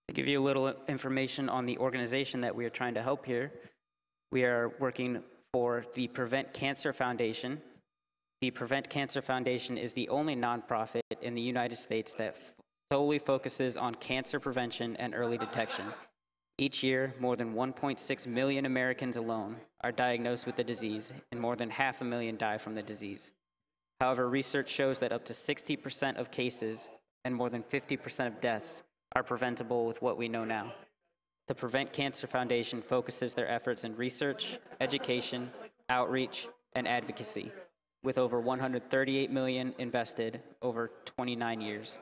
To give you a little information on the organization that we are trying to help here, we are working for the Prevent Cancer Foundation. The Prevent Cancer Foundation is the only nonprofit in the United States that solely focuses on cancer prevention and early detection. Each year, more than 1.6 million Americans alone are diagnosed with the disease, and more than 500,000 die from the disease. However, research shows that up to 60% of cases and more than 50% of deaths are preventable with what we know now. The Prevent Cancer Foundation focuses their efforts in research, education, outreach, and advocacy, with over $138 million invested over 29 years.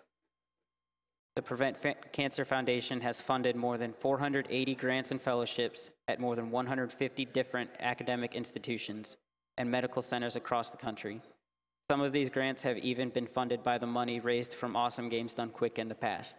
The Prevent Cancer Foundation has funded more than 480 grants and fellowships at more than 150 different academic institutions and medical centers across the country. Some of these grants have even been funded by the money raised from Awesome Games Done Quick in the past.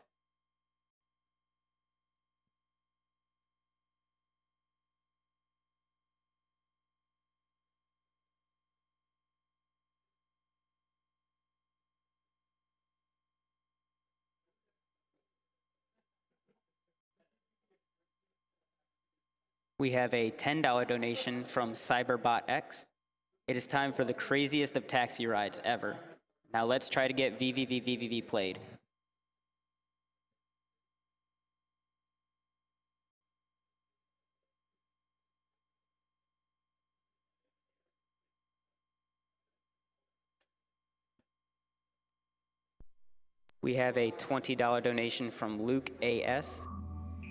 We have a $10 donation from CyberbotX. It is time for the craziest of taxi rides ever. Now let's try to get VVVVVV played. We have a $20 donation from Luke AS.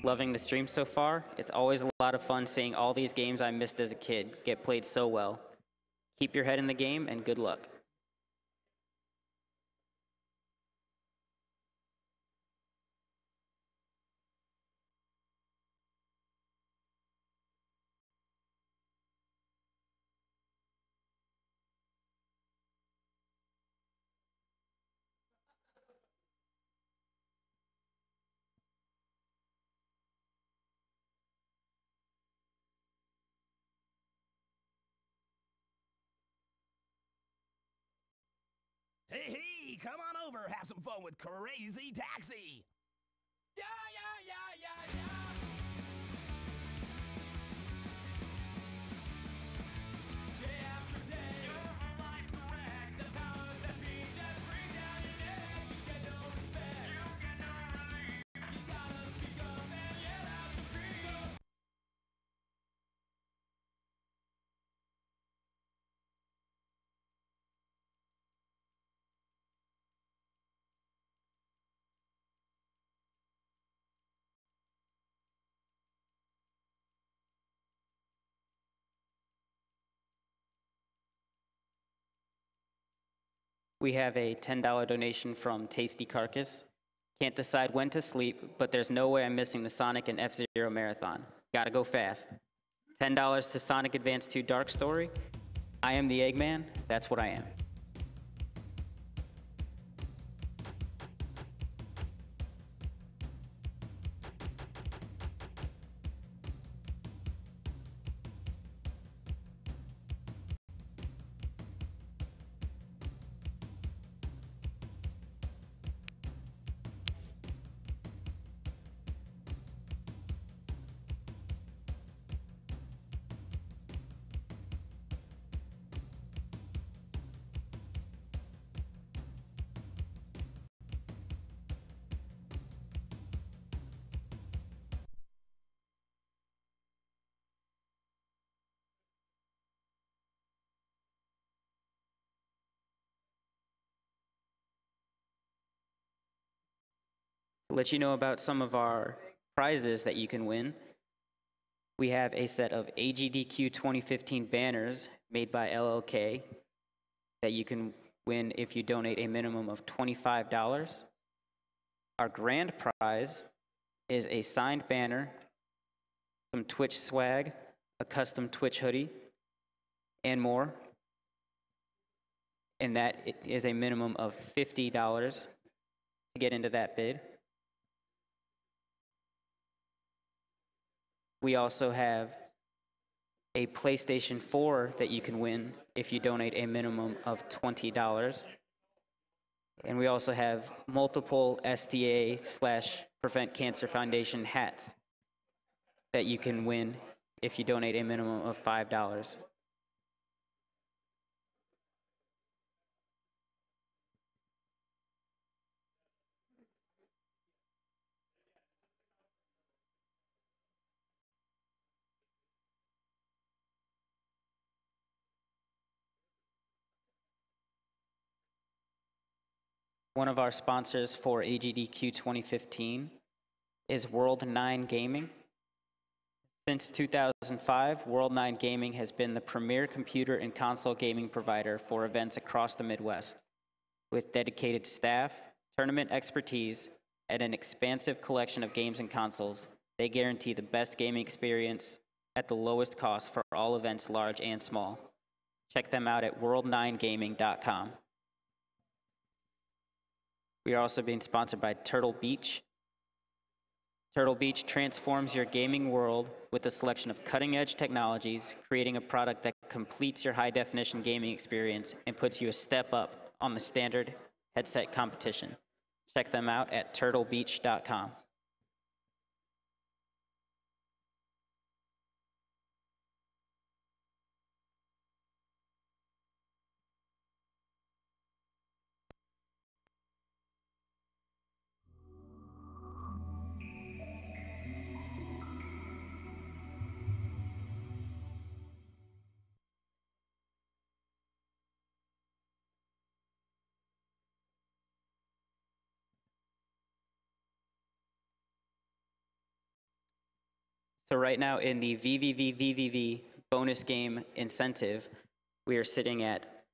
Loving the stream so far. It's always a lot of fun seeing all these games I missed as a kid get played so well. Keep your head in the game and good luck. Hey, come on over, have some fun with Crazy Taxi! Yeah! Day after day, your life's a wreck. The powers that be just bring down your neck. You get no respect, you get no relief. You gotta speak up and yell out your creed. We have a $10 donation from Tasty Carcass. Can't decide when to sleep, but there's no way I'm missing the Sonic and F-Zero marathon. Gotta go fast. $10 to Sonic Advance 2 Dark Story. I am the Eggman, that's what I am. To let you know about some of our prizes that you can win, we have a set of AGDQ 2015 banners made by LLK that you can win if you donate a minimum of $25. Our grand prize is a signed banner, some Twitch swag, a custom Twitch hoodie, and more. And that is a minimum of $50 to get into that bid. We also have a PlayStation 4 that you can win if you donate a minimum of $20. And we also have multiple SDA/Prevent Cancer Foundation hats that you can win if you donate a minimum of $5. One of our sponsors for AGDQ 2015 is World 9 Gaming. Since 2005, World 9 Gaming has been the premier computer and console gaming provider for events across the Midwest. With dedicated staff, tournament expertise, and an expansive collection of games and consoles, they guarantee the best gaming experience at the lowest cost for all events large and small. Check them out at world9gaming.com. We are also being sponsored by Turtle Beach. Turtle Beach transforms your gaming world with a selection of cutting-edge technologies, creating a product that completes your high-definition gaming experience and puts you a step up on the standard headset competition. Check them out at turtlebeach.com. So right now in the VVV bonus game incentive, we are sitting at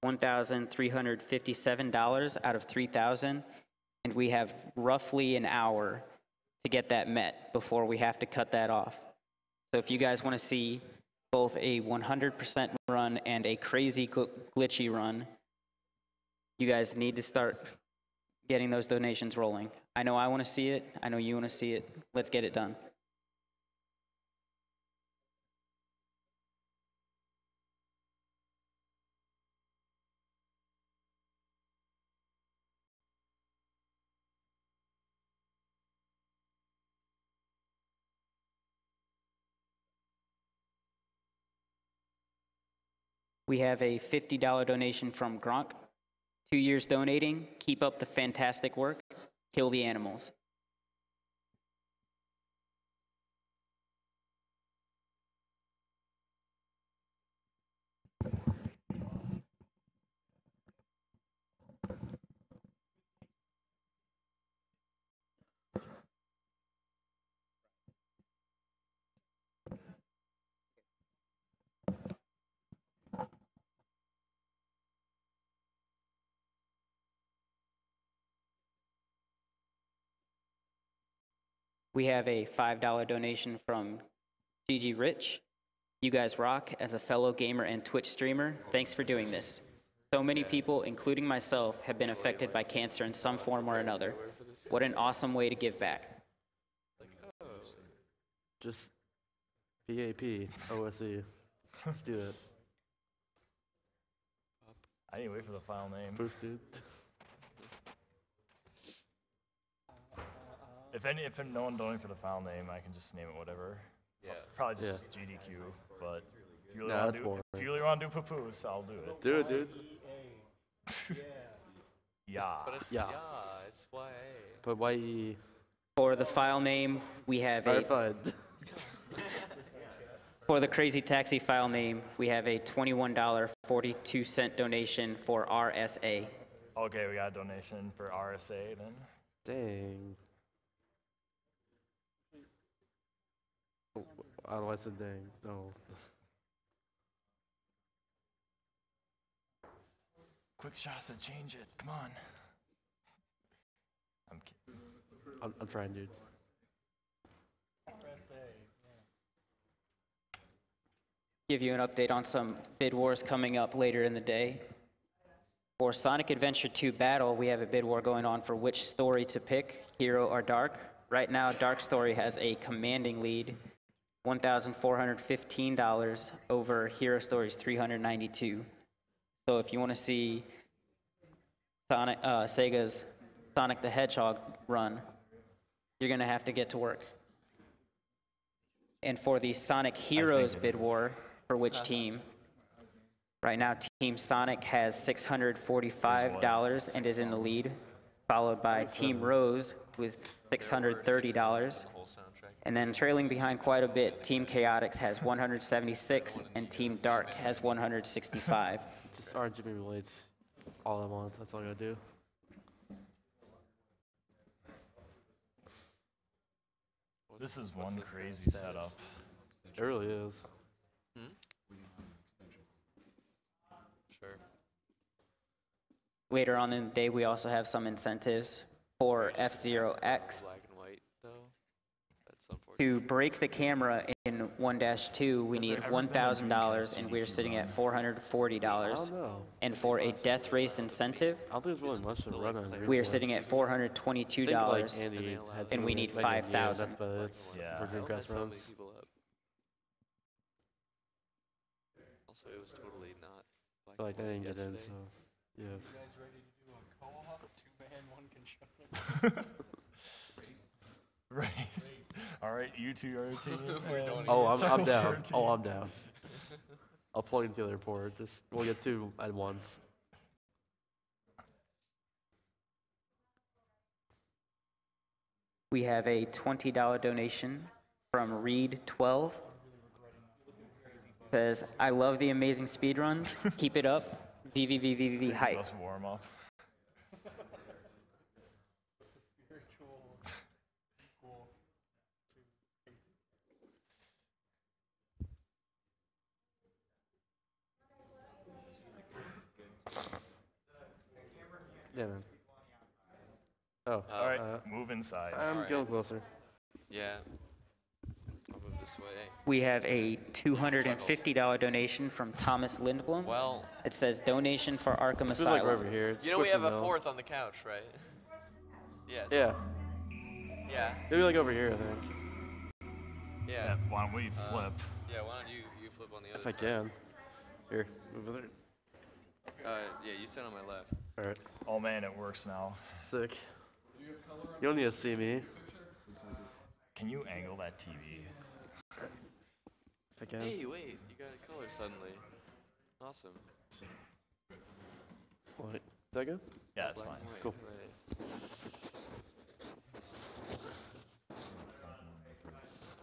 $1,357 out of $3,000, and we have roughly an hour to get that met before we have to cut that off. So if you guys want to see both a 100% run and a crazy glitchy run, you guys need to start getting those donations rolling. I know I want to see it. I know you want to see it. Let's get it done. We have a $50 donation from Gronk. 2 years donating. Keep up the fantastic work. Kill the animals. We have a $5 donation from Gigi Rich. You guys rock. As a fellow gamer and Twitch streamer, thanks for doing this. So many people, including myself, have been affected by cancer in some form or another. What an awesome way to give back. Just PAP, OSE. Let's do it. I didn't wait for the file name. Boosted. If no one donating for the file name, I can just name it whatever. Yeah. Probably just GDQ, but if you really Nah, want that's to do, boring. if you really want to do papoose, I'll do it. Do it, dude. Yeah. But it's Yeah. it's YA. But why E? For the file name, we have a, Verified. for the Crazy Taxi file name, we have a $21.42 donation for RSA. Okay, we got a donation for RSA then. Dang. Oh, how do I say dang? No. Quick shots to change it. Come on. I'm kidding. I'm trying, dude. Give you an update on some bid wars coming up later in the day. For Sonic Adventure 2 Battle, we have a bid war going on for which story to pick, Hero or Dark. Right now, Dark Story has a commanding lead, $1,415 over Hero Story's $392. So if you want to see Sega's Sonic the Hedgehog run, you're going to have to get to work. And for the Sonic Heroes bid war, for which team? Right now, Team Sonic has $645 and is in the lead, followed by Team Rose with $630. And then trailing behind quite a bit, Team Chaotix has 176 and Team Dark has 165. Just RGB relates all at once. That's all I gotta do. This is one crazy setup. It really is. Sure. Later on in the day, we also have some incentives for F-Zero X. Black and white though. That's unfortunate. To break the camera in 1-2, we need $1,000, and we're sitting at I $440. don't know. And for a death race incentive, I don't think there's really much to run on. we are sitting at $422, Andy had and we some need negative 5,000. That's about it. Yeah. For Dreamcast That's how many runs. people up. Also, it was totally not black I feel like and I white didn't get in, yesterday. so yeah. Race. All right, you two are a team. Oh, I'm Charles, down. you're a Oh, team. I'm down. I'll plug into the other port. Just we'll get two at once. We have a $20 donation from Reed12. Says, I love the amazing speedruns. Keep it up. VVVVV hype. Let's warm up. Yeah, man. Oh, All right, move inside. I'm Alright. going closer. Yeah. I'll move this way. We have a $250 donation from Thomas Lindblom. Well, It says donation for Arkham Feels like Asylum. we're over here. It's you know we have a Squishing Mill. fourth on the couch, right? Yes. Yeah, Yeah. maybe like over here, I think. Yeah. Yeah, why don't we flip? Yeah. Why don't you flip on the other If I side? can. Here, move over there. Yeah, you sit on my left. All right, Oh man, it works now. sick. You don't need to see me. Can you angle that TV? If I can. Hey, wait, you got a color suddenly. Awesome. Wait, is that good? Yeah, that's Black fine. and white, Cool.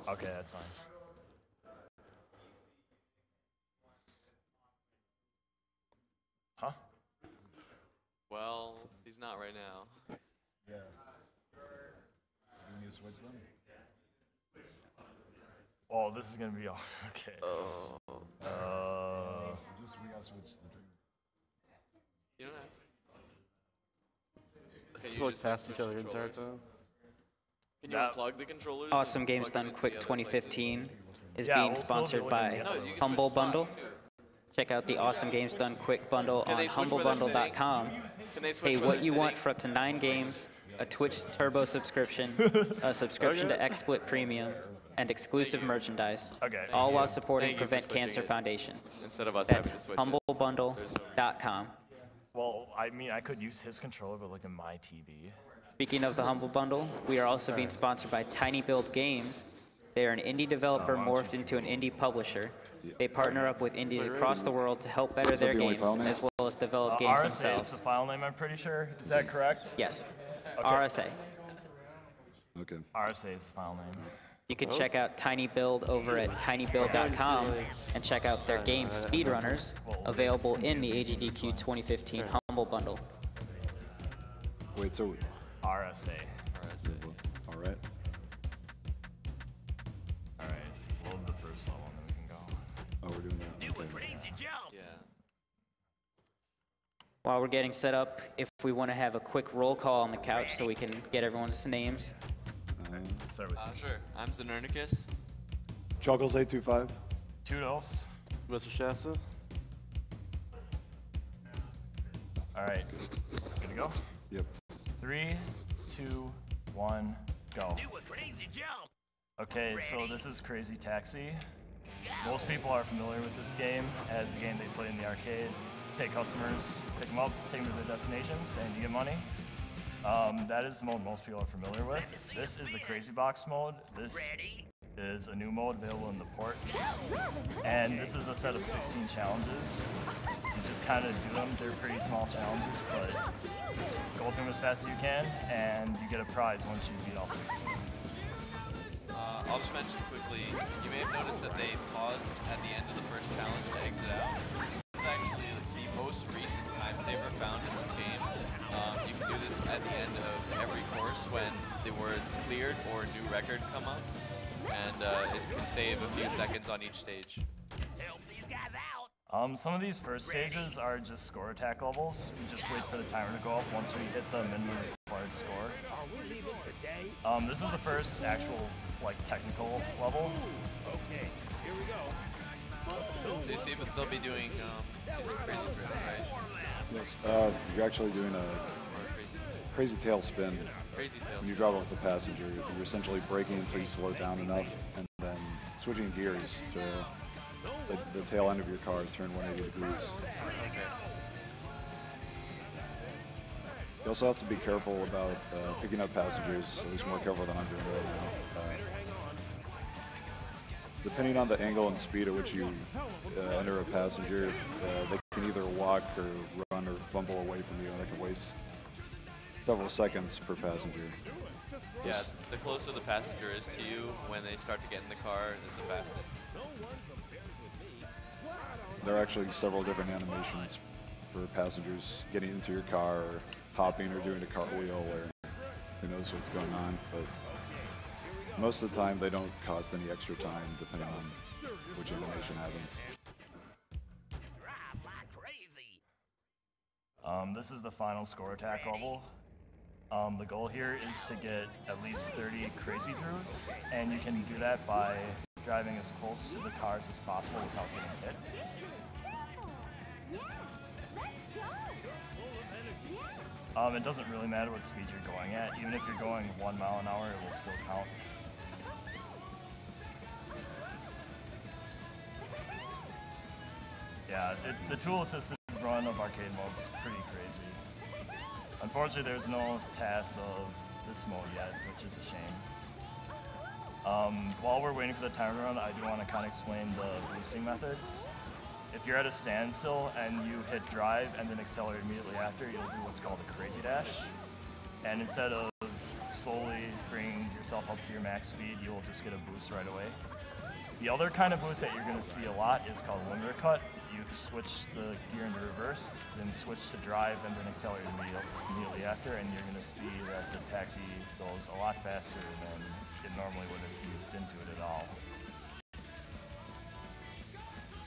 Right. Okay, that's fine. Huh? Well, he's not right now. Yeah. You need to switch them? Oh, this is gonna be all okay. Oh. We gotta switch the drink. You don't have. I Can feel you like just past switch each other the entire controllers? time. Can you That- unplug the controllers? Awesome and Games plug them Done into Quick the other 2015 is Yeah, being we'll still be sponsored looking by together. places? No, you can Humble switch spots, Bundle. too. Check out the Awesome Games Done Quick bundle Can on they switch where they're humblebundle.com. Can they switch Pay where what they're you want sitting? for up to 9 games, a Twitch Turbo subscription, a subscription to XSplit Premium, and exclusive merchandise. Okay. All while supporting Thank you for Prevent switching Cancer it. Foundation. Instead of us That's having to switch it. humblebundle.com. Well, I mean, I could use his controller, but look at my TV. Speaking of the Humble Bundle, we are also being sponsored by Tiny Build Games. They are an indie developer morphed into an indie publisher. They partner up with indies across the world to help better their the only games, file name? as well as develop games RSA is the themselves. file name, I'm pretty sure. Is that correct? Yes, RSA. Okay. RSA is the file name. You can check out Tiny Build over at tinybuild.com and check out their game Speedrunners, available in the AGDQ 2015 Humble Bundle. Wait, so, RSA. all right. All right, load the first level and then we can go. Oh, we're doing that. Okay. Yeah. While we're getting set up, if we want to have a quick roll call on the couch so we can get everyone's names. Let's start with Sure. I'm Zenernicus. Chuckles 825. Toodles. Mr. Shasta? All right, good to go? Yep. 3, 2, 1, go. Do a crazy jump. Okay, so this is Crazy Taxi. Most people are familiar with this game as a game they play in the arcade. pay customers, pick them up, take them to their destinations, and you get money. That is the mode most people are familiar with. This is the Crazy Box mode. This is a new mode available in the port. And this is a set of 16 challenges. You just kind of do them. They're pretty small challenges, but just go through them as fast as you can, and you get a prize once you beat all 16. I'll just mention quickly, you may have noticed that they paused at the end of the first challenge to exit out. This is actually the most recent time saver found in this game. You can do this at the end of every course when the words cleared or new record come up, and it can save a few seconds on each stage. Some of these first stages are just score attack levels. We just wait for the timer to go up once we hit the minimum required score. This is the first actual, like, technical level. Okay, here we go. You see, but they'll be doing these are crazy drifts, right? Yes. You're actually doing a Or crazy tail spin. crazy tails. When you drive off the passenger, you're essentially braking until you slow down enough and then switching gears to the tail end of your car, turn 180 degrees. Okay. You also have to be careful about picking up passengers, at least more careful than I'm doing right now. Depending on the angle and speed at which you enter a passenger, they can either walk or run or fumble away from you, and they can waste several seconds per passenger. Yeah, the closer the passenger is to you when they start to get in the car is the fastest. There are actually several different animations for passengers getting into your car or hopping or doing a cartwheel or who knows what's going on, but most of the time they don't cost any extra time depending on which animation happens. This is the final score attack level. The goal here is to get at least 30 crazy throughs, and you can do that by driving as close to the cars as possible without getting hit. It doesn't really matter what speed you're going at. Even if you're going 1 mile an hour, it will still count. Yeah, the tool-assisted run of arcade mode is pretty crazy. Unfortunately, there's no TAS of this mode yet, which is a shame. While we're waiting for the timer to run, I do want to kind of explain the boosting methods. If you're at a standstill and you hit drive and then accelerate immediately after, you'll do what's called a crazy dash. And instead of slowly bringing yourself up to your max speed, you'll just get a boost right away. The other kind of boost that you're going to see a lot is called limiter cut. You switch the gear into reverse, then switch to drive, and then accelerate immediately after, and you're going to see that the taxi goes a lot faster than it normally would if you didn't do it at all.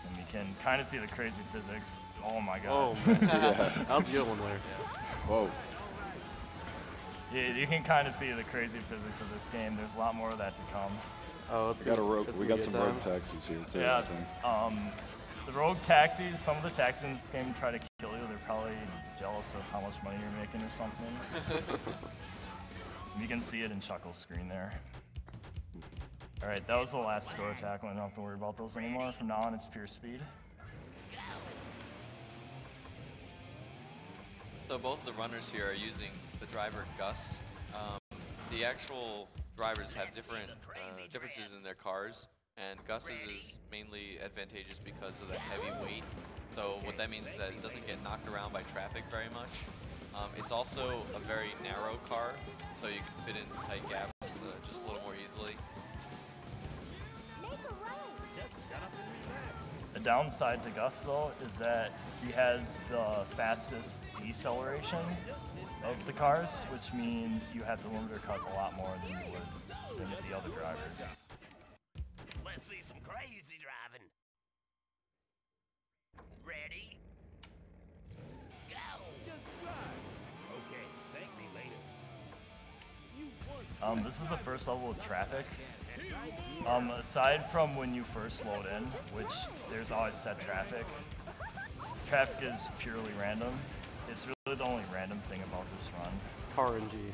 And you can kind of see the crazy physics. Oh my god. Oh, man. Yeah. That was a good one there. Whoa. Yeah, you can kind of see the crazy physics of this game. There's a lot more of that to come. Oh, We got some rogue taxis here too, Yeah, I think. the rogue taxis, some of the taxis in this game try to kill you. They're probably jealous of how much money you're making or something. You can see it in Chuckle's screen there. All right, that was the last score attack. I don't have to worry about those anymore. From now on, it's pure speed. So both of the runners here are using the driver Gus. The actual drivers have different differences in their cars, and Gus's is mainly advantageous because of the heavy weight. So what that means is that it doesn't get knocked around by traffic very much. It's also a very narrow car, so you can fit into tight gaps just a little more easily. The downside to Gus, though, is that he has the fastest deceleration of the cars, which means you have to limiter cut a lot more than you would than the other drivers. Let's see some crazy driving. Ready? Go! Just drive. Okay, thank me later. This is the first level of traffic. Aside from when you first load in, which there's always set traffic, traffic is purely random. It's really the only random thing about this run. RNG.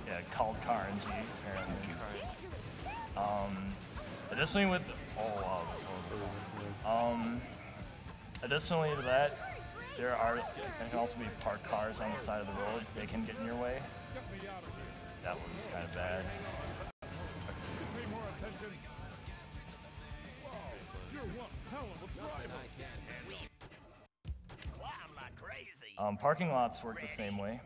Yeah, called RNG, apparently. Additionally with, oh wow, that's all this. Additionally to that, There can also be parked cars on the side of the road. They can get in your way. That was kind of bad. Parking lots work the same way.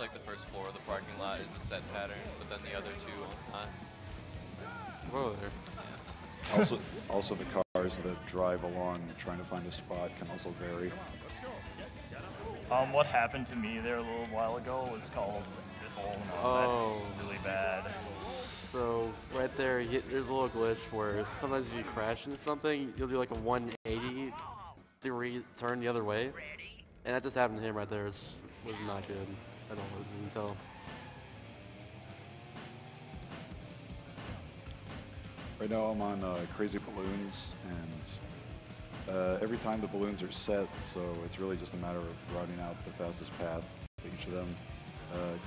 Like the first floor of the parking lot is a set pattern, but then the other two are not. Whoa there. Also the cars that drive along trying to find a spot can also vary. What happened to me there a little while ago was called that's really bad. So right there, there's a little glitch where sometimes if you crash into something, you'll do like a 180-degree turn the other way, and that just happened to him right there. It was not good at all, as you can tell. Right now I'm on Crazy Balloons, and every time the balloons are set, so it's really just a matter of routing out the fastest path to each of them.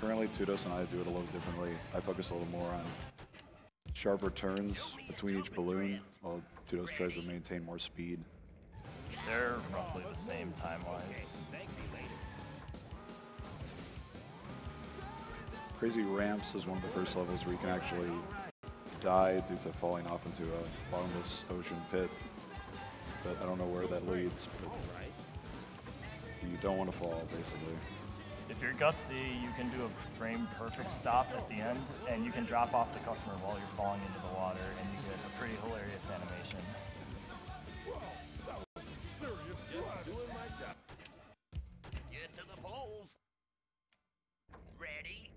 Currently, Tudos and I do it a little differently. I focus a little more on sharper turns between each balloon, while Tudos tries to maintain more speed. They're roughly the same time-wise. Crazy Ramps is one of the first levels where you can actually die due to falling off into a bottomless ocean pit. But I don't know where that leads, but you don't want to fall, basically. If you're gutsy, you can do a frame-perfect stop at the end, and you can drop off the customer while you're falling into the water, and you get a pretty hilarious animation. Get to the poles. Ready?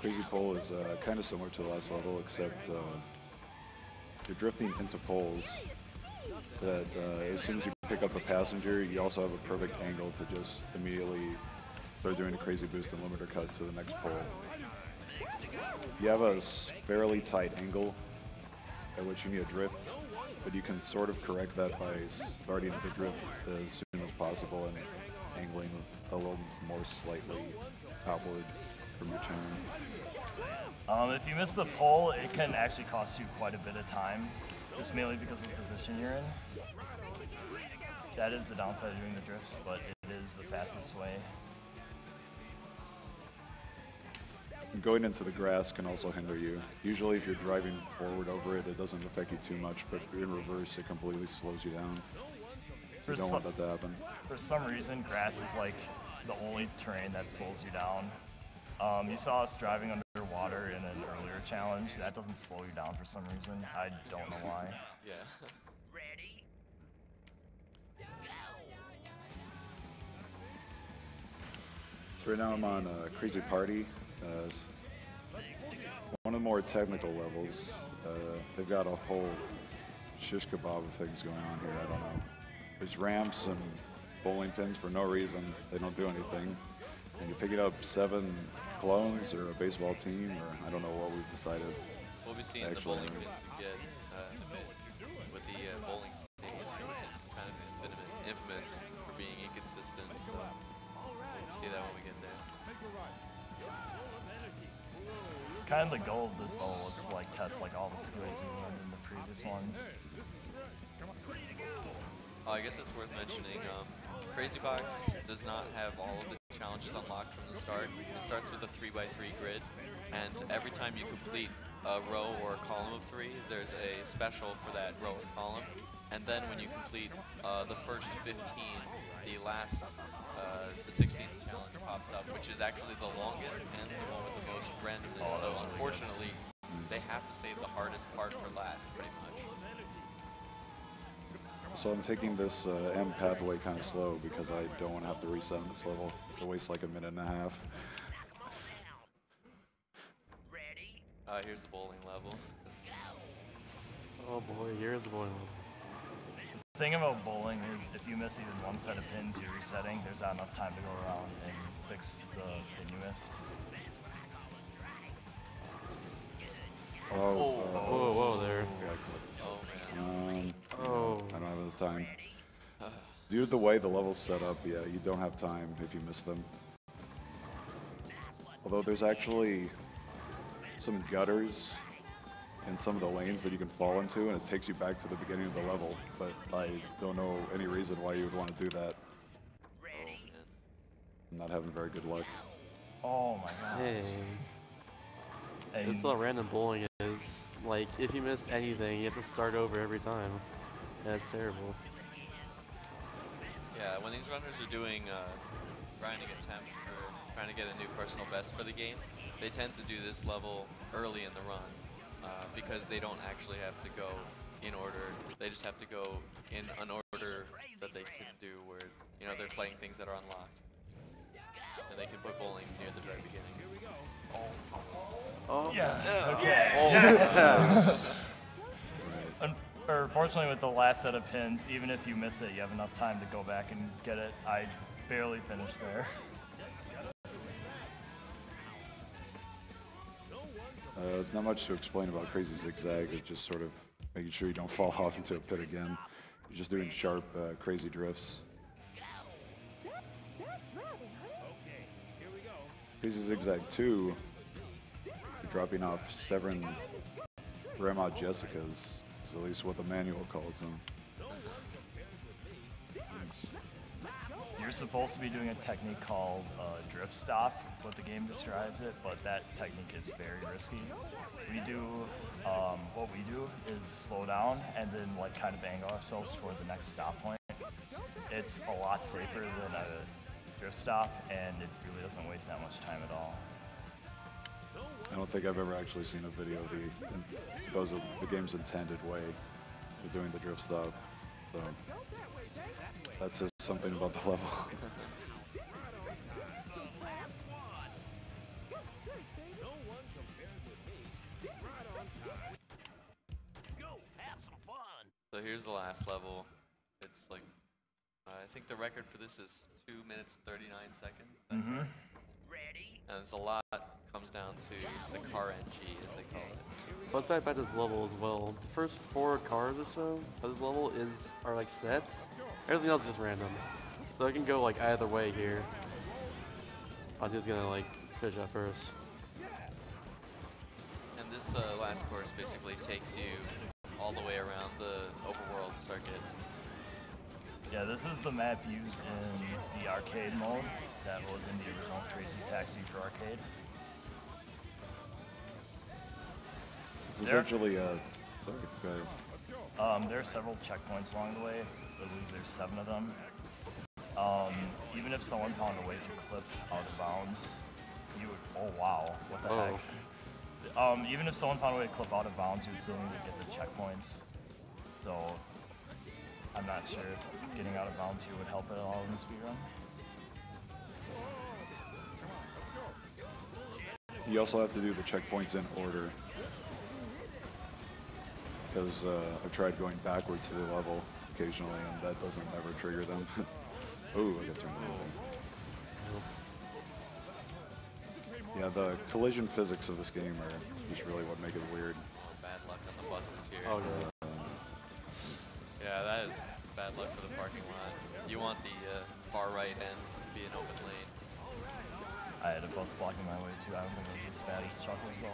Crazy Pole is kind of similar to the last level, except you're drifting into poles that as soon as you pick up a passenger, you also have a perfect angle to just immediately start doing a crazy boost and limiter cut to the next pole. You have a fairly tight angle at which you need to drift, but you can sort of correct that by starting the drift as soon as possible and angling a little more slightly outward from your turn. If you miss the pole, it can actually cost you quite a bit of time, just mainly because of the position you're in. That is the downside of doing the drifts, but it is the fastest way. Going into the grass can also hinder you. Usually if you're driving forward over it, it doesn't affect you too much, but in reverse, it completely slows you down. So you don't want that to happen. For some reason, grass is like the only terrain that slows you down. You saw us driving underwater in an earlier challenge. That doesn't slow you down for some reason. I don't know why. Yeah. Ready? So right now I'm on Crazy Party. One of the more technical levels. They've got a whole shish kebab of things going on here. I don't know. There's ramps and bowling pins for no reason. They don't do anything. And you're picking up 7 clones or a baseball team, or I don't know what we've decided. We'll be seeing the bowling pins again in a bit with the bowling stage, which is kind of infamous for being inconsistent. So we'll see that when we get there. Kind of the goal of this level is to like test like all the skills you learned in the previous ones. I guess it's worth mentioning, Crazy Box does not have all of the challenges unlocked from the start. It starts with a 3x3 grid, and every time you complete a row or a column of 3, there's a special for that row or column. And then when you complete the first 15, the last, the 16th challenge pops up, which is actually the longest and the one with the most randomness. So unfortunately, they have to save the hardest part for last, pretty much. So I'm taking this M pathway kind of slow because I don't want to have to reset on this level. It wastes like a minute and a half. Here's the bowling level. Oh boy, here's the bowling level. The thing about bowling is if you miss even one set of pins you're resetting, there's not enough time to go around and fix the pin you missed. Whoa there. I don't have enough time. Due to the way the level's set up, yeah, you don't have time if you miss them. Although there's actually some gutters in some of the lanes that you can fall into, and it takes you back to the beginning of the level. But I don't know any reason why you would want to do that. I'm not having very good luck. Oh my god. Hey. And This is how random bowling is. Like, if you miss anything, you have to start over every time. That's terrible. Yeah, when these runners are doing grinding attempts for trying to get a new personal best for the game, they tend to do this level early in the run because they don't actually have to go in order. They just have to go in an order that they can do where, you know, they're playing things that are unlocked. And they can put bowling near the very beginning. Oh. yeah. Okay. Oh. Unfortunately, with the last set of pins, even if you miss it, you have enough time to go back and get it. I barely finished there. Not much to explain about Crazy Zigzag. It's just sort of making sure you don't fall off into a pit again. You're just doing sharp, crazy drifts. Crazy Zigzag 2, you're dropping off Severin Grandma Jessica's, is at least what the manual calls them. You're supposed to be doing a technique called drift stop, what the game describes it, but that technique is very risky. We do, what we do is slow down and then like kind of angle ourselves toward the next stop point. It's a lot safer than a drift stop, and it really doesn't waste that much time at all. I don't think I've ever actually seen a video of the game's intended way of doing the drift stop. So that says something about the level. So here's the last level. It's like, I think the record for this is 2 minutes and 39 seconds. Mm-hmm. And it's a lot comes down to the car NG, as they call it. Fun fact about this level as well. The first 4 cars or so of this level are like sets. Everything else is just random. So I can go like either way here. I'm just gonna like fish out first. And this last course basically takes you all the way around the overworld circuit. Yeah, this is the map used in the arcade mode that was in the original Crazy Taxi for arcade. It's essentially a... There are several checkpoints along the way. I believe there's 7 of them. Even if someone found a way to clip out of bounds, you would... Oh, wow. What the heck? Even if someone found a way to clip out of bounds, you would still need to get the checkpoints. So, I'm not sure if getting out of bounds here would help at all in the speedrun. You also have to do the checkpoints in order. Because I've tried going backwards through the level occasionally, and that doesn't ever trigger them. Ooh, I got turned around. Yeah, the collision physics of this game are just really what make it weird. Oh, bad luck on the buses here. Oh yeah. Yeah, that is bad luck for the parking lot. You want the far right end to be an open lane. I had a bus blocking my way too. I don't think it was as bad as Chuckles though.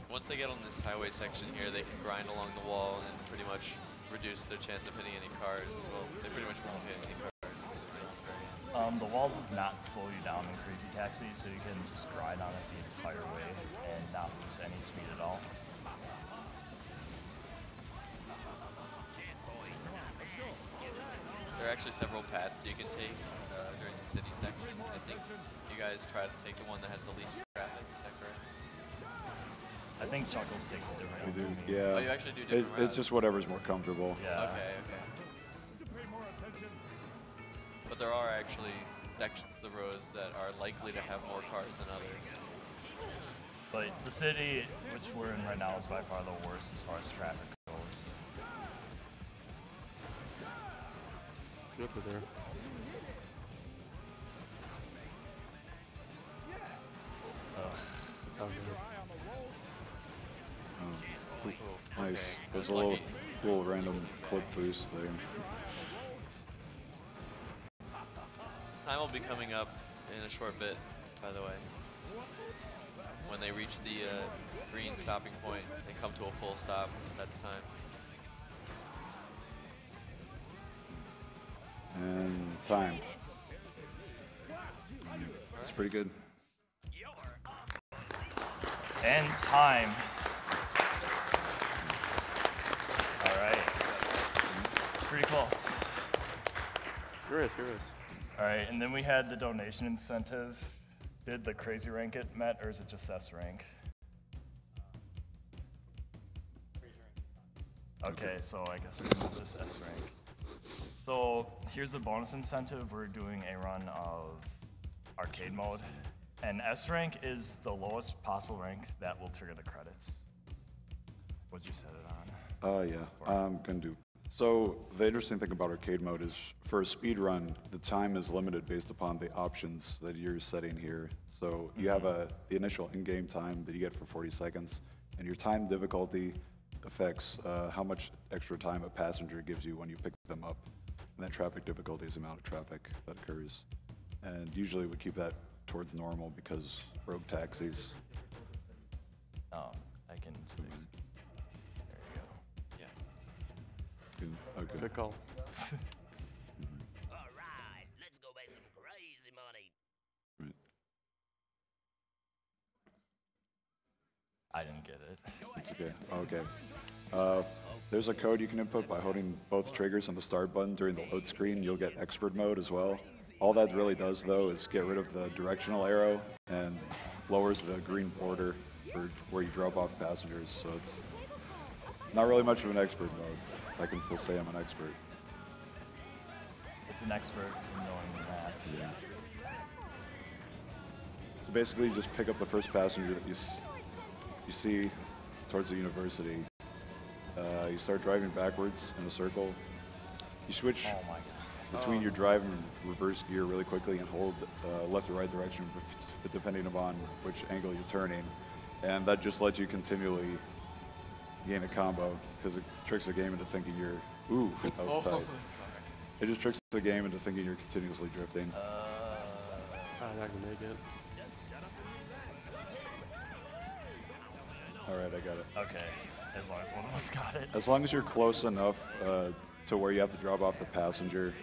Once they get on this highway section here, they can grind along the wall and pretty much reduce their chance of hitting any cars. Well, they pretty much won't hit any cars because they don't very. The wall does not slow you down in Crazy Taxi, so you can just grind on it the entire way and not lose any speed at all. There are actually several paths you can take during the city section. I think you guys try to take the one that has the least traffic. Is that correct? I think Chuckles takes a different We do, route than me. yeah. Oh, you actually do different routes. It's just whatever's more comfortable. Yeah. Okay, okay. But there are actually sections of the roads that are likely to have more cars than others. But the city, which we're in right now, is by far the worst as far as traffic goes. Let's go for there. Ugh. Oh, nice. Okay. There's a Lucky. little random clip boost there. Time will be coming up in a short bit, by the way. When they reach the green stopping point, they come to a full stop. That's time. And time. It's pretty good. And time. All right. Pretty close. Here is. All right, and then we had the donation incentive. Did the crazy rank get met, or is it just S rank? Okay, so I guess we're gonna do this S rank. So here's the bonus incentive. We're doing a run of arcade mode, and S rank is the lowest possible rank that will trigger the credits. What'd you set it on? Yeah, I'm gonna do. So the interesting thing about arcade mode is for a speed run, the time is limited based upon the options that you're setting here. So you have the initial in-game time that you get for 40 seconds, and your time difficulty affects how much extra time a passenger gives you when you pick them up. And then traffic difficulty is the amount of traffic that occurs. And usually we keep that towards normal because rogue taxis. Oh, I can fix. There you go. Yeah. Okay. Good call. All right, let's go make some crazy money. Right. I didn't get it. It's okay. Okay. There's a code you can input by holding both triggers on the start button during the load screen. You'll get expert mode as well. All that really does, though, is get rid of the directional arrow and lowers the green border for where you drop off passengers. So it's not really much of an expert mode. I can still say I'm an expert. It's an expert in knowing math. Yeah. So basically, you just pick up the first passenger that you see towards the university. You start driving backwards in a circle. You switch Oh my god. between your drive and reverse gear really quickly and hold left or right direction, depending upon which angle you're turning. And that just lets you continually gain a combo, because it tricks the game into thinking you're, ooh, that was tight. It just tricks the game into thinking you're continuously drifting. I'm not gonna make it. All right, I got it. Okay, as long as one of us got it. As long as you're close enough to where you have to drop off the passenger,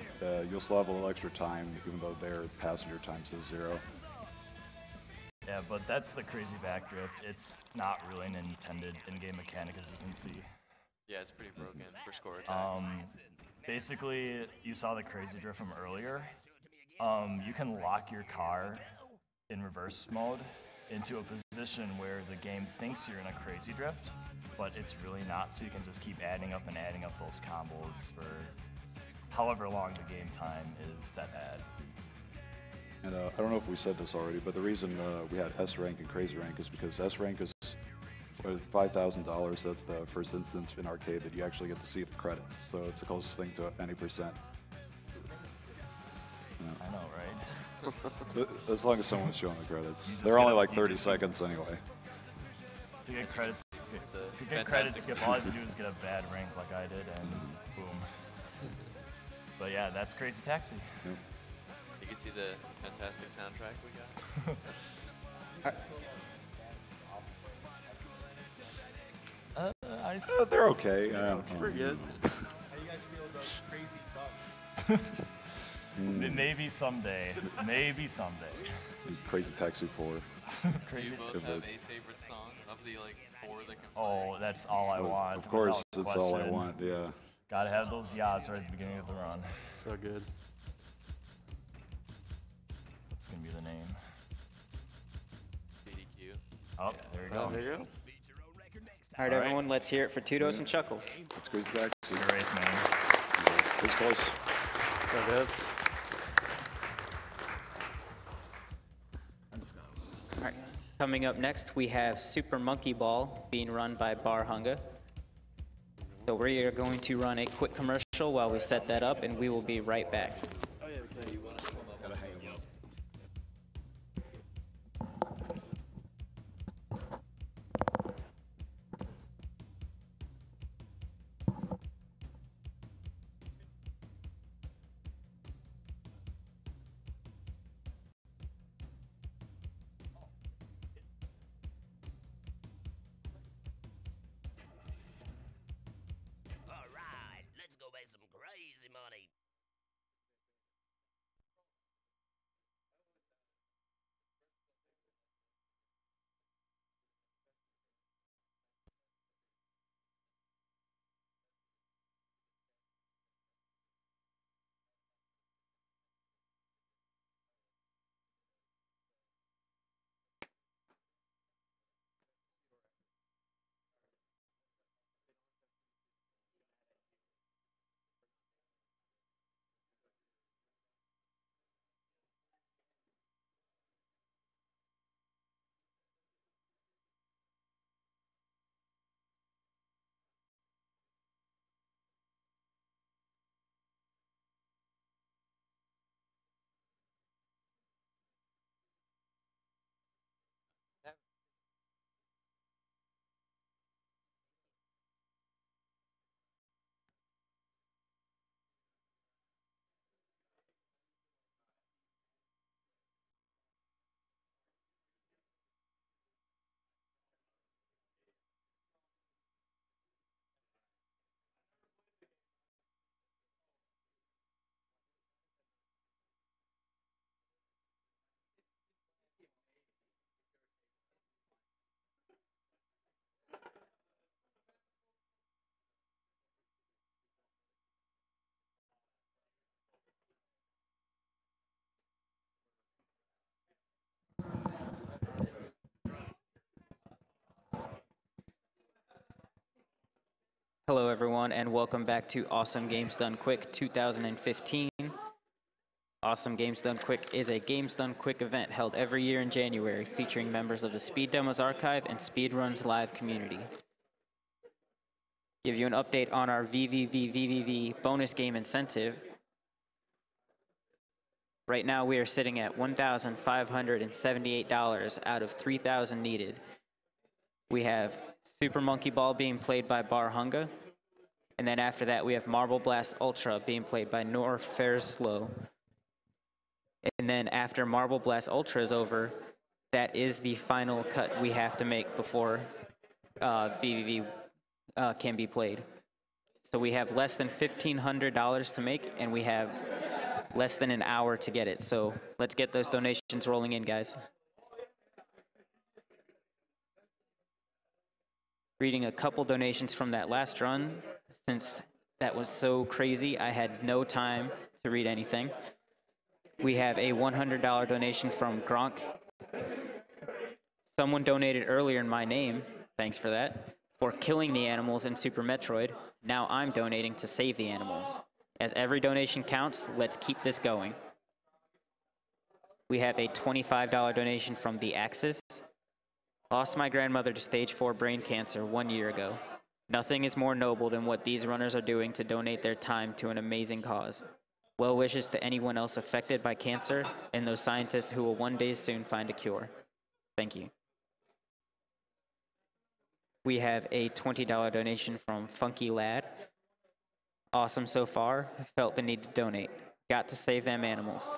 you'll still have a little extra time, even though their passenger time says 0. Yeah, but that's the crazy backdrift. It's not really an intended in-game mechanic, as you can see. Yeah, it's pretty broken for score attacks. Basically, you saw the crazy drift from earlier. You can lock your car in reverse mode into a position where the game thinks you're in a crazy drift, but it's really not, so you can just keep adding up those combos for however long the game time is set at. And I don't know if we said this already, but the reason we had S rank and crazy rank is because S rank is $5,000. That's the first instance in arcade that you actually get to see the credits. So it's the closest thing to any percent. I know, right? As long as someone's showing the credits. just They're only gotta- like you 30 just- seconds anyway. To get credits, The if you get credits, fantastic skip, all you have to do is get a bad rank like I did, and boom. But yeah, that's Crazy Taxi. Yep. You can see the fantastic soundtrack we got. They're okay. Pretty good. Maybe someday. Maybe someday. Crazy Taxi 4. Do Crazy. you both If have a it's- favorite song of the like 4 that can play? Oh, that's all I want. Of course, without it's all I question. want. Yeah. Gotta have those yas right at the beginning of the run. So good. That's gonna be the name. AGDQ. Oh, there you Oh, go. there you go. All right, everyone, let's hear it for Tudos and Chuckles. It's Crazy Taxi. Good race, man. It's close. So this. All right. Coming up next, we have Super Monkey Ball being run by Barhunga. So we are going to run a quick commercial while we set that up, and we will be right back. Hello, everyone, and welcome back to Awesome Games Done Quick 2015. Awesome Games Done Quick is a Games Done Quick event held every year in January featuring members of the Speed Demos Archive and Speedruns Live community. Give you an update on our VVVVVV bonus game incentive. Right now, we are sitting at $1,578 out of $3,000 needed. We have Super Monkey Ball being played by Barhunga, and then after that, we have Marble Blast Ultra being played by Norferzlo. And then after Marble Blast Ultra is over, that is the final cut we have to make before VVV can be played. So we have less than $1,500 to make, and we have less than an hour to get it. So let's get those donations rolling in, guys. Reading a couple donations from that last run. Since that was so crazy, I had no time to read anything. We have a $100 donation from Gronk. Someone donated earlier in my name, thanks for that, for killing the animals in Super Metroid. Now I'm donating to save the animals. As every donation counts, let's keep this going. We have a $25 donation from The Axis. Lost my grandmother to stage 4 brain cancer 1 year ago. Nothing is more noble than what these runners are doing to donate their time to an amazing cause. Well wishes to anyone else affected by cancer and those scientists who will one day soon find a cure. Thank you. We have a $20 donation from Funky Lad. Awesome so far. Felt the need to donate. Got to save them animals.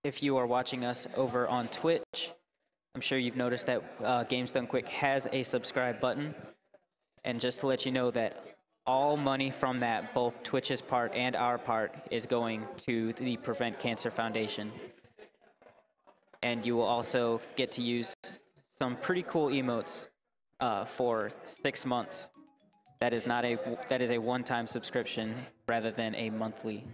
If you are watching us over on Twitch, I'm sure you've noticed that Games Done Quick has a subscribe button. And just to let you know that all money from that, both Twitch's part and our part, is going to the Prevent Cancer Foundation. And you will also get to use some pretty cool emotes for 6 months. That is a one-time subscription rather than a monthly.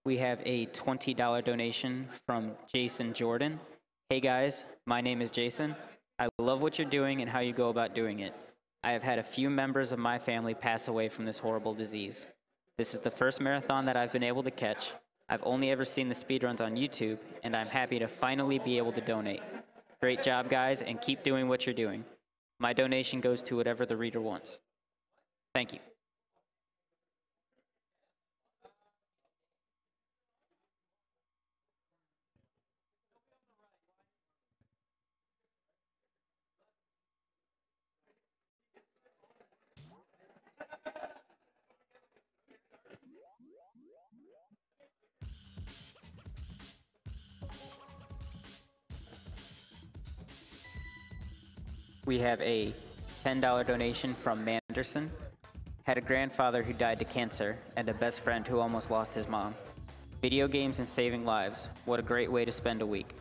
We have a $20 donation from Jason Jordan. Hey guys, my name is Jason. I love what you're doing and how you go about doing it. I have had a few members of my family pass away from this horrible disease. This is the first marathon that I've been able to catch. I've only ever seen the speedruns on YouTube, and I'm happy to finally be able to donate. Great job, guys, and keep doing what you're doing. My donation goes to whatever the reader wants. Thank you. We have a $10 donation from Manderson. Had a grandfather who died to cancer and a best friend who almost lost his mom. Video games and saving lives. What a great way to spend a week.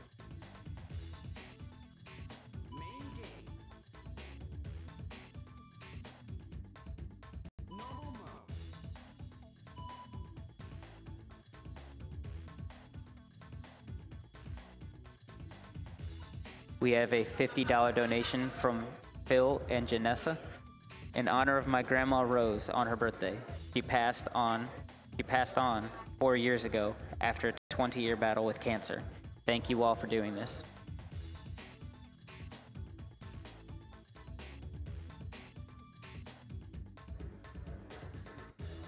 We have a $50 donation from Phil and Janessa. In honor of my grandma Rose on her birthday. She passed on 4 years ago after a 20-year battle with cancer. Thank you all for doing this.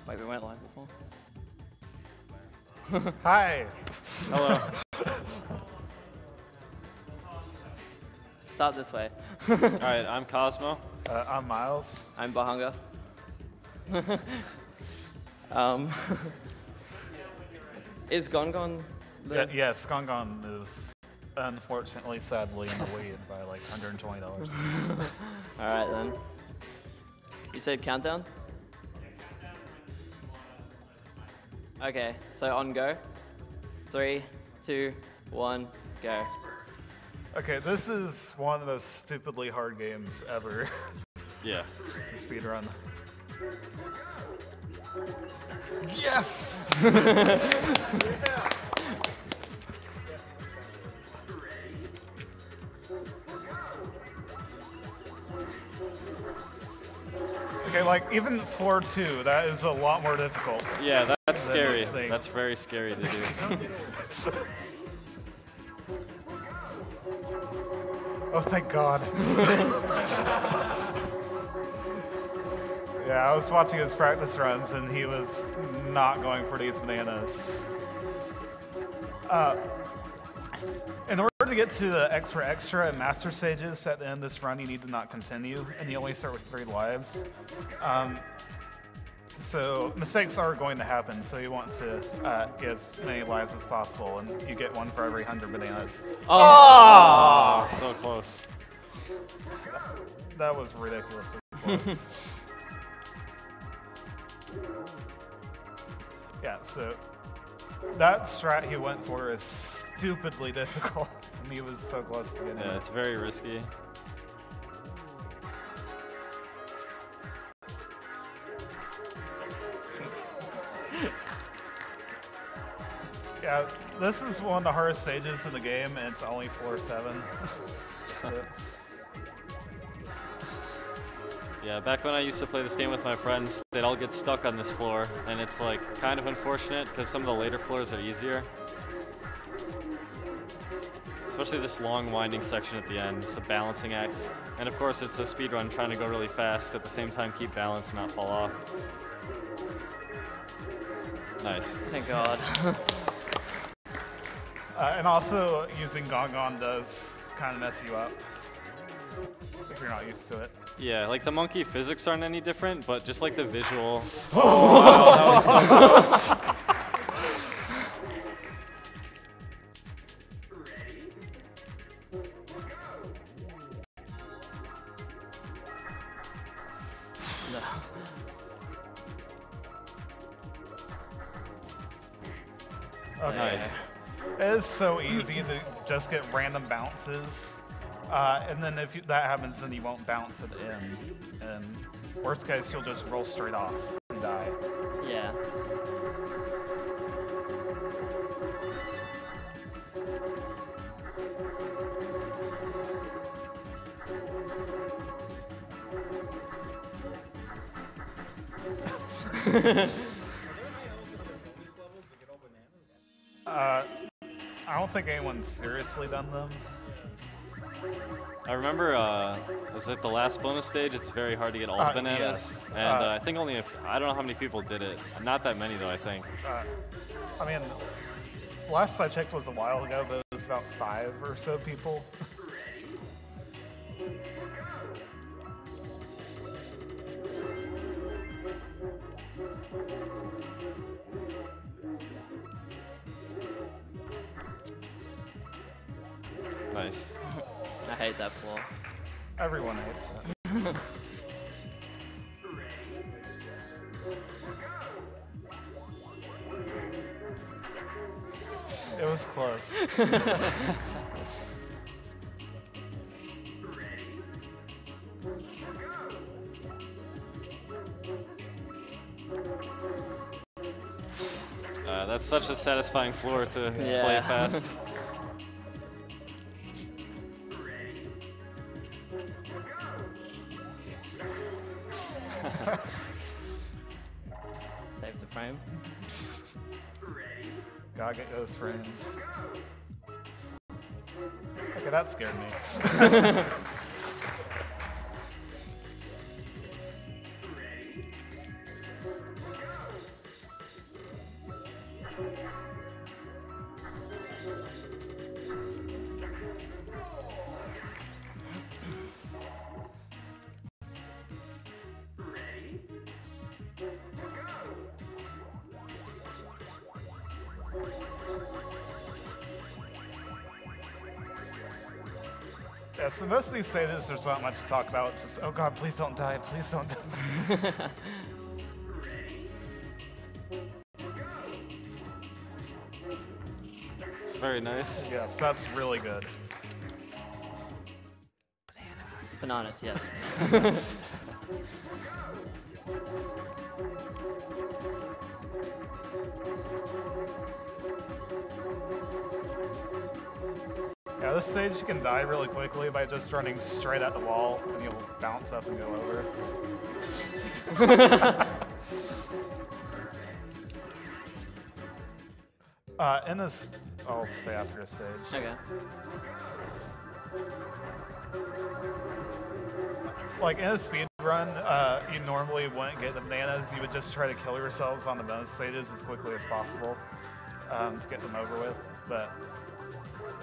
Wait, we went live before? Hi. Hello. Start this way. All right, I'm Cosmo. I'm Miles. I'm Bahunga. Is Gongon the... Yes, Gongon is unfortunately, sadly, in the lead by like $120. All right then. You said countdown? Okay, so on go. 3, 2, 1, go. Okay, this is one of the most stupidly hard games ever. Yeah. It's a speedrun. Yes! Okay, like even floor 2, that is a lot more difficult. Yeah, that's than you scary. think. That's very scary to do. Oh, thank God. Yeah, I was watching his practice runs, and he was not going for these bananas. In order to get to the extra and master stages at the end of this run, you need to not continue, and you only start with 3 lives. So mistakes are going to happen, so you want to get as many lives as possible, and you get 1 for every 100 bananas. Oh, so close. That was ridiculously close. Yeah, so that strat he went for is stupidly difficult, and he was so close to getting Yeah, it. it's very risky. Yeah, this is one of the hardest stages in the game, and it's only floor 7. So, Yeah, back when I used to play this game with my friends, they'd all get stuck on this floor, and it's like kind of unfortunate because some of the later floors are easier. Especially this long winding section at the end. It's the balancing act. And of course it's a speedrun trying to go really fast, at the same time keep balance and not fall off. Nice. Thank God. and also, using Gongon does kind of mess you up if you're not used to it. Yeah, like the monkey physics aren't any different, but just like the visual. Oh, wow, that was so close. Okay. Nice. It is so easy to just get random bounces. And then if that happens, then you won't bounce at the end. And worst case, you'll just roll straight off and die. Yeah. I don't think anyone's seriously done them. I remember, was it the last bonus stage? It's very hard to get all the bananas. Yes. And I think only I don't know how many people did it. Not that many though, I think. I mean, last I checked was a while ago, but it was about 5 or so people. Nice. I hate that floor. Everyone hates that. It was close. That's such a satisfying floor to play Yeah. fast. Save the frame. Gotta get those frames. Okay, that scared me. Yeah, so most of these stages, there's not much to talk about. It's just, oh god, please don't die, please don't die. Very nice. Yes, that's really good. Bananas, yes. Yeah, this stage you can die really quickly by just running straight at the wall, and you'll bounce up and go over. In this, I'll say after this stage. Okay. Like in a speed run, you normally wouldn't get the bananas. You would just try to kill yourselves on the bonus stages as quickly as possible to get them over with. But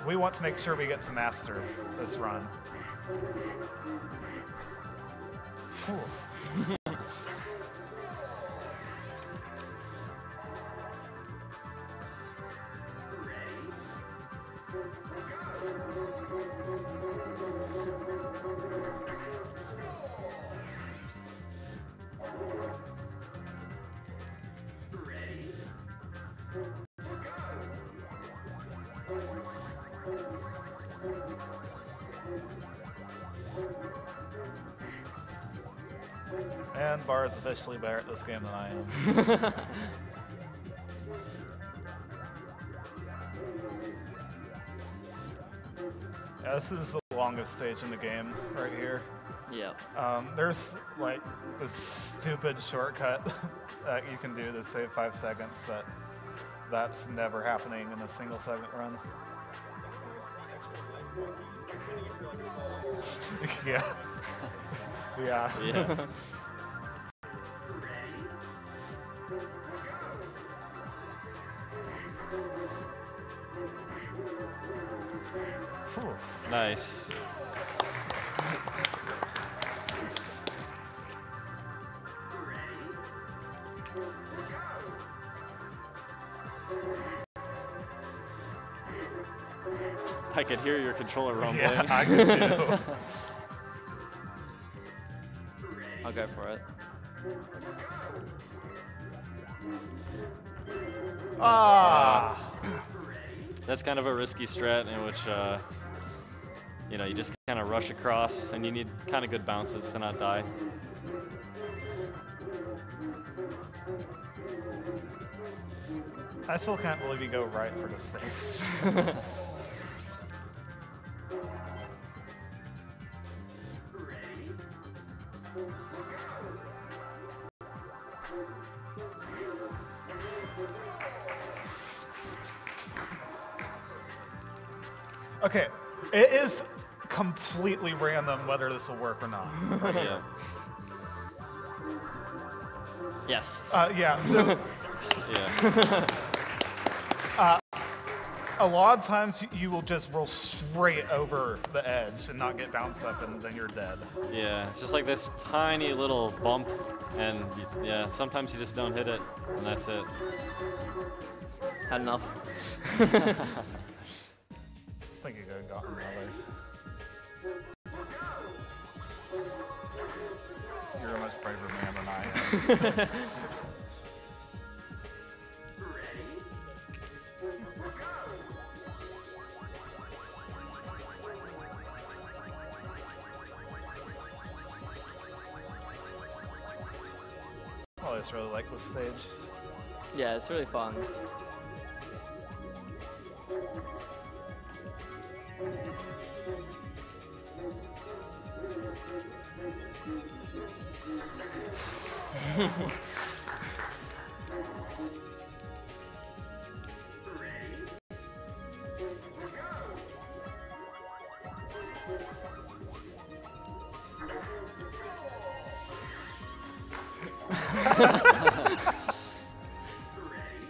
we want to make sure we get to master this run. Whew. And Bar is officially better at this game than I am. Yeah, this is the longest stage in the game right here. Yeah. There's like this stupid shortcut that you can do to save 5 seconds, but that's never happening in a single segment run. Yeah. Yeah. Yeah. Whew. Nice. I could hear your controller rumbling. Yeah, I could too. I'll go for it. Ah! That's kind of a risky strat in which, you know, you just kind of rush across and you need kind of good bounces to not die. I still can't believe you go right for this thing. Okay, it is completely random whether this will work or not. Yeah. Yes. Yeah, so Yeah. a lot of times you will just roll straight over the edge and not get bounced up, and then you're dead. Yeah, it's just like this tiny little bump, and yeah, sometimes you just don't hit it, and that's it. Had enough. I think you could have gotten another. You're a much braver man than I am. I just really like this stage. Yeah, it's really fun.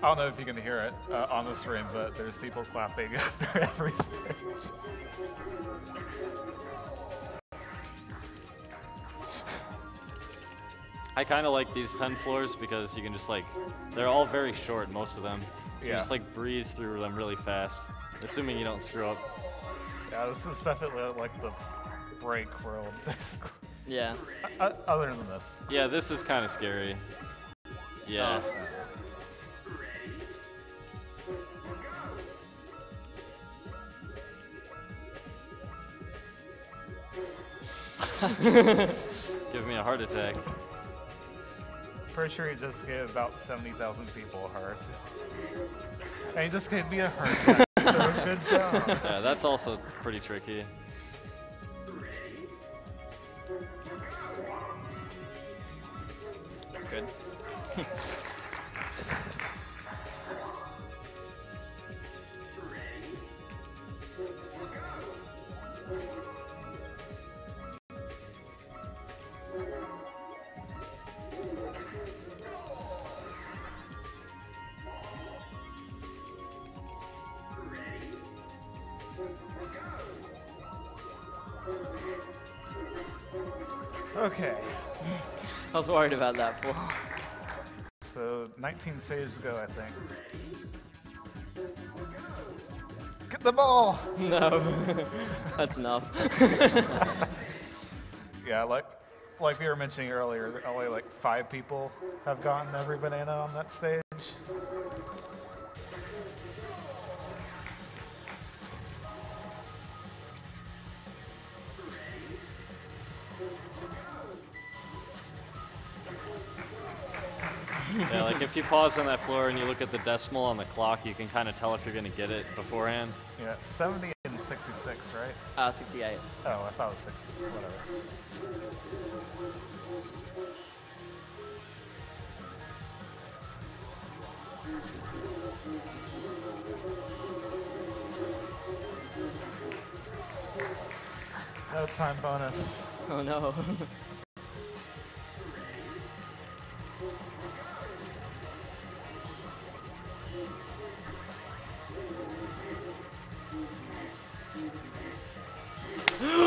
I don't know if you can hear it on the stream, but there's people clapping after every stage. I kind of like these 10 floors because you can just like, they're all very short, most of them. So you Yeah. just like breeze through them really fast, assuming you don't screw up. Yeah, this is definitely like the break world, basically. Yeah. Other than this. Yeah, this is kind of scary. Yeah. Give me a heart attack. Pretty sure he just gave about 70,000 people a heart. And he just gave me a heart attack, so good job. Yeah, that's also pretty tricky. Good. Okay, I was worried about that for. so 19 stages to go, I think. Get the ball! No. That's enough. Yeah, like we were mentioning earlier, only like 5 people have gotten every banana on that stage. Yeah, like if you pause on that floor and you look at the decimal on the clock, you can kind of tell if you're going to get it beforehand. Yeah, 70 and 66, right? 68. Oh, I thought it was 60. Whatever. No time bonus. Oh no.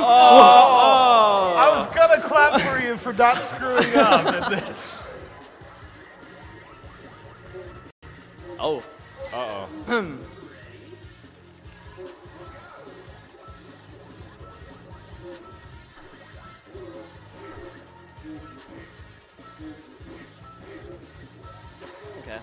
Oh! I was gonna clap for you for not screwing up. And then Oh. Uh-oh. Okay.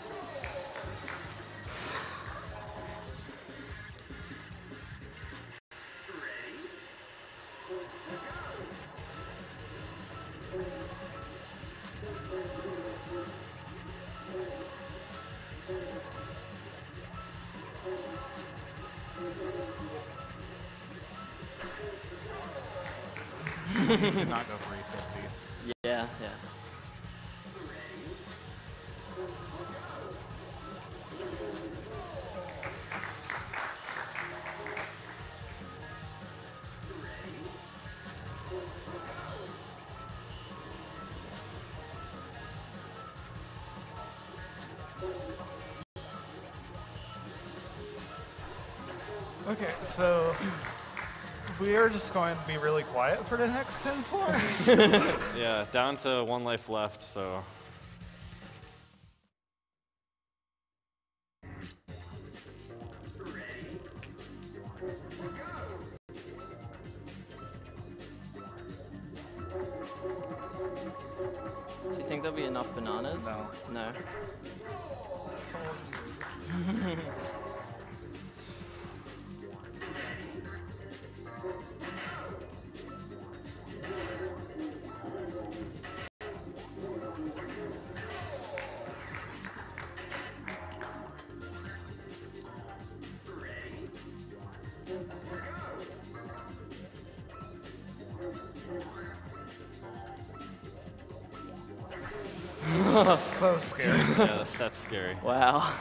you should not go 350. Yeah, yeah. Okay, so we are just going to be really quiet for the next 10 floors. Yeah, down to 1 life left, so. Do you think there'll be enough bananas? No. No. So scary. Yeah, that's scary. Wow.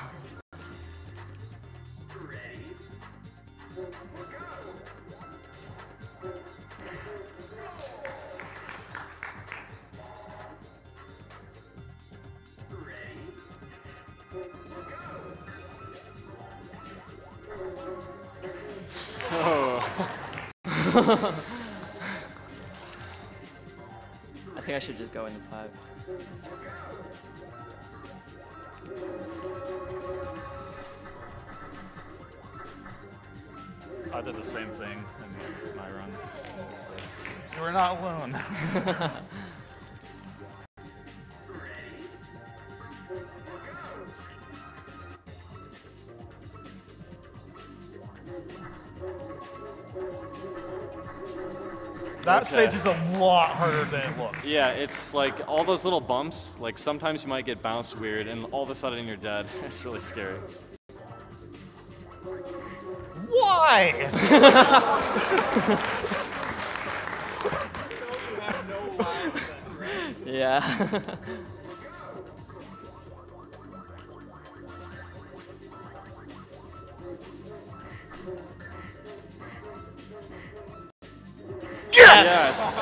I think I should just go into 5. I did the same thing in my run. So. You are not alone. That Okay. stage is a lot harder than it looks. Yeah, it's like all those little bumps, like sometimes you might get bounced weird and all of a sudden you're dead. It's really scary. Why? Yeah. Yes!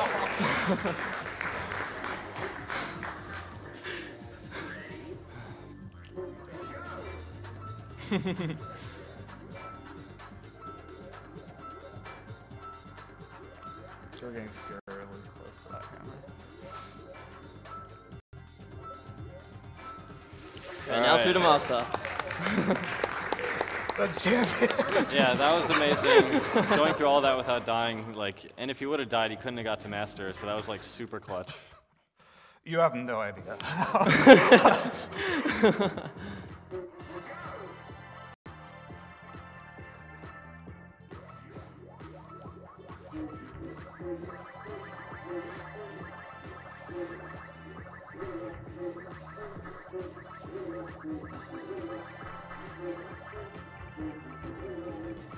So we're getting scarily close to that hammer. And now through the master. The champion. Yeah, that was amazing. Going through all that without dying, like, and if you would have died, you couldn't have got to master, so that was like super clutch. You have no idea.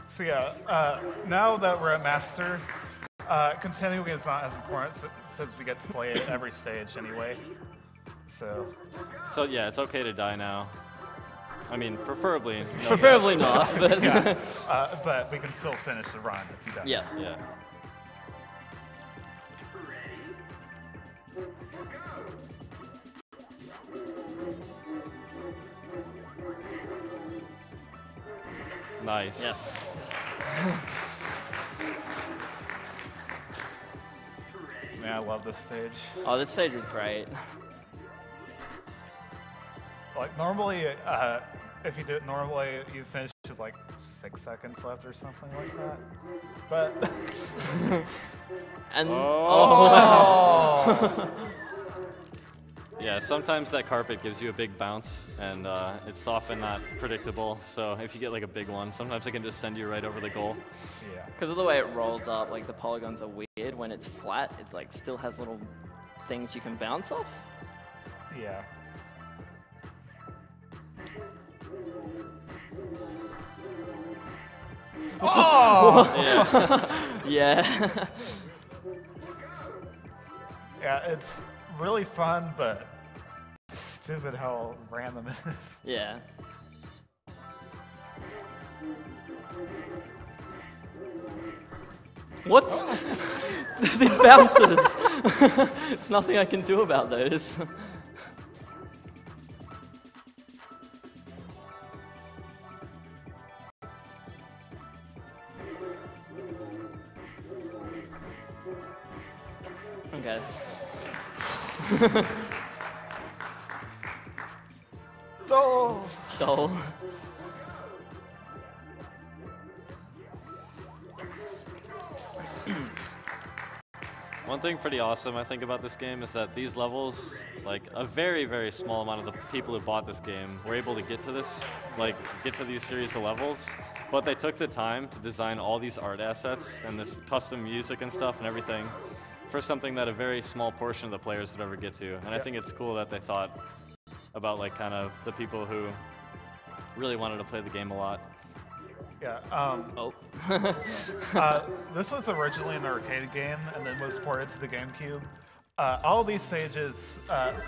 So yeah, now that we're at Master, continuing is not as important since we get to play it every stage anyway. So So yeah, it's okay to die now. I mean, preferably. No Preferably deaths. not, but yeah, but we can still finish the run if he does. yeah. Yeah. Nice. Yes. Man, I love this stage. Oh, this stage is great. Like normally, if you do it normally, you finish with like 6 seconds left or something like that. But And oh, Yeah, sometimes that carpet gives you a big bounce, and it's often not predictable. So if you get like a big one, sometimes it can just send you right over the goal. yeah. because of the way it rolls up, like the polygons are weird. When it's flat, it like still has little things you can bounce off. Yeah. Oh! Yeah. Yeah, it's really fun, but it's stupid how random it is. Yeah. What? These bounces. There's nothing I can do about those. Okay. Oh! So. One thing pretty awesome I think about this game is that these levels, like a very, very small amount of the people who bought this game were able to get to this, like get to these series of levels, but they took the time to design all these art assets and this custom music and stuff and everything for something that a very small portion of the players would ever get to. And I think it's cool that they thought about like kind of the people who really wanted to play the game a lot. Yeah, Oh. this was originally an arcade game and then was ported to the GameCube. All these stages,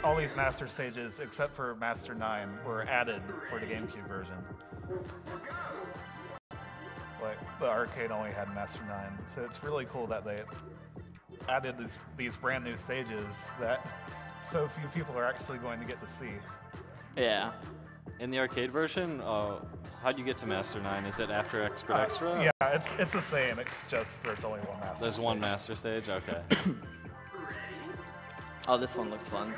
all these Master stages, except for Master 9, were added for the GameCube version. Like, the arcade only had Master 9, so it's really cool that they added these brand new stages that so few people are actually going to get to see. Yeah. In the arcade version, how'd you get to Master 9? Is it after Extra? Yeah, it's the same. It's just there's only one Master. There's one stage. Master stage? Okay. Oh, this one looks fun.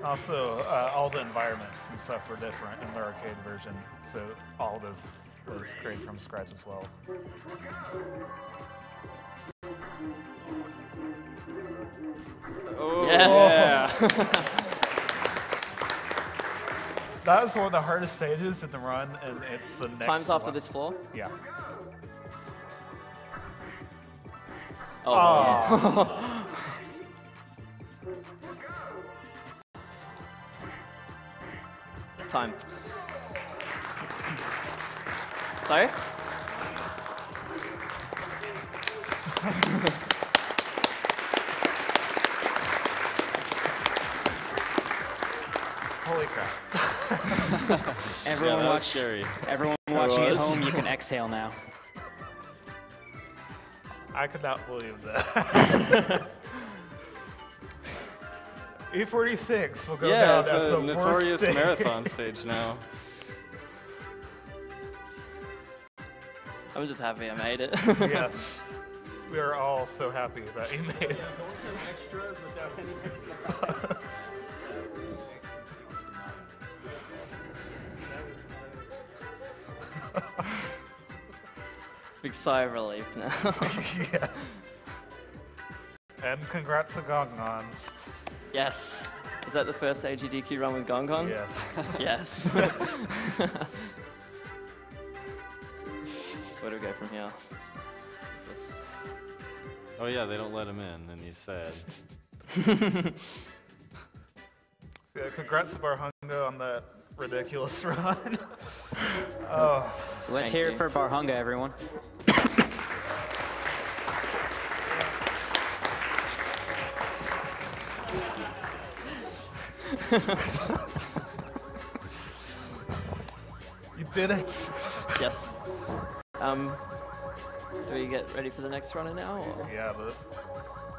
Also, all the environments and stuff were different in the arcade version, so all this was created from scratch as well. Oh, Yes. yeah. That was one of the hardest stages in the run, and it's the next Times after one. this floor. Yeah. Oh. Time. Sorry? Holy crap. Everyone that was watch, scary. everyone watching at was. home, you can exhale now. I could not believe that. E46 will go Yeah, down it's as a the worst notorious stage. marathon stage now. I'm just happy I made it. Yes. We are all so happy that you made it. Big sigh of relief now. Yes. And congrats to Gongon. Yes. Is that the first AGDQ run with Gong Gong? Yes. Yes. So where do we go from here? Is this- Oh yeah, they don't let him in, and he's sad. So yeah, congrats to Barhunga on that ridiculous run. Oh, Let's Thank hear you. it for Barhunga, everyone. you did it. Yes. Do we get ready for the next runner now? Or? Yeah, the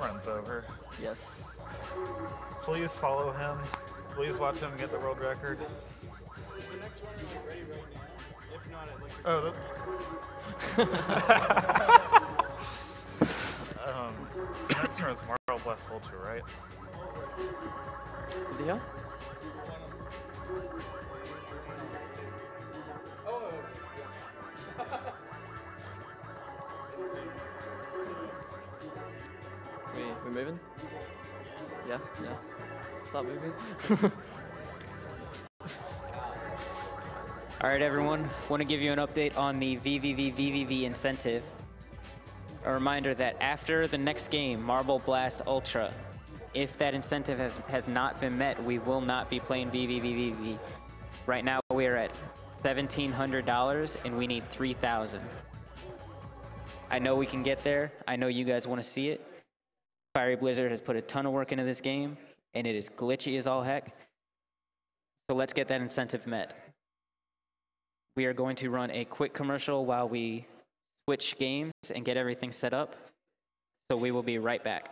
run's over. Yes. Please follow him. Please watch him get the world record. Oh, the next one is Marble Blast Ultra, right? Is he here? We moving? Yes, yes. Stop moving. All right, everyone. Want to give you an update on the VVV incentive. A reminder that after the next game, Marble Blast Ultra, if that incentive has not been met, we will not be playing VVV. Right now, we are at $1,700, and we need $3,000. I know we can get there. I know you guys want to see it. Fiery Blizzard has put a ton of work into this game, and it is glitchy as all heck. So let's get that incentive met. We are going to run a quick commercial while we switch games and get everything set up. So we will be right back.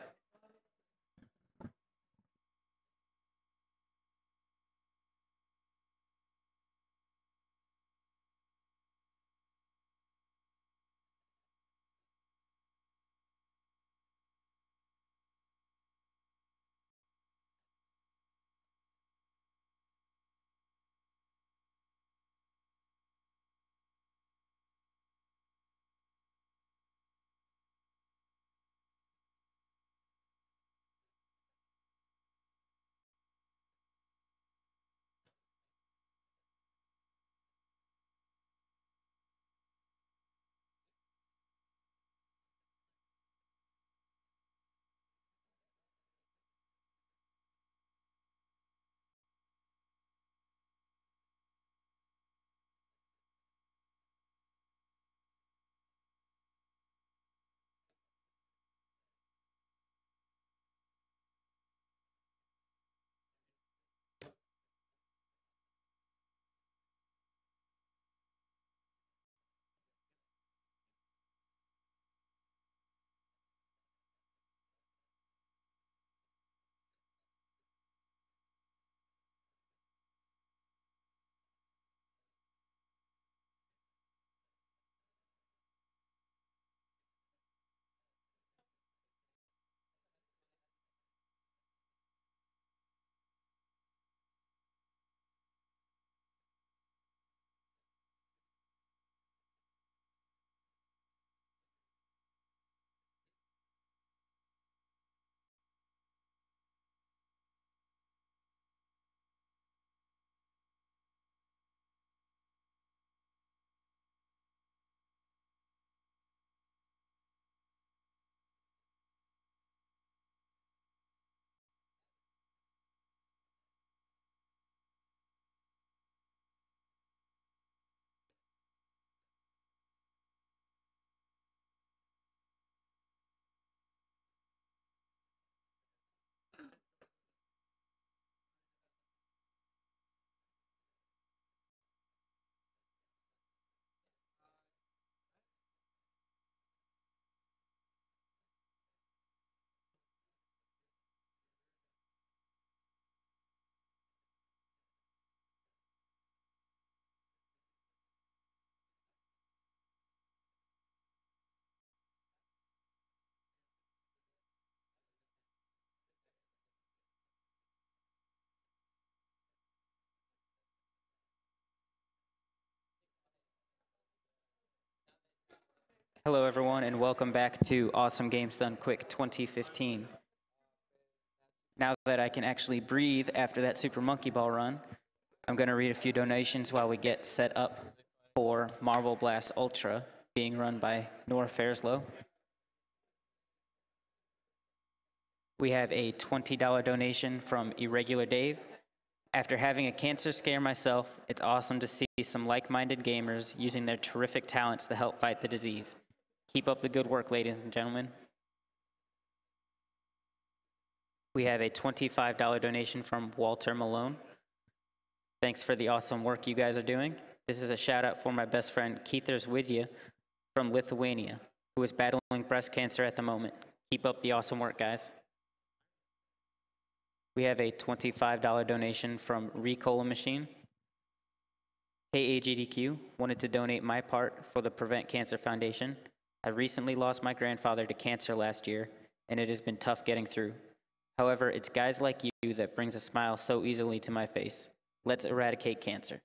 Hello, everyone, and welcome back to Awesome Games Done Quick 2015. Now that I can actually breathe after that Super Monkey Ball run, I'm going to read a few donations while we get set up for Marble Blast Ultra, being run by Norferzlo. We have a $20 donation from Irregular Dave. After having a cancer scare myself, it's awesome to see some like-minded gamers using their terrific talents to help fight the disease. Keep up the good work, ladies and gentlemen. We have a $25 donation from Walter Malone. Thanks for the awesome work you guys are doing. This is a shout out for my best friend Keithers Widya from Lithuania, who is battling breast cancer at the moment. Keep up the awesome work, guys. We have a $25 donation from Recola Machine. Hey AGDQ, wanted to donate my part for the Prevent Cancer Foundation. I recently lost my grandfather to cancer last year, and it has been tough getting through. However, it's guys like you that brings a smile so easily to my face. Let's eradicate cancer.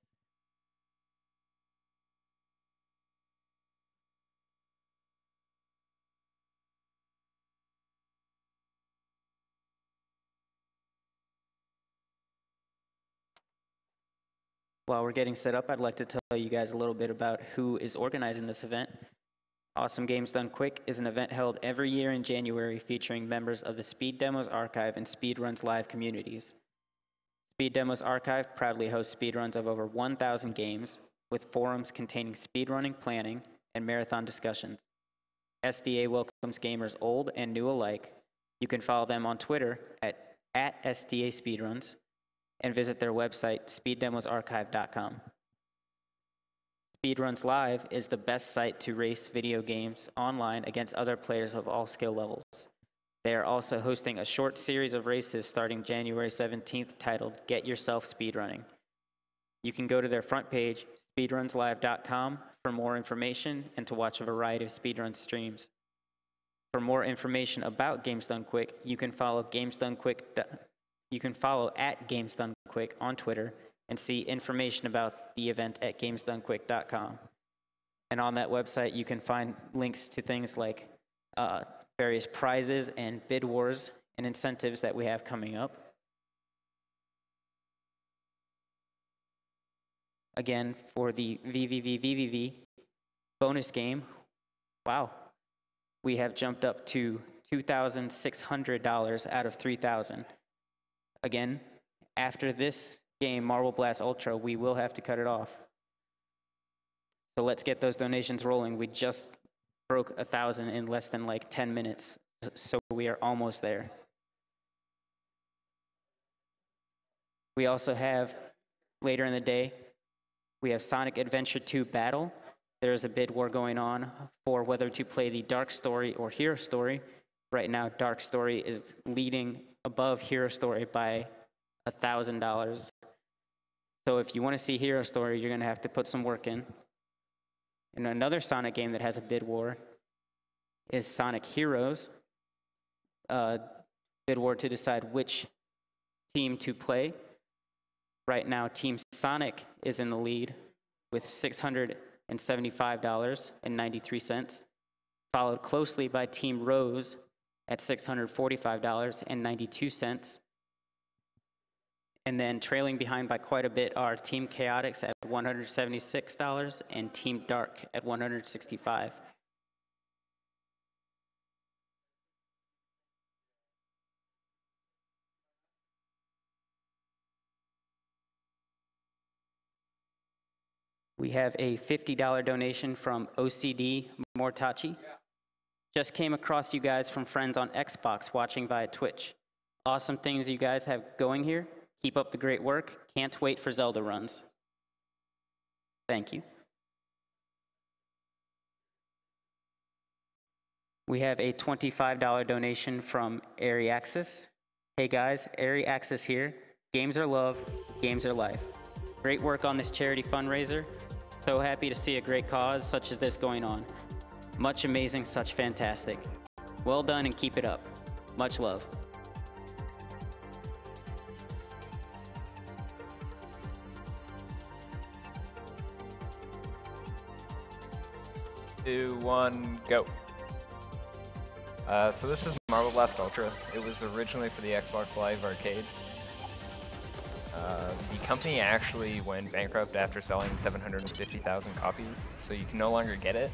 While we're getting set up, I'd like to tell you guys a little bit about who is organizing this event. Awesome Games Done Quick is an event held every year in January featuring members of the Speed Demos Archive and Speedruns Live communities. Speed Demos Archive proudly hosts speedruns of over 1,000 games with forums containing speedrunning planning and marathon discussions. SDA welcomes gamers old and new alike. You can follow them on Twitter at SDA Speedruns and visit their website, speeddemosarchive.com. Speedruns Live is the best site to race video games online against other players of all skill levels. They are also hosting a short series of races starting January 17th titled Get Yourself Speedrunning. You can go to their front page, speedrunslive.com, for more information and to watch a variety of speedrun streams. For more information about Games Done Quick, you can follow at Games Done Quick on Twitter and see information about the event at gamesdonequick.com. And on that website, you can find links to things like various prizes and bid wars and incentives that we have coming up. Again, for the VVV bonus game, wow, we have jumped up to $2,600 out of $3,000. Again, after this game, Marble Blast Ultra, we will have to cut it off. So let's get those donations rolling. We just broke 1,000 in less than like 10 minutes, so we are almost there. We also have, later in the day, we have Sonic Adventure 2 Battle. There is a bid war going on for whether to play the Dark Story or Hero Story. Right now, Dark Story is leading above Hero Story by $1,000. So if you want to see Hero Story, you're going to have to put some work in. And another Sonic game that has a bid war is Sonic Heroes. Bid war to decide which team to play. Right now, Team Sonic is in the lead with $675.93, followed closely by Team Rose at $645.92. And then trailing behind by quite a bit are Team Chaotix at $176 and Team Dark at $165. We have a $50 donation from OCD Mortachi. Just came across you guys from friends on Xbox watching via Twitch. Awesome things you guys have going here. Keep up the great work. Can't wait for Zelda runs. Thank you. We have a $25 donation from Airy Axis. Hey guys, Airy Axis here. Games are love, games are life. Great work on this charity fundraiser. So happy to see a great cause such as this going on. Much amazing, such fantastic. Well done and keep it up. Much love. 2, 1, go. So this is Marble Blast Ultra. It was originally for the Xbox Live Arcade. The company actually went bankrupt after selling 750,000 copies, so you can no longer get it.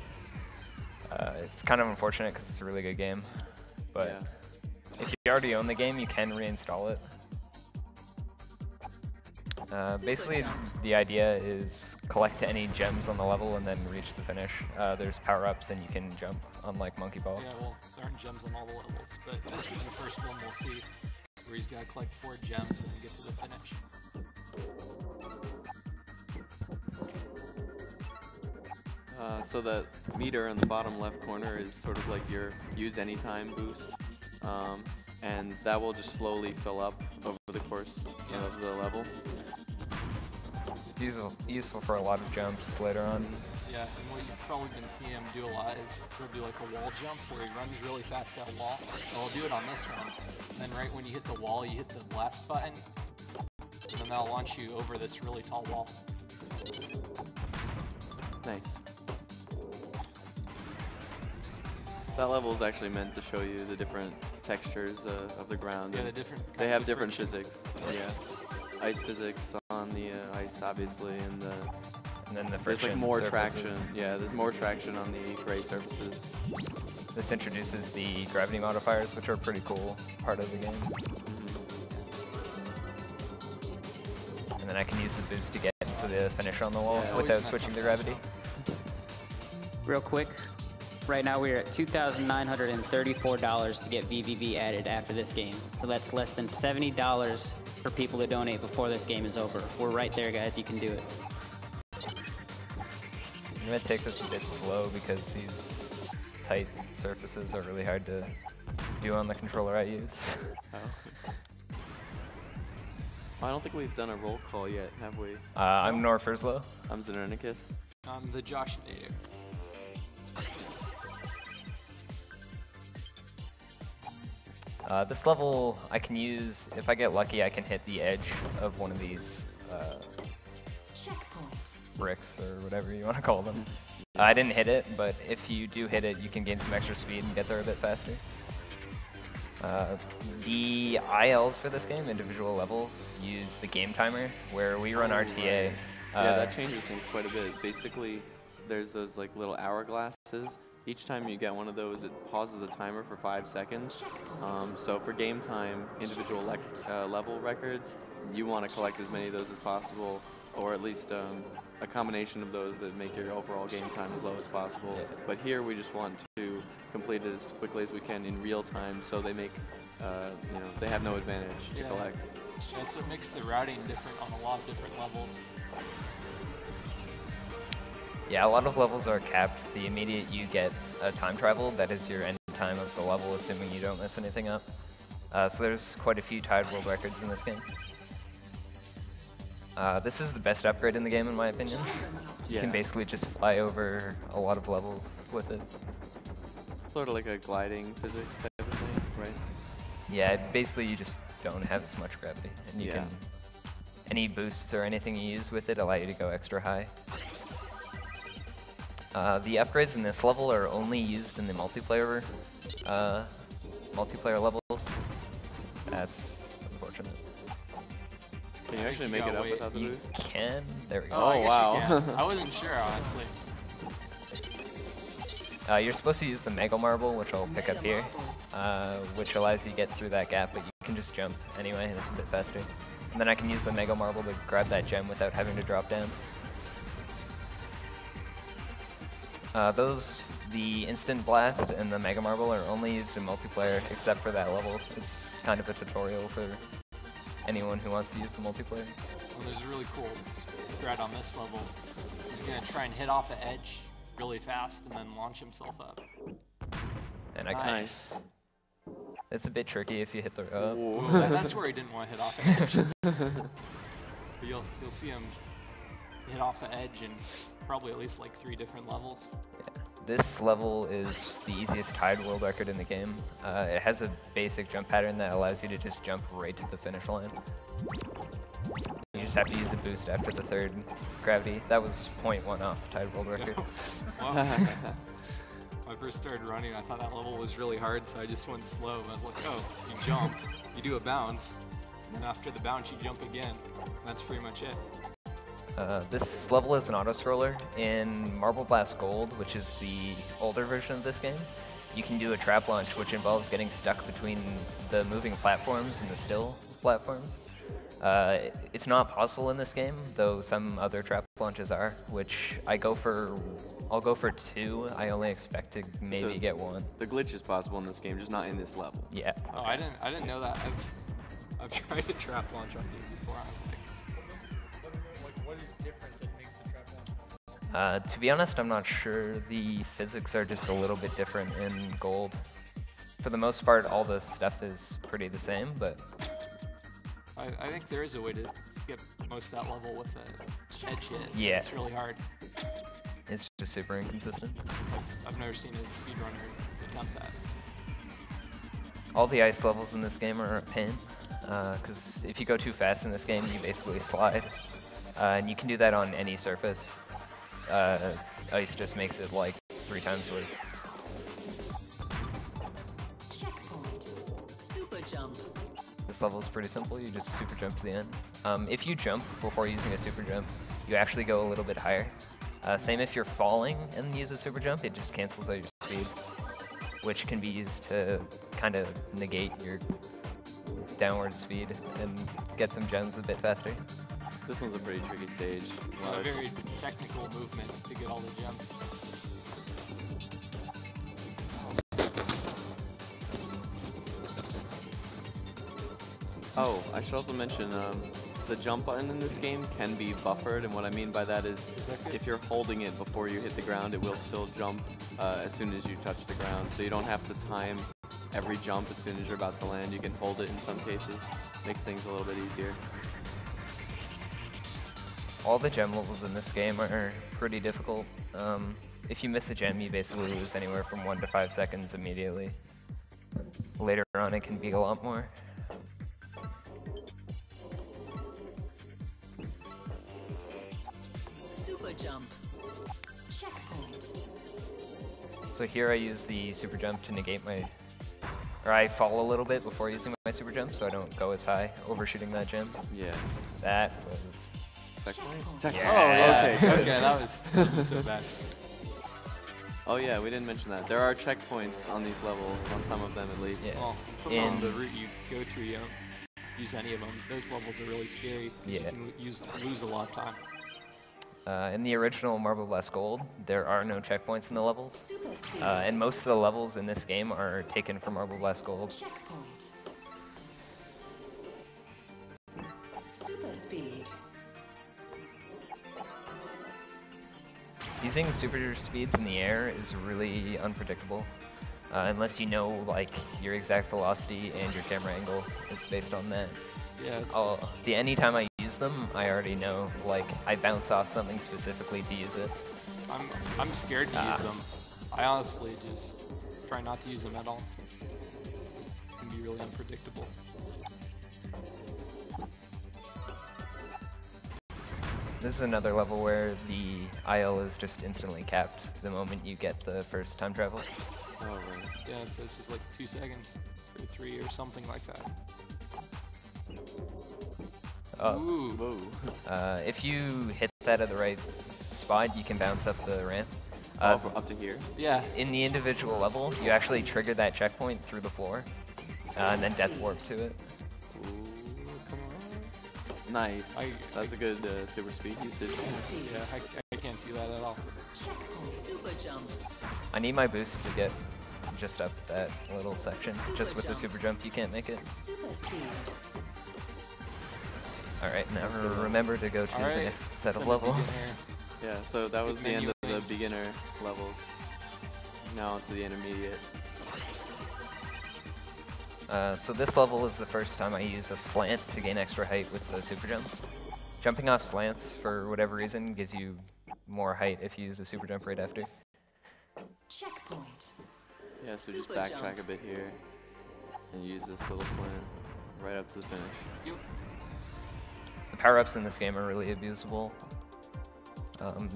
It's kind of unfortunate because it's a really good game, but if you already own the game, you can reinstall it. Basically, the idea is collect any gems on the level and then reach the finish. There's power-ups and you can jump, unlike Monkey Ball. Yeah, well, there aren't gems on all the levels, but this is the first one we'll see where he's got to collect 4 gems and then get to the finish. So that meter in the bottom left corner is sort of like your use anytime boost, and that will just slowly fill up over the course of the level. It's useful for a lot of jumps later on. Yeah, and what you've probably been seeing him do a lot is he'll do like a wall jump where he runs really fast down a wall. Well, he'll do it on this one. And then right when you hit the wall, you hit the blast button, and then that'll launch you over this really tall wall. Nice. That level is actually meant to show you the different textures of the ground. Yeah, the different They have kinds of different friction. physics. Yeah, ice physics on the ice, obviously, and then the there's friction like more surfaces. traction. Yeah, there's more traction on the gray surfaces. This introduces the gravity modifiers, which are a pretty cool part of the game. And then I can use the boost to get to the finish on the wall without switching to gravity. Real quick, right now we're at $2,934 to get VVV added after this game. So that's less than $70 for people to donate before this game is over. We're right there, guys. You can do it. I'm going to take this a bit slow because these tight surfaces are really hard to do on the controller I use. I don't think we've done a roll call yet, have we? I'm Norferzlo. I'm Zenernicus. I'm the Josh Nader. This level I can use, if I get lucky, I can hit the edge of one of these bricks or whatever you want to call them. I didn't hit it, but if you do hit it, you can gain some extra speed and get there a bit faster. The ILs for this game, individual levels, use the game timer, where we run RTA. Right. Yeah, that changes things quite a bit. Basically, there's those like little hourglasses. Each time you get one of those, it pauses the timer for 5 seconds. So for game time, individual level records, you want to collect as many of those as possible, or at least a combination of those that make your overall game time as low as possible. Yeah. But here we just want to complete it as quickly as we can in real time, so they make, they have no advantage to collect. Yeah, so it makes the routing different on a lot of different levels. Yeah, a lot of levels are capped. The immediate you get a time travel, that is your end time of the level, assuming you don't mess anything up. So there's quite a few tied world records in this game. This is the best upgrade in the game, in my opinion. You can basically just fly over a lot of levels with it. Sort of like a gliding physics type of thing, right? Yeah, basically you just don't have as much gravity. And you can, any boosts or anything you use with it allow you to go extra high. The upgrades in this level are only used in the multiplayer levels. That's unfortunate. Can you actually make it up without the boost? You can. There we go. Oh, wow. I wasn't sure, honestly. You're supposed to use the Mega Marble, which I'll pick up here, which allows you to get through that gap, but you can just jump anyway, and it's a bit faster. And then I can use the Mega Marble to grab that gem without having to drop down. The Instant Blast and the Mega Marble are only used in multiplayer, except for that level. It's kind of a tutorial for anyone who wants to use the multiplayer. Well, there's a really cool thread on this level. He's going to try and hit off the edge really fast and then launch himself up. And I Nice. It's a bit tricky if you hit the... Ooh, that's where he didn't want to hit off the edge. But you'll see him hit off the edge in probably at least like 3 different levels. Yeah. This level is the easiest tied world record in the game. It has a basic jump pattern that allows you to just jump right to the finish line. You just have to use a boost after the third gravity. That was 0.1 off tied world record. Wow. When I first started running, I thought that level was really hard, so I just went slow. I was like, oh, you jump, you do a bounce, and then after the bounce, you jump again. And that's pretty much it. This level is an auto-scroller. In Marble Blast Gold, which is the older version of this game, you can do a trap launch, which involves getting stuck between the moving platforms and the still platforms. It's not possible in this game, though some other trap launches are, which I'll go for 2. I only expect to maybe get 1. The glitch is possible in this game, just not in this level. Yeah. Oh, I didn't know that. I've tried a trap launch on you before. I was like, What is different that makes the trap launch? To be honest, I'm not sure. The physics are just a little bit different in Gold. For the most part, all the stuff is pretty the same, but I think there is a way to skip most of that level with a edge hit. Yeah. It's really hard. it's just super inconsistent. I've never seen a speedrunner attempt that. All the ice levels in this game are a pain, because if you go too fast in this game, you basically slide. And you can do that on any surface. Ice just makes it like 3 times worse. Checkpoint. Super jump. This level is pretty simple. You just super jump to the end. If you jump before using a super jump, you actually go a little bit higher. Same if you're falling and use a super jump, it just cancels out your speed, which can be used to kind of negate your downward speed and get some gems a bit faster. This one's a pretty tricky stage. A very technical movement to get all the gems. Oh, I should also mention the jump button in this game can be buffered, and what I mean by that is if you're holding it before you hit the ground, it will still jump as soon as you touch the ground. So you don't have to time every jump as soon as you're about to land. You can hold it in some cases. Makes things a little bit easier. All the gem levels in this game are pretty difficult. If you miss a gem, you basically lose anywhere from 1 to 5 seconds immediately. Later on, it can be a lot more. Super jump. Checkpoint. So here I use the super jump to negate my... Or I fall a little bit before using my super jump, so I don't go as high, overshooting that gem. Yeah. That was... Checkpoint? Yeah. Oh, yeah. Okay, that was so bad. Oh yeah, we didn't mention that. There are checkpoints on these levels, on some of them at least. Yeah. Well, some of the route you go through, you don't use any of them. Those levels are really scary. Yeah. You can lose a lot of time. In the original Marble Blast Gold, there are no checkpoints in the levels. Super speed. And most of the levels in this game are taken from Marble Blast Gold. Checkpoint. Super speed. Using super speeds in the air is really unpredictable. Unless you know like your exact velocity and your camera angle. It's based on that. Yeah. Anytime I use them, I already know, like, I bounce off something specifically to use it. I'm scared to use them. I honestly just try not to use them at all. It can be really unpredictable. This is another level where the IL is just instantly capped the moment you get the first time travel. Oh, right. Yeah, so it's just like 2 seconds or 3 or something like that. Ooh. Whoa. If you hit that at the right spot, you can bounce up the ramp. Up to here? Yeah. In the individual level, you actually trigger that checkpoint through the floor, and then death warp to it. Ooh, come on. Nice. That's a good super speed usage. Yeah, I can't do that at all. Super jump. I need my boost to get just up that little section. Just with the super jump, you can't make it. Super speed. Alright, now remember to go to the next set of levels. Yeah, so that was the end of the beginner levels. Now onto the intermediate. So this level is the first time I use a slant to gain extra height with the super jump. Jumping off slants, for whatever reason, gives you more height if you use the super jump right after. Checkpoint. Yeah, so just Super backtrack jump. a bit here and use this little slant right up to the finish. The power-ups in this game are really abusable.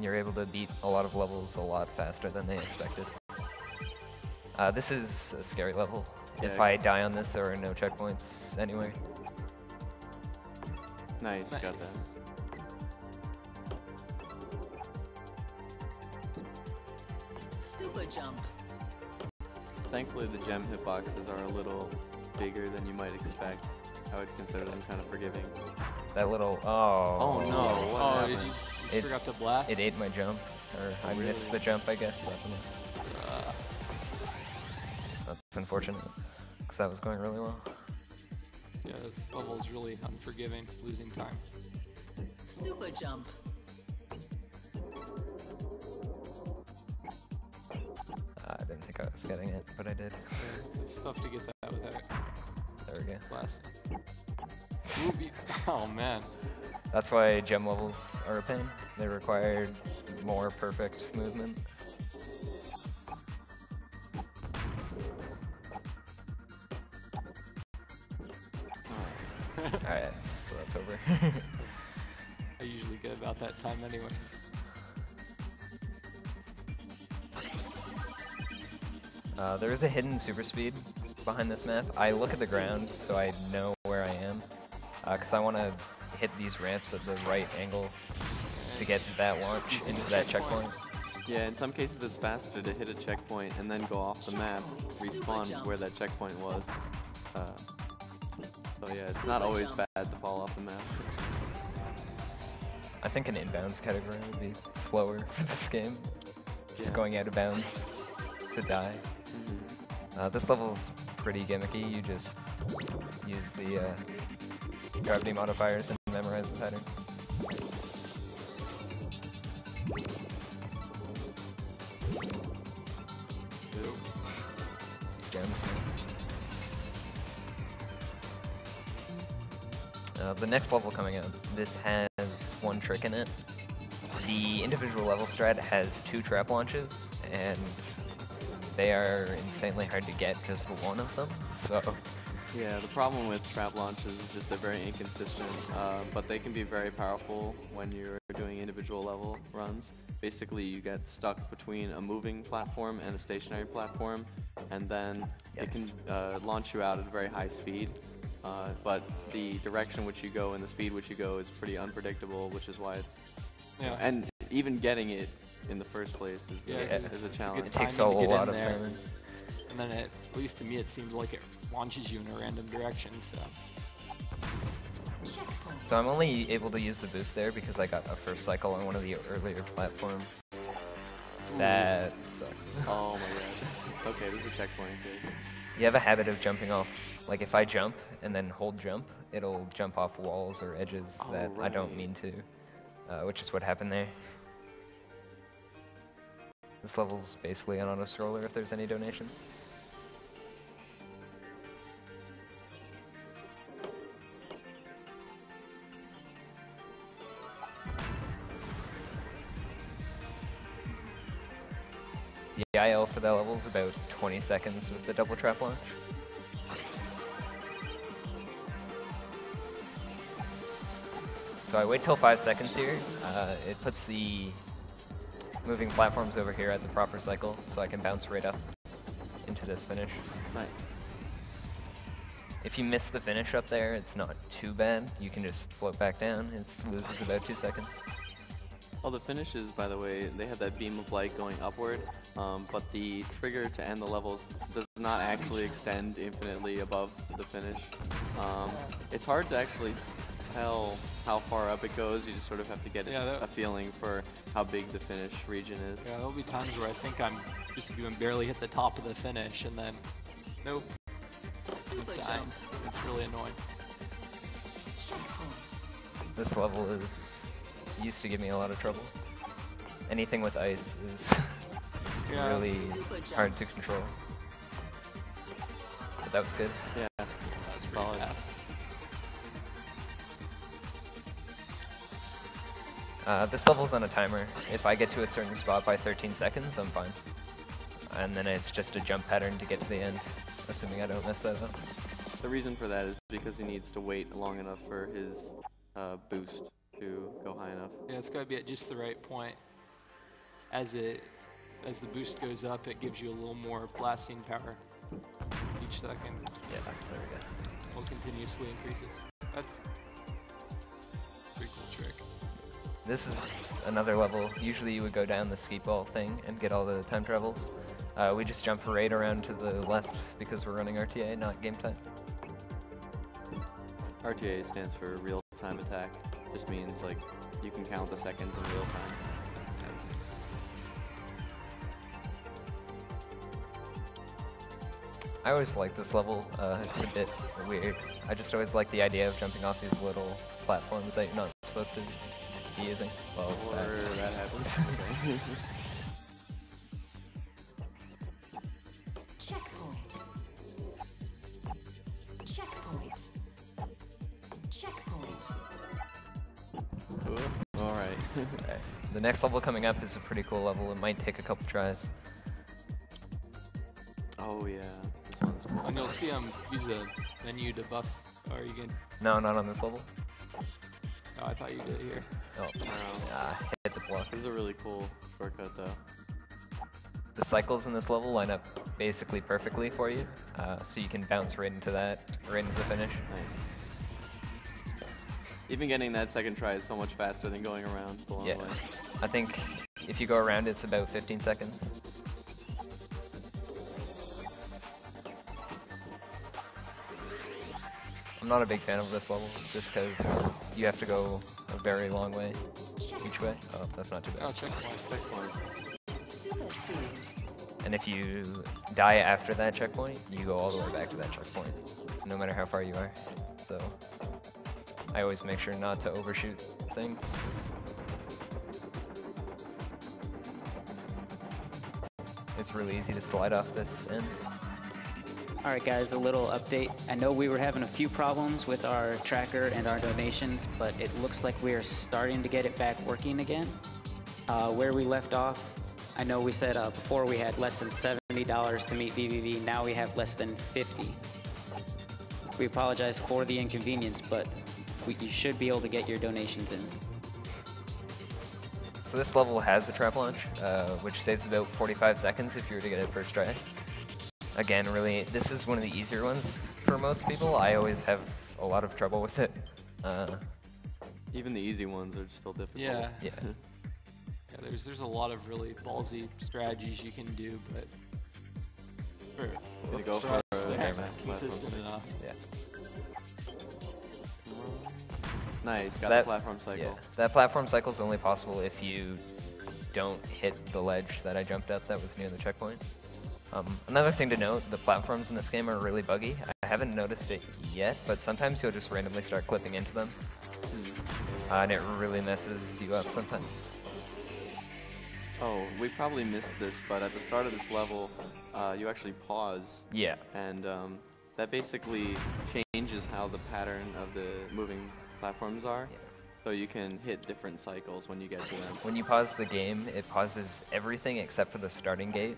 You're able to beat a lot of levels a lot faster than they expected. This is a scary level. Yeah. If I die on this, there are no checkpoints anywhere. Nice, got that. Super jump. Thankfully, the gem hitboxes are a little bigger than you might expect. I would consider them kind of forgiving. That little, Oh no, what Oh, happened? did you just forgot to blast? It ate my jump, or I missed the jump, I guess. That's unfortunate, because that was going really well. Yeah, this level is really unforgiving, losing time. Super jump. I didn't think I was getting it, but I did. Yeah, it's tough to get that without There we go. blasting. Oh man. That's why gem levels are a pain. They require more perfect movement. Alright, so that's over. I usually get about that time anyways. There is a hidden super speed behind this map. I look at the ground so I know where I am, because I want to hit these ramps at the right angle to get that launch into that checkpoint. Yeah, in some cases it's faster to hit a checkpoint and then go off the map, respawn where that checkpoint was. So yeah, it's not always bad to fall off the map. I think an inbounds category would be slower for this game. Just going out of bounds to die. This level's pretty gimmicky. You just use the gravity modifiers and memorize the pattern. Stems. The next level coming up, this has one trick in it. The individual level strat has 2 trap launches, and they are insanely hard to get just one of them, so... Yeah, the problem with trap launches is just they're very inconsistent, but they can be very powerful when you're doing individual level runs. Basically, you get stuck between a moving platform and a stationary platform, and then it can launch you out at a very high speed. But the direction which you go and the speed which you go is pretty unpredictable, which is why it's... Yeah. And even getting it in the first place is a challenge. It takes a lot of time. And then at least to me it seems like it launches you in a random direction, so... So I'm only able to use the boost there because I got a first cycle on one of the earlier platforms. That sucks. Oh my god. Okay, there's a checkpoint here. You have a habit of jumping off, like if I jump and then hold jump, it'll jump off walls or edges that I don't mean to, which is what happened there. This level's basically an auto-scroller if there's any donations. The IL for that level is about 20 seconds with the double trap launch. So I wait till 5 seconds here. It puts the moving platforms over here at the proper cycle, so I can bounce right up into this finish. Nice. If you miss the finish up there, it's not too bad. You can just float back down. It loses about 2 seconds. Well, the finishes, by the way, they have that beam of light going upward, but the trigger to end the levels does not actually extend infinitely above the finish. It's hard to actually tell how far up it goes. You just sort of have to get a feeling for how big the finish region is. Yeah, there'll be times where I think I'm just going to barely hit the top of the finish, and then, nope, I'm dying. It's really annoying. This level used to give me a lot of trouble. Anything with ice is really hard to control. But that was good. Yeah, that's pretty fast. This level's on a timer. If I get to a certain spot by 13 seconds, I'm fine. And then it's just a jump pattern to get to the end, assuming I don't mess that up. The reason for that is because he needs to wait long enough for his boost to go high enough. Yeah, it's got to be at just the right point. As the boost goes up, it gives you a little more blasting power each second. Yeah, there we go. Well, continuously increases. That's a pretty cool trick. This is another level. Usually you would go down the ski ball thing and get all the time travels. We just jump right around to the left because we're running RTA, not game time. RTA stands for real-time attack. Just means like you can count the seconds in real time. I always like this level. It's a bit weird. I just always like the idea of jumping off these little platforms that you're not supposed to be using. Well, That happens. Checkpoint. Checkpoint. Checkpoint. All right. Okay. The next level coming up is a pretty cool level. It might take a couple tries. Oh yeah, this one's cool. And you'll see him use a menu to buff. Or you can. No, not on this level. Oh, I thought you did it here. Oh, hit the block. This is a really cool shortcut though. The cycles in this level line up basically perfectly for you, so you can bounce right into that, right into the finish. Nice. Even getting that second try is so much faster than going around the long way. I think if you go around, it's about 15 seconds. I'm not a big fan of this level, just because you have to go a very long way each way. Oh, that's not too bad. Oh, checkpoint. Super speed. And if you die after that checkpoint, you go all the way back to that checkpoint, no matter how far you are. So I always make sure not to overshoot things. It's really easy to slide off this end. All right, guys, a little update. I know we were having a few problems with our tracker and our donations, but it looks like we are starting to get it back working again. Where we left off, I know we said before we had less than $70 to meet VVV. Now we have less than 50. We apologize for the inconvenience, but you should be able to get your donations in. So this level has a trap launch, which saves about 45 seconds if you were to get it first try. Again, really, this is one of the easier ones for most people. I always have a lot of trouble with it. Even the easy ones are still difficult. Yeah. Yeah. Yeah, there's a lot of really ballsy strategies you can do, but Gonna go for for us, a they're hammer. consistent enough. Yeah. Nice, So got that, the platform cycle. Yeah, that platform cycle is only possible if you don't hit the ledge that I jumped up that was near the checkpoint. Another thing to note, the platforms in this game are really buggy. I haven't noticed it yet, but sometimes you'll just randomly start clipping into them. And it really messes you up sometimes. Oh, we probably missed this, but at the start of this level, you actually pause. Yeah. And that basically changes how the pattern of the moving platforms are. Yeah. So you can hit different cycles when you get to them. When you pause the game, it pauses everything except for the starting gate.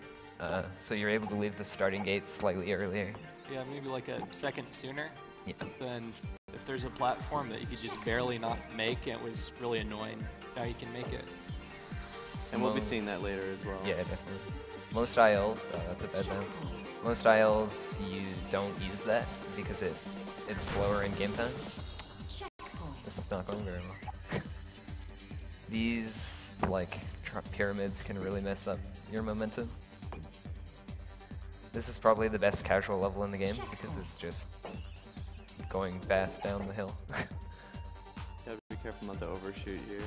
So you're able to leave the starting gate slightly earlier. Yeah, maybe like a second sooner. Yeah. Then if there's a platform that you could just barely not make, it was really annoying. Now you can make it. And we'll be seeing that later as well. Yeah, definitely. Most ILs, that's a bad bounce. Most ILs, you don't use that because it's slower in game time. This is not going very well. These, like, pyramids can really mess up your momentum. This is probably the best casual level in the game because it's just going fast down the hill. Gotta be careful not to overshoot here.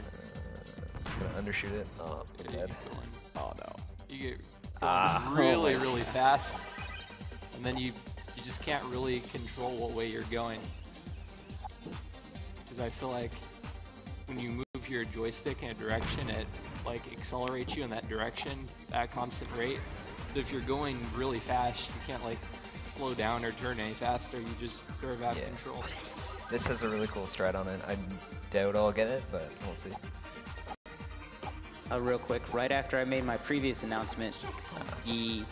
I'm gonna undershoot it. Oh, Yeah, bad. you keep going. Oh no. You get going really, oh my really fast, and then you just can't really control what way you're going. Because I feel like when you move your joystick in a direction, it like accelerates you in that direction at a constant rate. But if you're going really fast, you can't like slow down or turn any faster. You just sort of out of control. This has a really cool strat on it. I doubt I'll get it, but we'll see. Real quick, right after I made my previous announcement, the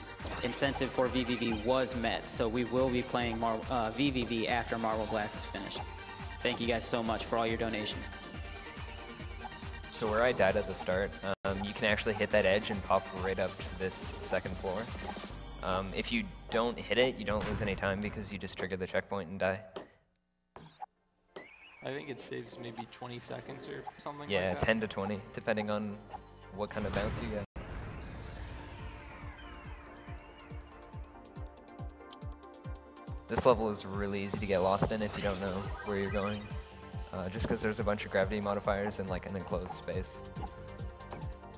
incentive for VVV was met, so we will be playing VVV after Marble Blast is finished. Thank you guys so much for all your donations. So where I died at the start, you can actually hit that edge and pop right up to this second floor. If you don't hit it, you don't lose any time because you just trigger the checkpoint and die. I think it saves maybe 20 seconds or something Yeah, like that. 10 to 20, depending on what kind of bounce you get. This level is really easy to get lost in if you don't know where you're going. Just because there's a bunch of gravity modifiers in like an enclosed space.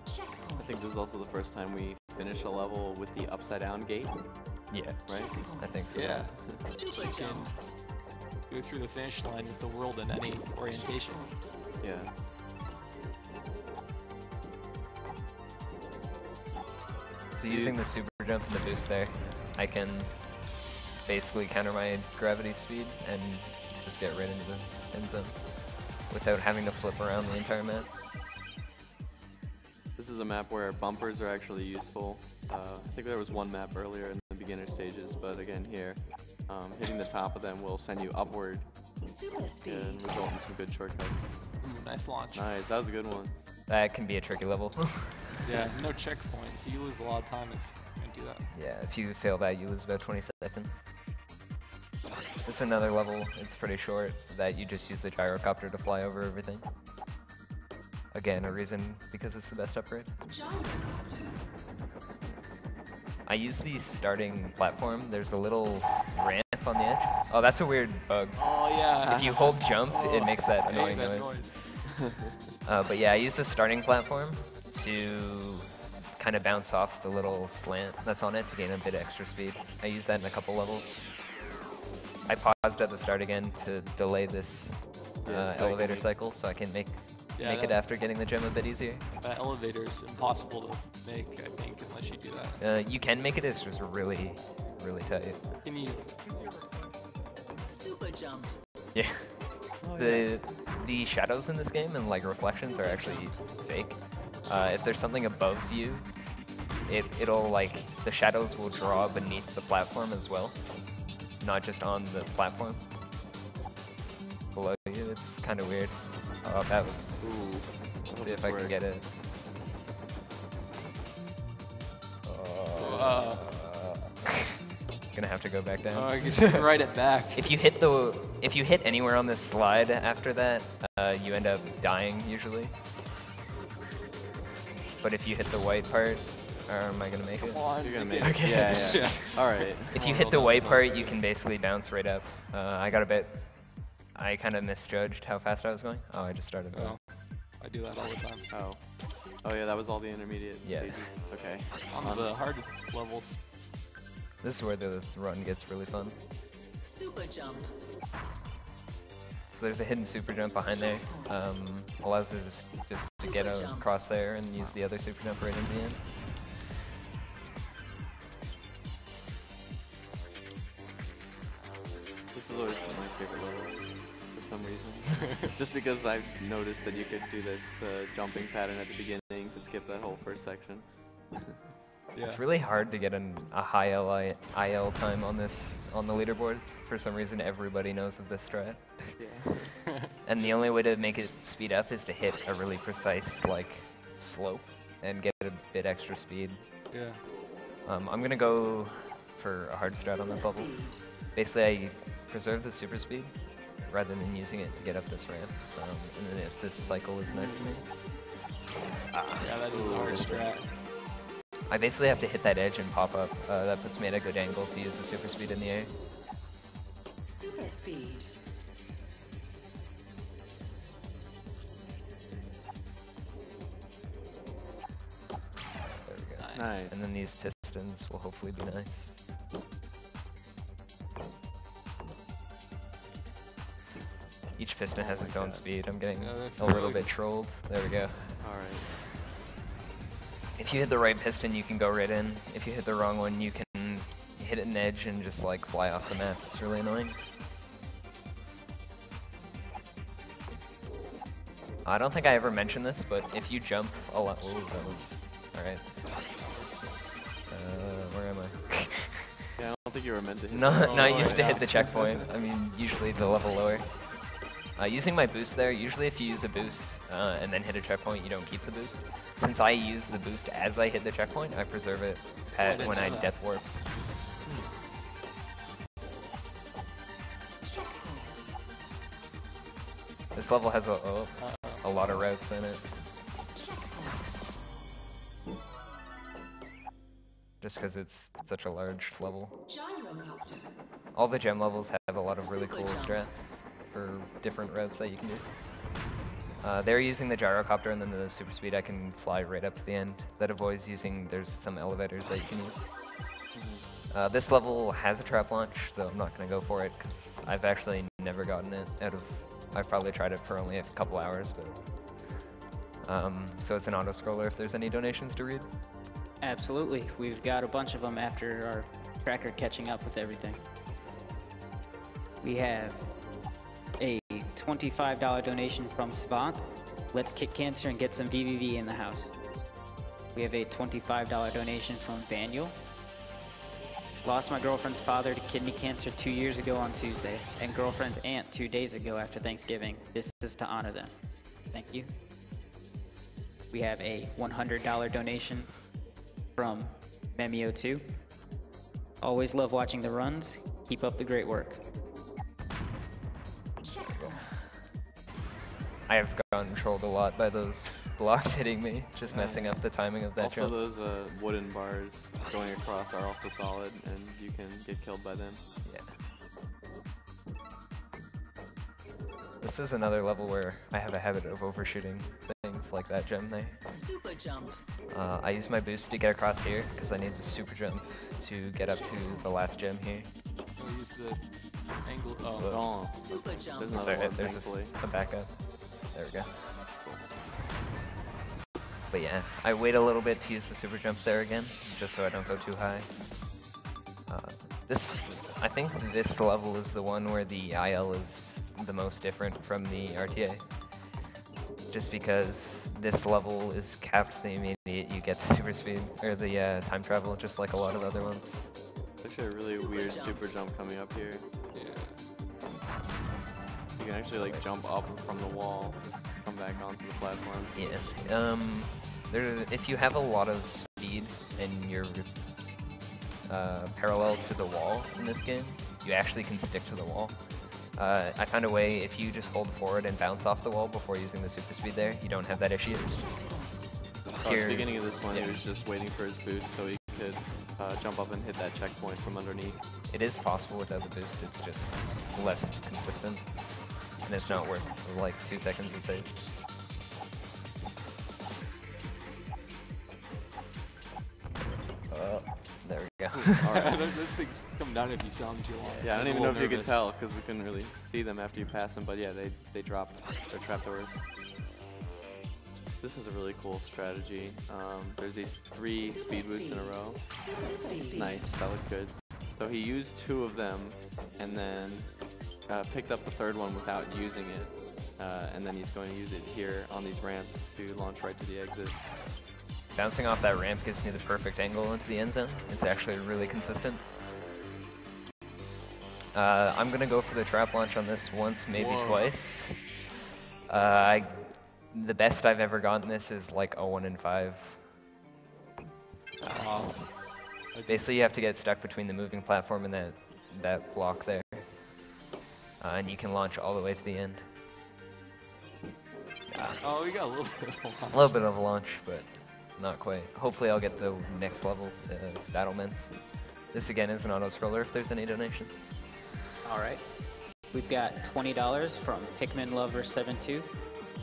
I think this is also the first time we finish a level with the upside down gate. Yeah, right? I think so. Yeah. Super You can jump. go through the finish line with the world in any orientation. Yeah. So using the super jump and the boost there, I can basically counter my gravity speed and just get right into the end zone without having to flip around the entire map. This is a map where bumpers are actually useful. I think there was one map earlier in the beginner stages, but again here, hitting the top of them will send you upward Super speed. and result in some good shortcuts. Ooh, nice launch. Nice, that was a good one. That can be a tricky level. Yeah, no checkpoint, so you lose a lot of time if you don't do that. Yeah, if you fail that, you lose about 20 seconds. This is another level, it's pretty short, that you just use the gyrocopter to fly over everything. Again, a reason because it's the best upgrade. I use the starting platform. There's a little ramp on the edge. Oh, that's a weird bug. Oh, yeah. If you hold jump, it makes that I hate annoying that noise. But yeah, I use the starting platform to kind of bounce off the little slant that's on it to gain a bit extra speed. I use that in a couple levels. I paused at the start again to delay this elevator cycle so I can make it after getting the gem a bit easier. That elevator is impossible to make, I think, unless you do that. You can make it, it's just really, really tight. Can you? Super jump. Yeah. The shadows in this game and like reflections are actually fake. If there's something above you, it'll like, the shadows will draw beneath the platform as well, not just on the platform. Below you, it's kind of weird. Oh, that was. Ooh. See if I can get it. Gonna have to go back down. Oh, I guess you can ride it back. If you hit anywhere on this slide after that, you end up dying usually. But if you hit the white part, or am I gonna make it? You're gonna make it. Okay. Yeah. All right. If you hit the white part, you can basically bounce right up. I kind of misjudged how fast I was going. Oh, I just started. Oh, I do that all the time. Oh yeah, that was all the intermediate stages. Okay. On the hard levels. This is where the run gets really fun. Super jump. So there's a hidden super jump behind there. Allows us just to get across there and use the other super jump right in the end. This has always been my favorite level for some reason. Just because I've noticed that you could do this jumping pattern at the beginning to skip that whole first section. Yeah. It's really hard to get a high IL time on the leaderboards. For some reason, everybody knows of this strat. Yeah. And the only way to make it speed up is to hit a really precise slope and get a bit extra speed. Yeah. I'm gonna go for a hard strat on this level. Basically, I preserve the super speed rather than using it to get up this ramp. And then if this cycle is nice to me. Yeah, that is a hard strat. I basically have to hit that edge and pop up. That puts me at a good angle to use the super speed in the air. Super speed. There we go. Nice. And then these pistons will hopefully be nice. Each piston has its own speed. I'm getting a little bit trolled. There we go. Alright. If you hit the right piston, you can go right in. If you hit the wrong one, you can hit an edge and just fly off the map. It's really annoying. I don't think I ever mentioned this, but if you jump a lot, ooh, that was alright. Where am I? Yeah, I don't think you were meant to hit Not used to hit the checkpoint. I mean, usually the level lower. Using my boost there, usually if you use a boost and then hit a checkpoint, you don't keep the boost. Since I use the boost as I hit the checkpoint, I preserve it when I death warp. This level has a lot of routes in it. Just because it's such a large level. Gyrocopter. All the gem levels have a lot of really cool strats for different routes that you can do. They're using the gyrocopter, and then the super speed I can fly right up to the end. That avoids using, there's some elevators that you can use. This level has a trap launch, though I'm not going to go for it because I've actually never gotten it out of, I've probably tried it for only a couple hours, but so it's an auto scroller if there's any donations to read. Absolutely. We've got a bunch of them after our tracker catching up with everything. We have a $25 donation from Svant. Let's kick cancer and get some VVV in the house. We have a $25 donation from Daniel. Lost my girlfriend's father to kidney cancer 2 years ago on Tuesday, and girlfriend's aunt 2 days ago after Thanksgiving. This is to honor them. Thank you. We have a $100 donation from Memio2. Always love watching the runs. Keep up the great work. I have gotten trolled a lot by those blocks hitting me, just messing up the timing of that also, jump. those wooden bars going across are also solid, and you can get killed by them. Yeah. This is another level where I have a habit of overshooting things like that gem there. Super jump. I use my boost to get across here because I need the super jump to get up to the last gem here. We'll use the angle. Oh, Super jump. there's That's another alright, one, there's thankfully. a backup. There we go. But yeah, I wait a little bit to use the super jump there again, just so I don't go too high. I think this level is the one where the IL is the most different from the RTA. Just because this level is capped the immediate you get the super speed, or the time travel, just like a lot of other ones. It's actually a really weird super jump coming up here. Yeah. You can actually like jump up from the wall, come back onto the platform. Yeah. If you have a lot of speed and you're parallel to the wall in this game, you actually can stick to the wall. I found a way, if you just hold forward and bounce off the wall before using the super speed there, you don't have that issue. At the beginning of this one, he was just waiting for his boost so he could jump up and hit that checkpoint from underneath. It is possible without the boost, it's just less consistent. And it's not worth like 2 seconds it saves. There we go. Alright. Those things come down if you sell them too long. Yeah, I don't was a even know if little you could nervous. tell because we couldn't really see them after you pass them, but yeah, they dropped their trapdoors. This is a really cool strategy. There's these 3 speed boosts in a row. Nice, that looked good. So he used 2 of them and then picked up the 3rd one without using it. And then he's going to use it here on these ramps to launch right to the exit. Bouncing off that ramp gives me the perfect angle into the end zone. It's actually really consistent. I'm going to go for the trap launch on this once, maybe twice. The best I've ever gotten this is like a 1 in 5. Basically, you have to get stuck between the moving platform and that block there. And you can launch all the way to the end. Oh, we got a little bit of a launch. A little bit of a launch, but not quite. Hopefully I'll get the next level. It's Battlements. This again is an auto-scroller if there's any donations. All right. We've got $20 from Pikmin Lover 72.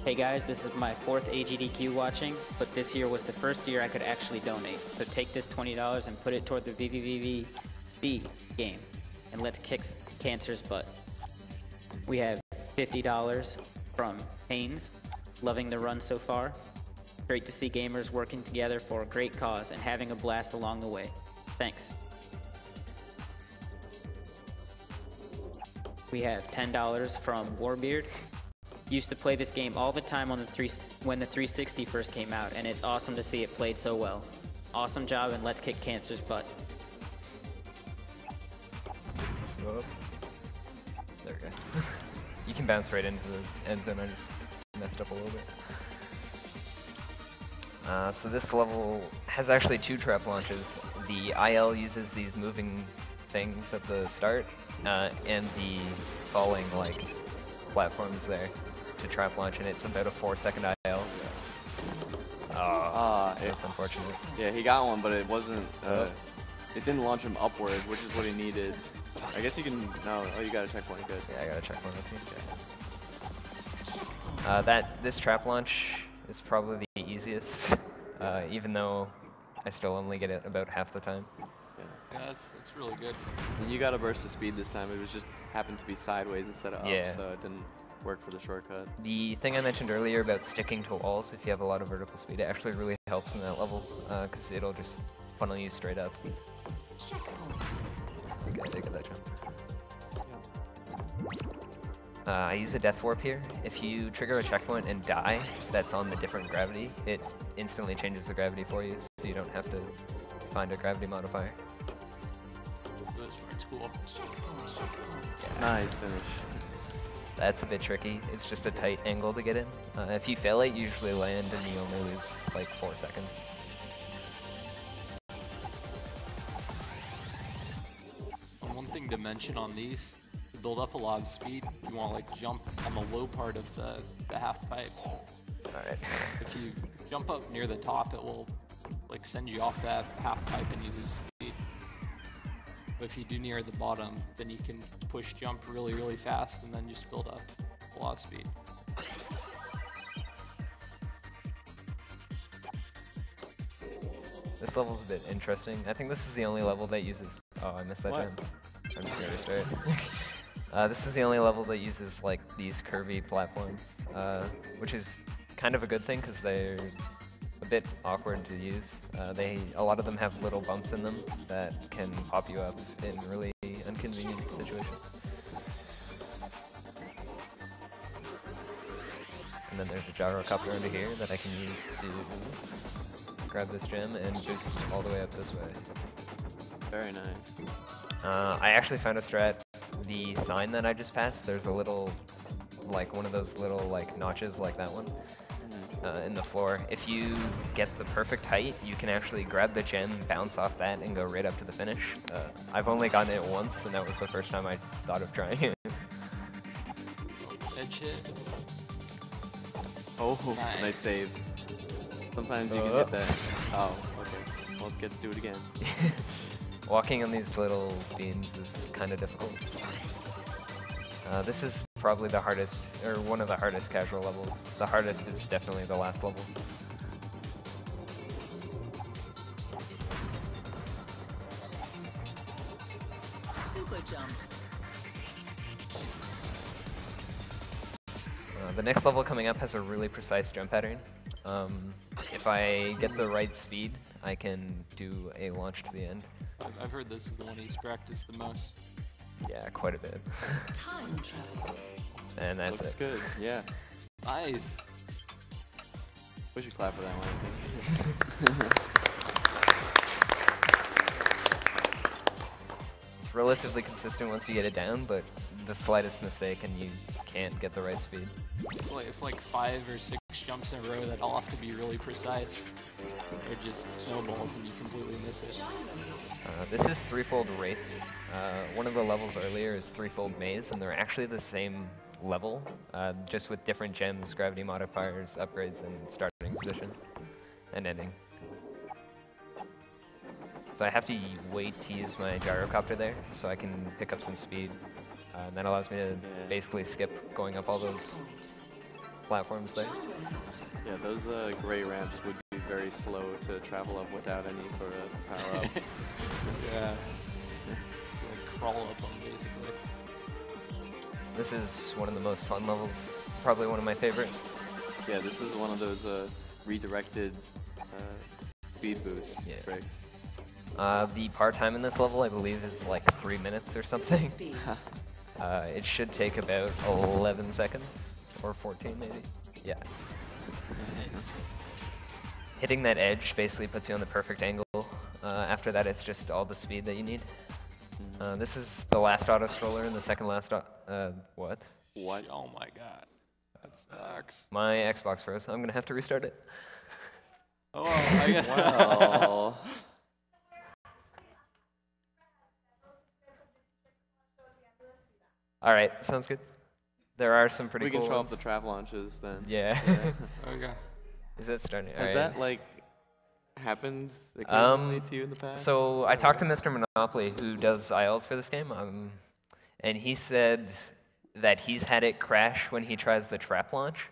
Hey guys, this is my 4th AGDQ watching, but this year was the first year I could actually donate. So take this $20 and put it toward the VVVVB game, and let's kick cancer's butt. We have $50 from Haynes. Loving the run so far. Great to see gamers working together for a great cause and having a blast along the way. Thanks. We have $10 from Warbeard. Used to play this game all the time on when the 360 first came out, and it's awesome to see it played so well. Awesome job, and let's kick cancer's butt. There we go. You can bounce right into the end zone. I just messed up a little bit. So this level has actually 2 trap launches. The IL uses these moving things at the start, and the falling like platforms there to trap launch, and it's about a 4-second IL. It's unfortunate. Yeah, he got one, but it wasn't. It didn't launch him upward, which is what he needed. I guess you can. No, oh, you got a checkpoint. Good. Yeah, I got a checkpoint with me. This trap launch is probably the easiest, even though I still only get it about half the time. Yeah, that's really good. And you got a burst of speed this time. It was just happened to be sideways instead of up, so it didn't work for the shortcut. The thing I mentioned earlier about sticking to walls, if you have a lot of vertical speed, it actually really helps in that level, because it'll just funnel you straight up. Okay, I take that jump. I use a death warp here. If you trigger a checkpoint and die that's on the different gravity, it instantly changes the gravity for you, so you don't have to find a gravity modifier. This part's cool. Nice finish. That's a bit tricky. It's just a tight angle to get in. If you fail it, you usually land and you only lose like 4 seconds. One thing to mention on these, to build up a lot of speed, you want to like jump on the low part of the half pipe. Alright. If you jump up near the top, it will like send you off that half pipe and you lose speed. But if you do near the bottom, then you can push jump really, really fast and then just build up a lot of speed. This level's a bit interesting. I think this is the only level that uses... Oh, I missed that jump. I'm just gonna restart. This is the only level that uses like these curvy platforms, which is kind of a good thing because they're a bit awkward to use. A lot of them have little bumps in them that can pop you up in really inconvenient situations. And then there's a gyrocopter under here that I can use to grab this gem and boost all the way up this way. Very nice. I actually found a strat. The sign that I just passed, there's a little, like one of those little like notches like that one in the floor. If you get the perfect height, you can actually grab the gem, bounce off that, and go right up to the finish. I've only gotten it once, and that was the first time I thought of trying it. Edge hit. Oh, nice save. Sometimes you can get that. Oh, okay. Well, get to do it again. Walking on these little beams is kind of difficult. This is probably the hardest, or one of the hardest casual levels. The hardest is definitely the last level. Super jump. The next level coming up has a really precise jump pattern. If I get the right speed, I can do a launch to the end. I've heard this is the one he's practiced the most. Yeah, quite a bit. Time travel. And that's Looks it. good, yeah. Nice. We should clap for that one, I think. It's relatively consistent once you get it down, but the slightest mistake and you can't get the right speed. It's like 5 or 6 jumps in a row that all have to be really precise. They're just snowballs and you completely miss it. This is threefold race. One of the levels earlier is threefold maze, and they're actually the same level, just with different gems, gravity modifiers, upgrades, and starting position and ending. So I have to wait to use my gyrocopter there, so I can pick up some speed. And that allows me to basically skip going up all those platforms there. Yeah, those gray ramps would be very slow to travel up without any sort of power up. Yeah. Like crawl up them, basically. This is one of the most fun levels, probably one of my favorite. Yeah, this is one of those redirected speed boost tricks. The par time in this level, I believe, is like 3 minutes or something. It should take about 11 seconds, or 14 maybe. Yeah. Nice. Hitting that edge basically puts you on the perfect angle. After that, it's just all the speed that you need. This is the last auto stroller and the second last what? What? Oh my god. That sucks. My Xbox froze. I'm gonna have to restart it. Oh, I guess. Well. All right, sounds good. There are some pretty We cool can show ones. up the trap launches then. Yeah. Okay. Is that starting? Has All that right. like happened occasionally to you in the past? So I talked to Mr. Monopoly, who does ILs for this game, and he said that he's had it crash when he tries the trap launch.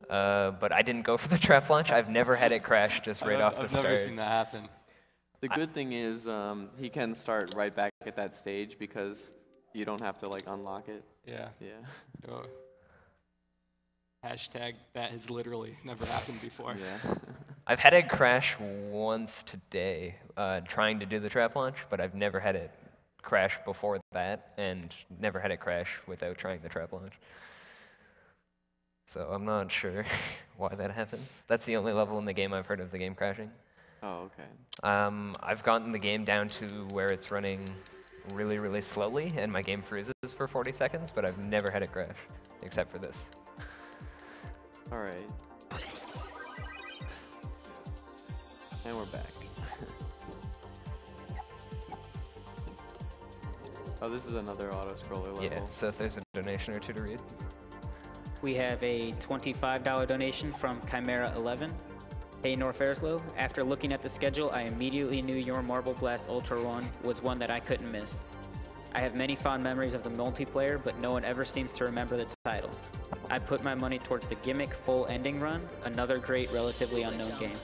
But I didn't go for the trap launch. I've never had it crash just right off the start. I've never seen that happen. The good thing is he can start right back at that stage because you don't have to like unlock it. Yeah. Yeah. Oh. Hashtag that has literally never happened before. Yeah. I've had it crash once today trying to do the trap launch, but I've never had it crash before that and never had it crash without trying the trap launch. So I'm not sure why that happens. That's the only level in the game I've heard of the game crashing. Oh, okay. I've gotten the game down to where it's running really, really slowly, and my game freezes for 40 seconds, but I've never had it crash, except for this. All right. And we're back. Oh, this is another auto-scroller level. Yeah, so if there's a donation or two to read. We have a $25 donation from Chimera 11. Hey Norferzlo, after looking at the schedule, I immediately knew your Marble Blast Ultra Run was one that I couldn't miss. I have many fond memories of the multiplayer, but no one ever seems to remember the title. I put my money towards the Gimmick Full Ending Run, another great, relatively unknown game.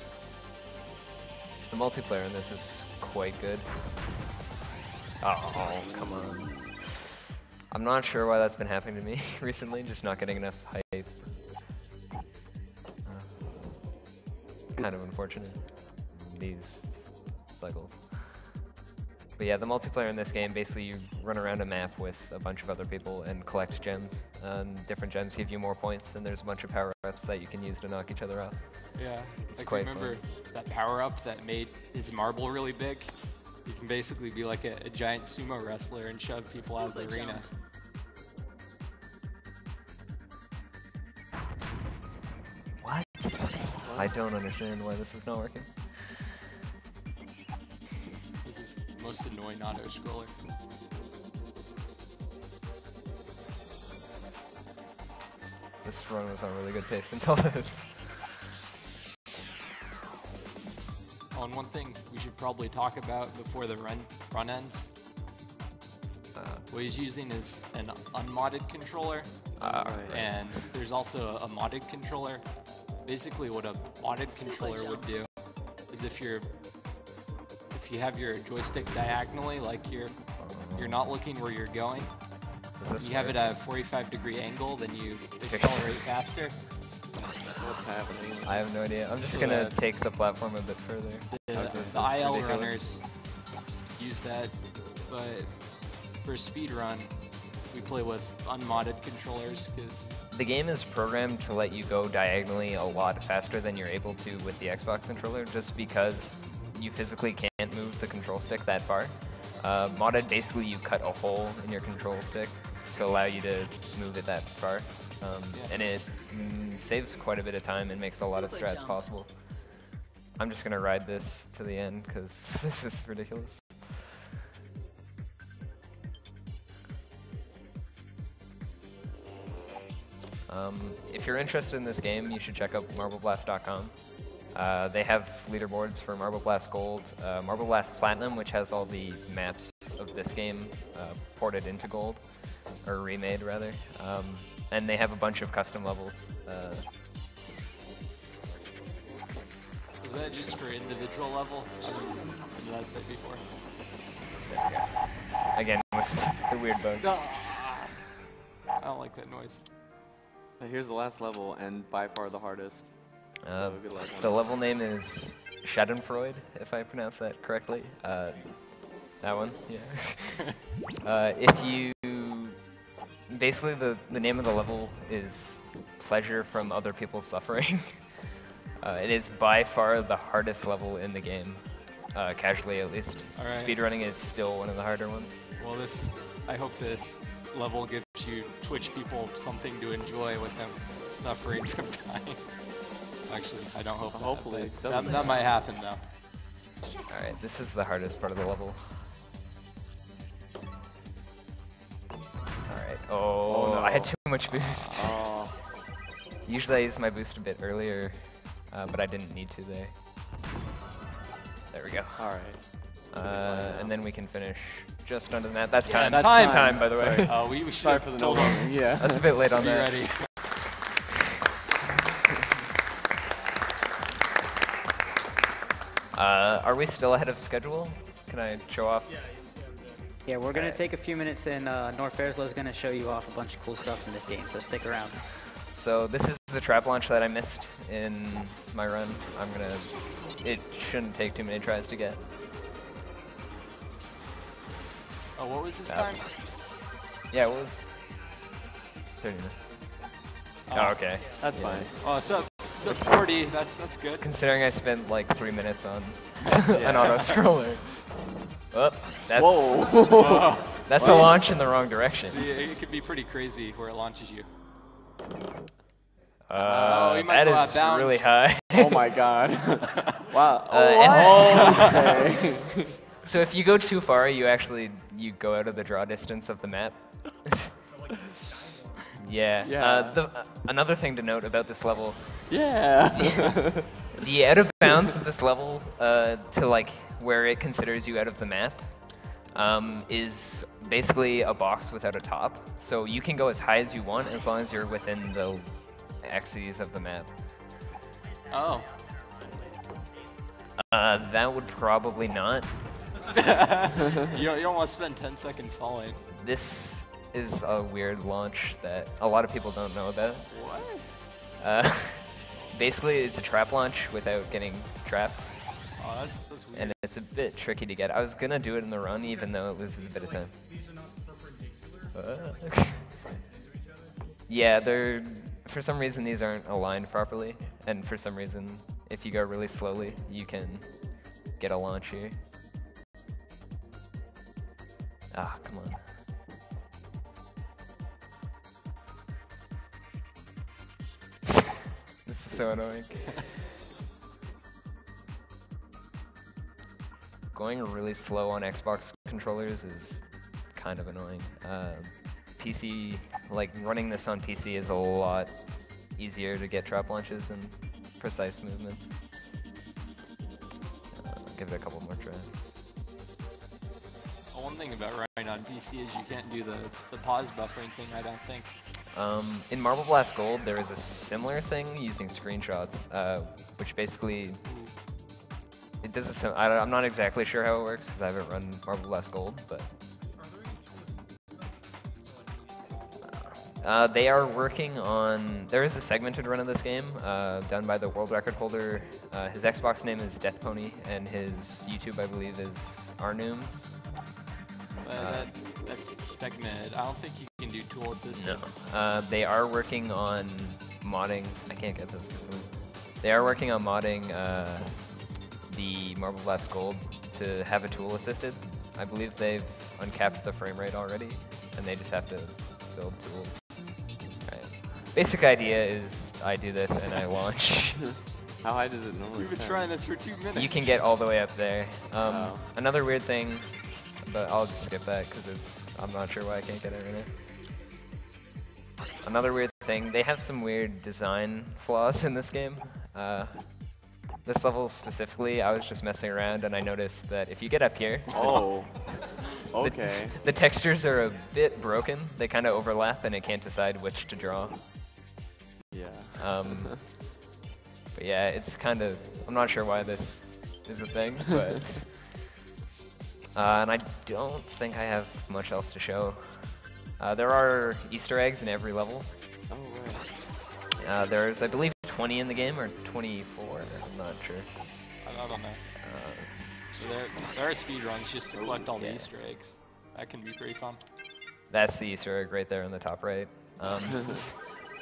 The multiplayer in this is quite good. Oh, come on. I'm not sure why that's been happening to me recently, just not getting enough hype. Kind of unfortunate, these cycles. But yeah, the multiplayer in this game, basically you run around a map with a bunch of other people and collect gems. Different gems give you more points, and there's a bunch of power-ups that you can use to knock each other off. Yeah, It's like quite remember fun. that power-up that made his marble really big? You can basically be like a giant sumo wrestler and shove people out of the arena. What? I don't understand why this is not working. This is the most annoying auto-scroller. This run was on a really good pace until this. Oh, and one thing we should probably talk about before the run ends. What he's using is an unmodded controller, and there's also a modded controller. Basically, what a modded controller would do is if you have your joystick diagonally, like you're not looking where you're going, you have it at a 45-degree angle, then you accelerate faster. What's happening? I have no idea. I'm just gonna take the platform a bit further. The IL runners use that, but for a speed run, we play with unmodded controllers because the game is programmed to let you go diagonally a lot faster than you're able to with the Xbox controller, just because you physically can't move the control stick that far. Modded, basically you cut a hole in your control stick to allow you to move it that far. And it saves quite a bit of time and makes a lot of strats possible. I'm just gonna ride this to the end because this is ridiculous. If you're interested in this game, you should check out MarbleBlast.com. They have leaderboards for Marble Blast Gold, Marble Blast Platinum, which has all the maps of this game ported into Gold, or remade rather, and they have a bunch of custom levels. is that just for individual level? Did that said before? Again, with the weird bug. I don't like that noise. Here's the last level, and by far the hardest. So good luck on The it. level name is Schadenfreude, if I pronounce that correctly. That one, yeah. If you... Basically, the name of the level is Pleasure from Other People's Suffering. It is by far the hardest level in the game, casually at least. All right. Speedrunning, it's still one of the harder ones. Well, I hope this level gives you Twitch people something to enjoy with them suffering from time. Actually, I don't hope that. Hopefully it that, doesn't. that might happen though. Alright, this is the hardest part of the level. Alright. Oh, no. I had too much boost. Oh. Usually I use my boost a bit earlier, but I didn't need to there. There we go. Alright. And then we can finish just under that. That's Yeah, time. that's time, by the Sorry. way. Oh, we should Sorry have for the told no them. warning. Yeah. That's a bit late on Be that. ready. Are we still ahead of schedule? Can I show off? Yeah, we're going to take a few minutes, and Norferzlo is going to show you off a bunch of cool stuff in this game, so stick around. So this is the trap launch that I missed in my run. It shouldn't take too many tries to get. Oh, what was this That- time? Yeah, it was 30 minutes. Oh, okay. That's Yeah. fine. Oh, so 40. That's good. Considering I spent like 3 minutes on an auto scroller. Oh, that's Whoa. that's a launch in the wrong direction. So it could be pretty crazy where it launches you. Oh, you might go out that is bounds. really high. Oh my god. Wow. And- Okay. So if you go too far, you go out of the draw distance of the map. Yeah. Yeah. Another thing to note about this level, Yeah. the out of bounds of this level to like where it considers you out of the map is basically a box without a top. So you can go as high as you want as long as you're within the axes of the map. Oh. That would probably not. You don't want to spend 10 seconds falling. This is a weird launch that a lot of people don't know about. What? Basically, it's a trap launch without getting trapped. Oh, that's weird. And it's a bit tricky to get. I was gonna do it in the run, even though it loses a bit of time. Yeah, for some reason these aren't aligned properly, and for some reason, if you go really slowly, you can get a launch here. Ah, come on. This is so annoying. Going really slow on Xbox controllers is kind of annoying. PC, like running this on PC is a lot easier to get trap launches and precise movements. Give it a couple more tries. One thing about running on PC is you can't do the pause buffering thing, I don't think. In Marble Blast Gold, there is a similar thing using screenshots, which basically it does I'm not exactly sure how it works because I haven't run Marble Blast Gold, but they are working on. There is a segmented run of this game done by the world record holder. His Xbox name is Death Pony, and his YouTube, I believe, is Arnooms. That's segmented. I don't think you can do tool assist. No. They are working on modding. I can't get this for some reason. They are working on modding the Marble Blast Gold to have a tool assisted. I believe they've uncapped the frame rate already, and they just have to build tools. Right. Basic idea is I do this and I launch. How high does it normally We've been sound? trying this for 2 minutes. You can get all the way up there. Oh. Another weird thing, but I'll just skip that because I'm not sure why I can't get it right now. Another weird thing, they have some weird design flaws in this game. This level specifically, I was just messing around and I noticed that if you get up here, Oh. Okay. the textures are a bit broken. They kind of overlap and it can't decide which to draw. Yeah. But yeah, it's kind of, I'm not sure why this is a thing, but and I don't think I have much else to show. There are Easter eggs in every level. Oh, right. There's, I believe, 20 in the game, or 24, I'm not sure. I don't know. So there are speedruns just to collect all the Easter eggs. That can be pretty fun. That's the Easter egg right there on the top right.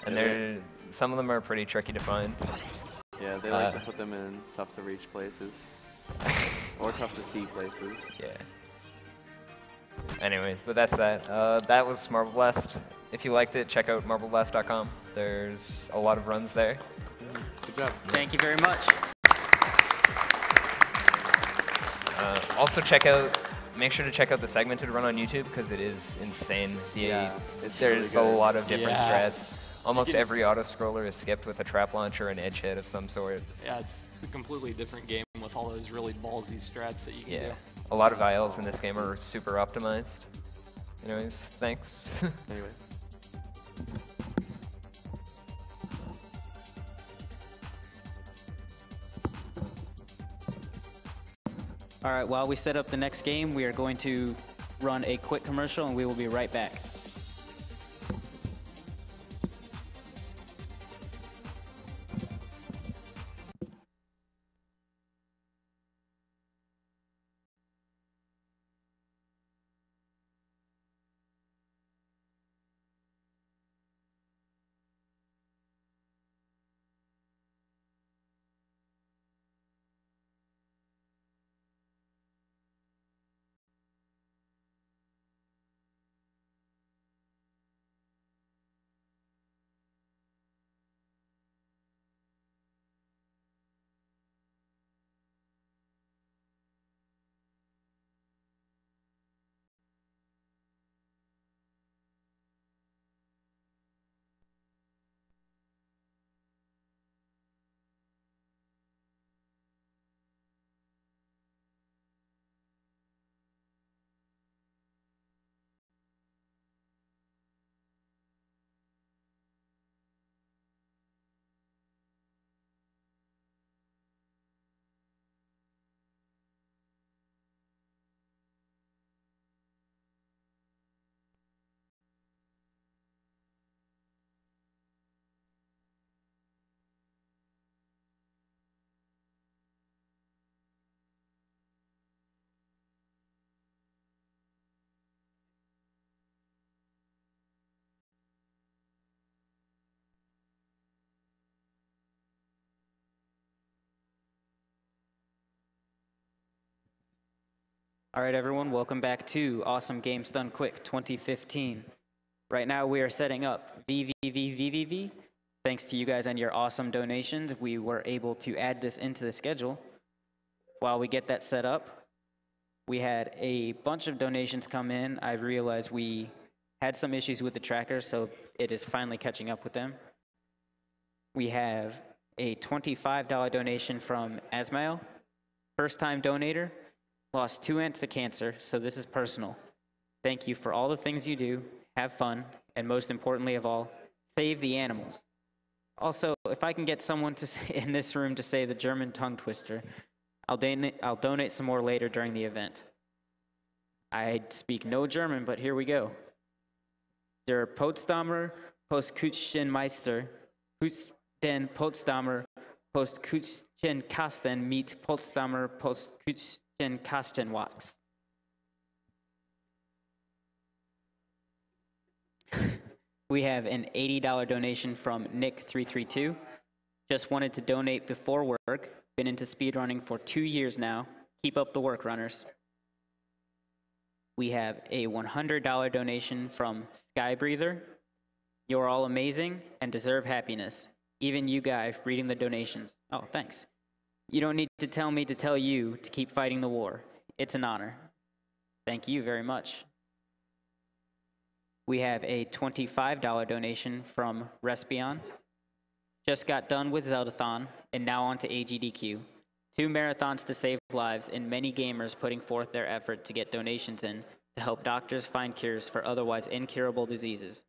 And some of them are pretty tricky to find. Yeah, they like to put them in tough to reach places. Or tough to see places. Yeah. Anyways, but that's that. That was Marble Blast. If you liked it, check out marbleblast.com. There's a lot of runs there. Good job. Thank you very much. Also make sure to check out the segmented run on YouTube because it is insane. There's really a good. lot of different Yeah. strats. Almost every auto scroller is skipped with a trap launch or an edge hit of some sort. Yeah, it's a completely different game with all those really ballsy strats that you can do. A lot of ILs in this game are super optimized. Anyways, thanks. Anyway. All right, while we set up the next game, we are going to run a quick commercial and we will be right back. All right, everyone, welcome back to Awesome Games Done Quick 2015. Right now, we are setting up VVVVVV. Thanks to you guys and your awesome donations, we were able to add this into the schedule. While we get that set up, we had a bunch of donations come in. I realized we had some issues with the tracker, so it is finally catching up with them. We have a $25 donation from Asmael, first-time donator. Lost 2 aunts to cancer, so this is personal. Thank you for all the things you do, have fun, and most importantly of all, save the animals. Also, if I can get someone in this room to say the German tongue twister, I'll donate some more later during the event. I speak no German, but here we go. Der Potsdamer Postküchenmeister, den Potsdamer Postküchenkasten mit Potsdamer Postküchenkastenwachs. We have an $80 donation from Nick332. Just wanted to donate before work. Been into speedrunning for 2 years now. Keep up the work, runners. We have a $100 donation from Skybreather. You're all amazing and deserve happiness. Even you guys reading the donations. Oh, thanks. You don't need to tell me to tell you to keep fighting the war. It's an honor. Thank you very much. We have a $25 donation from Respion. Just got done with Zeldathon, and now on to AGDQ. 2 marathons to save lives, and many gamers putting forth their effort to get donations in to help doctors find cures for otherwise incurable diseases.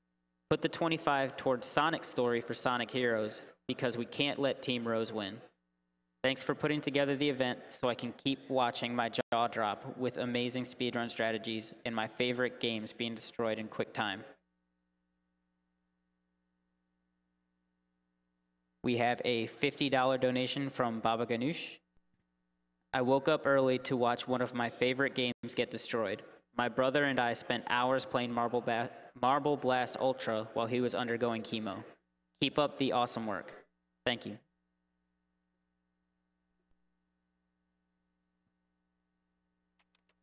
Put the 25 towards Sonic's story for Sonic Heroes, because we can't let Team Rose win. Thanks for putting together the event so I can keep watching my jaw drop with amazing speedrun strategies and my favorite games being destroyed in quick time. We have a $50 donation from Baba Ganoush. I woke up early to watch one of my favorite games get destroyed. My brother and I spent hours playing Marble Blast Ultra while he was undergoing chemo. Keep up the awesome work. Thank you.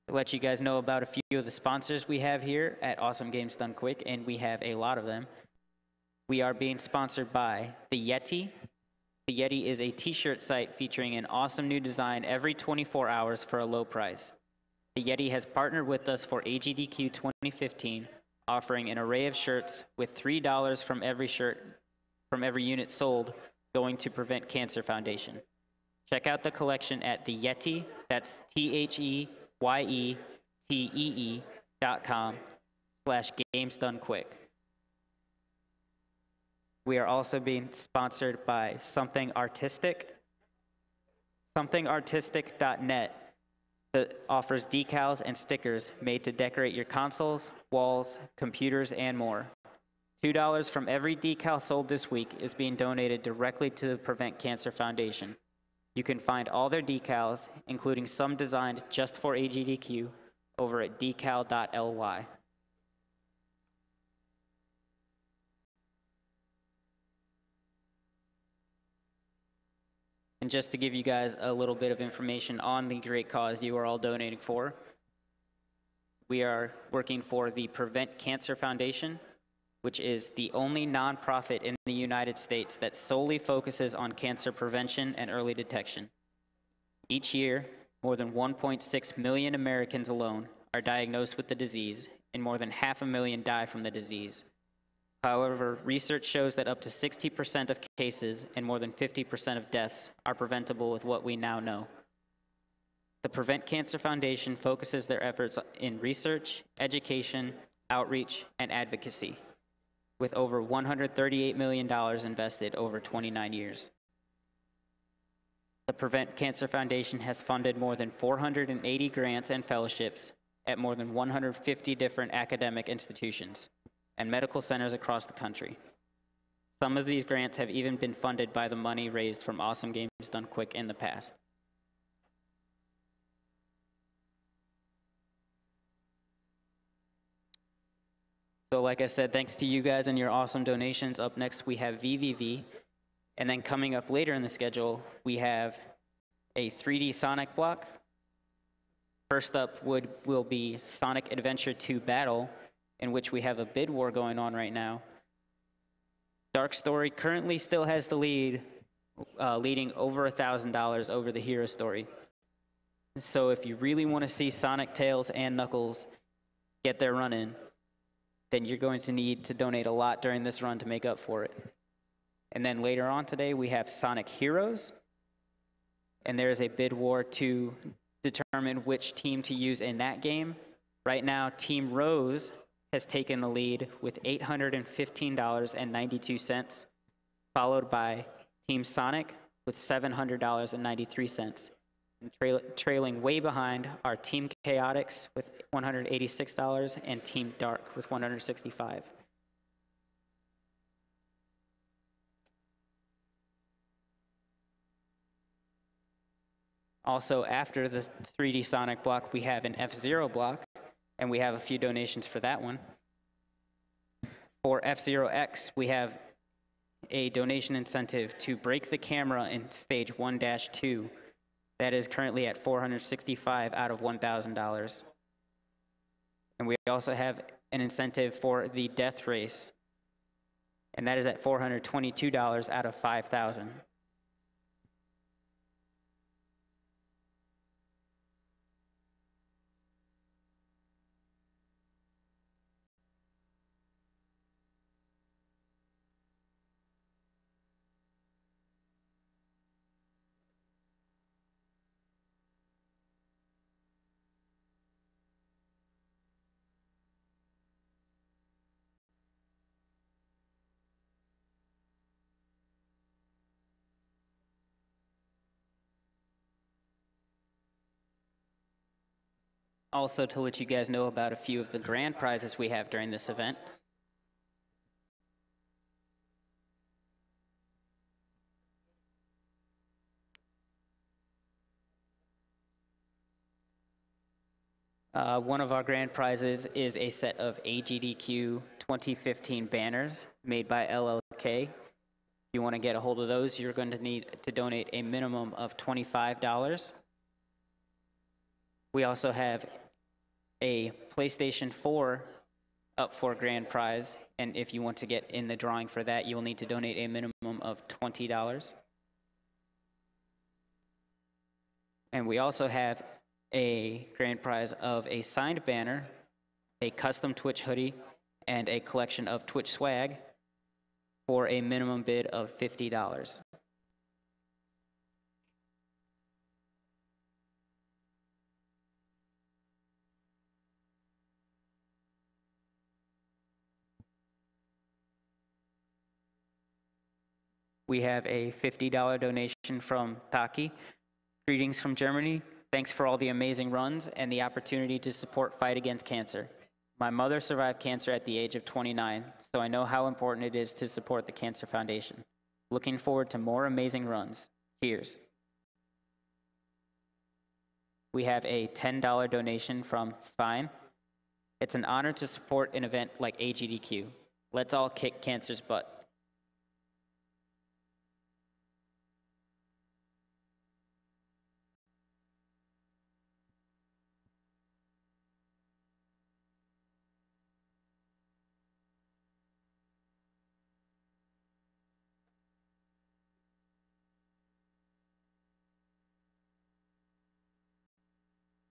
To let you guys know about a few of the sponsors we have here at Awesome Games Done Quick, and we have a lot of them. We are being sponsored by the Yeti. The Yeti is a t-shirt site featuring an awesome new design every 24 hours for a low price. The Yeti has partnered with us for AGDQ 2015, offering an array of shirts with $3 from every unit sold going to Prevent Cancer Foundation. Check out the collection at the Yeti, that's TheYetee.com/gamesdonequick. We are also being sponsored by Something Artistic. SomethingArtistic.net that offers decals and stickers made to decorate your consoles, walls, computers, and more. $2 from every decal sold this week is being donated directly to the Prevent Cancer Foundation. You can find all their decals, including some designed just for AGDQ, over at decal.ly. And just to give you guys a little bit of information on the great cause you are all donating for, we are working for the Prevent Cancer Foundation, which is the only nonprofit in the United States that solely focuses on cancer prevention and early detection. Each year, more than 1.6 million Americans alone are diagnosed with the disease, and more than 500,000 die from the disease. However, research shows that up to 60% of cases and more than 50% of deaths are preventable with what we now know. The Prevent Cancer Foundation focuses their efforts in research, education, outreach, and advocacy, with over $138 million invested over 29 years. The Prevent Cancer Foundation has funded more than 480 grants and fellowships at more than 150 different academic institutions and medical centers across the country. Some of these grants have even been funded by the money raised from Awesome Games Done Quick in the past. So like I said, thanks to you guys and your awesome donations. Up next, we have VVV. And then coming up later in the schedule, we have a 3D Sonic block. First up will be Sonic Adventure 2 Battle, in which we have a bid war going on right now. Dark Story currently still has the lead, leading over $1,000 over the Hero Story. So if you really want to see Sonic, Tails, and Knuckles get their run in, then you're going to need to donate a lot during this run to make up for it. And then later on today, we have Sonic Heroes, and there is a bid war to determine which team to use in that game. Right now, Team Rose has taken the lead with $815.92, followed by Team Sonic with $700.93. And trailing way behind are Team Chaotix with $186 and Team Dark with $165. Also, after the 3D Sonic block, we have an F-Zero block, and we have a few donations for that one. For F-Zero X, we have a donation incentive to break the camera in stage 1-2. That is currently at $465 out of $1,000. And we also have an incentive for the Death Race, and that is at $422 out of $5,000. Also, to let you guys know about a few of the grand prizes we have during this event. One of our grand prizes is a set of AGDQ 2015 banners made by LLK. If you want to get a hold of those, you're going to need to donate a minimum of $25. We also have a PlayStation 4 up for grand prize, and if you want to get in the drawing for that, you will need to donate a minimum of $20. And we also have a grand prize of a signed banner, a custom Twitch hoodie, and a collection of Twitch swag for a minimum bid of $50. We have a $50 donation from Taki. Greetings from Germany. Thanks for all the amazing runs and the opportunity to support Fight Against Cancer. My mother survived cancer at the age of 29, so I know how important it is to support the Cancer Foundation. Looking forward to more amazing runs. Cheers. We have a $10 donation from Spine. It's an honor to support an event like AGDQ. Let's all kick cancer's butt.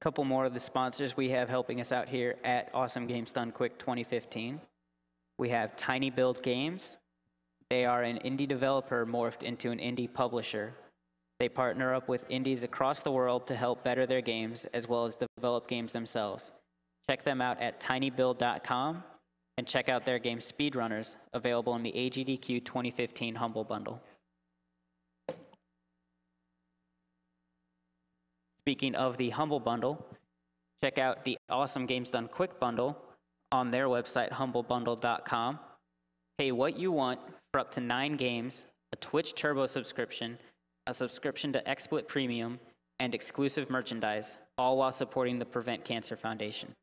Couple more of the sponsors we have helping us out here at Awesome Games Done Quick 2015. We have Tiny Build Games. They are an indie developer morphed into an indie publisher. They partner up with indies across the world to help better their games as well as develop games themselves. Check them out at tinybuild.com and check out their game Speedrunners, available in the AGDQ 2015 Humble Bundle. Speaking of the Humble Bundle, check out the Awesome Games Done Quick Bundle on their website, humblebundle.com. Pay what you want for up to 9 games, a Twitch Turbo subscription, a subscription to XSplit Premium, and exclusive merchandise, all while supporting the Prevent Cancer Foundation.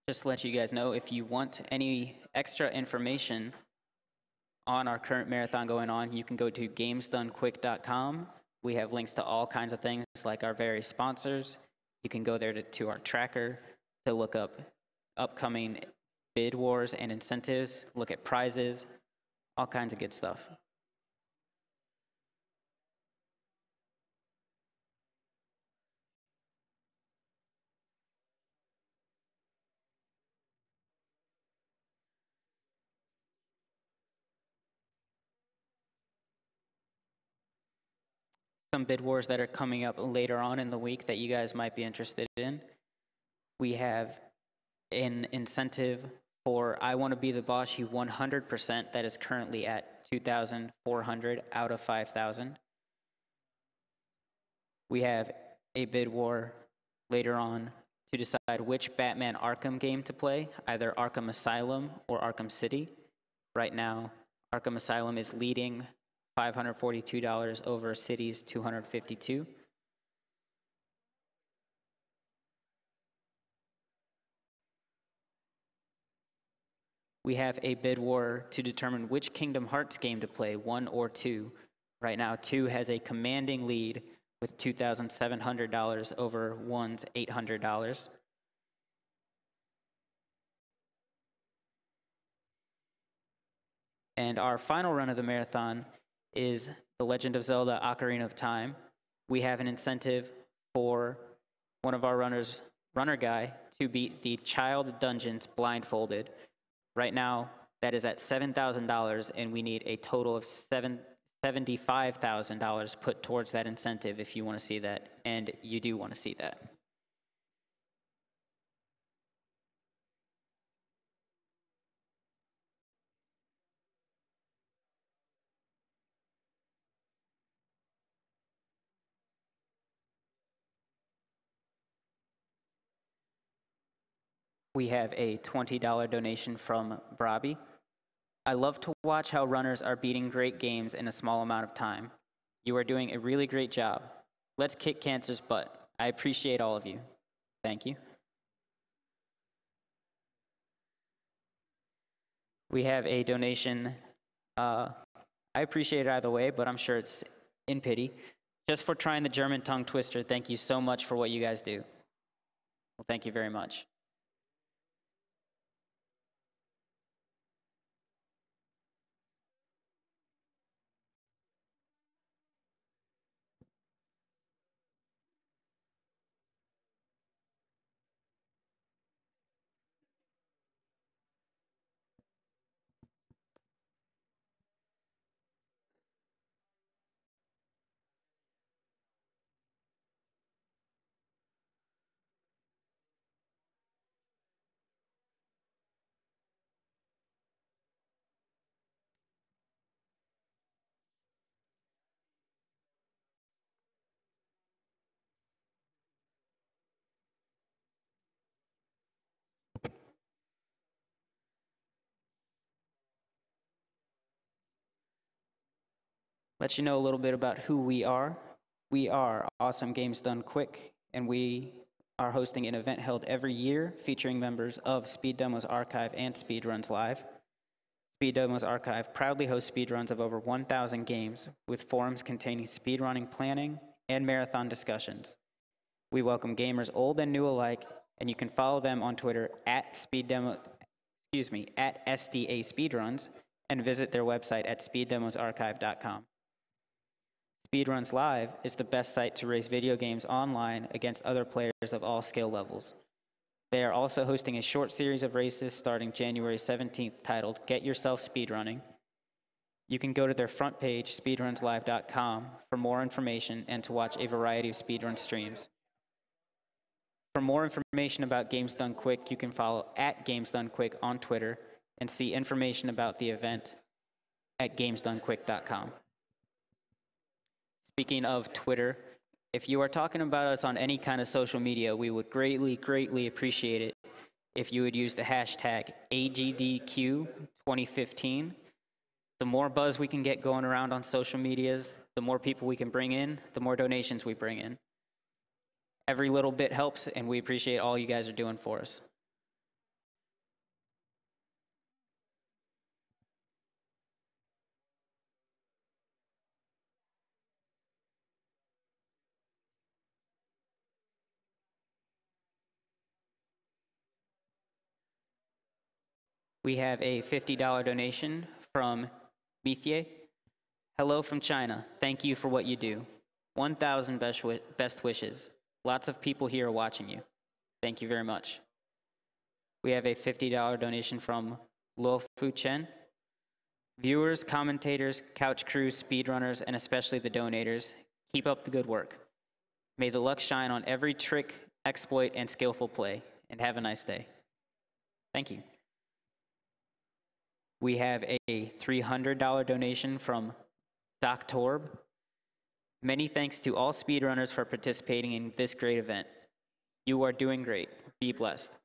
Just to let you guys know, if you want any extra information on our current marathon going on, you can go to gamesdonequick.com. We have links to all kinds of things like our various sponsors. You can go there to our tracker to look up upcoming bid wars and incentives, look at prizes, all kinds of good stuff. Some bid wars that are coming up later on in the week that you guys might be interested in. We have an incentive for I Want to Be the Boss You 100% that is currently at 2,400 out of 5,000. We have a bid war later on to decide which Batman Arkham game to play, either Arkham Asylum or Arkham City. Right now, Arkham Asylum is leading $542 over City's $252. We have a bid war to determine which Kingdom Hearts game to play, 1 or 2. Right now, 2 has a commanding lead with $2,700 over 1's $800. And our final run of the marathon is The Legend of Zelda Ocarina of Time. We have an incentive for one of our runners, Runner Guy, to beat the Child Dungeons blindfolded. Right now, That is at $7,000, and we need a total of $75,000 put towards that incentive if you want to see that, and you do want to see that. We have a $20 donation from Brabi. I love to watch how runners are beating great games in a small amount of time. You are doing a really great job. Let's kick cancer's butt. I appreciate all of you. Thank you. We have a donation. I appreciate it either way, but I'm sure it's in pity. Just for trying the German tongue twister, thank you so much for what you guys do. Well, thank you very much. Let you know a little bit about who we are. We are Awesome Games Done Quick, and we are hosting an event held every year featuring members of Speed Demos Archive and Speedruns Live. Speed Demos Archive proudly hosts speedruns of over 1,000 games with forums containing speedrunning planning and marathon discussions. We welcome gamers old and new alike, and you can follow them on Twitter at SDA Speedruns and visit their website at speeddemosarchive.com. Speedruns Live is the best site to race video games online against other players of all skill levels. They are also hosting a short series of races starting January 17th titled Get Yourself Speedrunning. You can go to their front page, speedrunslive.com, for more information and to watch a variety of speedrun streams. For more information about Games Done Quick, you can follow at Games Done Quick on Twitter and see information about the event at gamesdonequick.com. Speaking of Twitter, if you are talking about us on any kind of social media, we would greatly, greatly appreciate it if you would use the hashtag AGDQ2015. The more buzz we can get going around on social medias, the more people we can bring in, the more donations we bring in. Every little bit helps, and we appreciate all you guys are doing for us. We have a $50 donation from Mithye. Hello from China. Thank you for what you do. 1,000 best wishes. Lots of people here are watching you. Thank you very much. We have a $50 donation from Luo Fu Chen. Viewers, commentators, couch crews, speedrunners, and especially the donators, keep up the good work. May the luck shine on every trick, exploit, and skillful play, and have a nice day. Thank you. We have a $300 donation from Doc Torb. Many thanks to all speedrunners for participating in this great event. You are doing great. Be blessed.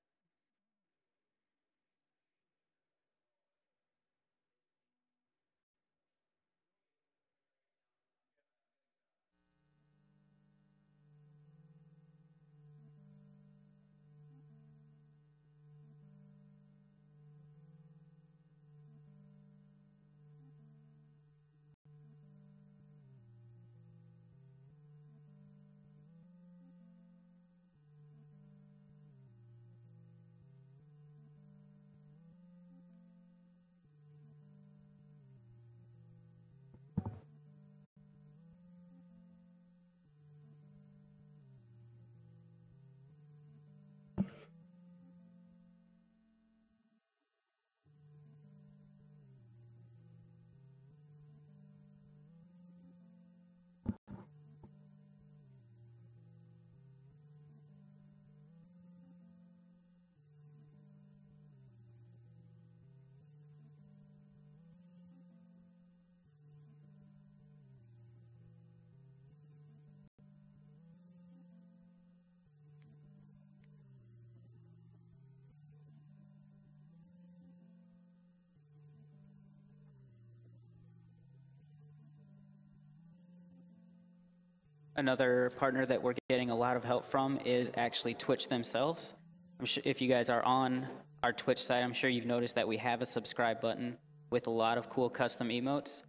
Another partner that we're getting a lot of help from is actually Twitch themselves. I'm sure if you guys are on our Twitch site, I'm sure you've noticed that we have a subscribe button with a lot of cool custom emotes.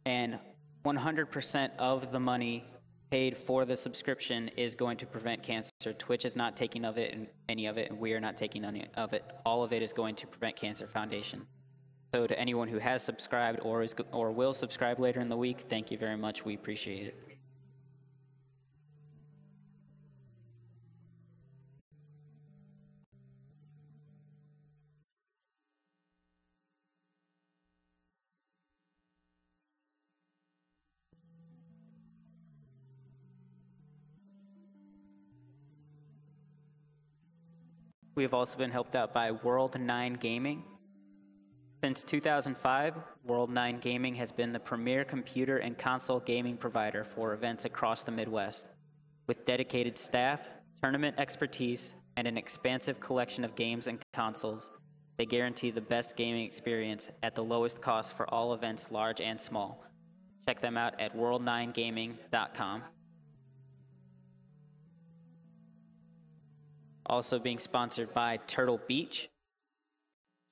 And 100% of the money paid for the subscription is going to prevent cancer. Twitch is not taking of it and any of it, and we are not taking any of it. All of it is going to Prevent Cancer Foundation. So to anyone who has subscribed or will subscribe later in the week, thank you very much. We appreciate it. We have also been helped out by World 9 Gaming. Since 2005, World 9 Gaming has been the premier computer and console gaming provider for events across the Midwest. With dedicated staff, tournament expertise, and an expansive collection of games and consoles, they guarantee the best gaming experience at the lowest cost for all events, large and small. Check them out at world9gaming.com. Also being sponsored by Turtle Beach.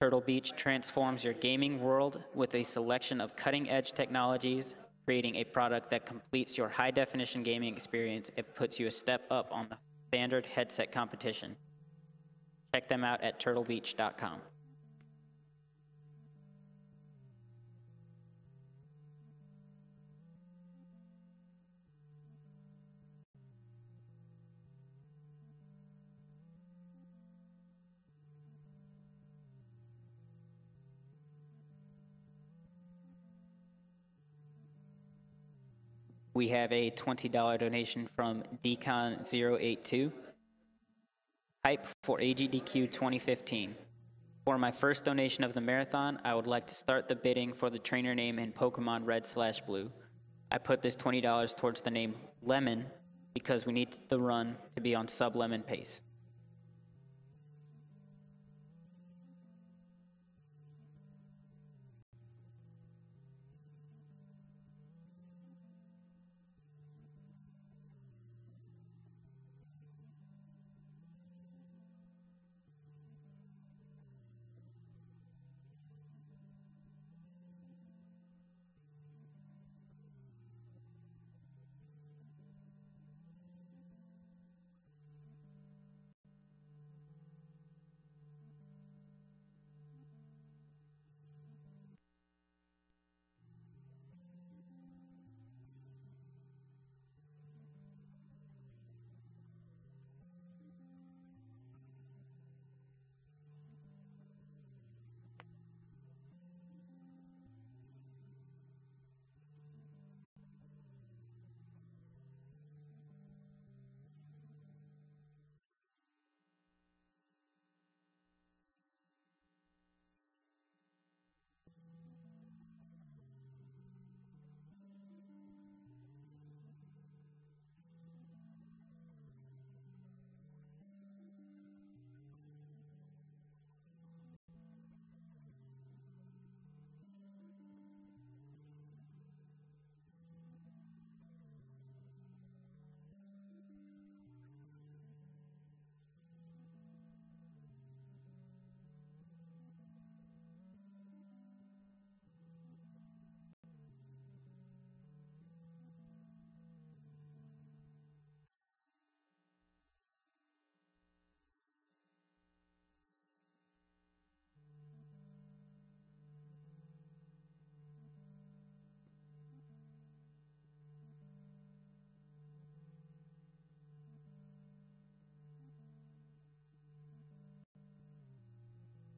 Turtle Beach transforms your gaming world with a selection of cutting-edge technologies, creating a product that completes your high-definition gaming experience and puts you a step up on the standard headset competition. Check them out at turtlebeach.com. We have a $20 donation from Decon082. Hype for AGDQ 2015. For my first donation of the marathon, I would like to start the bidding for the trainer name in Pokemon Red/Blue. I put this $20 towards the name Lemon because we need the run to be on sub-lemon pace.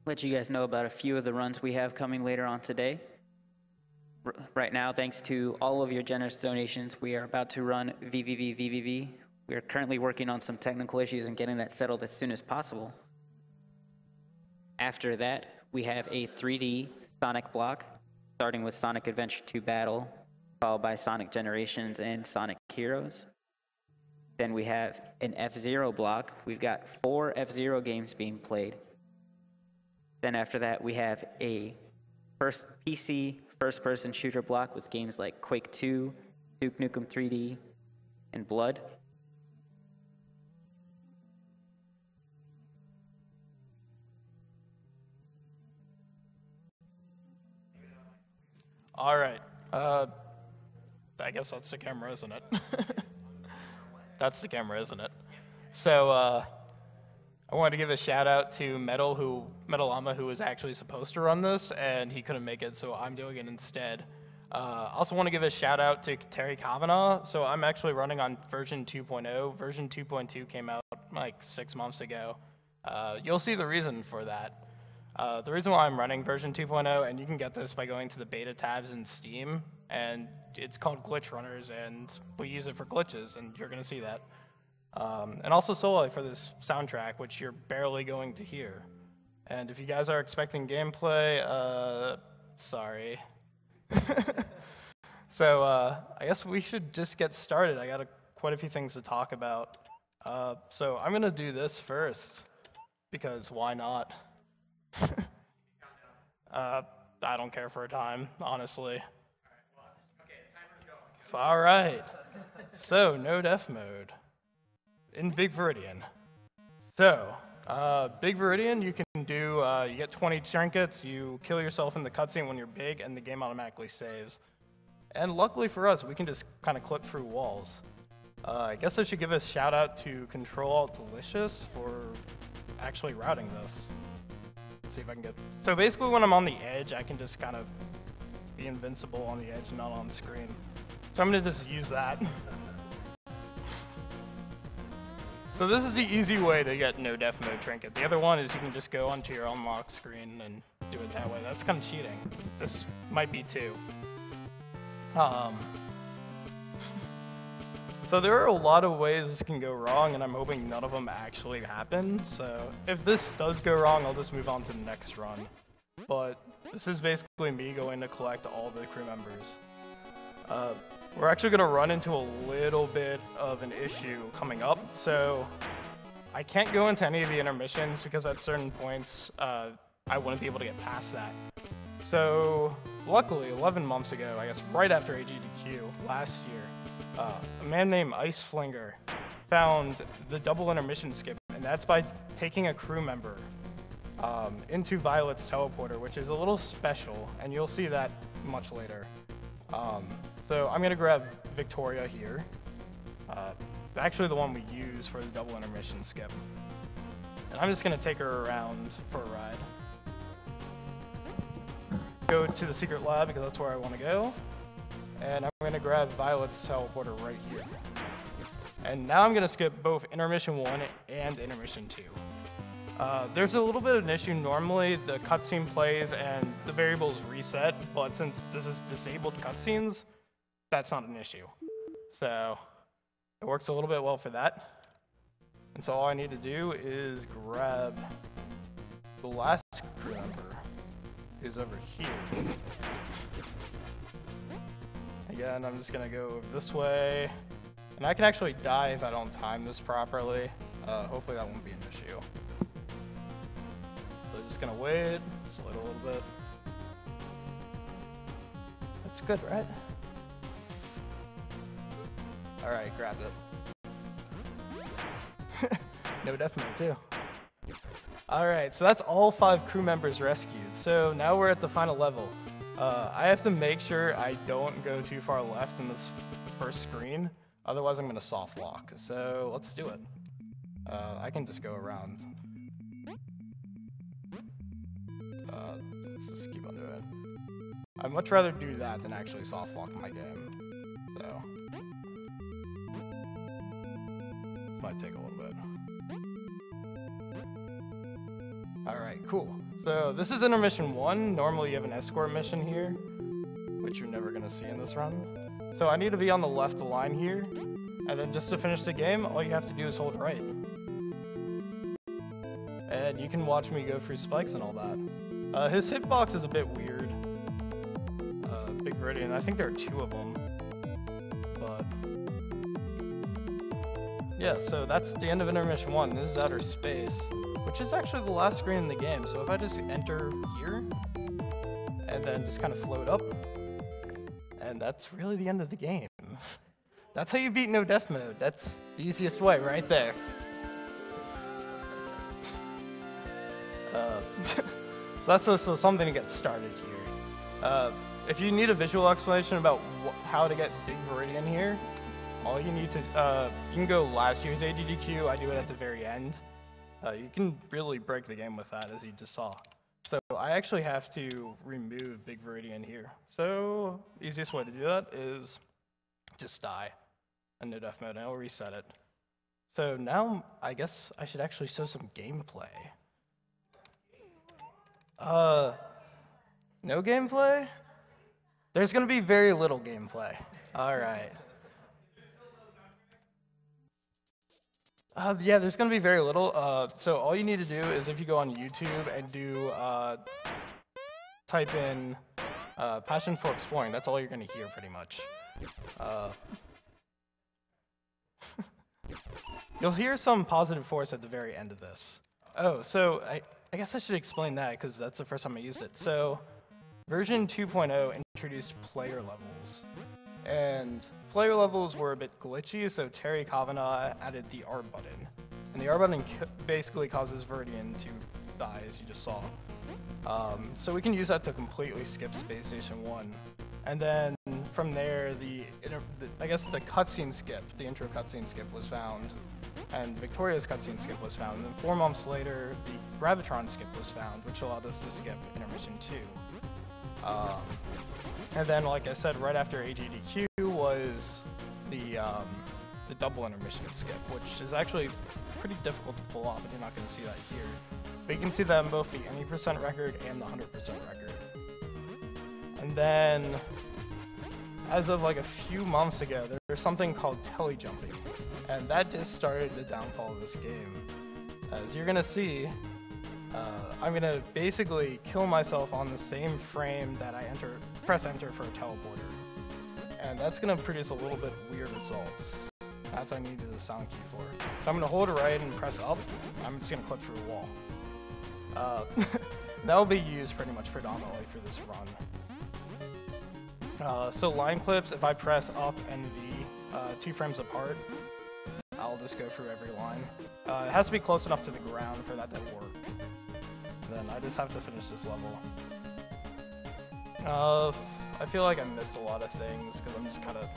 Let you guys know about a few of the runs we have coming later on today. Right now, thanks to all of your generous donations, we are about to run VVV. We are currently working on some technical issues and getting that settled as soon as possible. After that, we have a 3D Sonic block, starting with Sonic Adventure 2 Battle, followed by Sonic Generations and Sonic Heroes. Then we have an F-Zero block. We've got 4 F-Zero games being played. Then after that, we have a PC first-person shooter block with games like Quake 2, Duke Nukem 3D, and blood. All right. I guess that's the camera, isn't it? That's the camera, isn't it? So I wanted to give a shout out to Metalama, who was actually supposed to run this, and he couldn't make it, so I'm doing it instead. Also want to give a shout out to Terry Kavanaugh. So I'm actually running on version 2.0. Version 2.2 came out like 6 months ago. You'll see the reason for that. The reason why I'm running version 2.0, and you can get this by going to the beta tabs in Steam, and it's called Glitch Runners, and we use it for glitches, and you're going to see that. And also Soli for this soundtrack, which you're barely going to hear. And if you guys are expecting gameplay, sorry. So I guess we should just get started. I got quite a few things to talk about. So I'm going to do this first, because why not? I don't care for a time, honestly. All right. So, no def mode in Big Viridian. So, Big Viridian, you can do, you get 20 trinkets, you kill yourself in the cutscene when you're big, and the game automatically saves. And luckily for us, we can just kind of clip through walls. I guess I should give a shout out to Control-Alt-Delicious for actually routing this. See if I can get. So basically when I'm on the edge, I can just kind of be invincible on the edge and not on screen. So I'm gonna just use that. So this is the easy way to get no def mode trinket. The other one is you can just go onto your unlock screen and do it that way. That's kind of cheating. This might be too. So there are a lot of ways this can go wrong, and I'm hoping none of them actually happen. So if this does go wrong, I'll just move on to the next run. But this is basically me going to collect all the crew members. We're actually going to run into a little bit of an issue coming up. So I can't go into any of the intermissions because at certain points I wouldn't be able to get past that. So luckily, 11 months ago, I guess right after AGDQ last year, a man named Ice Flinger found the double intermission skip, and that's by taking a crew member into Violet's teleporter, which is a little special, and you'll see that much later. So I'm gonna grab Victoria here, actually the one we use for the double intermission skip, and I'm just gonna take her around for a ride. Go to the secret lab because that's where I want to go. And I'm going to grab Violet's teleporter right here. And now I'm going to skip both intermission 1 and intermission 2. There's a little bit of an issue. Normally the cutscene plays and the variables reset, but since this is disabled cutscenes, that's not an issue. So it works a little bit well for that. And so all I need to do is grab the last crew member, who's over here. Again, I'm just gonna go this way. And I can actually die if I don't time this properly. Hopefully that won't be an issue. So just gonna wait, slide a little bit. That's good, right? All right, grabbed it. No def mode too. All right, so that's all 5 crew members rescued. So now we're at the final level. I have to make sure I don't go too far left in this first screen, otherwise I'm gonna soft lock. So let's do it. I can just go around. Let's just keep on doing it. I'd much rather do that than actually soft lock my game. So this might take a little bit. All right, cool. So this is intermission 1. Normally you have an escort mission here, which you're never gonna see in this run. So I need to be on the left line here, and then just to finish the game, all you have to do is hold right. And you can watch me go through spikes and all that. His hitbox is a bit weird. Big Viridian, I think there are 2 of them. But yeah, so that's the end of intermission 1. This is outer space, which is actually the last screen in the game. So if I just enter here, and then just kind of float up, and that's really the end of the game. That's how you beat no death mode. That's the easiest way right there. So that's also something to get started here. If you need a visual explanation about how to get Big Viridian here, all you need to, you can go last year's AGDQ. I do it at the very end. You can really break the game with that, as you just saw. So I actually have to remove Big Viridian here. So the easiest way to do that is just die in no death mode, and I'll reset it. So now I guess I should actually show some gameplay. No gameplay? There's gonna be very little gameplay. All right. Yeah, there's gonna be very little. So all you need to do is if you go on YouTube and do type in passion for exploring, that's all you're gonna hear pretty much. You'll hear some positive force at the very end of this. Oh, so I guess I should explain that because that's the first time I used it. So version 2.0 introduced player levels. And player levels were a bit glitchy, so Terry Kavanagh added the R button. And the R button basically causes Viridian to die, as you just saw. So we can use that to completely skip Space Station 1. And then from there, I guess the cutscene skip, the intro cutscene skip was found. And Victoria's cutscene skip was found. And then 4 months later, the Gravitron skip was found, which allowed us to skip Intermission 2. And then, like I said, right after AGDQ was the double intermission skip, which is actually pretty difficult to pull off, and you're not going to see that here. But you can see that in both the any percent record and the 100% record. And then, as of like a few months ago, there's something called telejumping, and that just started the downfall of this game. As you're going to see, I'm going to basically kill myself on the same frame that I press enter for a teleporter. And that's going to produce a little bit weird results. That's what I needed a sound cue for. So I'm going to hold right and press up. I'm just going to clip through a wall. That'll be used pretty much predominantly for this run. So line clips, if I press up and V 2 frames apart, I'll just go through every line. It has to be close enough to the ground for that to work. Then I just have to finish this level. I feel like I missed a lot of things because I'm just kind of a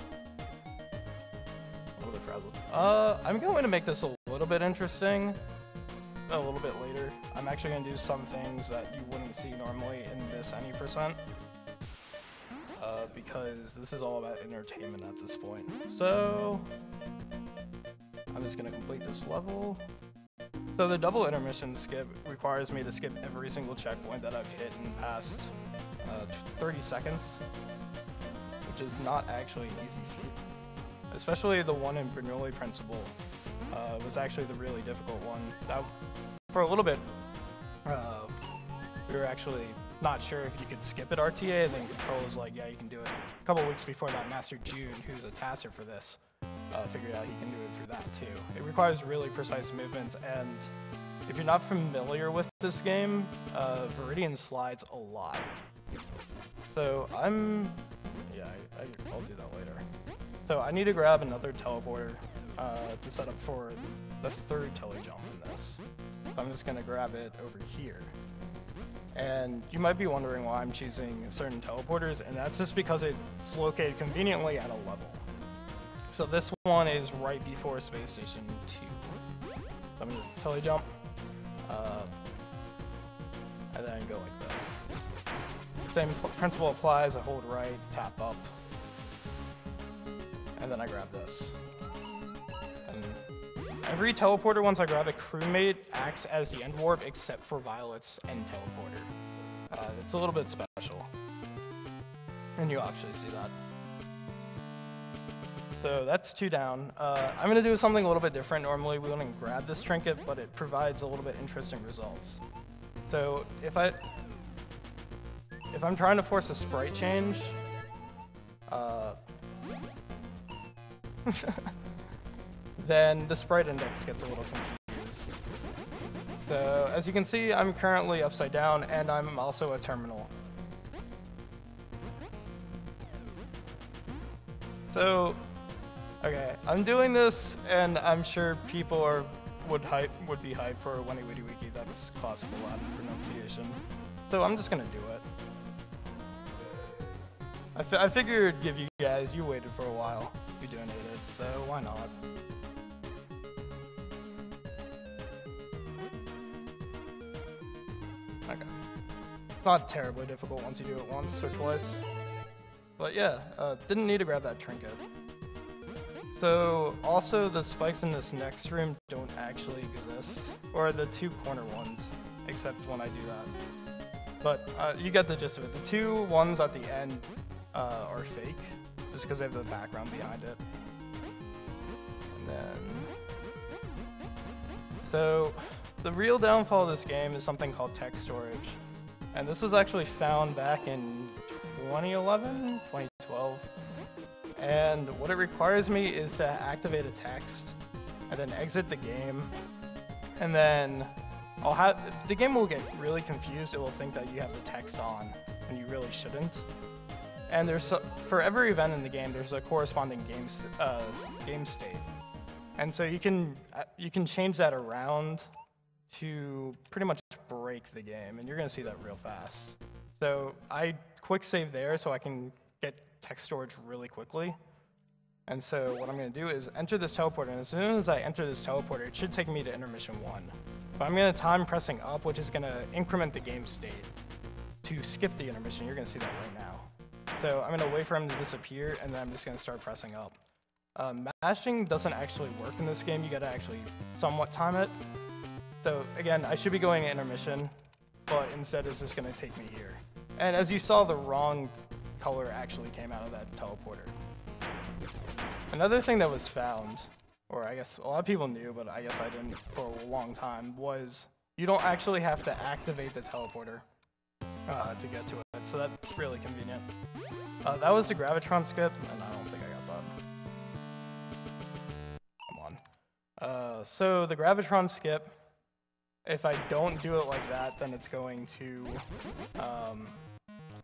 little bit frazzled. I'm going to make this a little bit interesting a little bit later. I'm actually going to do some things that you wouldn't see normally in this any percent because this is all about entertainment at this point. So I'm just going to complete this level. So the double intermission skip requires me to skip every single checkpoint that I've hit in the past 30 seconds, which is not actually an easy feat. Especially the one in Bernoulli Principle was actually the really difficult one. For a little bit, we were actually not sure if you could skip at RTA, and then Control was like, yeah, you can do it. A couple weeks before that, Master June, who's a tasser for this, figured out he can do it through that too. It requires really precise movements, and if you're not familiar with this game, Viridian slides a lot. So I'll do that later. So I need to grab another teleporter to set up for the third telejump in this. So I'm just gonna grab it over here. And you might be wondering why I'm choosing certain teleporters, and that's just because it's located conveniently at a level. So this one is right before Space Station 2. So I'm going to telejump, and then go like this. Same principle applies, I hold right, tap up, and then I grab this. And every teleporter, once I grab a crewmate, acts as the end warp except for Violet's end teleporter. It's a little bit special, and you'll actually see that. So that's 2 down. I'm going to do something a little bit different. Normally we wouldn't grab this trinket, but it provides a little bit interesting results. So if I'm trying to force a sprite change, then the sprite index gets a little confused. So as you can see, I'm currently upside down, and I'm also a terminal. So Okay, I'm doing this, and I'm sure people would be hyped for a Wenny Witty Wiki. That's classical Latin pronunciation. So I'm just gonna do it. I figured give you guys, you waited for a while. You donated, so why not? Okay. It's not terribly difficult once you do it once or twice. But yeah, didn't need to grab that trinket. So also the spikes in this next room don't actually exist, or the two corner ones, except when I do that. But you get the gist of it. The two ones at the end are fake, just because they have the background behind it. And then, so the real downfall of this game is something called text storage. And this was actually found back in 2011, 2012. And what it requires me is to activate a text and then exit the game. And then the game will get really confused. It will think that you have the text on when you really shouldn't. And for every event in the game, there's a corresponding game state. And so you can change that around to pretty much break the game, and you're gonna see that real fast. So I quick save there so I can get text storage really quickly. And so what I'm gonna do is enter this teleporter, and as soon as I enter this teleporter, it should take me to intermission 1. But I'm gonna time pressing up, which is gonna increment the game state to skip the intermission. You're gonna see that right now. So I'm gonna wait for him to disappear, and then I'm just gonna start pressing up. Mashing doesn't actually work in this game. You gotta actually somewhat time it. So again, I should be going to intermission, but instead it's just gonna take me here. And as you saw, the wrong color actually came out of that teleporter. Another thing that was found, or I guess a lot of people knew, but I guess I didn't for a long time, was you don't actually have to activate the teleporter to get to it, so that's really convenient. That was the Gravitron skip, and I don't think I got that. Come on. So the Gravitron skip, if I don't do it like that, then it's going to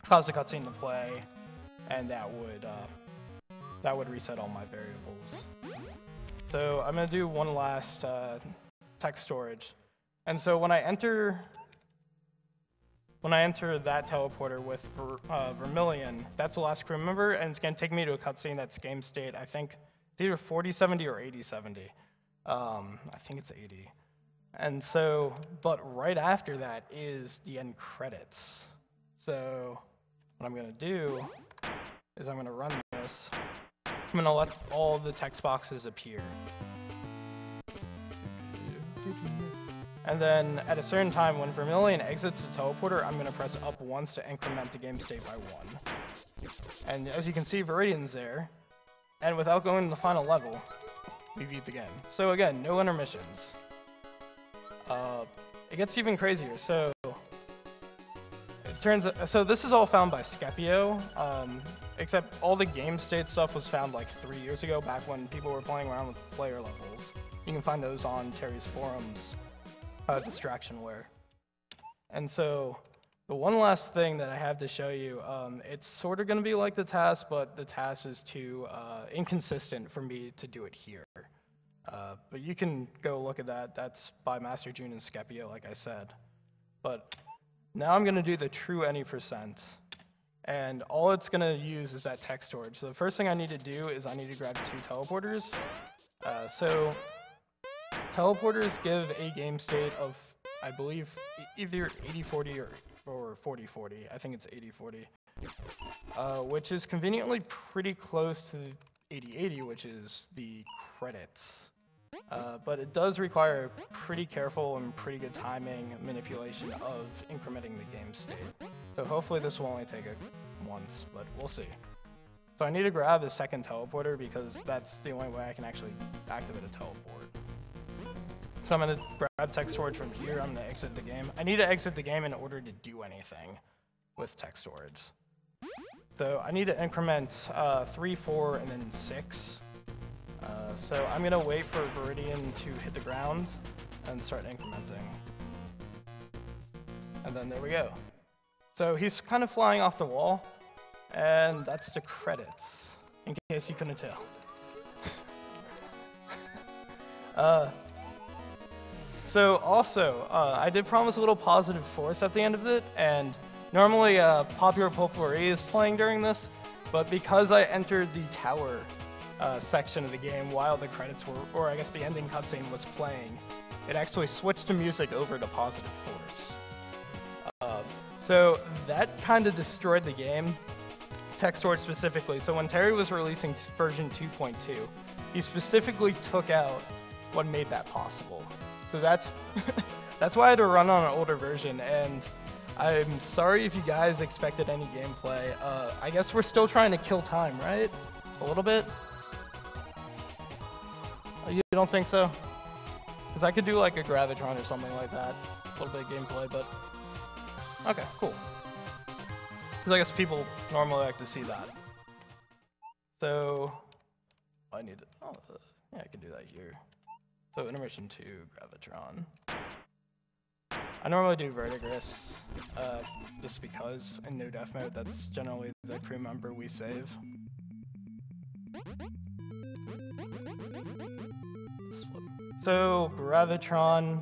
cause the cutscene to play, and that would reset all my variables. So I'm gonna do one last text storage, and so when I enter that teleporter with Vermilion, that's the last crew member, and it's gonna take me to a cutscene that's game state. I think it's either 4070 or 8070. I think it's 80. And so, but right after that is the end credits. So what I'm gonna do is I'm gonna run this. I'm gonna let all the text boxes appear. And then at a certain time, when Vermilion exits the teleporter, I'm gonna press up once to increment the game state by 1. And as you can see, Viridian's there. And without going to the final level, we beat the game. So again, no intermissions. It gets even crazier. So so this is all found by Skepio, except all the game state stuff was found like 3 years ago, back when people were playing around with player levels. You can find those on Terry's forums, Distractionware. And so the one last thing that I have to show you, it's sort of going to be like the task, but the task is too inconsistent for me to do it here. But you can go look at that. That's by Master June and Skepio, like I said. But now I'm going to do the true any %. And all it's going to use is that text storage. So the first thing I need to do is I need to grab 2 teleporters. So teleporters give a game state of, I believe, either 8040 or 4040. I think it's 8040. Which is conveniently pretty close to the 8080, which is the credits. But it does require pretty careful and pretty good timing manipulation of incrementing the game state. So hopefully this will only take it once, but we'll see. So I need to grab the second teleporter because that's the only way I can actually activate a teleport. So I'm going to grab text storage from here. I'm going to exit the game. I need to exit the game in order to do anything with text storage. So I need to increment 3, 4, and then 6. So I'm going to wait for Viridian to hit the ground and start incrementing. And then there we go. So he's kind of flying off the wall, and that's the credits, in case you couldn't tell. So also, I did promise a little positive force at the end of it, and normally Popular Potpourri is playing during this, but because I entered the tower section of the game while the credits were, or I guess the ending cutscene was playing, it actually switched the music over to positive force. So that kind of destroyed the game, TextSword specifically. So when Terry was releasing version 2.2, he specifically took out what made that possible. So that's that's why I had to run on an older version, and I'm sorry if you guys expected any gameplay. I guess we're still trying to kill time, right? A little bit? You don't think so? Because I could do like a Gravitron or something like that. A little bit of gameplay, but... Okay, cool. Because I guess people normally like to see that. So... I need to... Oh, yeah, I can do that here. So intermission 2, Gravitron. I normally do Verdigris, just because in no death mode, that's generally the crew member we save. So Gravitron,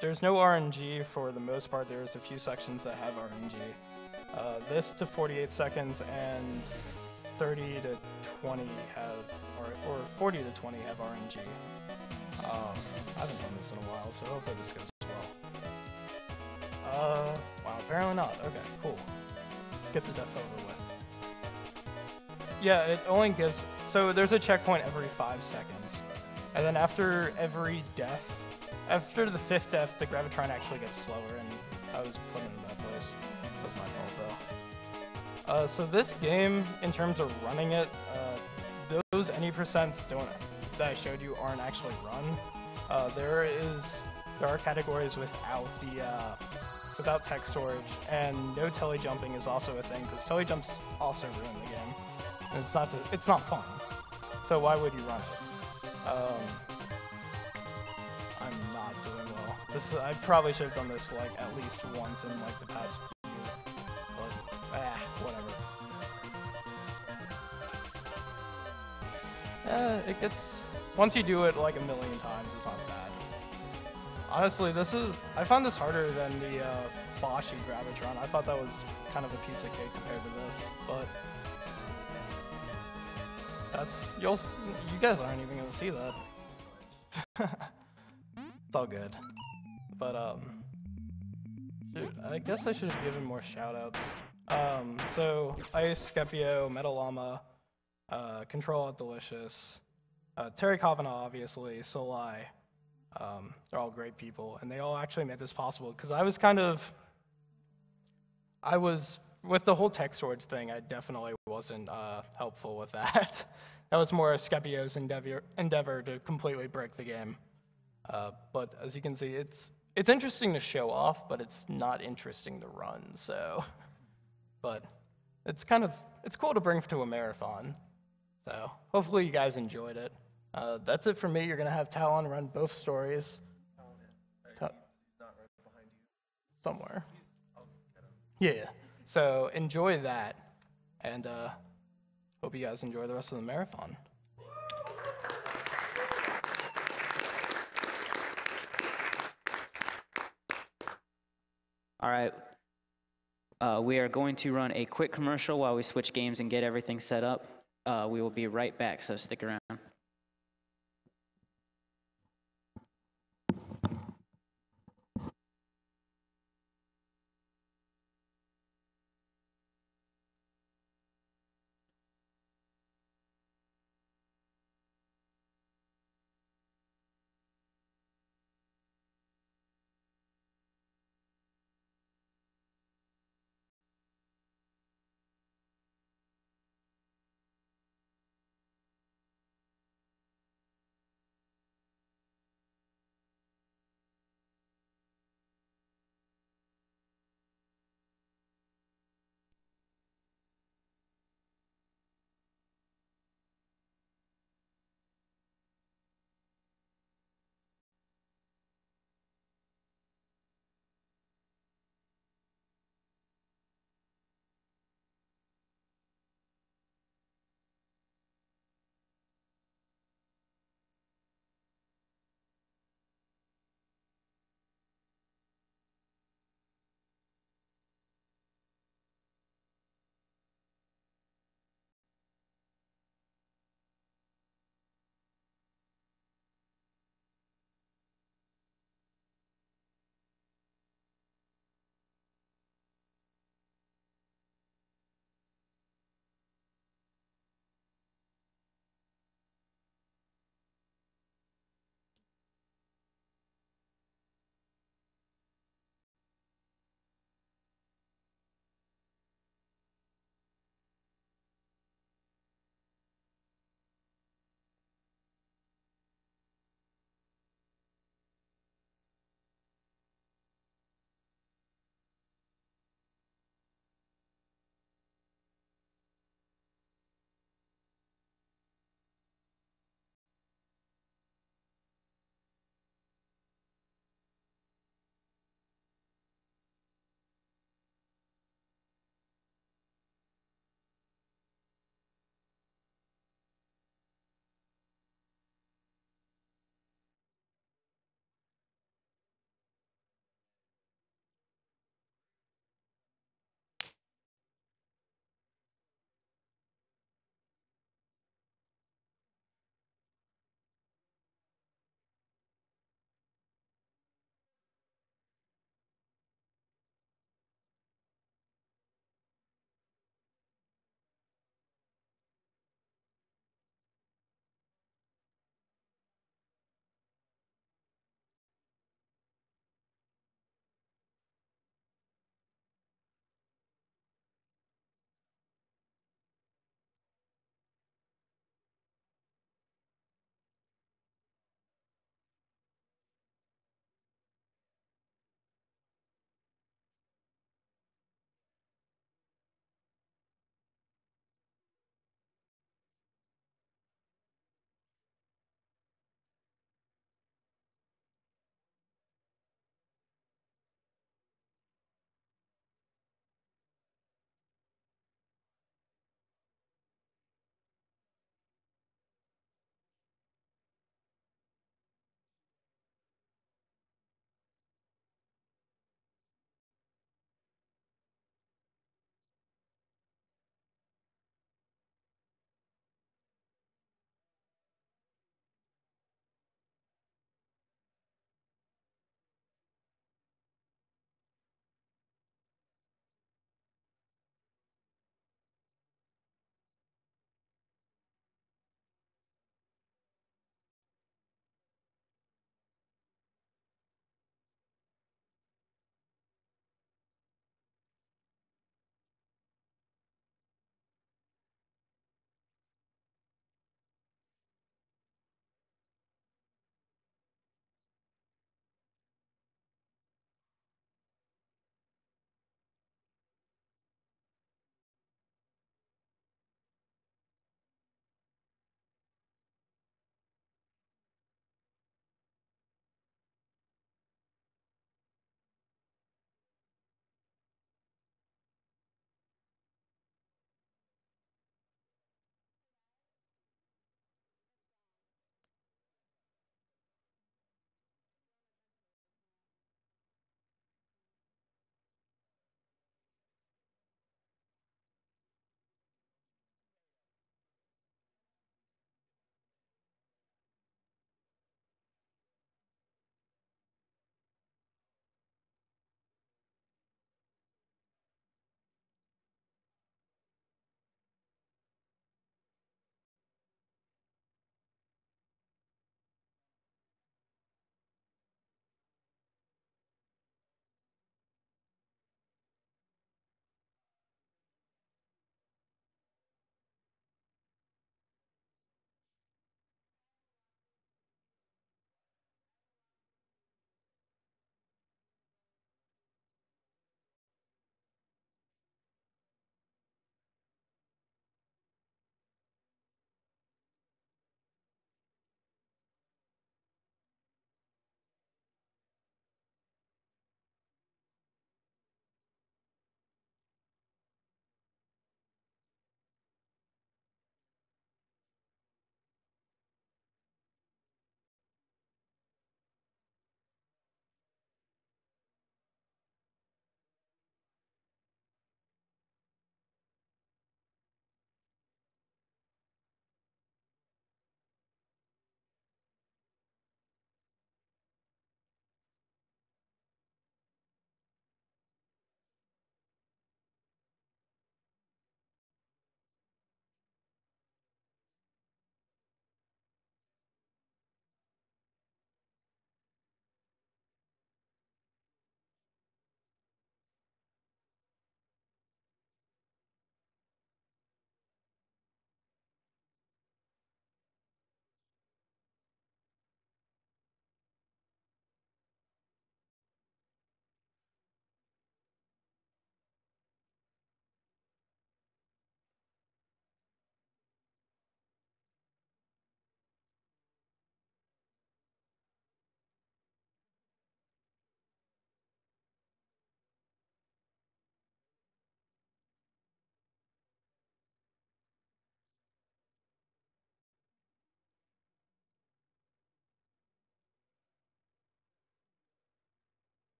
there's no RNG for the most part. There's a few sections that have RNG. This to 48 seconds and 30 to 20 have, or 40 to 20 have RNG. I haven't done this in a while, so hopefully this goes well. Wow, apparently not. Okay, cool. Get the death over with. Yeah, it only gives, so there's a checkpoint every 5 seconds. And then after every death, after the 5th death, the Gravitron actually gets slower, and I was put in a bad place. That was my fault, though. So this game, in terms of running it, those any percents that I showed you aren't actually run. There are categories without text storage, and no telejumping is also a thing, because telejumps also ruin the game. And it's not fun. So why would you run it? I'm not doing well. I probably should have done this like at least once in like the past year, but whatever. It gets, once you do it like a million times, it's not bad. Honestly, I found this harder than the Boshy Gravitron. I thought that was kind of a piece of cake compared to this, but you guys aren't even gonna see that. It's all good. But dude, I guess I should have given more shoutouts. So Ice, Scipio, Metalama, Control Alt Delicious, Terry Kavanagh, obviously, Solai. They're all great people, and they all actually made this possible, because with the whole text storage thing, I definitely wasn't helpful with that. That was more Scipio's endeavor to completely break the game. But as you can see, it's interesting to show off, but it's not interesting to run. So, but it's cool to bring to a marathon. So hopefully you guys enjoyed it. That's it for me. You're gonna have Talon run both stories. He's not right behind you. Somewhere. Yeah. So enjoy that, and hope you guys enjoy the rest of the marathon. All right. We are going to run a quick commercial while we switch games and get everything set up. We will be right back, so stick around.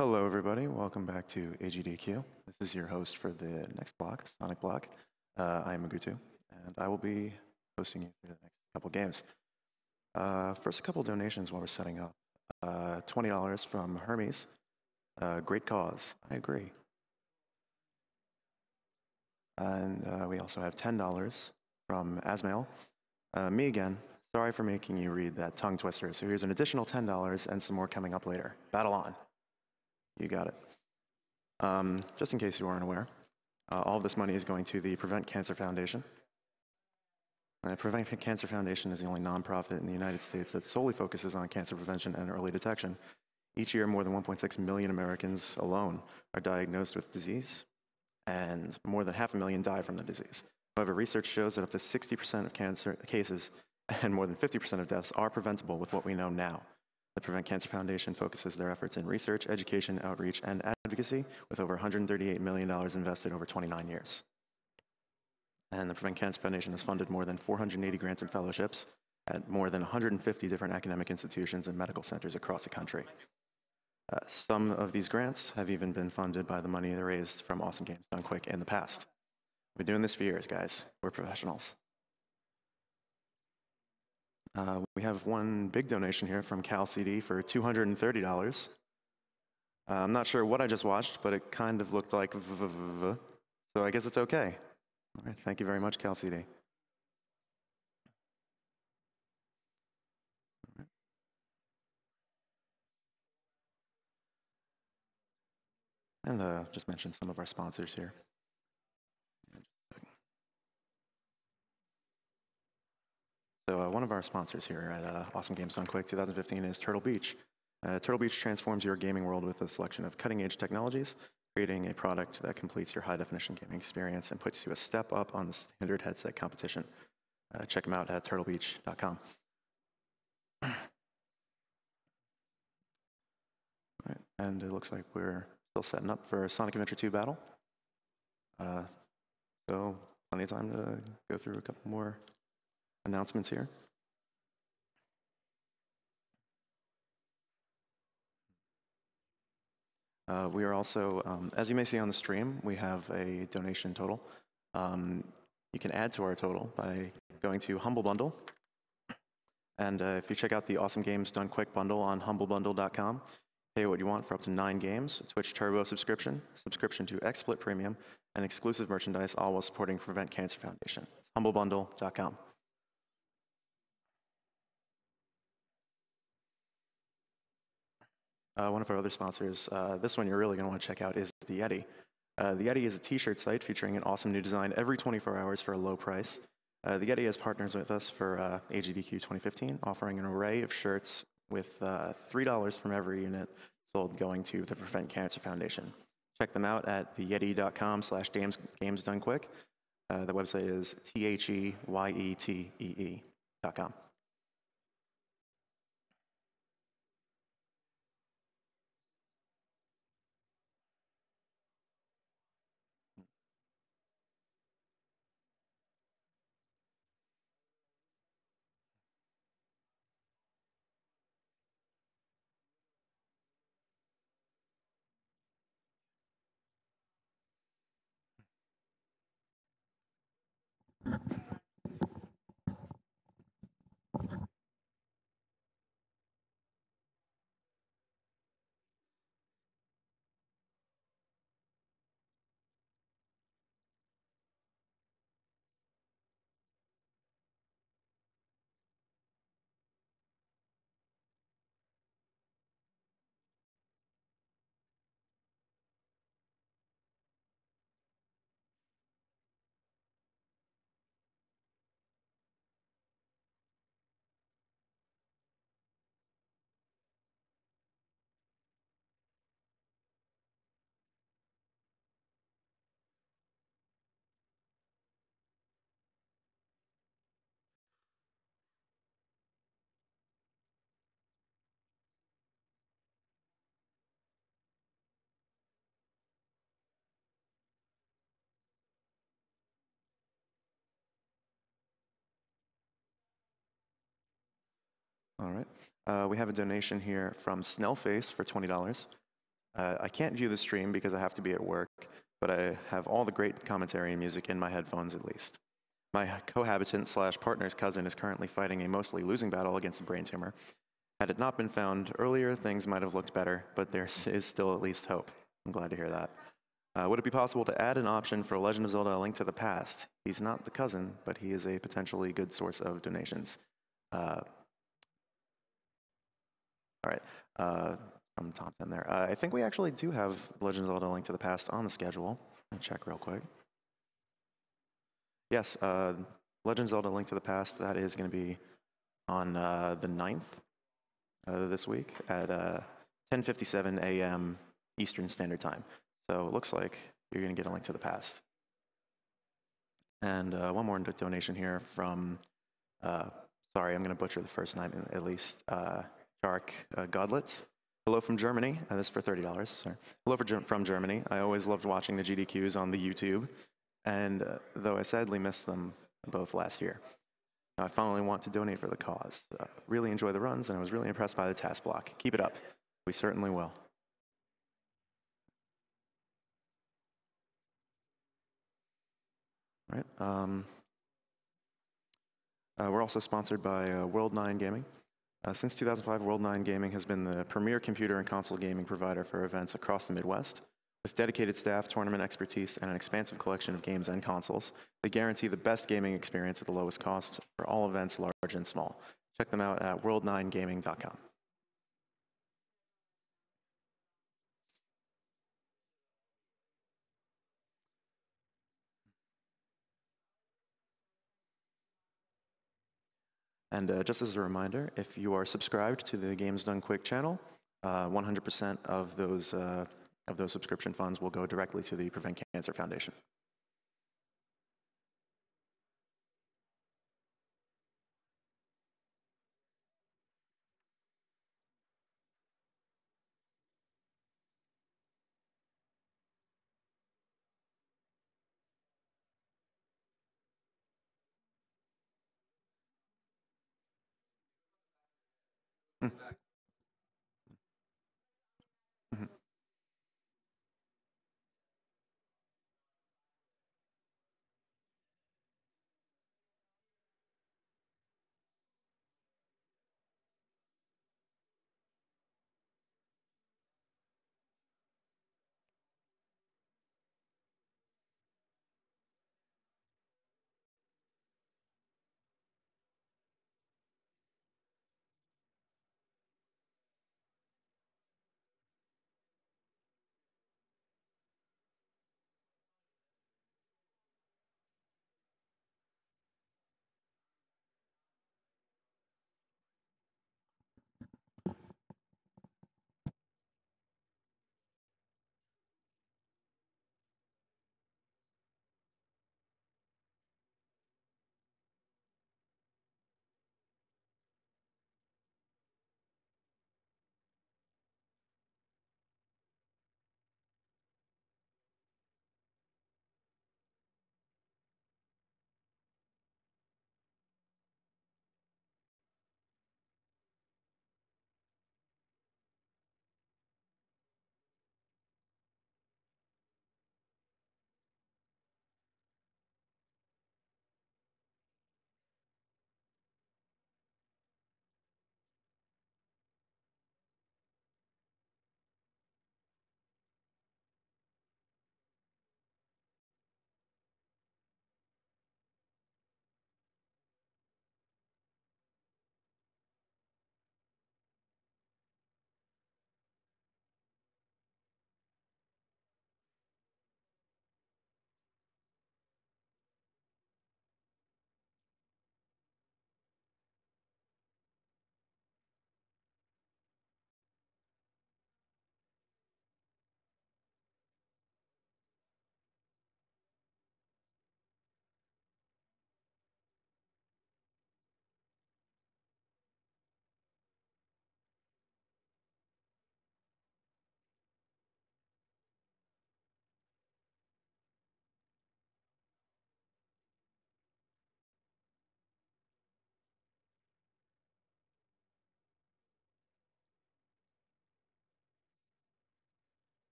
Hello, everybody. Welcome back to AGDQ. This is your host for the next block, Sonic Block. I am Magutu, and I will be hosting you for the next couple games. First, a couple donations while we're setting up. $20 from Hermes. Great cause. I agree. And we also have $10 from Asmail. Me again. Sorry for making you read that tongue twister. So here's an additional $10 and some more coming up later. Battle on. You got it. Just in case you weren't aware, all of this money is going to the Prevent Cancer Foundation. The Prevent Cancer Foundation is the only nonprofit in the United States that solely focuses on cancer prevention and early detection. Each year, more than 1.6 million Americans alone are diagnosed with disease, and more than 500,000 die from the disease. However, research shows that up to 60% of cancer cases and more than 50% of deaths are preventable with what we know now. The Prevent Cancer Foundation focuses their efforts in research, education, outreach, and advocacy with over $138 million invested over 29 years. And the Prevent Cancer Foundation has funded more than 480 grants and fellowships at more than 150 different academic institutions and medical centers across the country. Some of these grants have even been funded by the money they raised from Awesome Games Done Quick in the past. We've been doing this for years, guys. We're professionals. We have one big donation here from Cal CD for $230. I'm not sure what I just watched, but it kind of looked like so I guess it's okay. All right, thank you very much, Cal CD. And just mention some of our sponsors here. So one of our sponsors here at Awesome Games Done Quick 2015 is Turtle Beach. Turtle Beach transforms your gaming world with a selection of cutting-edge technologies, creating a product that completes your high-definition gaming experience and puts you a step up on the standard headset competition. Check them out at turtlebeach.com. All right, and it looks like we're still setting up for Sonic Adventure 2 battle. So plenty of time to go through a couple more announcements here. We are also, as you may see on the stream, we have a donation total. You can add to our total by going to Humble Bundle. And if you check out the Awesome Games Done Quick bundle on humblebundle.com, pay what you want for up to 9 games, a Twitch Turbo subscription, subscription to XSplit Premium, and exclusive merchandise, all while supporting Prevent Cancer Foundation. It's humblebundle.com. One of our other sponsors, this one you're really going to want to check out, is the Yeti. The Yeti is a t-shirt site featuring an awesome new design every 24 hours for a low price. The Yeti has partners with us for AGDQ 2015, offering an array of shirts with $3 from every unit sold going to the Prevent Cancer Foundation. Check them out at theyeti.com/gamesdonequick. The website is theyetee.com. All right. We have a donation here from Snellface for $20. I can't view the stream because I have to be at work, but I have all the great commentary and music in my headphones at least. My cohabitant slash partner's cousin is currently fighting a mostly losing battle against a brain tumor. Had it not been found earlier, things might have looked better, but there is still at least hope. I'm glad to hear that. Would it be possible to add an option for Legend of Zelda: A Link to the Past? He's not the cousin, but he is a potentially good source of donations. All right, from top 10 there. I think we actually do have Legend of Zelda: A Link to the Past on the schedule. Let me check real quick. Yes, Legend of Zelda: A Link to the Past, that is going to be on the 9th this week at 10:57 a.m. Eastern Standard Time. So it looks like you're going to get A Link to the Past. And one more donation here from, sorry, I'm going to butcher the first name at least, Shark Godlets. Hello from Germany. This is for $30. Sorry. Hello from Germany. I always loved watching the GDQs on the YouTube, and though I sadly missed them both last year. I finally want to donate for the cause. Really enjoy the runs, and I was really impressed by the task block. Keep it up. We certainly will. All right. We're also sponsored by World9 Gaming. Since 2005, World9 Gaming has been the premier computer and console gaming provider for events across the Midwest. With dedicated staff, tournament expertise, and an expansive collection of games and consoles, they guarantee the best gaming experience at the lowest cost for all events, large and small. Check them out at world9gaming.com. And just as a reminder, if you are subscribed to the Games Done Quick channel, 100% of those subscription funds will go directly to the Prevent Cancer Foundation.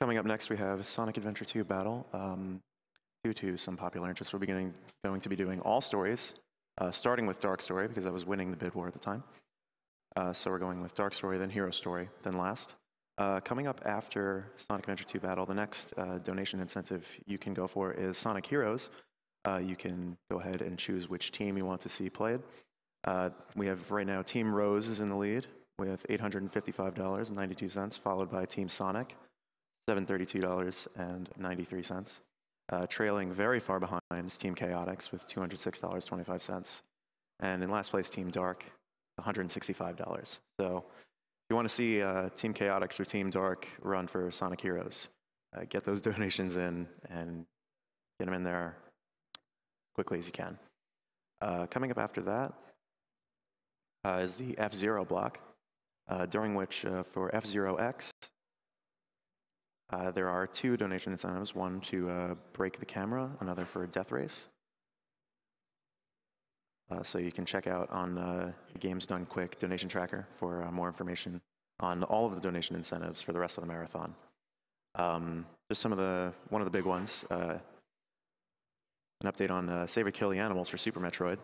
Coming up next, we have Sonic Adventure 2 Battle. Due to some popular interest, we're going to be doing all stories, starting with Dark Story, because I was winning the bid war at the time. So we're going with Dark Story, then Hero Story, then last. Coming up after Sonic Adventure 2 Battle, the next donation incentive you can go for is Sonic Heroes. You can go ahead and choose which team you want to see played. We have right now Team Rose is in the lead with $855.92, followed by Team Sonic, $732.93. Trailing very far behind is Team Chaotix with $206.25. And in last place, Team Dark, $165. So if you want to see Team Chaotix or Team Dark run for Sonic Heroes, get those donations in and get them in there quickly as you can. Coming up after that is the F-Zero block, during which for F-Zero X, there are 2 donation incentives, one to break the camera, another for Death Race. So you can check out on Games Done Quick donation tracker for more information on all of the donation incentives for the rest of the marathon. Just one of the big ones, an update on Save or Kill the Animals for Super Metroid.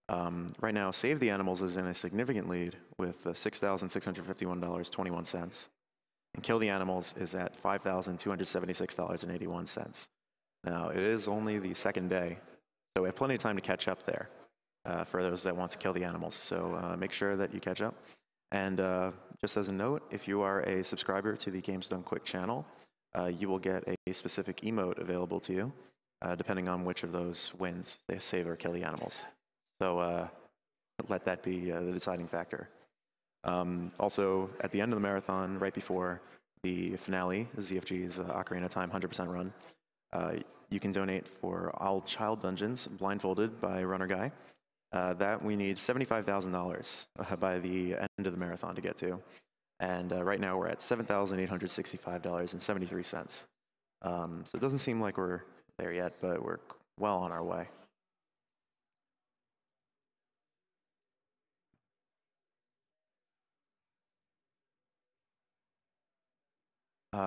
Right now, Save the Animals is in a significant lead with $6,651.21. And Kill the Animals is at $5,276.81. Now, it is only the second day, so we have plenty of time to catch up there for those that want to kill the animals. So make sure that you catch up. And just as a note, if you are a subscriber to the Games Done Quick channel, you will get a specific emote available to you, depending on which of those wins they save or kill the animals. So let that be the deciding factor. Also, at the end of the marathon, right before the finale, ZFG's Ocarina of Time 100% run, you can donate for All Child Dungeons, blindfolded by Runner Guy. That we need $75,000 by the end of the marathon to get to. And right now we're at $7,865.73. So it doesn't seem like we're there yet, but we're well on our way.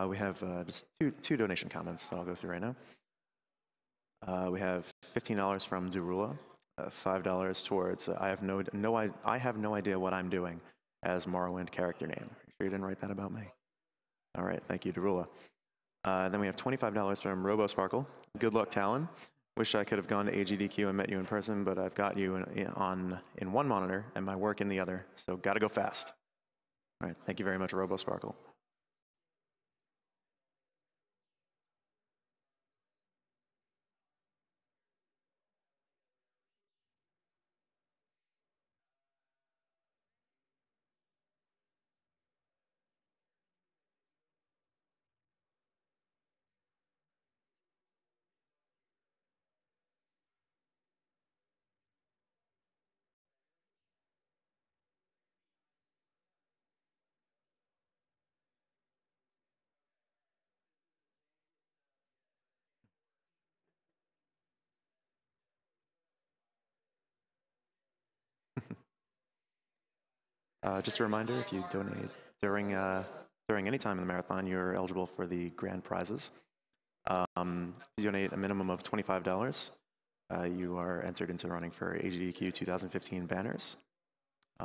We have just two donation comments that I'll go through right now. We have $15 from Derula, $5 towards I have no idea what I'm doing as Morrowind character name. You sure you didn't write that about me? All right, thank you, Derula. Then we have $25 from RoboSparkle. Good luck, Talon. Wish I could have gone to AGDQ and met you in person, but I've got you in one monitor and my work in the other, so gotta go fast. All right, thank you very much, RoboSparkle. Just a reminder, if you donate during any time in the marathon, you're eligible for the grand prizes. If you donate a minimum of $25, you are entered into running for AGDQ 2015 banners,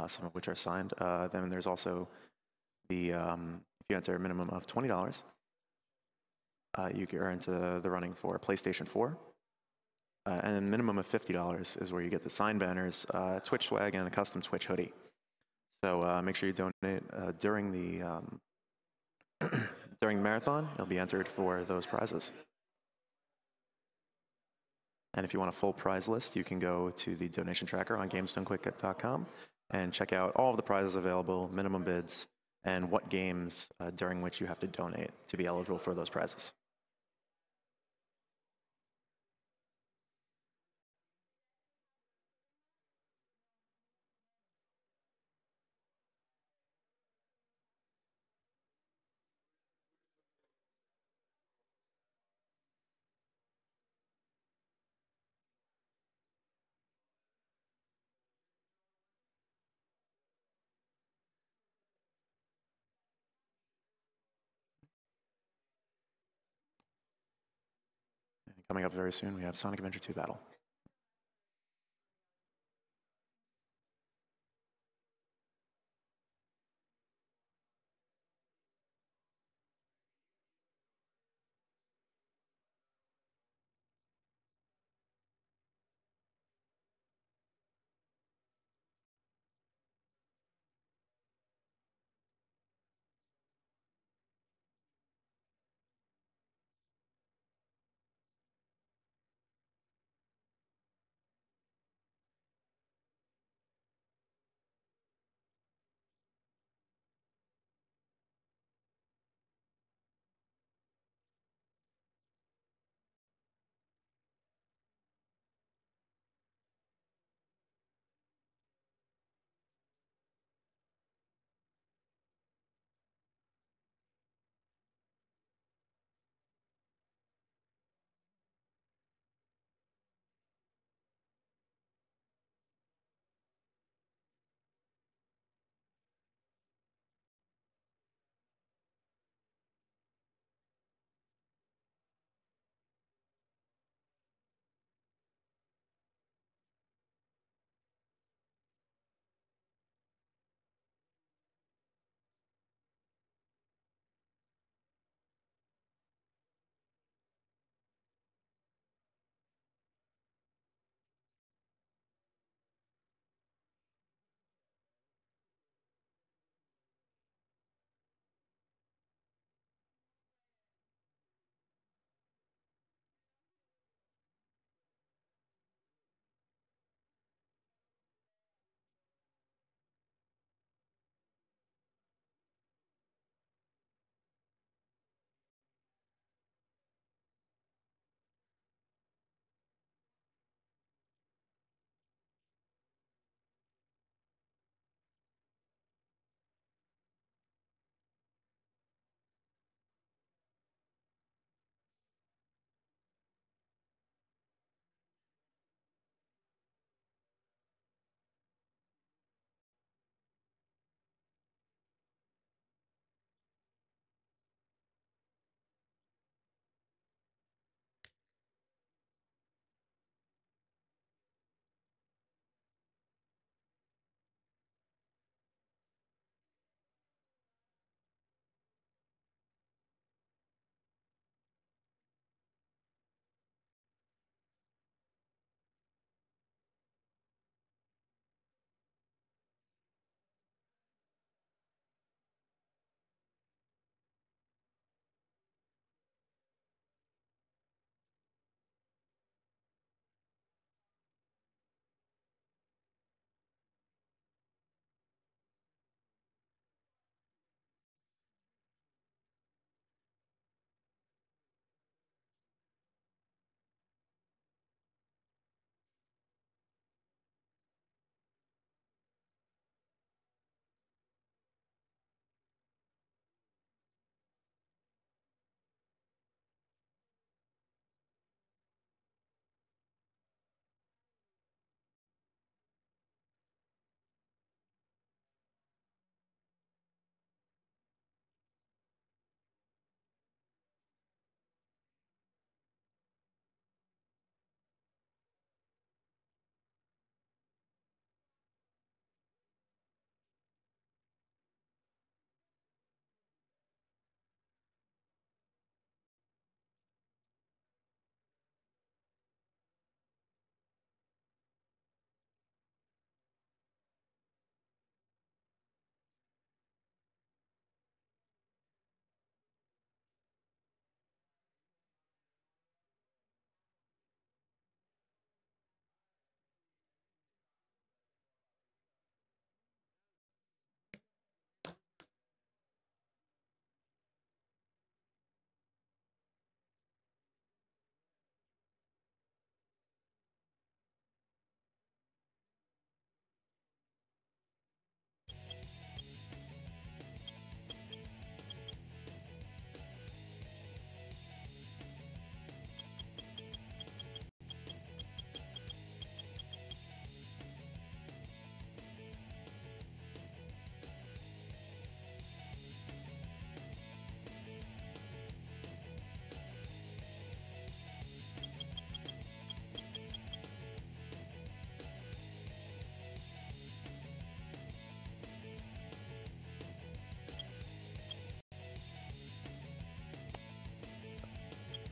some of which are signed. Then there's also the, if you enter a minimum of $20, you are into the running for PlayStation 4. And a minimum of $50 is where you get the signed banners, Twitch swag, and a custom Twitch hoodie. So make sure you donate during the during the marathon. You'll be entered for those prizes. And if you want a full prize list, you can go to the donation tracker on GamesDoneQuick.com and check out all of the prizes available, minimum bids, and what games during which you have to donate to be eligible for those prizes. Coming up very soon, we have Sonic Adventure 2 Battle.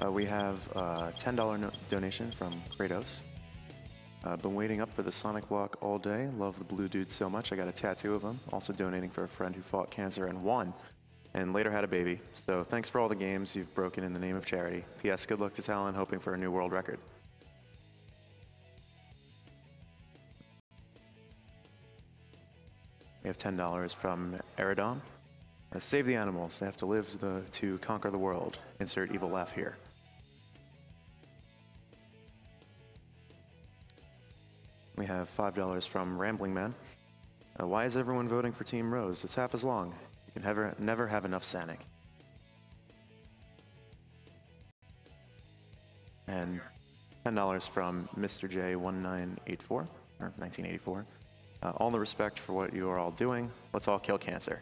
We have a $10 donation from Kratos. Been waiting up for the Sonic block all day. Love the blue dude so much. I got a tattoo of him. Also donating for a friend who fought cancer and won, and later had a baby. So thanks for all the games you've broken in the name of charity. P.S. Good luck to Talon, hoping for a new world record. We have $10 from Eridom. Save the animals. They have to live to conquer the world. Insert evil laugh here. We have $5 from Rambling Man. Why is everyone voting for Team Rose? It's half as long. You can never have enough Sanic. And $10 from Mr. J1984, or 1984. All the respect for what you are all doing. Let's all kill cancer.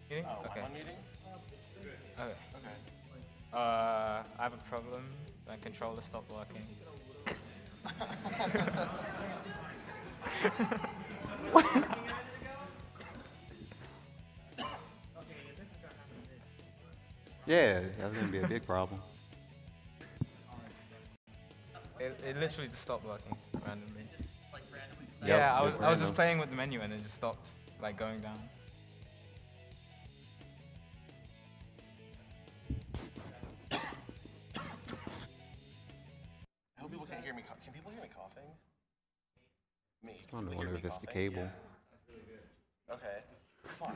Meeting? Oh, Okay. one meeting? Okay. Okay. I have a problem. My controller stopped working. Yeah, that's gonna be a big problem. It literally just stopped working randomly. Yep, Yeah, I was random. just playing with the menu and it just stopped like going down. I hope people can't hear me. Can people hear me coughing? Me. I Can people hear wonder me if it's the coughing? cable. Okay. Fuck.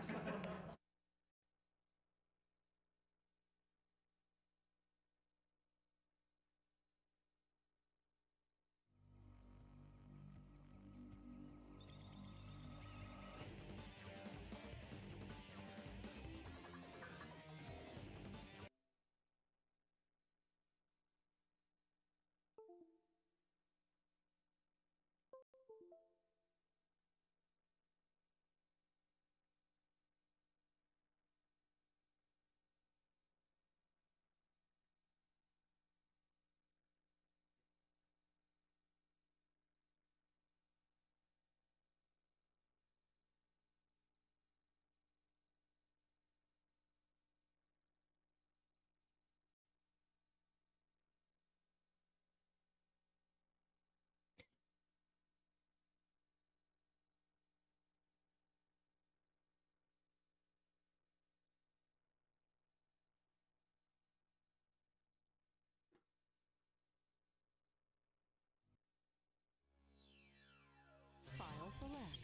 File select.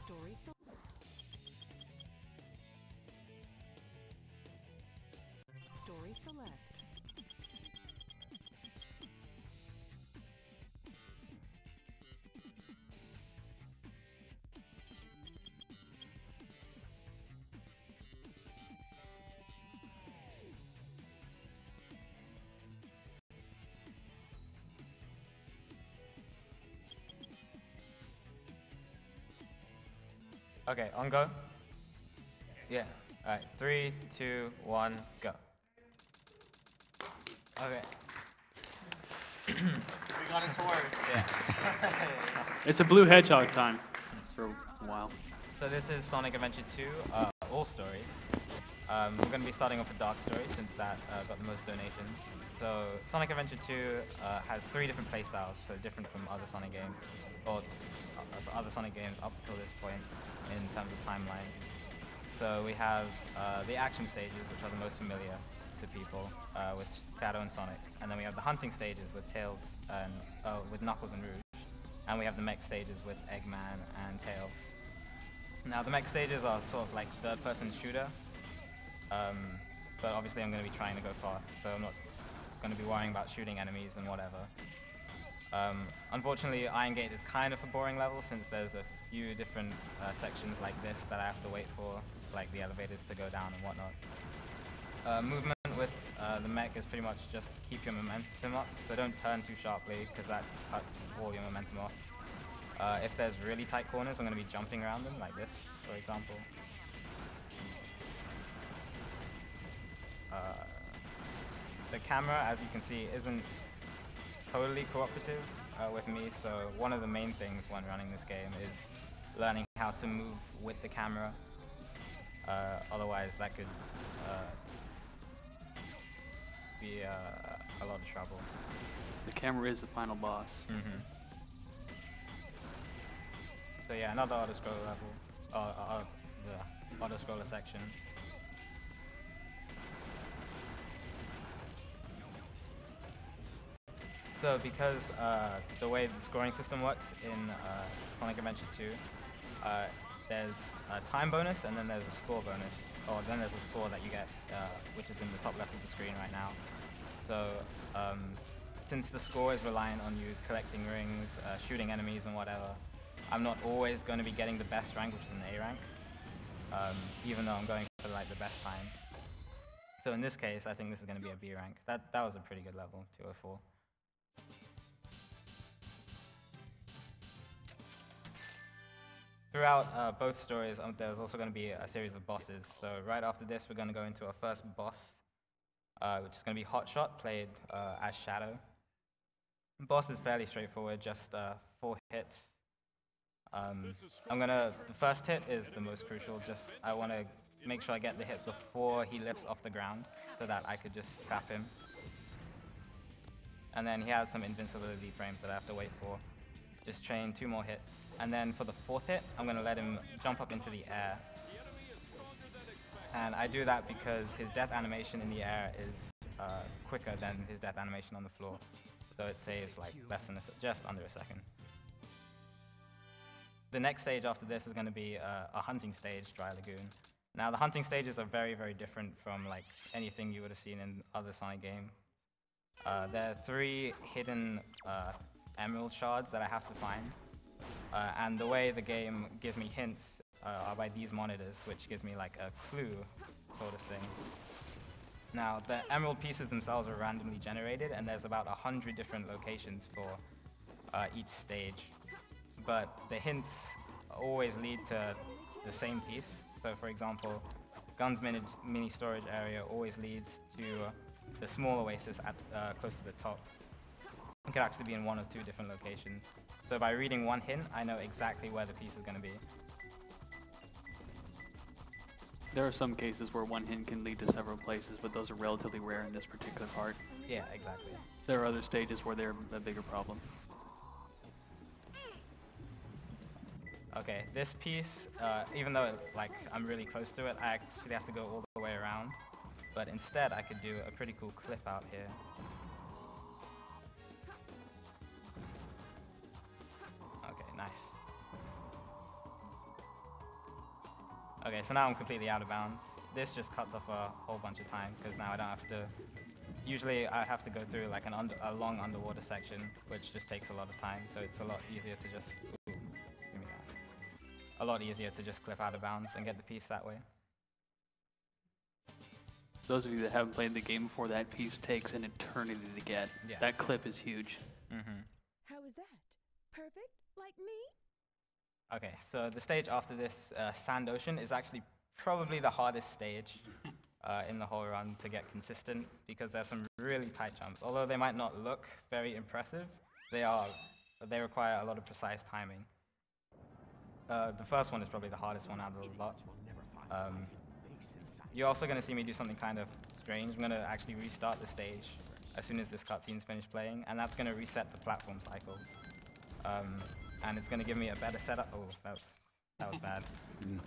Story select. Story select. Okay, on go. Yeah. All right. 3, 2, 1, go. Okay. We got it to work. Yeah. It's a blue hedgehog time. For a while. So this is Sonic Adventure 2, all stories. We're going to be starting off with Dark Story since that got the most donations. So Sonic Adventure 2 has 3 different playstyles, so different from other Sonic games, or other Sonic games up till this point in terms of timeline. So we have the action stages, which are the most familiar to people, with Shadow and Sonic. And then we have the hunting stages with Tails and with Knuckles and Rouge. And we have the mech stages with Eggman and Tails. Now the mech stages are sort of like third-person shooter, but obviously I'm going to be trying to go fast, so I'm not going to be worrying about shooting enemies and whatever. Unfortunately, Iron Gate is kind of a boring level since there's a few different sections like this that I have to wait for, like the elevators to go down and whatnot. Movement with the mech is pretty much just keep your momentum up, so don't turn too sharply because that cuts all your momentum off. If there's really tight corners, I'm going to be jumping around them like this, for example. The camera, as you can see, isn't totally cooperative with me, so one of the main things when running this game is learning how to move with the camera. Otherwise, that could be a lot of trouble. The camera is the final boss. So yeah, another auto-scroller level, the auto-scroller section. So because the way the scoring system works in Sonic Adventure 2, there's a time bonus and then there's a score bonus, or then there's a score that you get, which is in the top left of the screen right now. So since the score is reliant on you collecting rings, shooting enemies and whatever, I'm not always going to be getting the best rank, which is an A rank, even though I'm going for like the best time. So in this case, I think this is going to be a B rank. That was a pretty good level, 204. Throughout both stories, there's also going to be a series of bosses. So right after this, we're going to go into our first boss, which is going to be Hotshot, played as Shadow. The boss is fairly straightforward, just 4 hits. The first hit is the most crucial. I want to make sure I get the hit before he lifts off the ground, so that I could just trap him. And then he has some invincibility frames that I have to wait for. Just chain 2 more hits. And then for the 4th hit, I'm going to let him jump up into the air. And I do that because his death animation in the air is quicker than his death animation on the floor. So it saves like just under a second. The next stage after this is going to be a hunting stage, Dry Lagoon. Now the hunting stages are very, very different from like anything you would have seen in other Sonic games. There are 3 hidden emerald shards that I have to find. And the way the game gives me hints are by these monitors, which gives me like a clue sort of thing. Now, the emerald pieces themselves are randomly generated, and there's about 100 different locations for each stage. But the hints always lead to the same piece. So for example, Gun's mini storage area always leads to the small oasis at close to the top. It could actually be in 1 or 2 different locations. So by reading one hint, I know exactly where the piece is going to be. There are some cases where one hint can lead to several places, but those are relatively rare in this particular part. Yeah, exactly. There are other stages where they're a bigger problem. Okay, this piece, even though I'm really close to it, I actually have to go all the way around. But instead, I could do a pretty cool clip out here. Okay, nice. Okay, so now I'm completely out of bounds. This just cuts off a whole bunch of time, because now I don't have to... Usually I have to go through like a long underwater section, which just takes a lot of time, so it's a lot easier to just... Ooh, give me that. A lot easier to just clip out of bounds and get the piece that way. Those of you that haven't played the game before, that piece takes an eternity to get. Yes. That clip is huge. Mm-hmm. How is that? Perfect? Like me? Okay, so the stage after this, Sand Ocean, is actually probably the hardest stage in the whole run to get consistent, because there's some really tight jumps. Although they might not look very impressive, they require a lot of precise timing. The first one is probably the hardest one out of the lot. You're also going to see me do something kind of strange. I'm going to actually restart the stage as soon as this cutscene's finished playing, and that's going to reset the platform cycles. And it's going to give me a better setup. Oh, that was bad.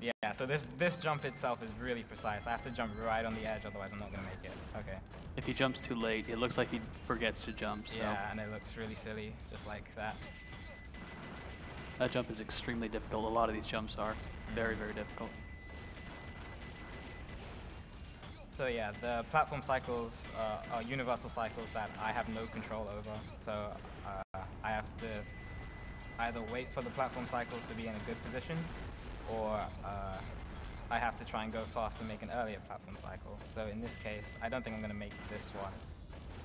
Yeah, so this jump itself is really precise. I have to jump right on the edge, otherwise I'm not going to make it. Okay. If he jumps too late, it looks like he forgets to jump. So. Yeah, and it looks really silly, just like that. That jump is extremely difficult. A lot of these jumps are very, very difficult. So yeah, the platform cycles are universal cycles that I have no control over. So I have to either wait for the platform cycles to be in a good position, or I have to try and go fast and make an earlier platform cycle. So in this case, I don't think I'm going to make this one.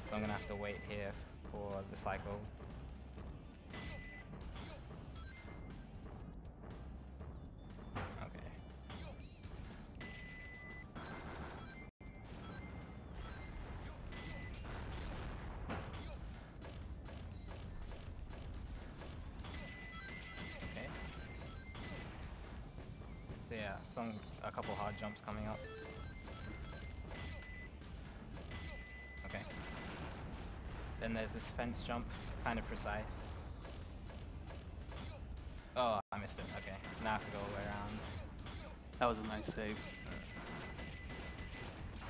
So I'm going to have to wait here for the cycle. Okay. Okay. So yeah, a couple hard jumps coming up. Okay. Then there's this fence jump, kind of precise. Oh, I missed it. Okay, now I have to go all the way around. That was a nice save.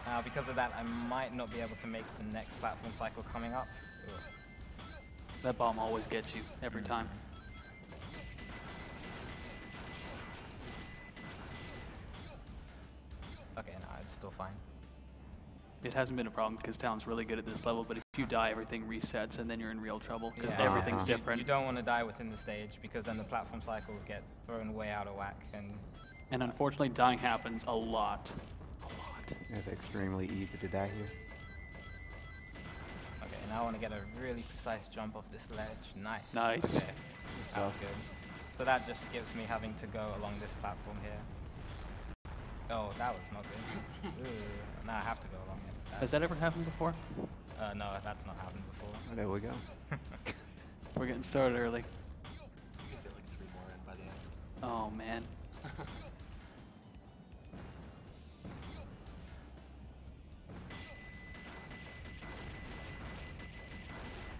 Now, because of that, I might not be able to make the next platform cycle coming up. Ugh. That bomb always gets you every time. Okay, no, it's still fine. It hasn't been a problem because Talon's really good at this level, but if you die, everything resets and then you're in real trouble because Yeah. everything's different. You don't want to die within the stage because then the platform cycles get thrown way out of whack. And unfortunately, dying happens a lot. It's extremely easy to die here. Okay, now I want to get a really precise jump off this ledge. Nice. Nice. Okay, that was good. So that just skips me having to go along this platform here. Oh, that was not good. Now I have to go along it. Has that ever happened before? No, that's not happened before. Oh, there we go. We're getting started early. You can fit like 3 more in by the end. Oh, man.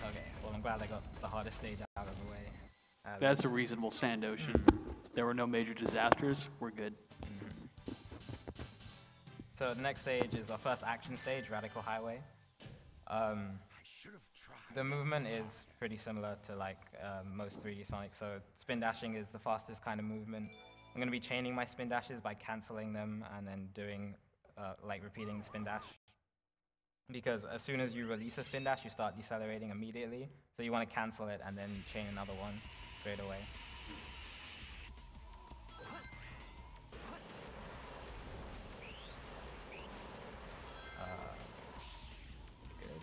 Okay, well I'm glad I got the hardest stage out of the way. That's a reasonable stand ocean. There were no major disasters. We're good. So the next stage is our first action stage, Radical Highway. The movement is pretty similar to like most 3D Sonic. So spin dashing is the fastest kind of movement. I'm going to be chaining my spin dashes by canceling them and then doing like repeating the spin dash. Because as soon as you release a spin dash, you start decelerating immediately. So you want to cancel it and then chain another one straight away. Good.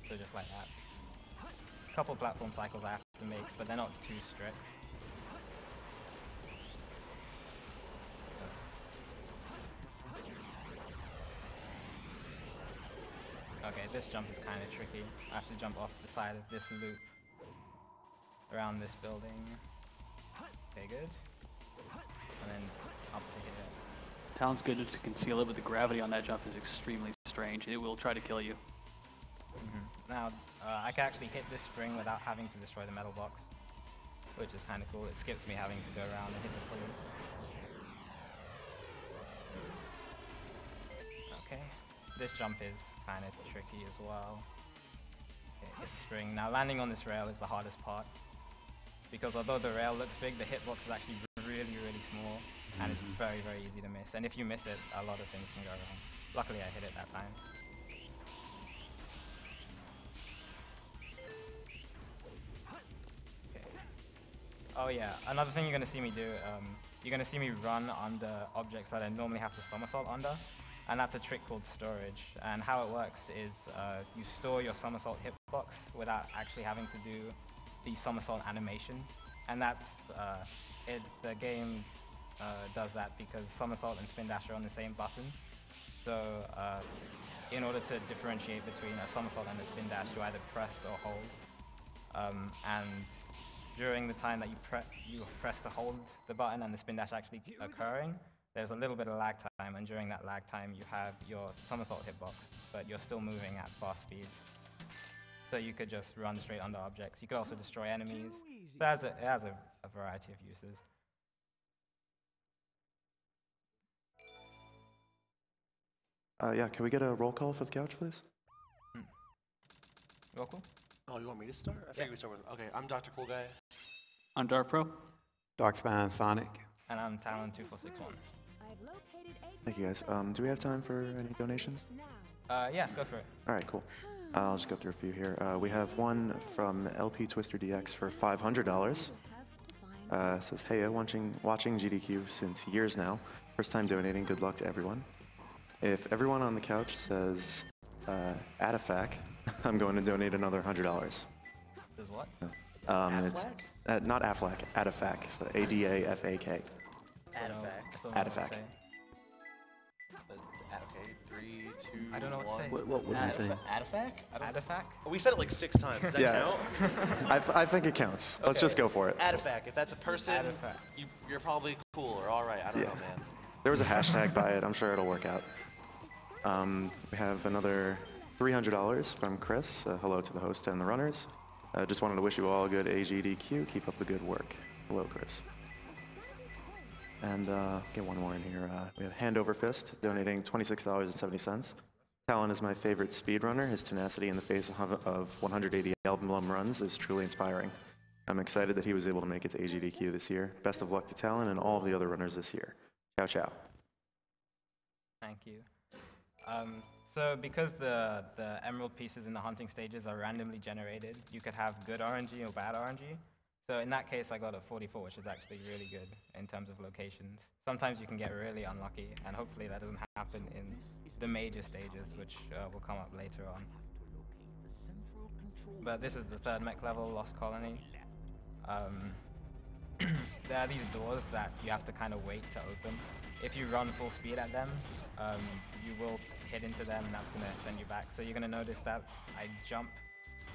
So just like that. A couple platform cycles I have to make, but they're not too strict. Okay, this jump is kind of tricky. I have to jump off the side of this loop around this building. Okay, good. And then up to here. Talon's good to conceal it, but the gravity on that jump is extremely strange. It will try to kill you. Now, I can actually hit this spring without having to destroy the metal box, which is kind of cool. It skips me having to go around and hit the pulley. Okay. This jump is kind of tricky as well. Okay, hit the spring. Now landing on this rail is the hardest part, because although the rail looks big, the hitbox is actually really, really small, and it's very, very easy to miss. And if you miss it, a lot of things can go wrong. Luckily, I hit it that time. Okay. Oh yeah, another thing you're gonna see me do, you're gonna see me run under objects that I normally have to somersault under. And that's a trick called storage. And how it works is you store your somersault hitbox without actually having to do the somersault animation. And that's, the game does that because somersault and spin dash are on the same button. So in order to differentiate between a somersault and a spin dash, you either press or hold. And during the time that you press to hold the button and the spin dash actually occurring, there's a little bit of lag time, and during that lag time you have your somersault hitbox, but you're still moving at fast speeds. So you could just run straight under objects. You could also destroy enemies. So it has a variety of uses. Yeah, can we get a roll call for the couch, please? Roll call? Oh, you want me to start? I figured we start with. Okay, I'm Dr. Cool Guy. I'm Dark Pro. Dark Spine Sonic. And I'm Talon2461. Thank you, guys. Do we have time for any donations? Yeah, go for it. All right, cool. I'll just go through a few here. We have one from LP Twister DX for $500. Says, hey, watching GDQ since years now. First time donating. Good luck to everyone. If everyone on the couch says Adafac, I'm going to donate another $100. Does what? It's not Aflac, Adafac. So ADAFAK. Adafac. Okay, 3, 2, I don't know what to 1. say. What would you say? Adafac? Adafac? We said it like 6 times. Does that Yeah. count? I think it counts. Let's Okay. just go for it. Adafac. If that's a person, you're probably cool or all right. I don't know, man. There was a hashtag by it. I'm sure it'll work out. We have another $300 from Chris. Hello to the host and the runners. Just wanted to wish you all a good AGDQ. Keep up the good work. Hello, Chris. And get one more in here. We have Hand Over Fist donating $26.70. Talon is my favorite speedrunner. His tenacity in the face of 180 album runs is truly inspiring. I'm excited that he was able to make it to AGDQ this year. Best of luck to Talon and all of the other runners this year. Ciao, ciao. Thank you. So because the emerald pieces in the hunting stages are randomly generated, you could have good RNG or bad RNG. So in that case, I got a 44, which is actually really good in terms of locations. Sometimes you can get really unlucky, and hopefully that doesn't happen in the major stages, which will come up later on. But this is the 3rd mech level, Lost Colony. There are these doors that you have to kind of wait to open. If you run full speed at them, you will hit into them, and that's going to send you back. So you're going to notice that I jump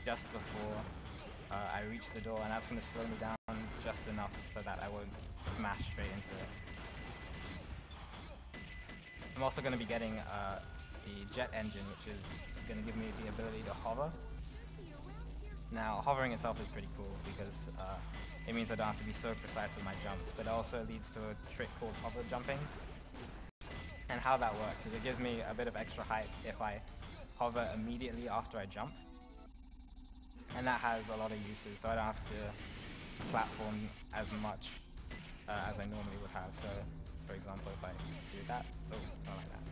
just before I reach the door, and that's going to slow me down just enough so that I won't smash straight into it. I'm also going to be getting the jet engine, which is going to give me the ability to hover. Now, hovering itself is pretty cool because it means I don't have to be so precise with my jumps, but it also leads to a trick called hover jumping. And how that works is it gives me a bit of extra height if I hover immediately after I jump. And that has a lot of uses, so I don't have to platform as much as I normally would have. So, for example, if I do that, oh, not like that.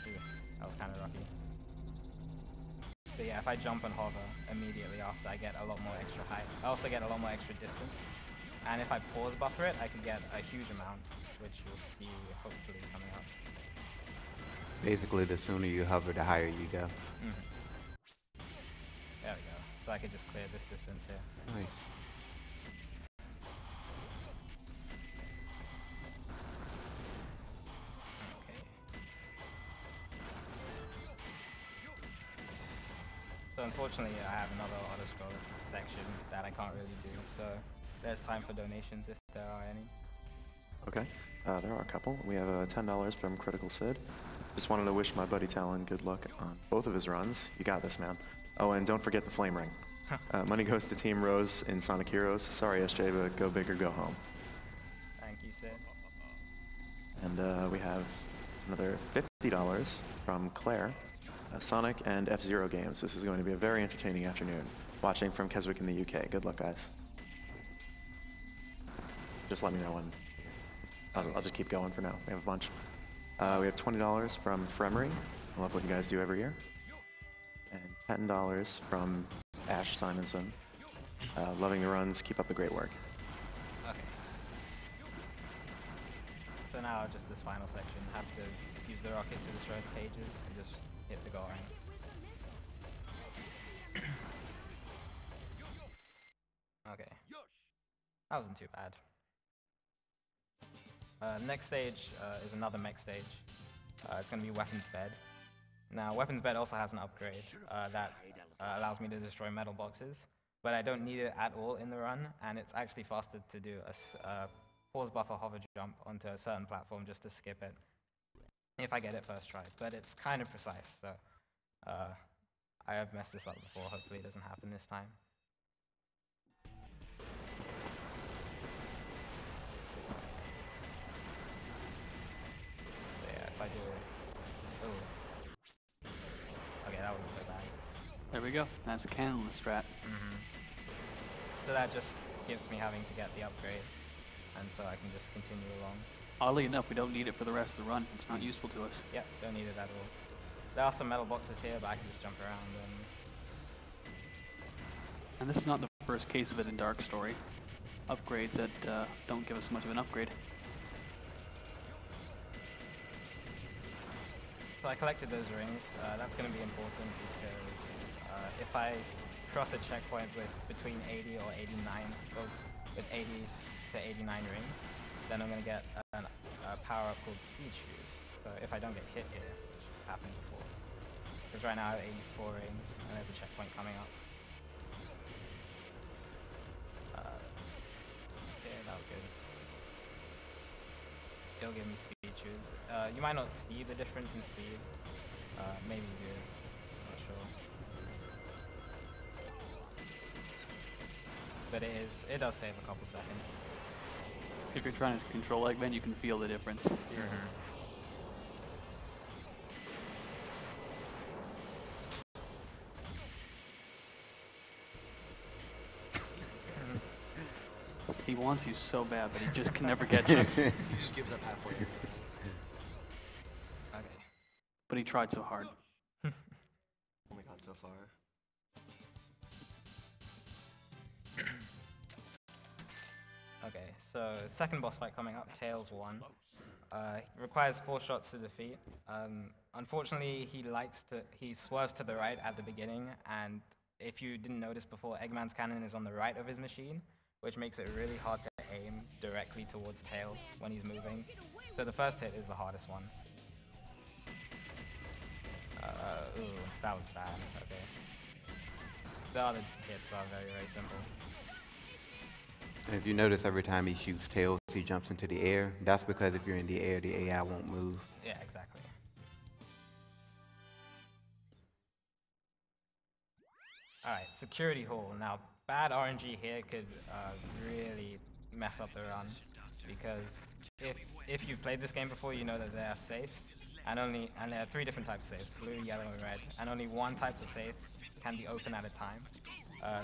Ooh, that was kind of rocky. But yeah, if I jump and hover immediately after, I get a lot more extra height. I also get a lot more extra distance. And if I pause buffer it, I can get a huge amount, which you'll see hopefully coming up. Basically, the sooner you hover, the higher you go. There we go. So I could just clear this distance here. Nice. Okay. So unfortunately, I have another auto-scroll section that I can't really do. So there's time for donations if there are any. Okay, there are a couple. We have $10 from Critical Sid. Just wanted to wish my buddy Talon good luck on both of his runs. You got this, man. Oh, and don't forget the flame ring. Money goes to Team Rose in Sonic Heroes. Sorry, SJ, but go big or go home. Thank you, Sid. And we have another $50 from Claire. Sonic and F-Zero games. This is going to be a very entertaining afternoon. Watching from Keswick in the UK. Good luck, guys. Just let me know when. I'll just keep going for now. We have a bunch. We have $20 from Fremery. I love what you guys do every year. And $10 from Ash Simonson. Loving the runs. Keep up the great work. Okay. So now just this final section. Have to use the rocket to destroy the cages and just hit the goal ring. Okay. That wasn't too bad. Next stage is another mech stage. It's going to be Weapons Bed. Now, Weapons Bed also has an upgrade that allows me to destroy metal boxes, but I don't need it at all in the run, and it's actually faster to do a pause buffer hover jump onto a certain platform just to skip it, if I get it first try. But it's kind of precise, so I have messed this up before. Hopefully it doesn't happen this time. I do. Oh. Okay, that wasn't so bad. There we go. That's a cannon strat. So that just skips me having to get the upgrade, and so I can just continue along. Oddly enough, we don't need it for the rest of the run. It's not useful to us. Yep, don't need it at all. There are some metal boxes here, but I can just jump around them. And this is not the first case of it in Dark Story. Upgrades that don't give us much of an upgrade. So I collected those rings. That's going to be important because if I cross a checkpoint with between 80 or 89, or with 80 to 89 rings, then I'm going to get a power-up called Speed Shoes. So if I don't get hit here, which has happened before. Because right now I have 84 rings, and there's a checkpoint coming up. Yeah, that was good. It'll give me Speed Shoes. You might not see the difference in speed. Maybe you do. Not sure. But it does save a couple seconds. If you're trying to control Eggman, you can feel the difference. He wants you so bad, but he just can never get you. He just gives up halfway. Okay. But he tried so hard. Only got so far. Okay, so second boss fight coming up, Tails 1. Requires 4 shots to defeat. Unfortunately, he swerves to the right at the beginning, and if you didn't notice before, Eggman's cannon is on the right of his machine, which makes it really hard to aim directly towards Tails when he's moving. So the first hit is the hardest one. Ooh, that was bad. Okay. The other hits are very, very simple. And if you notice, every time he shoots Tails, he jumps into the air. That's because if you're in the air, the AI won't move. Yeah, exactly. Alright, security hole. Now, bad RNG here could really mess up the run, because if you've played this game before, you know that there are safes, and there are 3 different types of safes, blue, yellow, and red, and only one type of safe can be open at a time.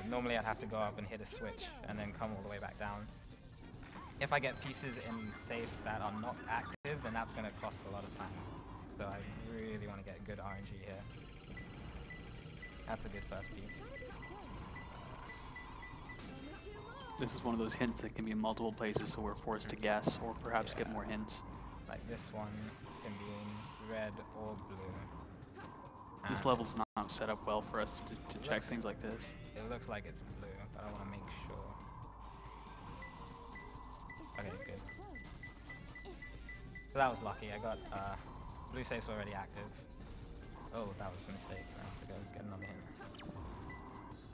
Normally I'd have to go up and hit a switch and then come all the way back down. If I get pieces in safes that are not active, then that's going to cost a lot of time. So I really want to get good RNG here. That's a good first piece. This is one of those hints that can be in multiple places, so we're forced to guess or perhaps get more hints. Like this one can be in red or blue. This level's not set up well for us to check things like this. It looks like it's blue, but I want to make sure. Okay, good. So that was lucky. I got blue safes already active. Oh, that was a mistake. I have to go get another hint.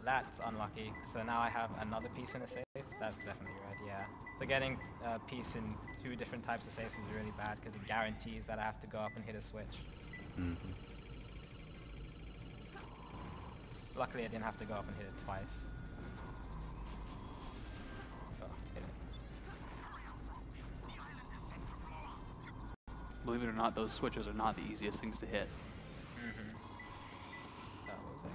That's unlucky. So now I have another piece in a safe. That's definitely red, yeah. So getting a piece in 2 different types of safes is really bad because it guarantees that I have to go up and hit a switch. Luckily, I didn't have to go up and hit it twice. Oh, hit it. Believe it or not, those switches are not the easiest things to hit. What was it?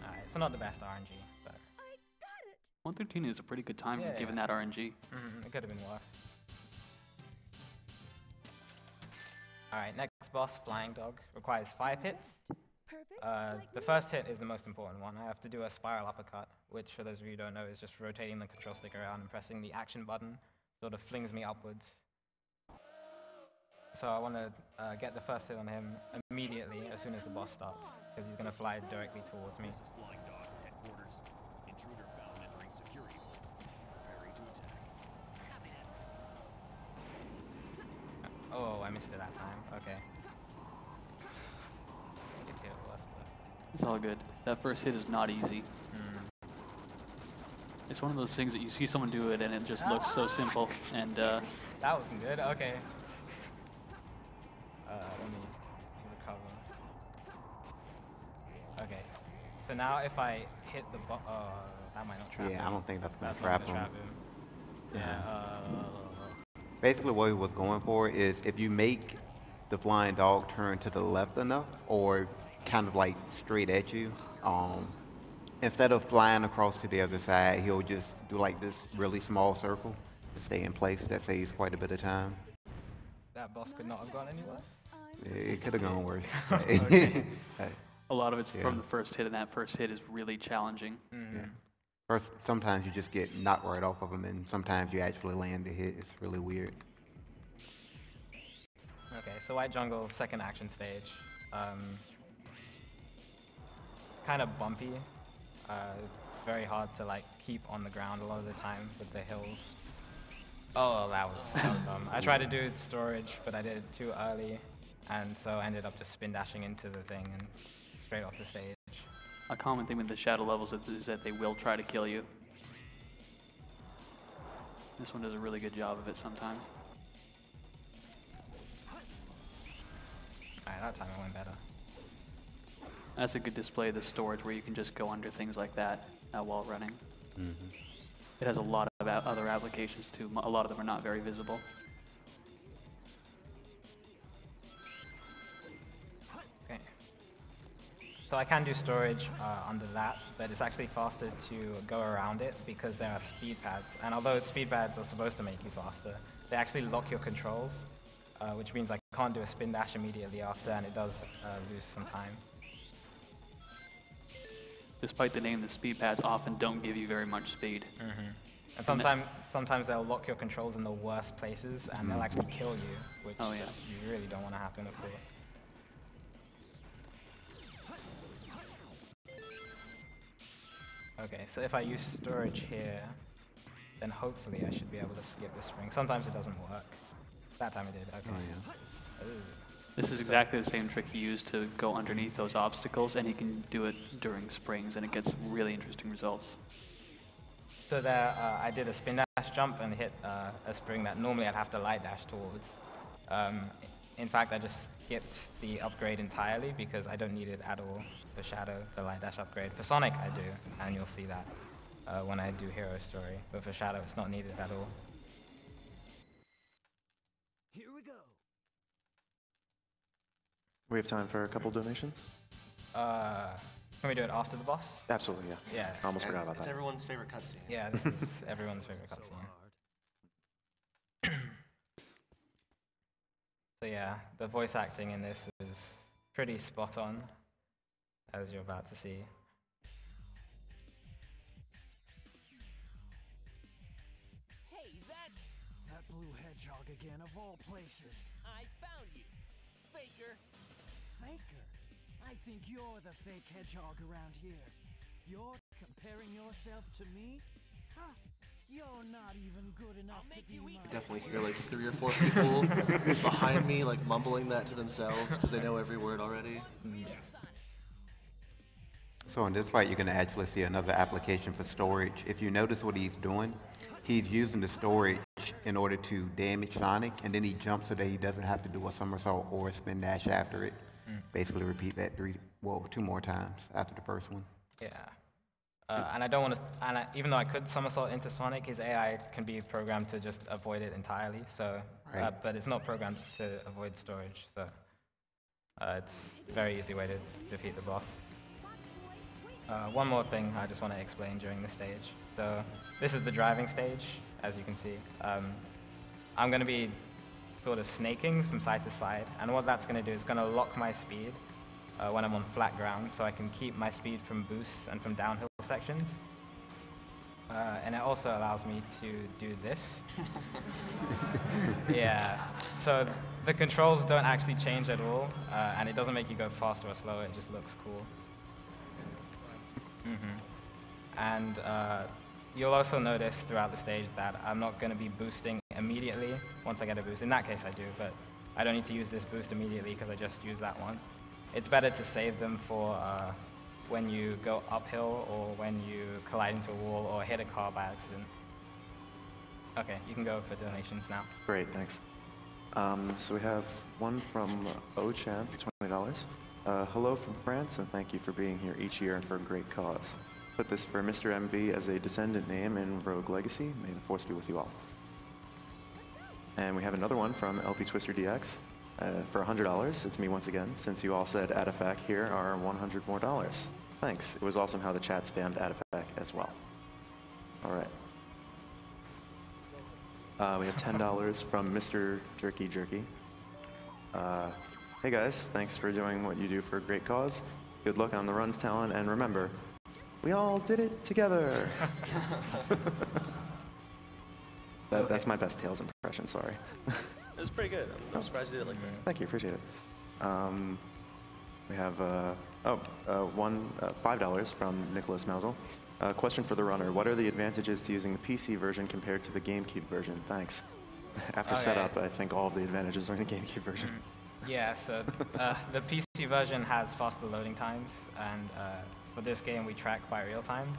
Yeah. Alright, it's not the best RNG, but... 113 is a pretty good time Yeah, given yeah. that RNG. It could have been worse. Alright, next boss, Flying Dog. Requires 5 hits. The first hit is the most important one. I have to do a spiral uppercut, which for those of you who don't know is just rotating the control stick around and pressing the action button. Sort of flings me upwards. So I want to get the first hit on him immediately as soon as the boss starts, because he's going to fly directly towards me. Oh, I missed it that time. Okay. Good hit, Lester. It's all good. That first hit is not easy. It's one of those things that you see someone do it and it just looks so simple. And that wasn't good. Okay. Let me recover. Okay. So now if I hit the that might not trap him. Yeah, I don't think that's going to not trap gonna him. Yeah. Basically, what he was going for is if you make the flying dog turn to the left enough or kind of like straight at you, instead of flying across to the other side, he'll just do like this really small circle to stay in place. That saves quite a bit of time. that boss could not have gone any worse. It could have gone worse. Okay. A lot of it's Yeah. from the first hit, and that first hit is really challenging. Yeah. First, sometimes you just get knocked right off of them, and sometimes you actually land the hit. It's really weird. Okay, so White Jungle, second action stage. Kind of bumpy. It's very hard to like keep on the ground a lot of the time with the hills. Oh, that was dumb. I tried to do storage, but I did it too early, and so I ended up just spin dashing into the thing and straight off the stage. A common thing with the shadow levels is that they will try to kill you. This one does a really good job of it sometimes. Alright, that time it went better. That's a good display of the storage where you can just go under things like that while running. It has a lot of other applications too. A lot of them are not very visible. Okay. So I can do storage under that, but it's actually faster to go around it because there are speed pads. And although speed pads are supposed to make you faster, they actually lock your controls, which means I can't do a spin dash immediately after, and it does lose some time. Despite the name, the speed pads often don't give you very much speed. And sometimes they'll lock your controls in the worst places, and they'll actually kill you, which you really don't want to happen, of course. Okay, so if I use storage here, then hopefully I should be able to skip the spring. Sometimes it doesn't work. That time it did. Okay. Ooh. This is exactly the same trick he used to go underneath those obstacles, and he can do it during springs, and it gets really interesting results. So there, I did a spin dash jump and hit a spring that normally I'd have to light dash towards. In fact, I just skipped the upgrade entirely because I don't need it at all for Shadow, the light dash upgrade. For Sonic, I do, and you'll see that when I do Hero Story. But for Shadow, it's not needed at all. Here we go. We have time for a couple donations? Can we do it after the boss? Absolutely, yeah. Yeah. I almost forgot about It's that. everyone's favorite cutscene. Yeah, this is everyone's favorite cutscene. So yeah, the voice acting in this is pretty spot on, as you're about to see. Hey, that's that blue hedgehog again, of all places. I found you, Faker. Faker? I think you're the fake hedgehog around here. You're comparing yourself to me? Huh? You're not even good enough to be my... Definitely hear like 3 or 4 people behind me like mumbling that to themselves because they know every word already. So in this fight, you're going to actually see another application for storage. If you notice what he's doing, he's using the storage in order to damage Sonic, and then he jumps so that he doesn't have to do a somersault or a spin dash after it. Basically repeat that 2 more times after the first one. Yeah. And I don't want to, even though I could somersault into Sonic, his AI can be programmed to just avoid it entirely, so, but it's not programmed to avoid storage, so it's a very easy way to defeat the boss. One more thing I just want to explain during this stage. So this is the driving stage, as you can see. I'm going to be sort of snaking from side to side, and what that's going to do is going to lock my speed when I'm on flat ground, so I can keep my speed from boosts and from downhill sections. And it also allows me to do this. Yeah, so the controls don't actually change at all, and it doesn't make you go faster or slower, it just looks cool. And you'll also notice throughout the stage that I'm not going to be boosting immediately once I get a boost. In that case I do, but I don't need to use this boost immediately because I just used that one. It's better to save them for when you go uphill or when you collide into a wall or hit a car by accident. Okay, you can go for donations now. Great, thanks. So we have one from Ochan for $20. Hello from France, and thank you for being here each year and for a great cause. Put this for Mr. MV as a descendant name in Rogue Legacy. May the force be with you all. And we have another one from LP Twister DX for $100. It's me once again. Since you all said Adafac, here are $100 more. Thanks. It was awesome how the chat spammed Adafac as well. All right. We have $10 from Mr. Jerky Jerky Hey guys, thanks for doing what you do for a great cause. Good luck on the runs, Talon, and remember, we all did it together. That's my best Tails impression, sorry. It was pretty good. I'm surprised you did it like that. Thank you, appreciate it. We have $5 from Nicholas Mausel. Question for the runner: what are the advantages to using the PC version compared to the GameCube version? Thanks. After setup, I think all of the advantages are in the GameCube version. Yeah, so the PC version has faster loading times, and for this game we track by real time.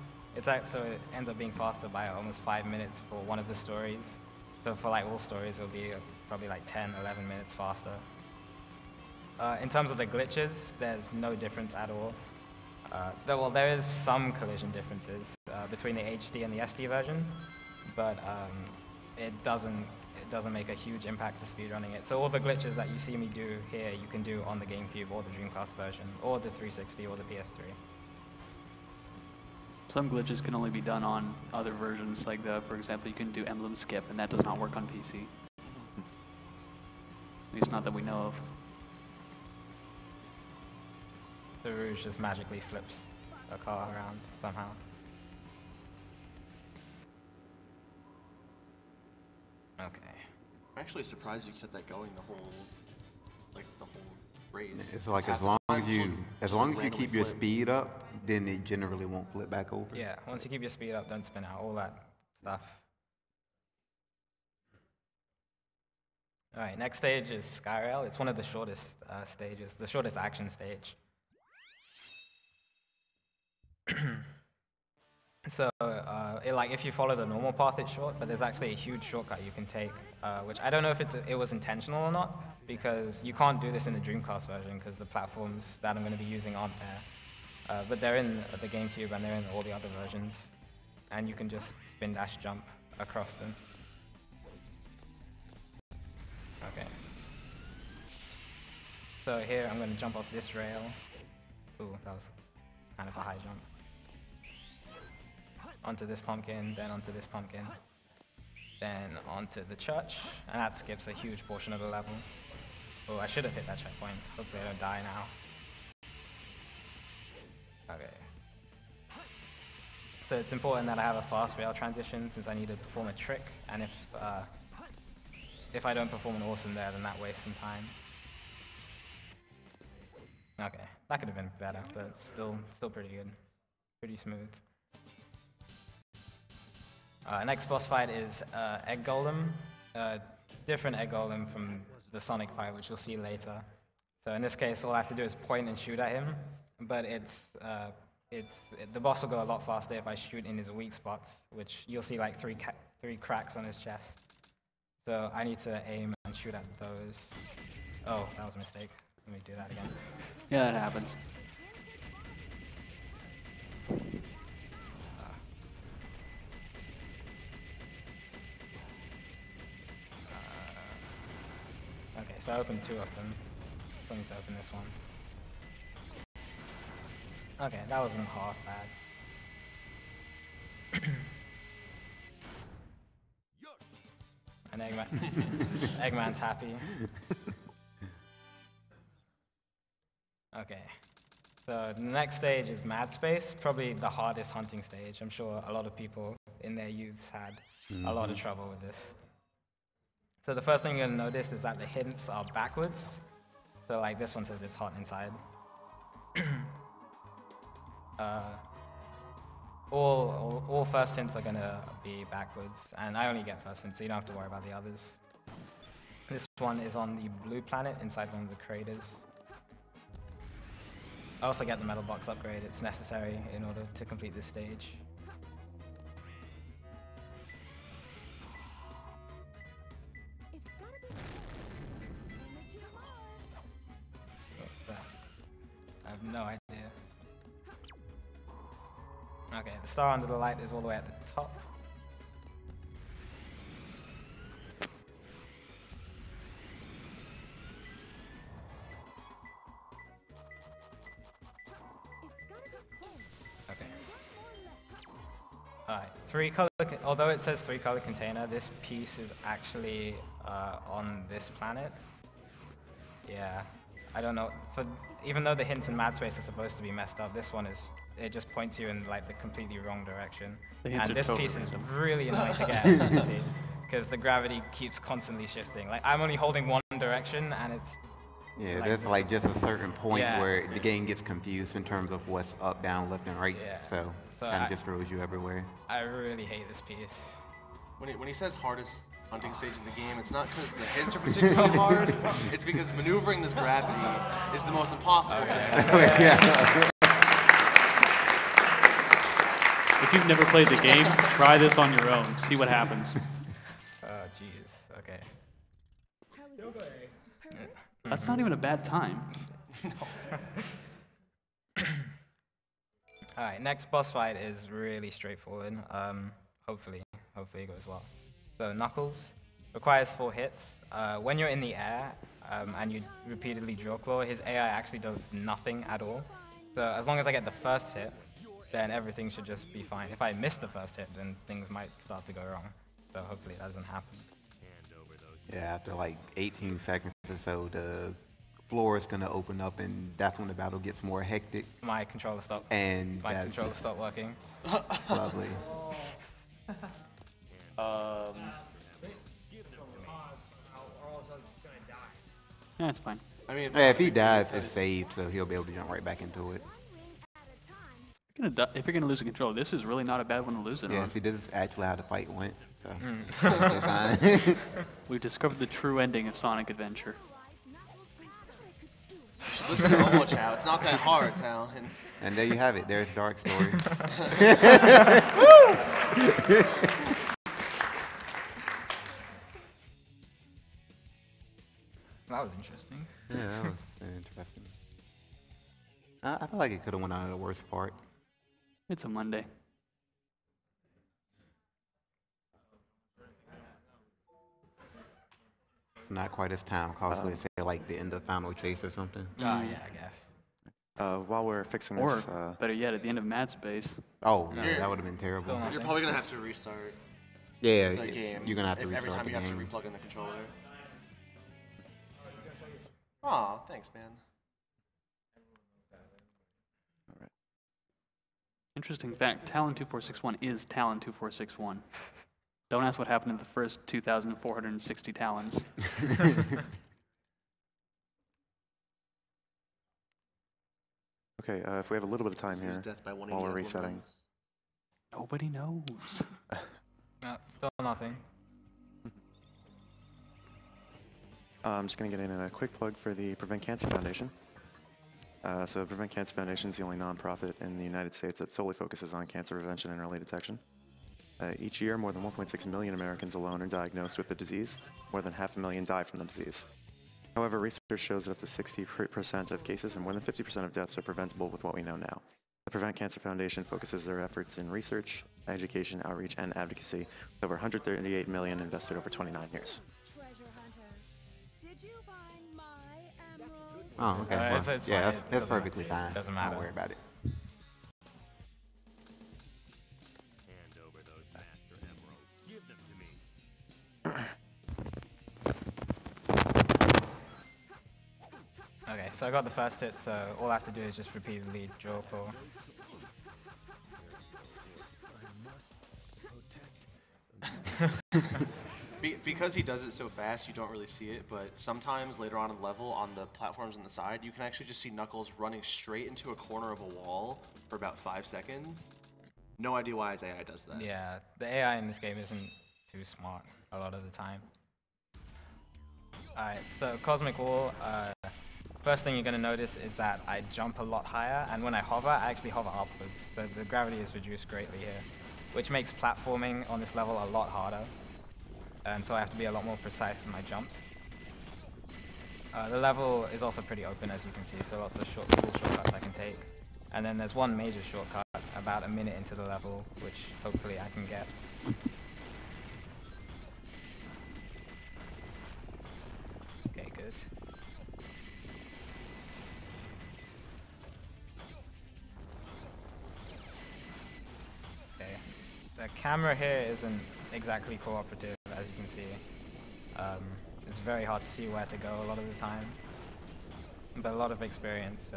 So it ends up being faster by almost 5 minutes for one of the stories. So for like all stories, it'll be probably like 10, 11 minutes faster. In terms of the glitches, there's no difference at all. Well, there is some collision differences between the HD and the SD version, but it doesn't make a huge impact to speedrunning it. So all the glitches that you see me do here, you can do on the GameCube or the Dreamcast version, or the 360 or the PS3. Some glitches can only be done on other versions, like for example, you can do emblem skip, and that does not work on PC. At least not that we know of. So Rouge just magically flips a car around somehow. Okay. I'm actually surprised you kept that going the whole race. It's like as long as you keep your speed up, then it generally won't flip back over. Yeah, once you keep your speed up, don't spin out, all that stuff. All right, next stage is Skyrail. It's one of the shortest stages, the shortest action stage. So, if you follow the normal path, it's short, but there's actually a huge shortcut you can take, which I don't know if it was intentional or not, because you can't do this in the Dreamcast version because the platforms that I'm going to be using aren't there. But they're in the GameCube and they're in all the other versions, and you can just spin dash jump across them. Okay. So here I'm going to jump off this rail. Ooh, that was kind of a high jump. Onto this pumpkin, then onto this pumpkin, then onto the church, and that skips a huge portion of the level. Oh, I should have hit that checkpoint. Hopefully I don't die now. Okay. So it's important that I have a fast rail transition since I need to perform a trick, and if I don't perform an awesome there, then that wastes some time. Okay, that could have been better, but it's still pretty good. Pretty smooth. Next boss fight is Egg Golem. Different Egg Golem from the Sonic fight, which you'll see later. So in this case, all I have to do is point and shoot at him, but the boss will go a lot faster if I shoot in his weak spots, which you'll see like three cracks on his chest. So I need to aim and shoot at those. Oh, that was a mistake. Let me do that again. Yeah, it happens. Okay, so I opened two of them. I need to open this one. Okay, that wasn't half bad. And Eggman's happy. Okay, so the next stage is Mad Space, probably the hardest hunting stage. I'm sure a lot of people in their youths had a lot of trouble with this. So the first thing you're gonna notice is that the hints are backwards. So like this one says it's hot inside. All first hints are gonna be backwards, and I only get first hints, so you don't have to worry about the others. This one is on the blue planet inside one of the craters. I also get the metal box upgrade. It's necessary in order to complete this stage. I have no idea. Okay, the star under the light is all the way at the top. Okay. Alright, although it says 3-color container, this piece is actually on this planet. Yeah, I don't know. Even though the hints in Mad Space are supposed to be messed up, this one is, it just points you in like the completely wrong direction. The hints And are this totally piece is random. really annoying to get, as you can see, because the gravity keeps constantly shifting. Like I'm only holding one direction, and it's Yeah, like, there's like just a certain point Yeah. where the game gets confused in terms of what's up, down, left, and right. Yeah. So So kind I- of just throws you everywhere. I really hate this piece. When he says hardest hunting stage in the game, it's not because the hints are particularly hard. It's because maneuvering this gravity is the most impossible thing. If you've never played the game, try this on your own. See what happens. Oh, jeez. Okay. That's not even a bad time. All right, next boss fight is really straightforward. Hopefully it goes well. So Knuckles requires 4 hits. When you're in the air and you repeatedly drill claw, his AI actually does nothing at all. So as long as I get the first hit, then everything should just be fine. If I miss the first hit, then things might start to go wrong. So hopefully that doesn't happen. Yeah, after like 18 seconds or so, the floor is gonna open up, and that's when the battle gets more hectic. My controller stopped. And My that's controller stopped working. lovely. Yeah, it's fine. I mean, Yeah, if he dies, it's saved, so he'll be able to jump right back into it. If you're gonna lose a controller, this is really not a bad one to lose it Yeah, on. see, this is actually how the fight went. So Mm. okay, fine. We've discovered the true ending of Sonic Adventure. You should listen to Omo Chow. It's not that hard, Tal. And there you have it. There's Dark Story. That was interesting. Yeah, that was interesting. I feel like it could have went out of the worst part. It's a Monday. It's not quite as time costly, say like the end of Final Chase or something. Yeah, I guess. While we're fixing Or, this, better yet, at the end of Mad Space. Oh, no, that would have been terrible. You're probably gonna have to restart. Yeah, the game. you're gonna have to every restart time the you have to game. replug in the controller. Aw, thanks, man. Interesting fact, Talon 2461 is Talon 2461. Don't ask what happened in the first 2,460 Talons. okay, if we have a little bit of time Seems here death by one while we're Indiana resetting. woman. Nobody knows. No, still nothing. I'm just going to get in a quick plug for the Prevent Cancer Foundation. So Prevent Cancer Foundation is the only nonprofit in the United States that solely focuses on cancer prevention and early detection. Each year, more than 1.6 million Americans alone are diagnosed with the disease. More than 500,000 die from the disease. However, research shows that up to 60% of cases and more than 50% of deaths are preventable with what we know now. The Prevent Cancer Foundation focuses their efforts in research, education, outreach, and advocacy, with over 138 million invested over 29 years. Oh, okay. Well, It's yeah, fine. that's perfectly fine. Doesn't matter. Don't worry about it. Okay, so I got the first hit, so all I have to do is just repeatedly drill claw. Because he does it so fast, you don't really see it, but sometimes later on in the level, on the platforms on the side, you can actually just see Knuckles running straight into a corner of a wall for about 5 seconds. No idea why his AI does that. Yeah, the AI in this game isn't too smart a lot of the time. Alright, so Cosmic Wall, first thing you're going to notice is that I jump a lot higher, and when I hover, I actually hover upwards, so the gravity is reduced greatly here, which makes platforming on this level a lot harder. And so I have to be a lot more precise with my jumps. The level is also pretty open, as you can see, so lots of cool shortcuts I can take. And then there's one major shortcut about a minute into the level, which hopefully I can get. Okay, good. Okay. The camera here isn't exactly cooperative, as you can see. It's very hard to see where to go a lot of the time. but a lot of experience.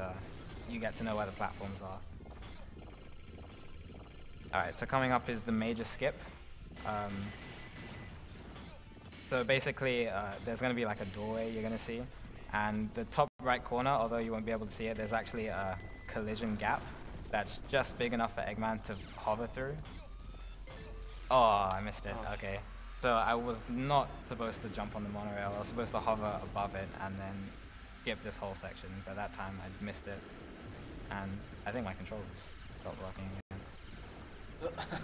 You get to know where the platforms are. Alright, so coming up is the major skip. So basically, there's going to be like a doorway you're going to see. And the top right corner, although you won't be able to see it, there's actually a collision gap that's just big enough for Eggman to hover through. Oh, I missed it. Okay. So I was not supposed to jump on the monorail. I was supposed to hover above it and then skip this whole section. But that time I missed it. And I think my controls stopped working again.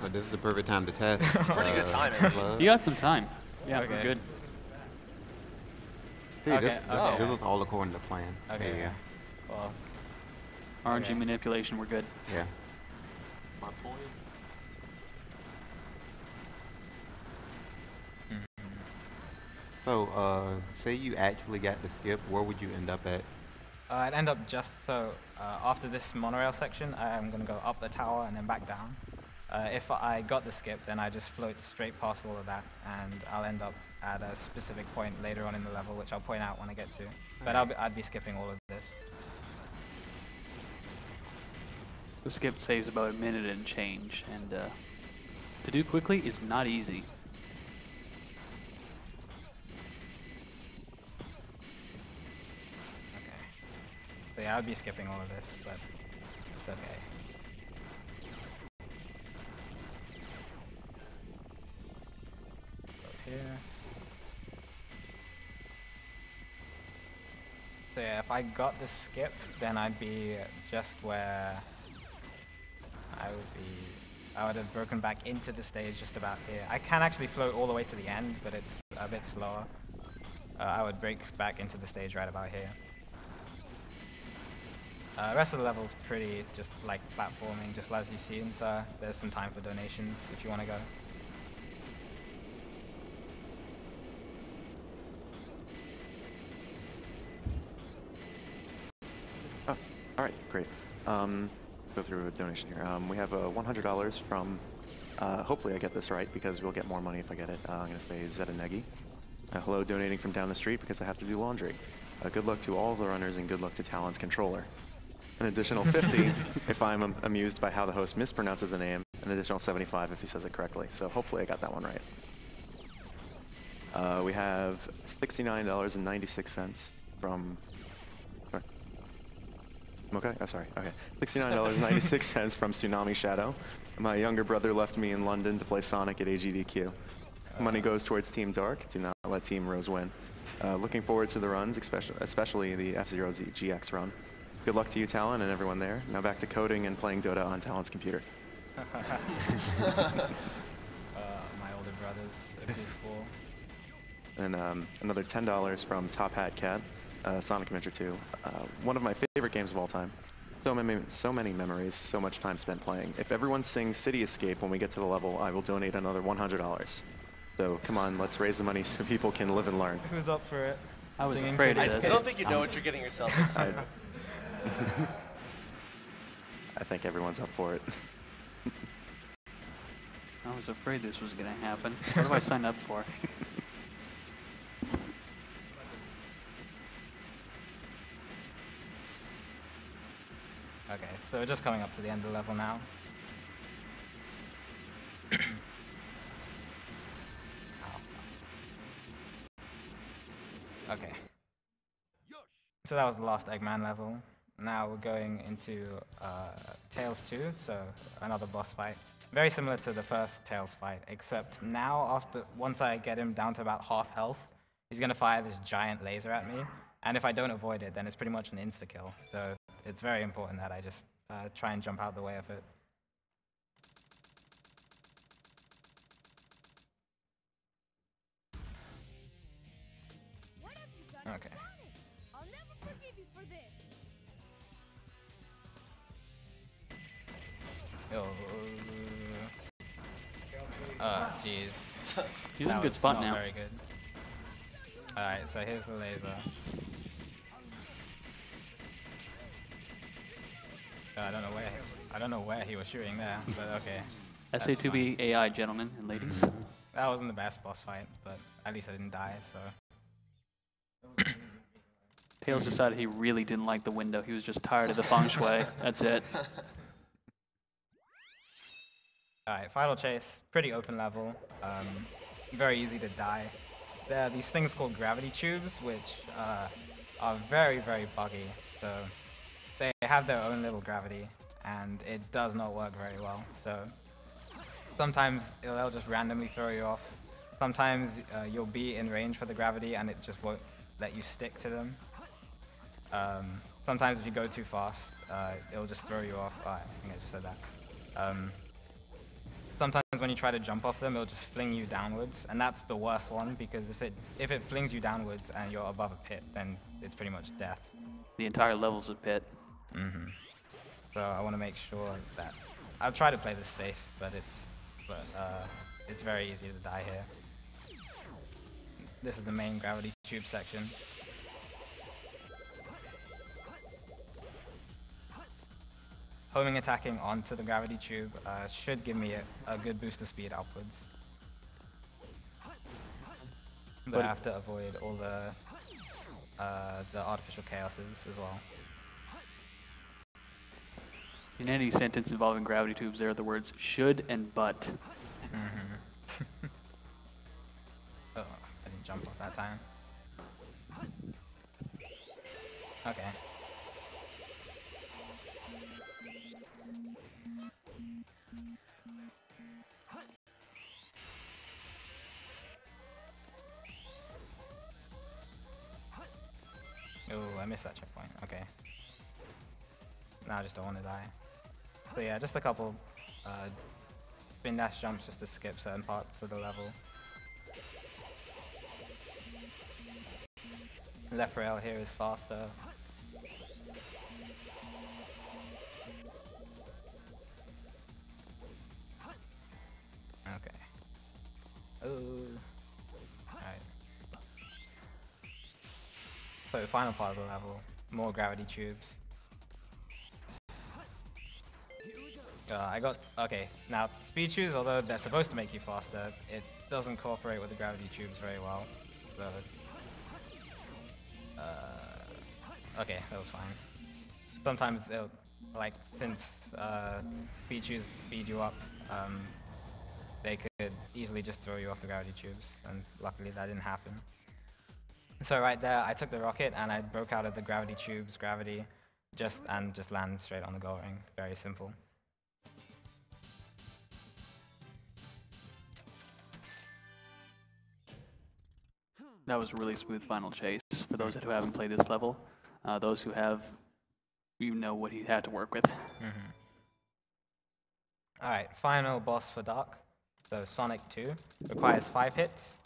Well, this is the perfect time to test. Pretty good timing. You got some time. Yeah, Okay. we're good. See, Okay, this was all according to plan. Okay. Yeah. Well, RNG manipulation, we're good. Yeah. My points. So, say you actually got the skip, where would you end up at? I'd end up just so after this monorail section, I'm going to go up the tower and then back down. If I got the skip, then I just float straight past all of that, and I'll end up at a specific point later on in the level, which I'll point out when I get to. But I'd be skipping all of this. The skip saves about a minute and change, and to do quickly is not easy. So yeah, I'd be skipping all of this, but it's okay. Go here. So yeah, if I got the skip, then I'd be just where I would have broken back into the stage just about here. I can actually float all the way to the end, but it's a bit slower. I would break back into the stage right about here. The rest of the level's pretty just like platforming, just as you've seen, so there's some time for donations if you want to go. Oh, all right, great. Go through a donation here. We have $100 from, hopefully I get this right because we'll get more money if I get it. I'm going to say Zetanegi. Hello, donating from down the street because I have to do laundry. Good luck to all of the runners and good luck to Talon's controller. An additional 50 if I'm amused by how the host mispronounces a name. An additional 75 if he says it correctly. So hopefully I got that one right. We have $69.96 from... Sorry. Okay, oh, sorry. Okay, $69.96 from Tsunami Shadow. My younger brother left me in London to play Sonic at AGDQ. Money goes towards Team Dark. Do not let Team Rose win. Looking forward to the runs, especially the F-Zero GX run. Good luck to you, Talon, and everyone there. Now back to coding and playing Dota on Talon's computer. My older brother's a goofball. And another $10 from Top Hat Cat, Sonic Adventure 2. One of my favorite games of all time. So many memories, so much time spent playing. If everyone sings City Escape when we get to the level, I will donate another $100. So come on, let's raise the money so people can live and learn. Who's up for it? I was afraid of this. I don't think you know what you're getting yourself into. I think everyone's up for it. I was afraid this was going to happen. What do I sign up for? Okay, so we're just coming up to the end of the level now. Okay. So that was the last Eggman level. Now we're going into Tails 2, so another boss fight. Very similar to the first Tails fight, except now once I get him down to about half health, he's gonna fire this giant laser at me, and if I don't avoid it, then it's pretty much an insta-kill. So it's very important that I just try and jump out the way of it. Okay. I'll never forgive you for this. Jeez. He's in a good spot now. Very good. Alright, so here's the laser. I don't know where he was shooting there, but okay. SA2B AI, gentlemen and ladies. That wasn't the best boss fight, but at least I didn't die, so. Tails decided he really didn't like the window. He was just tired of the feng shui. That's it. Alright, Final Chase, pretty open level, very easy to die. There are these things called gravity tubes, which are very, very buggy. So they have their own little gravity, and it does not work very well. So sometimes they'll just randomly throw you off. Sometimes you'll be in range for the gravity, and it just won't let you stick to them. Sometimes if you go too fast, it'll just throw you off. I think I just said that. Sometimes when you try to jump off them, it'll just fling you downwards, and that's the worst one, because if it flings you downwards and you're above a pit, then it's pretty much death. The entire level's a pit. Mm-hmm. So I want to make sure that I'll try to play this safe, but it's very easy to die here. This is the main gravity tube section. Homing attacking onto the gravity tube should give me a good boost of speed upwards. But I have to avoid all the artificial chaoses as well. In any sentence involving gravity tubes, there are the words should and but. Mm-hmm. Oh, I didn't jump off that time. Okay. Oh, I missed that checkpoint. Okay. Now I just don't want to die. So yeah, just a couple spin dash jumps just to skip certain parts of the level. Left rail here is faster. Okay. Oh. Alright. So final part of the level, more gravity tubes. Okay, now speed tubes, although they're supposed to make you faster, it doesn't cooperate with the gravity tubes very well. So, okay, that was fine. Sometimes they'll, like, since speed tubes speed you up, they could easily just throw you off the gravity tubes, and luckily that didn't happen. So right there, I took the rocket and I broke out of the gravity tubes, gravity, just land straight on the goal ring. Very simple. That was a really smooth final chase. For those who haven't played this level, those who have, you know what he had to work with. Mm-hmm. Alright, final boss for Dark. So Sonic 2 requires 5 hits.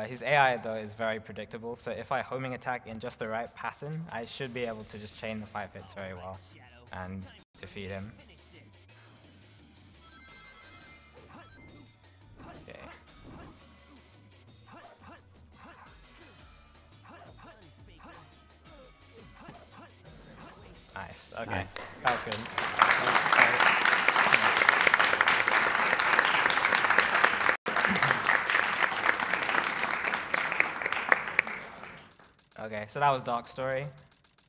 His AI though is very predictable, so if I homing attack in just the right pattern, I should be able to just chain the 5 hits very well and defeat him. Okay. Nice, okay. Nice. That was good. Okay, so that was Dark Story.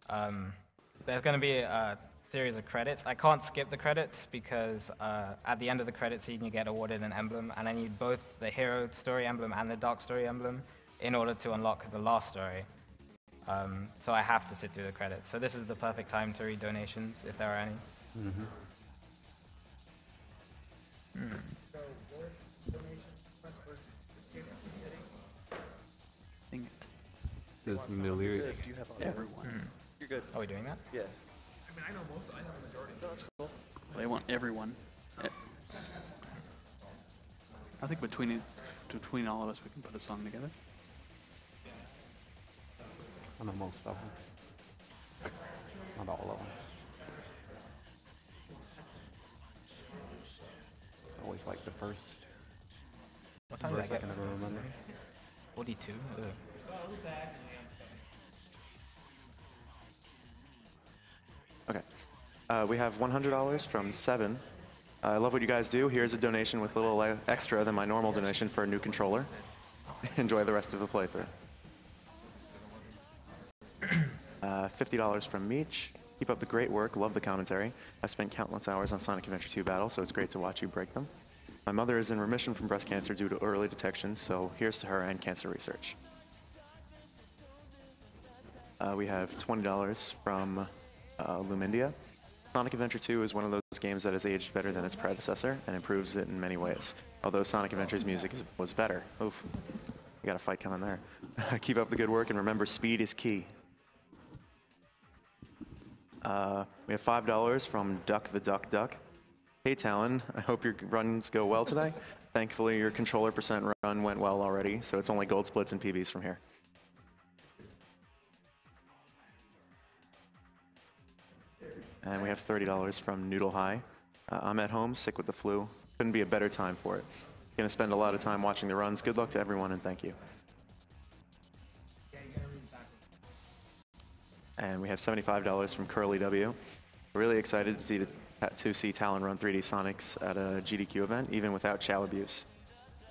There's going to be a series of credits. I can't skip the credits because at the end of the credit scene you get awarded an emblem, and I need both the hero story emblem and the Dark Story emblem in order to unlock the last story. So I have to sit through the credits. So this is the perfect time to read donations, if there are any. Mm-hmm. So, worst donation request for Dang it. Just the lyrics. Do you have Everyone. You're good. Are we doing that? Yeah. I mean, I know most. I know the majority. No, that's cool. They want everyone. I think between all of us, we can put a song together. I know most of them. Not all of them. Always like the first. What time did I get? I can never remember. 42? Ugh. Okay. We have $100 from Seven. I love what you guys do. Here's a donation with a little extra than my normal donation for a new controller. Enjoy the rest of the playthrough. $50 from Meech. Keep up the great work. Love the commentary. I spent countless hours on Sonic Adventure 2 battles, so it's great to watch you break them. My mother is in remission from breast cancer due to early detection, so here's to her and cancer research. We have $20 from Lumindia. Sonic Adventure 2 is one of those games that has aged better than its predecessor and improves it in many ways. Although Sonic Adventure's music was better. Oof. We got a fight coming there. Keep up the good work and remember, speed is key. We have $5 from Duck the Duck Duck. Hey Talon, I hope your runs go well today. Thankfully your controller percent run went well already, so it's only gold splits and PBs from here. And we have $30 from Noodle High. I'm at home, sick with the flu. Couldn't be a better time for it. Gonna spend a lot of time watching the runs. Good luck to everyone and thank you. And we have $75 from Curly W. Really excited to see Talon run 3D Sonics at a GDQ event, even without chow abuse.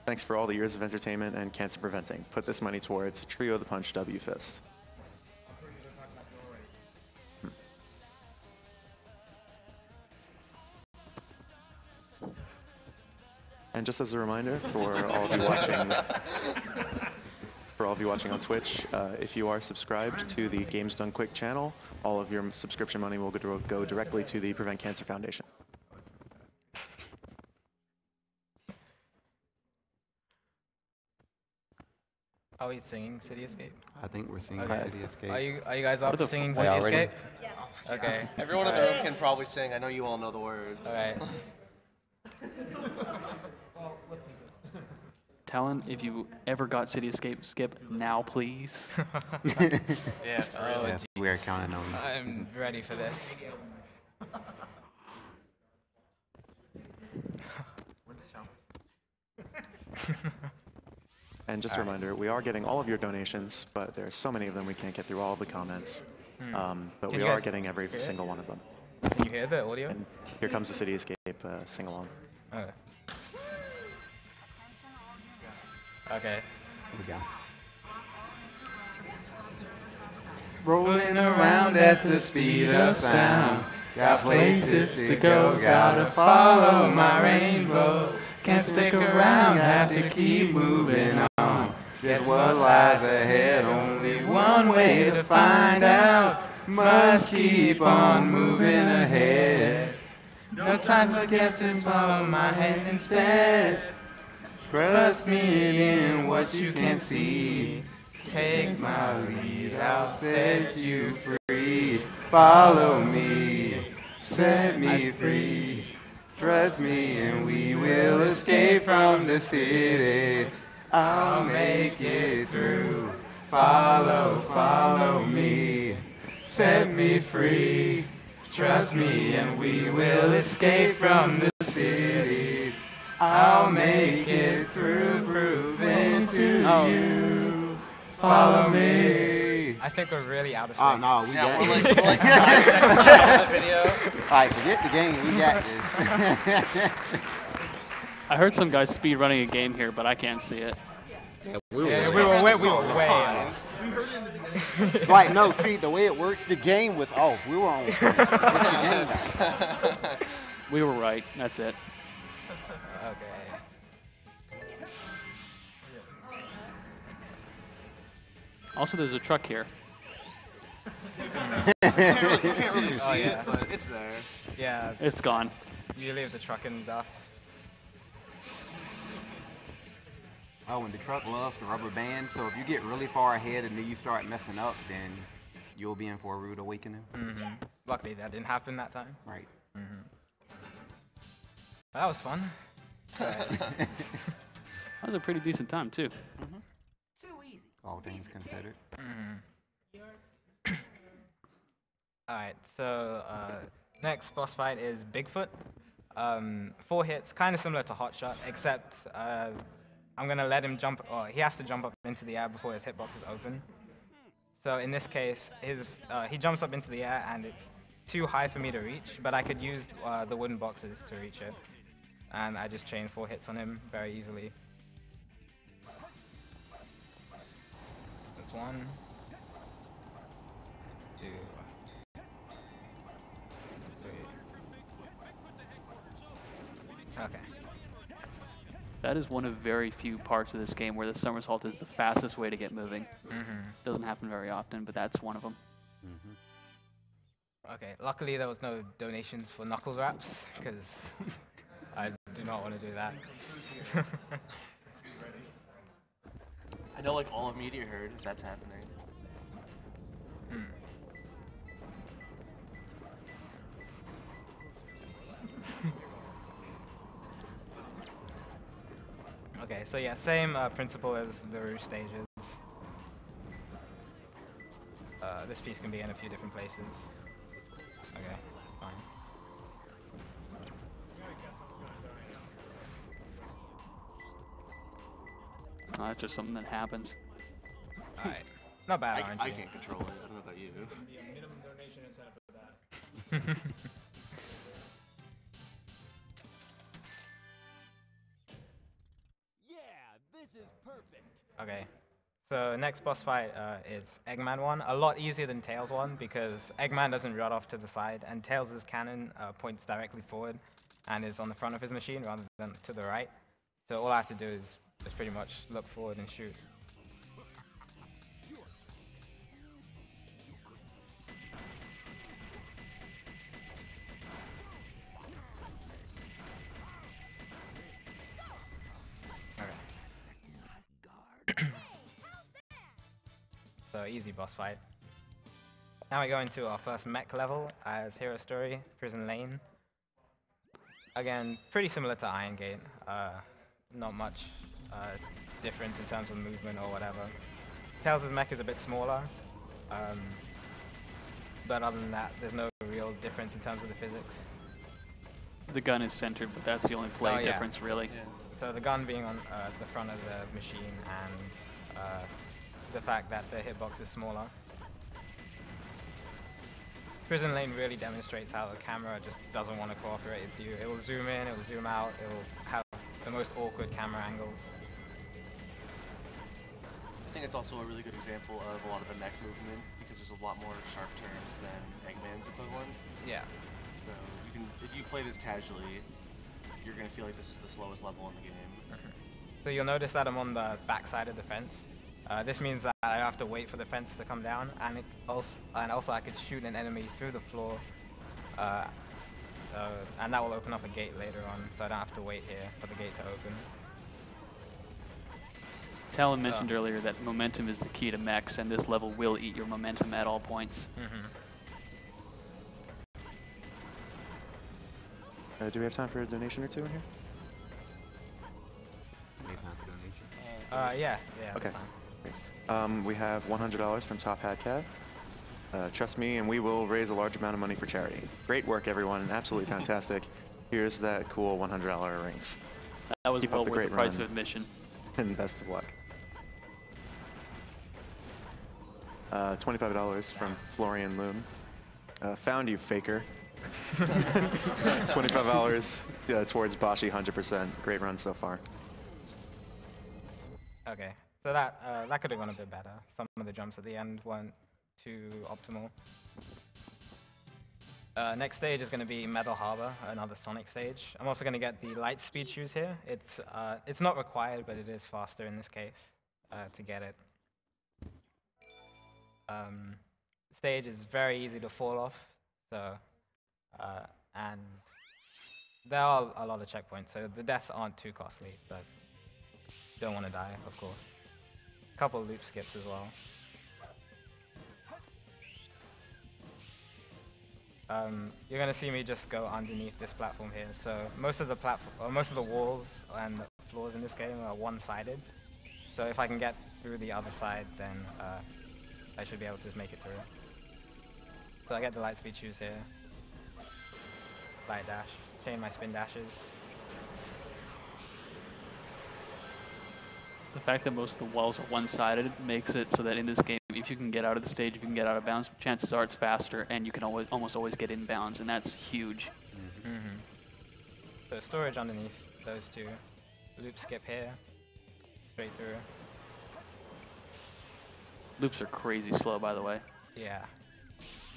Thanks for all the years of entertainment and cancer preventing. Put this money towards Trio the Punch W Fist. And just as a reminder for all of you watching on Twitch, if you are subscribed to the Games Done Quick channel, all of your subscription money will go directly to the Prevent Cancer Foundation. Are we singing City Escape? I think we're singing Okay. City Escape. Are you guys up for singing City Wait, already? Escape? Yes. Okay. Everyone in the room can probably sing. I know you all know the words. All right. Talon, if you ever got City Escape, skip now, please. Yeah, for real. Oh, Yes, we are counting on you. I'm ready for this. And just a reminder, we are getting all of your donations, but there are so many of them we can't get through all of the comments. But Can we you are guys getting every hear it? single one of them. Can you hear the audio? And here comes the City Escape sing-along. Okay. Okay. Here we go. Rolling around at the speed of sound. Got places to go, gotta follow my rainbow. Can't stick around, have to keep moving on. Guess what lies ahead? Only one way to find out. Must keep on moving ahead. No time for guesses, follow my hand instead. Trust me in what you can see. Take my lead, I'll set you free. Follow me, set me free. Trust me and we will escape from the city. I'll make it through. Follow me. Set me free. Trust me and we will escape from the city. I'll make it through, proving to you. Follow me. I think we're really out of sync. Oh no, we got we're this. like 5 seconds out of the video. Alright, forget the game, we got this. I heard some guys speed running a game here, but I can't see it. Yeah, we were way off. Right, no, see, the way it works, the game was off. We were on. It's the game now. We were right. That's it. Okay. Also, there's a truck here. You can't really see it, but it's there. Yeah. It's gone. You leave the truck in dust. Oh, and the truck loves the rubber band, so if you get really far ahead and then you start messing up, then you'll be in for a rude awakening. Luckily, that didn't happen that time. Right. That was fun. That was a pretty decent time, too. Too easy. All things considered. Alright, so next boss fight is Bigfoot. 4 hits, kind of similar to Hotshot, except I'm going to let him jump, or he has to jump up into the air before his hitbox is open. So in this case, he jumps up into the air and it's too high for me to reach, but I could use the wooden boxes to reach it. And I just chain 4 hits on him very easily. That's 1. 2, 3. Okay. That is one of very few parts of this game where the somersault is the fastest way to get moving. Doesn't happen very often, but that's one of them. Okay, luckily there was no donations for Knuckles wraps, because I do not want to do that. I know like all of media heard if that's happening. Okay, so yeah, same principle as the Rouge stages. This piece can be in a few different places. Okay, fine. Oh, that's just something that happens. Alright. Not bad, RNG. I can't control it. I don't know about you. Minimum donation incentive for that. This is perfect. Okay, so next boss fight is Eggman 1. A lot easier than Tails 1 because Eggman doesn't run off to the side and Tails' cannon points directly forward and is on the front of his machine rather than to the right. So all I have to do is just pretty much look forward and shoot. So easy boss fight. Now we go into our first mech level as Hero Story, Prison Lane. Again, pretty similar to Iron Gate. Not much difference in terms of movement or whatever. Tails' mech is a bit smaller, but other than that, there's no real difference in terms of the physics. The gun is centered, but that's the only play difference, really. Yeah. So the gun being on the front of the machine and the fact that the hitbox is smaller. Prison Lane really demonstrates how the camera just doesn't want to cooperate with you. It will zoom in, it will zoom out, it will have the most awkward camera angles. I think it's also a really good example of a lot of the mech movement because there's a lot more sharp turns than Eggman's equivalent. Yeah. So you can, if you play this casually, you're going to feel like this is the slowest level in the game. So you'll notice that I'm on the back side of the fence. This means that I have to wait for the fence to come down, and also I could shoot an enemy through the floor, and that will open up a gate later on, so I don't have to wait here for the gate to open. Talon mentioned earlier that momentum is the key to mechs, and this level will eat your momentum at all points. Do we have time for a donation or two in here? We have time for donation. Yeah, Okay. that's fine. We have $100 from Top Hat Cat. Trust me, and we will raise a large amount of money for charity. Great work, everyone. Absolutely fantastic. Here's that cool $100 rings. That was Keep well up the worth great the price run, of admission. and best of luck. $25 from Florian Loon. Found you, faker. $25 towards Bashi 100%. Great run so far. Okay, so that could have gone a bit better. Some of the jumps at the end weren't too optimal. Next stage is going to be Metal Harbor, another Sonic stage. I'm also going to get the light speed shoes here. It's not required, but it is faster in this case to get it. Stage is very easy to fall off, so and there are a lot of checkpoints, so the deaths aren't too costly, but don't want to die, of course. A couple loop skips as well. You're gonna see me just go underneath this platform here. So most of the walls and floors in this game are one-sided. So if I can get through the other side, then I should be able to just make it through. So I get the light speed shoes here. Light dash, chain my spin dashes. The fact that most of the walls are one-sided makes it so that in this game, if you can get out of the stage, if you can get out of bounds, chances are it's faster, and you can almost always get in bounds, and that's huge. So storage underneath those two. Loop skip here, straight through. Loops are crazy slow, by the way. Yeah.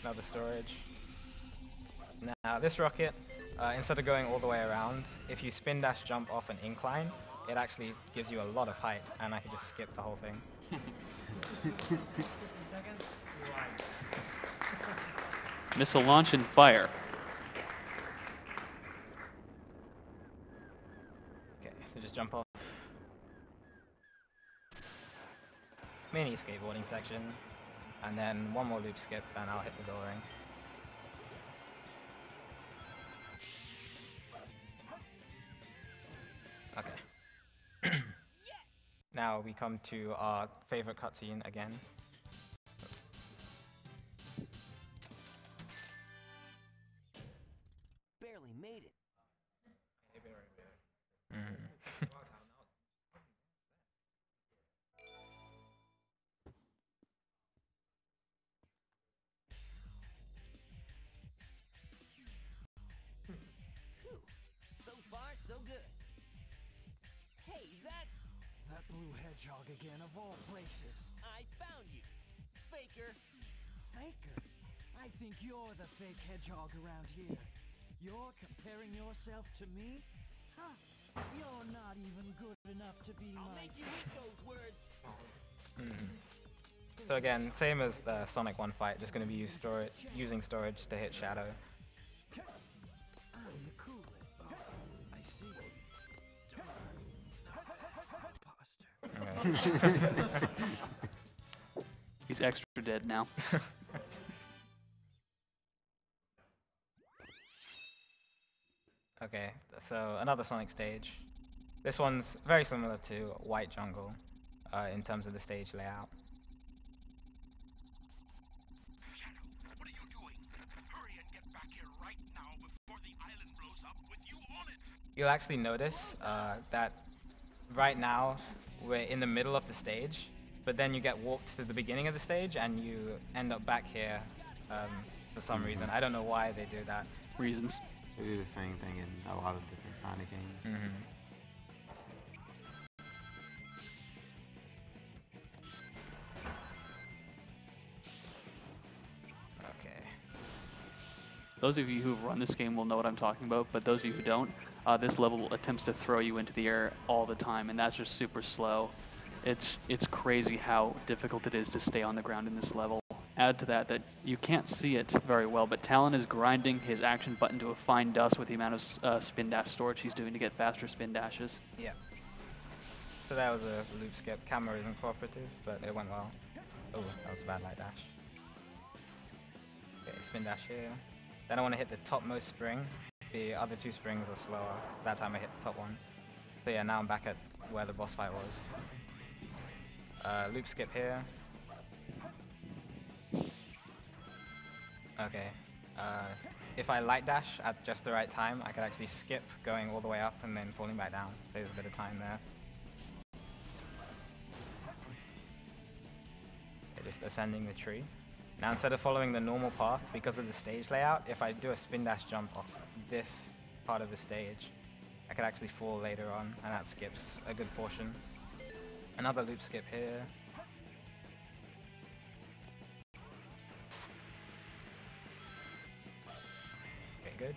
another storage. Now this rocket, instead of going all the way around, if you spin dash jump off an incline, it actually gives you a lot of height, and I can just skip the whole thing. Missile launch and fire. Okay, so just jump off. Mini skateboarding section, and then one more loop skip, and I'll hit the door ring. Okay. Now we come to our favorite cutscene again. Barely made it. So far, so good. Hey, that's... That blue hedgehog again, of all places. I found you. Faker. Faker? I think you're the fake hedgehog around here. You're comparing yourself to me? Huh. You're not even good enough to be I'll my... make you eat those words. So again, same as the Sonic 1 fight, just going to be using storage to hit Shadow. I'm the coolest. Oh, I see. Okay. He's extra dead now. Okay, so another Sonic stage. This one's very similar to White Jungle in terms of the stage layout. Shadow, what are you doing? Hurry and get back here right now before the island blows up with you on it. You'll actually notice that right now we're in the middle of the stage, but then you get warped to the beginning of the stage and you end up back here for some reason. I don't know why they do that. Reasons. They do the same thing in a lot of different Sonic games. Okay. Those of you who've run this game will know what I'm talking about, but those of you who don't, this level attempts to throw you into the air all the time, and that's just super slow. It's crazy how difficult it is to stay on the ground in this level. Add to that you can't see it very well, but Talon is grinding his action button to a fine dust with the amount of spin dash storage he's doing to get faster spin dashes. Yeah. So that was a loop skip. Camera isn't cooperative, but it went well. Oh, that was a bad light dash. Okay, spin dash here. Then I want to hit the topmost spring. The other two springs are slower. That time I hit the top one. So yeah, now I'm back at where the boss fight was. Loop skip here. Okay. If I light dash at just the right time, I could actually skip going all the way up and then falling back down. Saves a bit of time there. Okay, just ascending the tree. Now instead of following the normal path, because of the stage layout, if I do a spin dash jump off this part of the stage, I could actually fall later on, and that skips a good portion. Another loop skip here. Okay, good.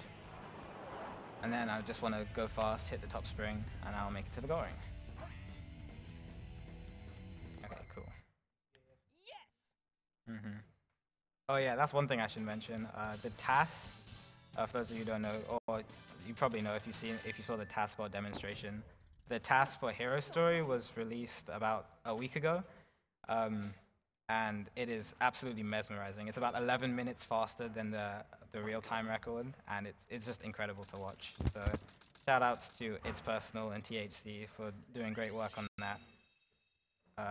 And then I just want to go fast, hit the top spring, and I'll make it to the goal ring. Okay, cool. Yes! Oh yeah, that's one thing I should mention. The TAS, for those of you who don't know, or you probably know if you saw the taskbar demonstration, the TAS for Hero Story was released about a week ago, and it is absolutely mesmerizing. It's about 11 minutes faster than the real-time record, and it's just incredible to watch. So shout outs to It's Personal and THC for doing great work on that.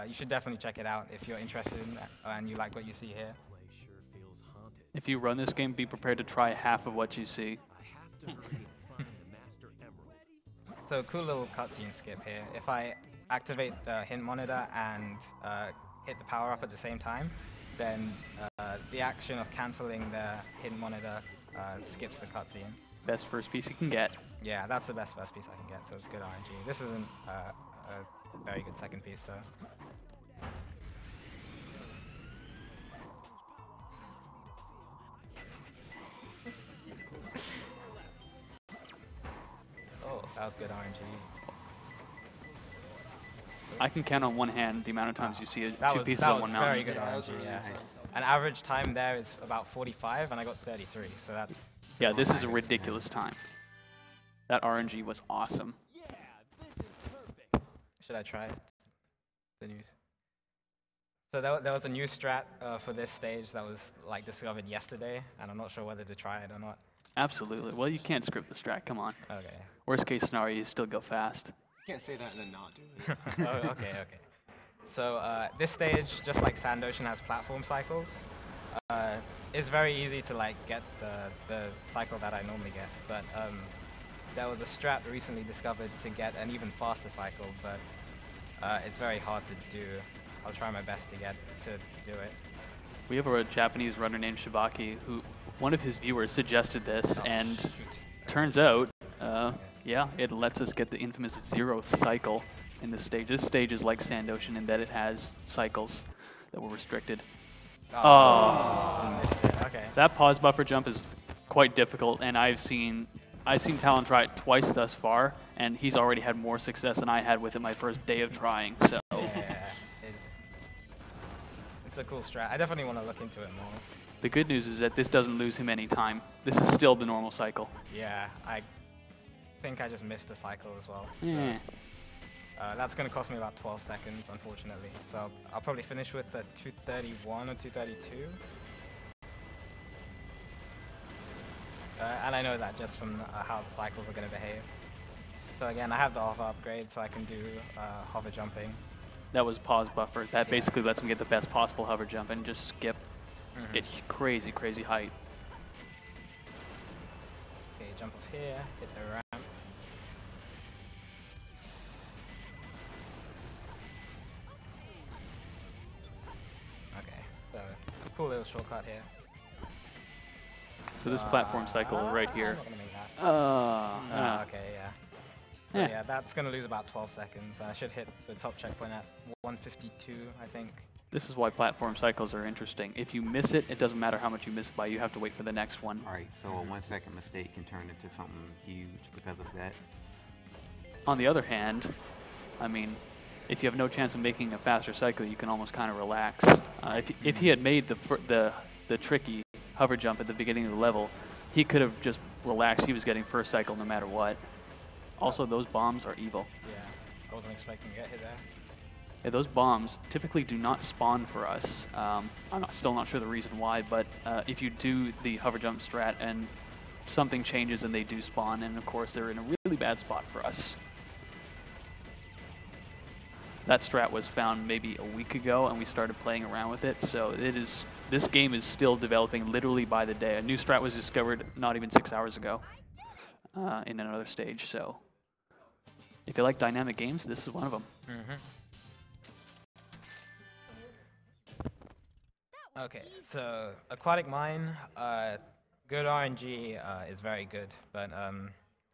You should definitely check it out if you're interested in that, and you like what you see here. If you run this game, be prepared to try half of what you see. So cool little cutscene skip here. If I activate the hint monitor and hit the power up at the same time, then the action of cancelling the hint monitor skips the cutscene. Best first piece you can get. Yeah, that's the best first piece I can get, so it's good RNG. This isn't a very good second piece though. That was good RNG. I can count on one hand the amount of times you see That two was, pieces that on was one very mountain. good RNG, yeah. An average time there is about 45, and I got 33, so that's... Yeah, this is a ridiculous time. That RNG was awesome. Should I try it? The news. So there was a new strat for this stage that was like discovered yesterday, and I'm not sure whether to try it or not. Absolutely. Well, you can't script the strat. Come on. Okay. Worst case scenario, you still go fast. You can't say that and then not do it. Oh, okay. So this stage, just like Sand Ocean, has platform cycles. It's very easy to like get the cycle that I normally get, but there was a strat recently discovered to get an even faster cycle, but it's very hard to do. I'll try my best to do it. We have a Japanese runner named Shibaki who, one of his viewers suggested this, and turns out, yeah, it lets us get the infamous 0th cycle in this stage. This stage is like Sand Ocean in that it has cycles that were restricted. Missed it. Okay. That pause buffer jump is quite difficult, and I've seen Talon try it twice thus far, and he's already had more success than I had with it my first day of trying. So. Yeah, it's a cool strat. I definitely want to look into it more. The good news is that this doesn't lose him any time. This is still the normal cycle. Yeah, I think I just missed a cycle as well. Yeah. That's going to cost me about 12 seconds, unfortunately. So I'll probably finish with a 231 or 232. And I know that just from how the cycles are going to behave. So again, I have the hover upgrade, so I can do hover jumping. That was pause buffer. That basically lets him get the best possible hover jump and just skip, get crazy, crazy height. Okay, jump off here, hit the ramp. Okay, so cool little shortcut here. So this platform cycle right here. I'm not gonna make that. Okay, yeah. So Yeah. yeah, that's going to lose about 12 seconds. I should hit the top checkpoint at 152, I think. This is why platform cycles are interesting. If you miss it, it doesn't matter how much you miss it by. You have to wait for the next one. All right, so a 1 second mistake can turn into something huge because of that. On the other hand, I mean, if you have no chance of making a faster cycle, you can almost kind of relax. If he had made the tricky hover jump at the beginning of the level, he could have just relaxed. He was getting first cycle no matter what. Also, those bombs are evil. Yeah, I wasn't expecting to get hit there. Yeah, those bombs typically do not spawn for us. I'm still not sure the reason why, but if you do the hover jump strat and something changes and they do spawn, and of course they're in a really bad spot for us. That strat was found maybe a week ago, and we started playing around with it, so this game is still developing literally by the day. A new strat was discovered not even 6 hours ago in another stage, so if you like dynamic games, this is one of them. Okay, so Aquatic Mine, good RNG is very good, but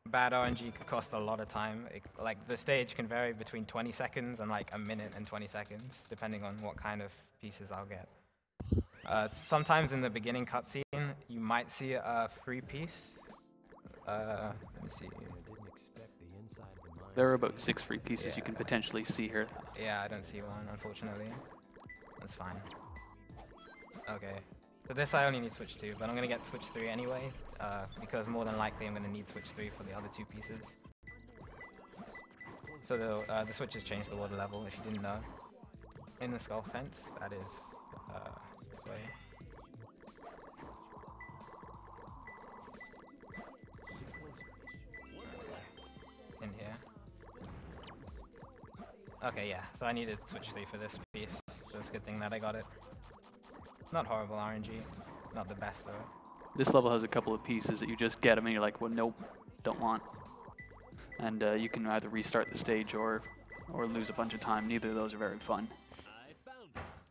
bad RNG could cost a lot of time. Like the stage can vary between 20 seconds and like a minute and 20 seconds, depending on what kind of pieces I'll get. Sometimes in the beginning cutscene, you might see a free piece. Let me see. There are about 6 free pieces you can potentially see here. Yeah, I don't see one, unfortunately. That's fine. Okay. So this I only need switch 2, but I'm going to get switch 3 anyway, because more than likely I'm going to need switch 3 for the other 2 pieces. So the switches change the water level, if you didn't know. In the skull fence, that is this way. In here. Okay, yeah, so I needed switch 3 for this piece, so it's a good thing that I got it. Not horrible RNG, not the best though. This level has a couple of pieces that you just get them and you're like, well, nope, don't want. And you can either restart the stage or lose a bunch of time. Neither of those are very fun.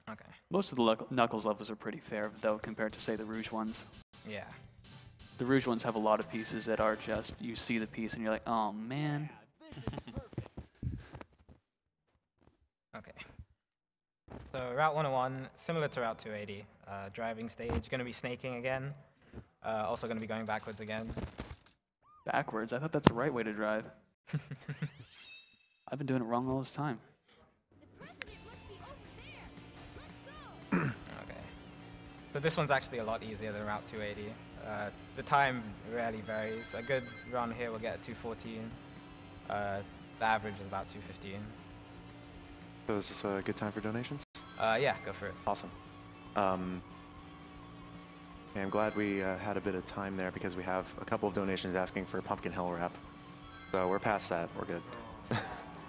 Okay. Most of the Knuckles levels are pretty fair, though, compared to, say, the Rouge ones. Yeah. The Rouge ones have a lot of pieces that are just, you see the piece and you're like, oh, man. Okay. So Route 101, similar to Route 280, driving stage, going to be snaking again. Also going to be going backwards again. Backwards? I thought that's the right way to drive. I've been doing it wrong all this time. Okay. So this one's actually a lot easier than Route 280. The time rarely varies. A good run here will get 214. The average is about 215. So is this a good time for donations? Yeah, go for it. Awesome. Okay, I'm glad we had a bit of time there because we have a couple of donations asking for Pumpkin Hill wrap. So we're past that. We're good.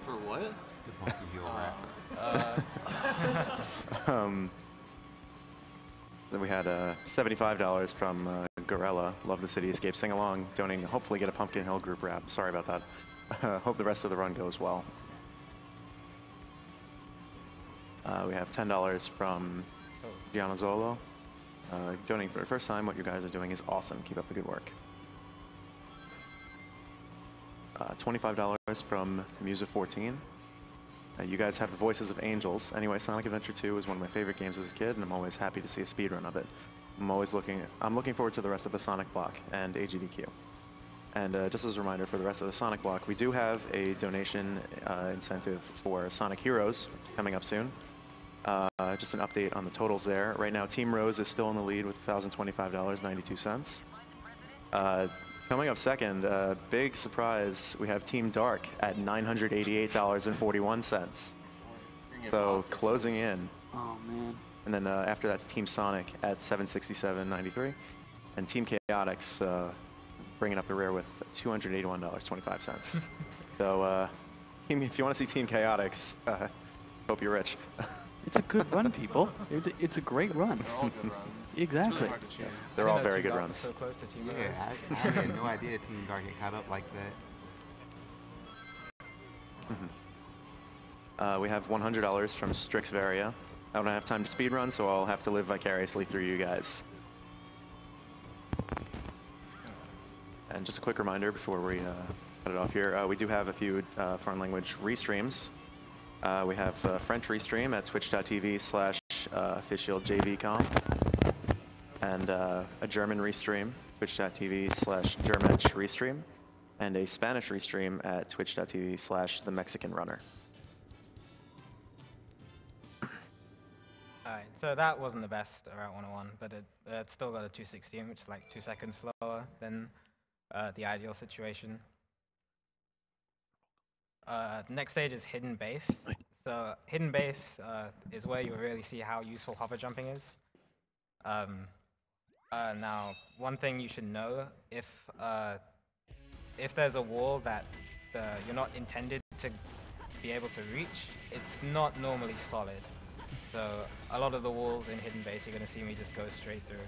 For what? The Pumpkin Hill wrap. Then we had $75 from Gorilla, Love the Cityscape Sing Along, donating to hopefully get a Pumpkin Hill group wrap. Sorry about that. Hope the rest of the run goes well. We have $10 from Gianna Zolo, donating for the first time. What you guys are doing is awesome. Keep up the good work. $25 from Musa14. You guys have the voices of angels. Anyway, Sonic Adventure 2 is one of my favorite games as a kid, and I'm always happy to see a speedrun of it. I'm looking forward to the rest of the Sonic block and AGDQ. And just as a reminder for the rest of the Sonic block, we do have a donation incentive for Sonic Heroes coming up soon. Just an update on the totals there. Right now, Team Rose is still in the lead with $1,025.92. Coming up second, big surprise, we have Team Dark at $988.41. So closing in. Oh, man. And then after that's Team Sonic at $767.93. And Team Chaotix bringing up the rear with $281.25. So if you want to see Team Chaotix, hope you're rich. It's a good run, people. It's a great run. They're all good runs. Exactly. It's really hard to choose. They're all very good runs. So close to Team Yeah, Rose. I had no idea Team Dark get caught up like that. We have $100 from Strixvaria. I don't have time to speedrun, so I'll have to live vicariously through you guys. And just a quick reminder before we cut it off here, we do have a few foreign language restreams. We have French restream at twitch.tv/officialjvcom, and a German restream, twitch.tv/Germanch restream, and a Spanish restream at twitch.tv/themexicanrunner. Alright, so that wasn't the best Route 101, but it still got a 216, which is like 2 seconds slower than the ideal situation. Next stage is Hidden Base. So Hidden Base is where you really see how useful hover jumping is. Now, one thing you should know, if there's a wall that you're not intended to be able to reach, it's not normally solid. So a lot of the walls in Hidden Base, you're going to see me just go straight through.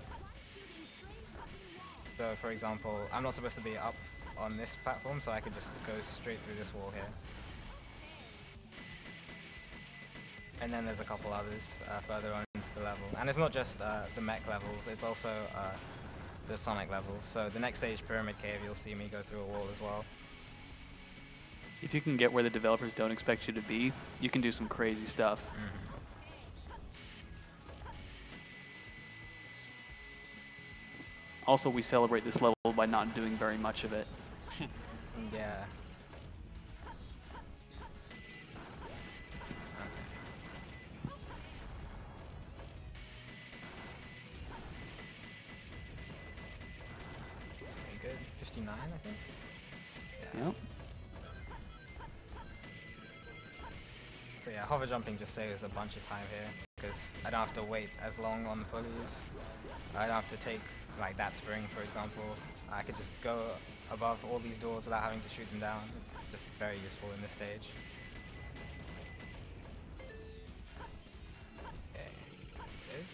So for example, I'm not supposed to be up on this platform, so I could just go straight through this wall here. And then there's a couple others further on into the level. And it's not just the mech levels, it's also the Sonic levels. So the next stage, Pyramid Cave, you'll see me go through a wall as well. If you can get where the developers don't expect you to be, you can do some crazy stuff. Also, we celebrate this level by not doing very much of it. Yeah. Okay, good. 59, I think. Yeah. Yep. So yeah, hover jumping just saves a bunch of time here because I don't have to wait as long on the pulleys. I don't have to take like that spring, for example. I could just go above all these doors without having to shoot them down. It's just very useful in this stage. Okay, good.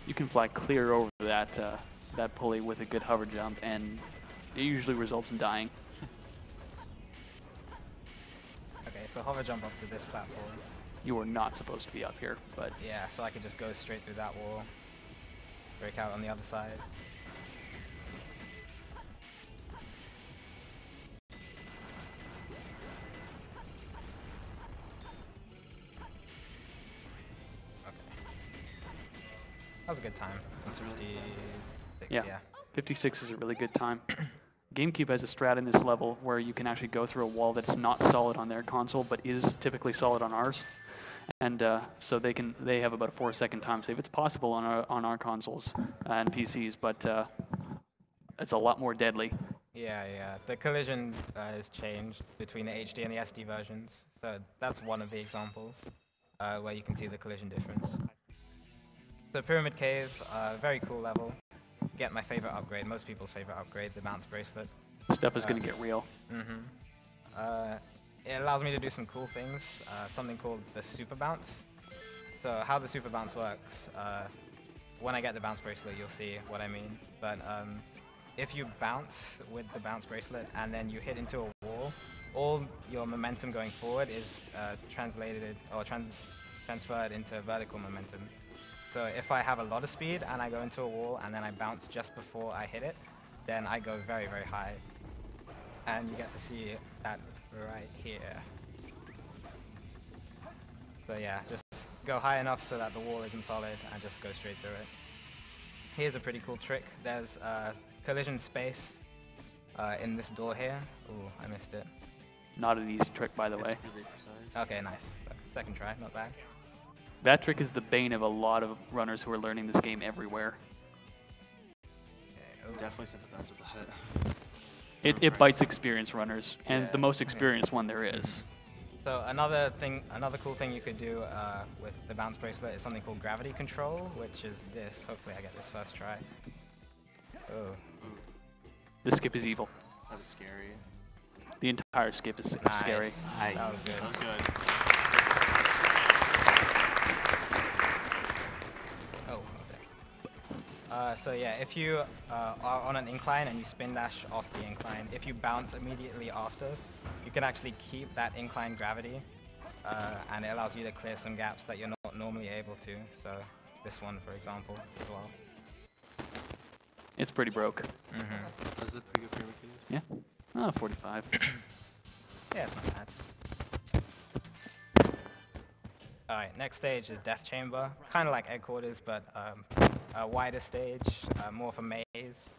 You can fly clear over that that pulley with a good hover jump, and it usually results in dying. Okay, so hover jump up to this platform. You are not supposed to be up here, but yeah, so I could just go straight through that wall, break out on the other side. That was a good time. 56, yeah, 56 is a really good time. GameCube has a strat in this level where you can actually go through a wall that's not solid on their console, but is typically solid on ours. And so they have about a 4-second time save. It's possible on our consoles and PCs, but it's a lot more deadly. Yeah, yeah. The collision is changed between the HD and the SD versions. So that's one of the examples where you can see the collision difference. So Pyramid Cave, very cool level. Get my favorite upgrade, most people's favorite upgrade, the bounce bracelet. Stuff is going to get real. It allows me to do some cool things, something called the super bounce. So how the super bounce works, when I get the bounce bracelet, you'll see what I mean. But if you bounce with the bounce bracelet and then you hit into a wall, all your momentum going forward is translated or transferred into vertical momentum. So if I have a lot of speed and I go into a wall and then I bounce just before I hit it, then I go very, very high. And you get to see that right here. So yeah, just go high enough so that the wall isn't solid and just go straight through it. Here's a pretty cool trick. There's collision space in this door here. Ooh, I missed it. Not an easy trick, by the way. Really precise. Okay, nice. Second try, not bad. That trick is the bane of a lot of runners who are learning this game everywhere. Definitely sympathize with the hit. It bites experienced runners, and the most experienced one there is. So another cool thing you could do with the bounce bracelet is something called gravity control, which is this. Hopefully I get this first try. Oh. This skip is evil. That was scary. The entire skip is scary. Nice. That was good. That was good. Oh, okay. So yeah, if you are on an incline and you spin dash off the incline, if you bounce immediately after, you can actually keep that incline gravity, and it allows you to clear some gaps that you're not normally able to. So this one, for example, as well. It's pretty broke. That's a pretty good pyramid cave. Yeah. 45. Yeah, it's not bad. Alright, next stage is Death Chamber. Kind of like Egg Quarters, but a wider stage, more of a maze.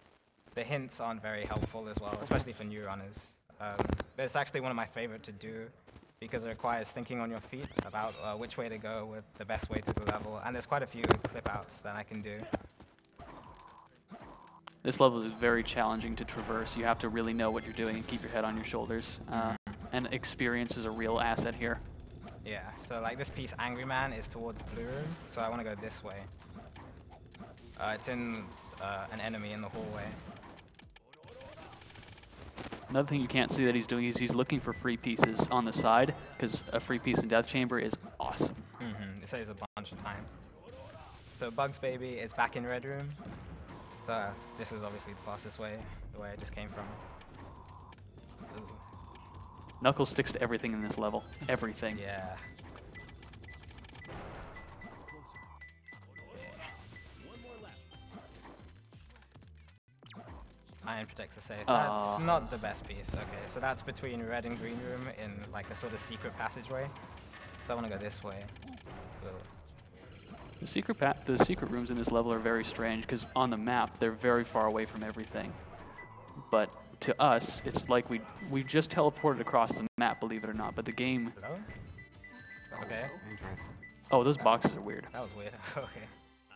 The hints aren't very helpful as well, especially for new runners. But it's actually one of my favorite to do because it requires thinking on your feet about which way to go with the best way to the level. And there's quite a few clip outs that I can do. This level is very challenging to traverse. You have to really know what you're doing and keep your head on your shoulders. And experience is a real asset here. Yeah, so like this piece, Angry Man, is towards Blue Room, so I want to go this way. It's in an enemy in the hallway. Another thing you can't see that he's doing is he's looking for free pieces on the side, because a free piece in Death Chamber is awesome. It saves a bunch of time. So Bugs Baby is back in Red Room. So this is obviously the fastest way, the way I just came from. Ooh. Knuckles sticks to everything in this level. Everything. Yeah. Iron protects the safe. That's not the best piece. Okay, so that's between red and green room in like a sort of secret passageway. So I want to go this way. Ooh. The secret rooms in this level are very strange because on the map they're very far away from everything. But to us, it's like we just teleported across the map, believe it or not. But the game. Hello? Okay. Oh, those boxes are weird. That was weird. Okay.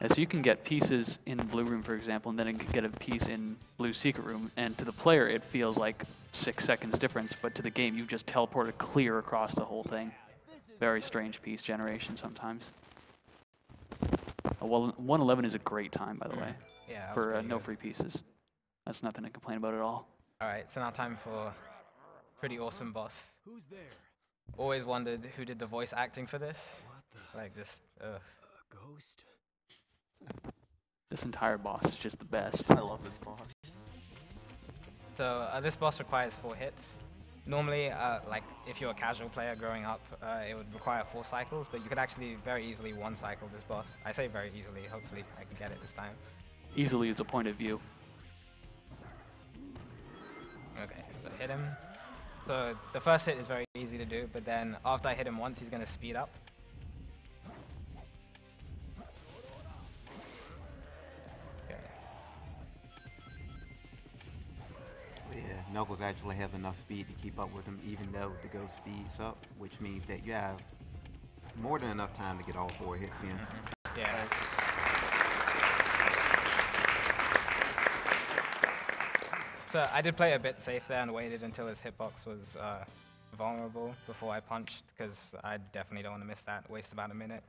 And so you can get pieces in Blue Room, for example, and then you can get a piece in Blue Secret Room. And to the player, it feels like 6 seconds difference. But to the game, you just teleported clear across the whole thing. Very strange piece generation sometimes. Well, 111 is a great time, by the way, Yeah, for no free pieces. That's nothing to complain about at all. All right, so now time for pretty awesome boss. Who's there? Always wondered who did the voice acting for this. Like just, ugh. A ghost? This entire boss is just the best. I love this boss. So this boss requires 4 hits. Normally, like if you're a casual player growing up, it would require 4 cycles, but you could actually very easily one-cycle this boss. I say very easily. Hopefully, I can get it this time. Easily is a point of view. Okay, so hit him. So the first hit is very easy to do, but then after I hit him once, he's going to speed up. Yeah, Knuckles actually has enough speed to keep up with him, even though the ghost speeds up, which means that you have more than enough time to get all 4 hits in. Yeah. So I did play a bit safe there and waited until his hitbox was vulnerable before I punched, because I definitely don't want to miss that. Waste about a minute.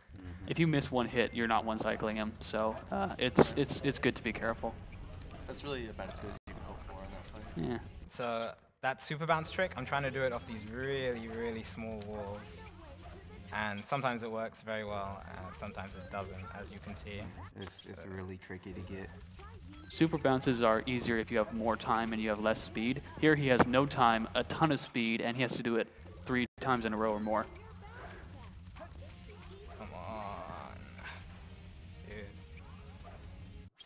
If you miss one hit, you're not one-cycling him, so it's good to be careful. That's really about as good as you can hope for in that fight. Yeah. So that super bounce trick, I'm trying to do it off these really, really small walls. And sometimes it works very well, and sometimes it doesn't, as you can see. It's really tricky to get. Super bounces are easier if you have more time and you have less speed. Here he has no time, a ton of speed, and he has to do it 3 times in a row or more. Come on. Dude.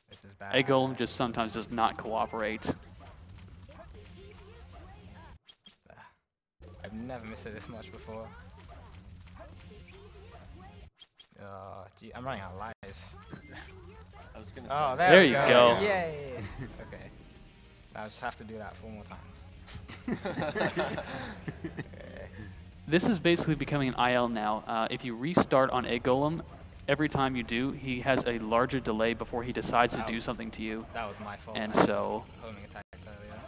This is bad. Egg Golem just sometimes does not cooperate. I've never missed it this much before. Gee, I'm running out of lives. I was gonna say. Oh, there you go. Yay! Okay. I'll just have to do that 4 more times. This is basically becoming an IL now. If you restart on Egg Golem, every time you do, he has a larger delay before he decides to do something to you. That was my fault. And I so, homing attack earlier.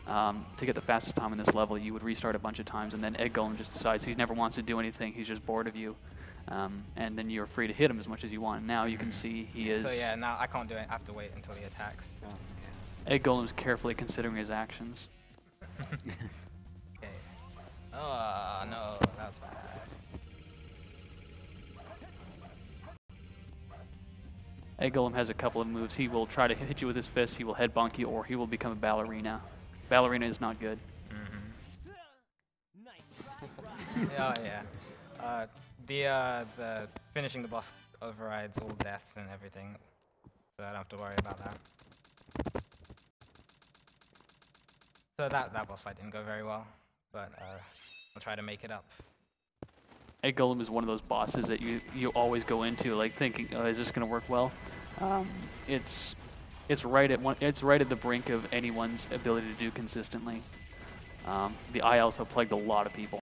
to get the fastest time in this level, you would restart a bunch of times, and then Egg Golem just decides he never wants to do anything. He's just bored of you. And then you're free to hit him as much as you want. Now you can see he is... So yeah, now I can't do it. I have to wait until he attacks. Egg Golem's carefully considering his actions. Okay. Oh, no. That was bad. Egg Golem has a couple of moves. He will try to hit you with his fist, he will head bonk you, or he will become a ballerina. Ballerina is not good. Oh, yeah. The finishing the boss overrides all death and everything, so I don't have to worry about that. So that boss fight didn't go very well, but I'll try to make it up. Egg Golem is one of those bosses that you always go into like thinking, oh, is this going to work well? It's right at the brink of anyone's ability to do consistently. The ILs have plagued a lot of people.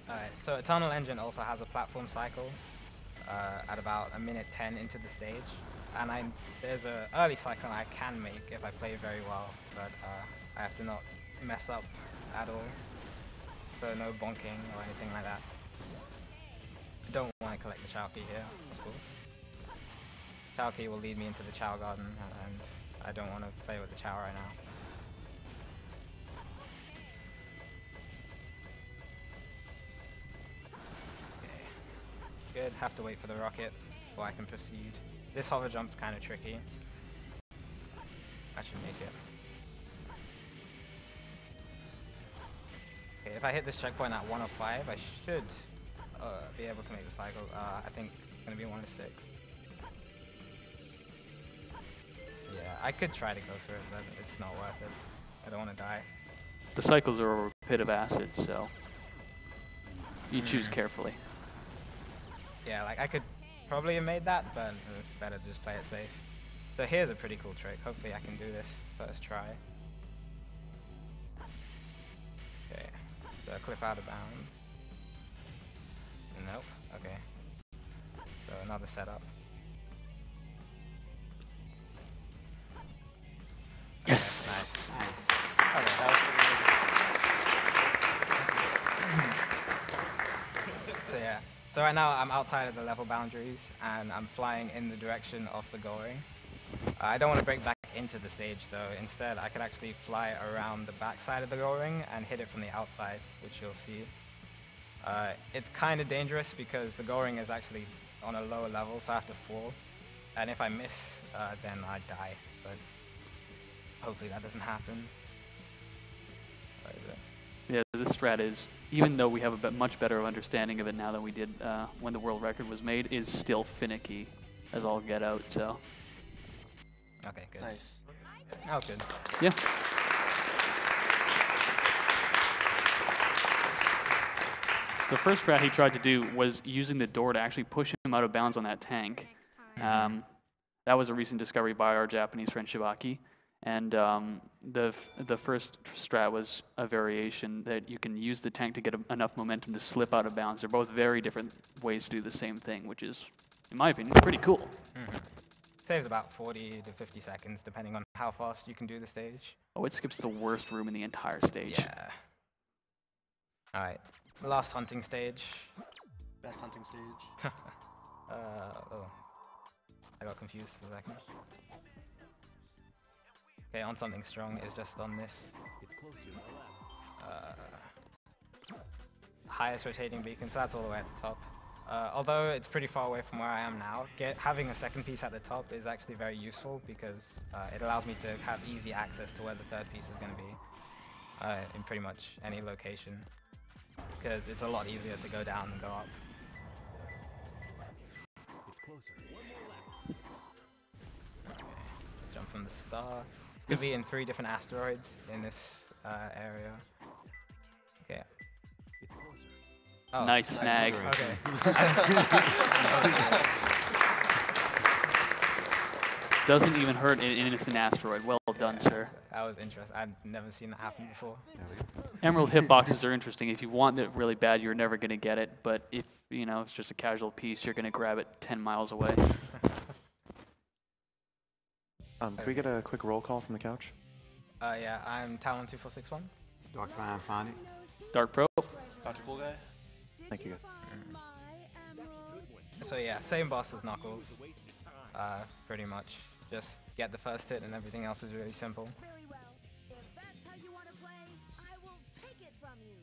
Alright, so Eternal Engine also has a platform cycle at about a minute 10 into the stage, and there's an early cycle I can make if I play very well, but I have to not mess up at all, so no bonking or anything like that. I don't want to collect the Chao Key here, of course. Chao Key will lead me into the Chao Garden, and I don't want to play with the Chao right now. Good, have to wait for the rocket before I can proceed. This hover jump's kind of tricky. I should make it. Okay, if I hit this checkpoint at 105, I should be able to make the cycle. I think it's going to be 106. Yeah, I could try to go for it, but it's not worth it. I don't want to die. The cycles are over a pit of acid, so you choose carefully. Yeah, like I could probably have made that, but it's better to just play it safe. So here's a pretty cool trick. Hopefully I can do this first try. Okay, so clip out of bounds. Nope, okay. So another setup. Yes! Nice. Okay, that was pretty good. So yeah. So right now I'm outside of the level boundaries and I'm flying in the direction of the goal ring. I don't want to break back into the stage though. Instead, I could actually fly around the back side of the goal ring and hit it from the outside, which you'll see. It's kind of dangerous because the goal ring is actually on a lower level, so I have to fall. And if I miss, then I die. But hopefully that doesn't happen. Where is it? Yeah, this strat is, even though we have a much better understanding of it now than we did when the world record was made, is still finicky as all get out, so. Okay, good. Nice. That was good. Yeah. The first strat he tried to do was using the door to actually push him out of bounds on that tank. That was a recent discovery by our Japanese friend Shibaki. And the first strat was a variation that you can use the tank to get enough momentum to slip out of bounds. They're both very different ways to do the same thing, which is, in my opinion, pretty cool. Saves about 40 to 50 seconds, depending on how fast you can do the stage. Oh, it skips the worst room in the entire stage. Yeah. All right, last hunting stage. Best hunting stage. Oh, I got confused for a second. Okay, on something strong is just on this. It's closer. Highest rotating beacon, so that's all the way at the top. Although it's pretty far away from where I am now, having a second piece at the top is actually very useful because it allows me to have easy access to where the third piece is going to be in pretty much any location, because it's a lot easier to go down than go up. It's closer. One more lap. Okay, let's jump from the star. It's going to be in 3 different asteroids in this area. Okay. It's closer. Oh, nice snag. Okay. Doesn't even hurt an innocent asteroid. Well done, sir. That was interesting. I've never seen that happen before. Emerald hitboxes are interesting. If you want it really bad, you're never going to get it. But if, you know, it's just a casual piece, you're going to grab it 10 miles away. Can we get a quick roll call from the couch? Yeah, I'm Talon2461. Dr. Fine Sonic. Dark Pro. Dr. Cool Guy. Thank you, guys. So yeah, same boss as Knuckles. Pretty much. Just get the first hit and everything else is really simple. Very well. If that's how you want to play, I will take it from you.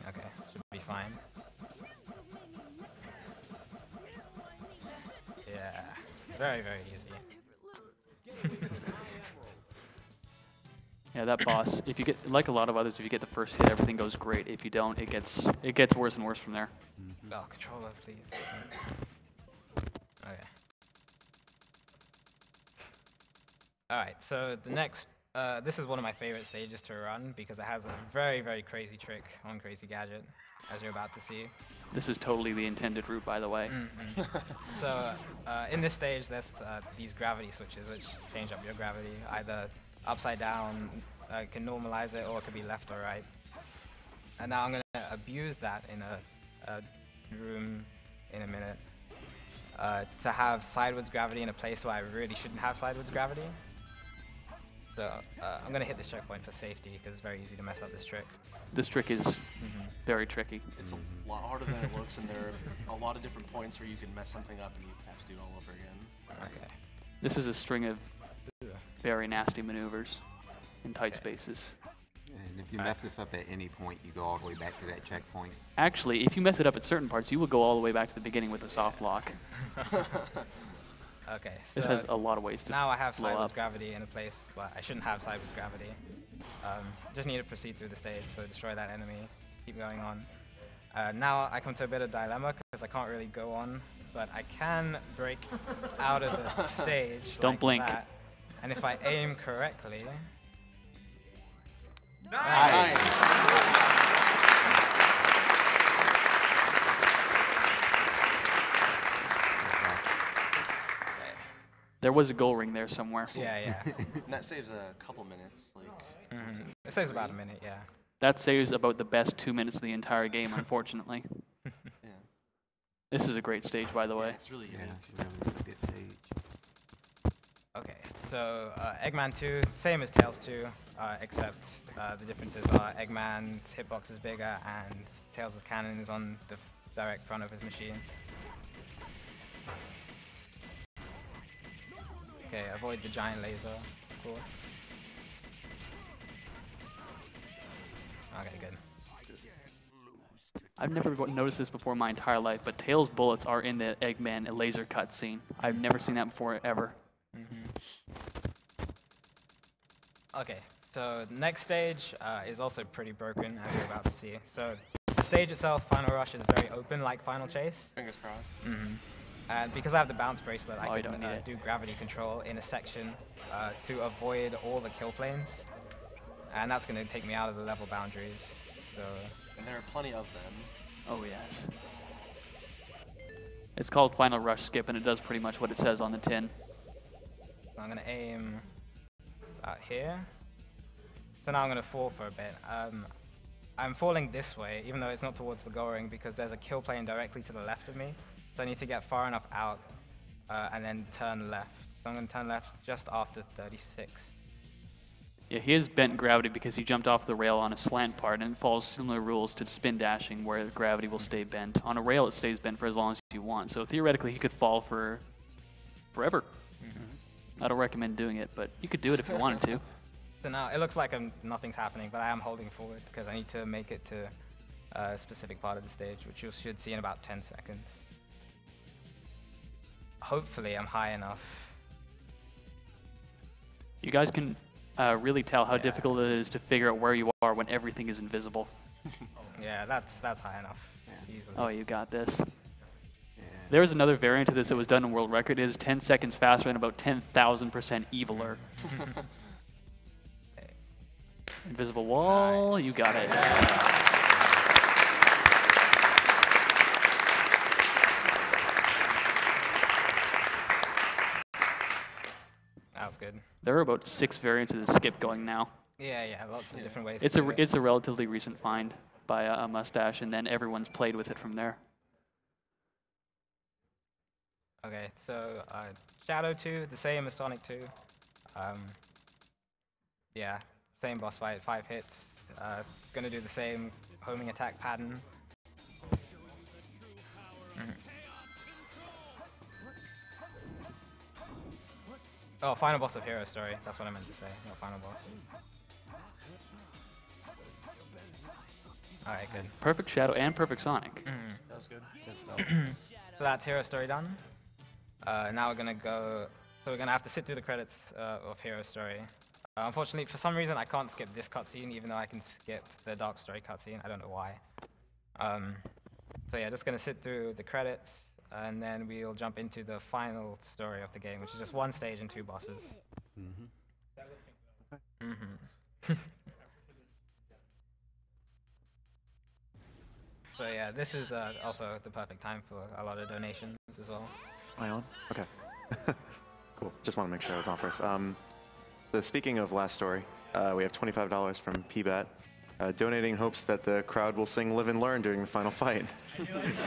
Okay, should be fine. Yeah, very, very easy. Yeah, that boss, if you get, like a lot of others, if you get the first hit, everything goes great. If you don't, it gets worse and worse from there. Oh, controller, please. Okay. Alright, so the next, this is one of my favorite stages to run because it has a very, very crazy trick on Crazy Gadget, as you're about to see. This is totally the intended route, by the way. So, in this stage, there's these gravity switches which change up your gravity, either upside down, can normalize it, or it could be left or right. And now I'm going to abuse that in a room in a minute to have sideways gravity in a place where I really shouldn't have sideways gravity. So I'm going to hit this checkpoint for safety because it's very easy to mess up this trick. This trick is very tricky. It's a lot harder than it looks, and there are a lot of different points where you can mess something up and you have to do it all over again. Okay. This is a string of very nasty maneuvers in tight spaces. And if you mess this up at any point, you go all the way back to that checkpoint. Actually, if you mess it up at certain parts, you will go all the way back to the beginning with a soft lock. Okay, so this has a lot of ways to now I have blow sideways up. gravity in a place where I shouldn't have sideways gravity. Just need to proceed through the stage, so destroy that enemy, keep going on. Now I come to a bit of dilemma because I can't really go on, but I can break out of the stage. Don't like blink. that. And if I aim correctly. There was a goal ring there somewhere. Yeah, yeah. And that saves a couple minutes. Like, It saves about a minute, yeah. That saves about the best 2 minutes of the entire game, unfortunately. Yeah. This is a great stage, by the way. It's really Yeah, unique. it's a really good stage. Okay, so Eggman 2, same as Tails 2, except the differences are Eggman's hitbox is bigger and Tails' cannon is on the direct front of his machine. Okay, avoid the giant laser, of course. Okay, good. I've never noticed this before in my entire life, but Tails' bullets are in the Eggman laser cutscene. I've never seen that before, ever. Okay, so the next stage is also pretty broken, as you're about to see. So the stage itself, Final Rush, is very open, like Final Chase. Fingers crossed. And because I have the bounce bracelet, I you can don't need it. do gravity control in a section to avoid all the kill planes. And that's going to take me out of the level boundaries. So. And there are plenty of them. Oh, yes. It's called Final Rush Skip, and it does pretty much what it says on the tin. So I'm going to aim out here. So now I'm going to fall for a bit. I'm falling this way, even though it's not towards the goal ring, because there's a kill plane directly to the left of me. So I need to get far enough out and then turn left. So I'm going to turn left just after 36. Yeah, he has bent gravity because he jumped off the rail on a slant part, and it follows similar rules to spin dashing, where gravity will stay bent. On a rail, it stays bent for as long as you want. So theoretically, he could fall for forever. I don't recommend doing it, but you could do it if you wanted to. So now it looks like nothing's happening, but I am holding forward because I need to make it to a specific part of the stage, which you should see in about 10 seconds. Hopefully, I'm high enough. You guys can really tell how difficult it is to figure out where you are when everything is invisible. Yeah, that's high enough. Easily. Oh, you got this. There is another variant of this that was done in world record. It is 10 seconds faster and about 10,000% eviler. Invisible wall, nice. You got it. That was good. There are about 6 variants of the skip going now. Yeah, lots of different ways. It's a relatively recent find by a Mustache, and then everyone's played with it from there. Okay, so Shadow 2, the same as Sonic 2. Yeah, same boss fight, 5 hits. Gonna do the same homing attack pattern. Oh, final boss of Hero Story. That's what I meant to say, not final boss. Alright, good. Perfect Shadow and perfect Sonic. That was good. So that's Hero Story done. Now we're gonna go. So we're gonna have to sit through the credits of Hero Story. Unfortunately, for some reason, I can't skip this cutscene, even though I can skip the Dark Story cutscene. I don't know why. So yeah, just gonna sit through the credits, and then we'll jump into the final story of the game, which is just 1 stage and 2 bosses. So yeah, this is also the perfect time for a lot of donations as well. Am I on? Okay. Cool. Just want to make sure I was on first. Speaking of last story, we have $25 from PBAT. Donating in hopes that the crowd will sing Live and Learn during the final fight.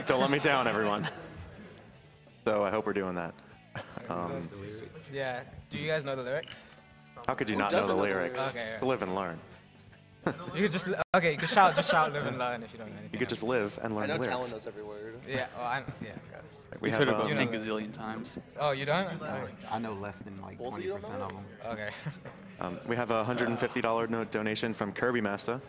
Don't let me down, everyone. So I hope we're doing that. Yeah. Do you guys know the lyrics? How could you not know the lyrics? Okay, right. Live and learn. You could just okay. You could shout, just shout "Live and Learn" if you don't know anything. You could just live and learn the lyrics. I know Talon knows every word. Yeah. Well, yeah. We heard it about 10 gazillion times. Oh, you don't? I know less than like 20% of them. Okay. We have a $150 donation from Kirby Master.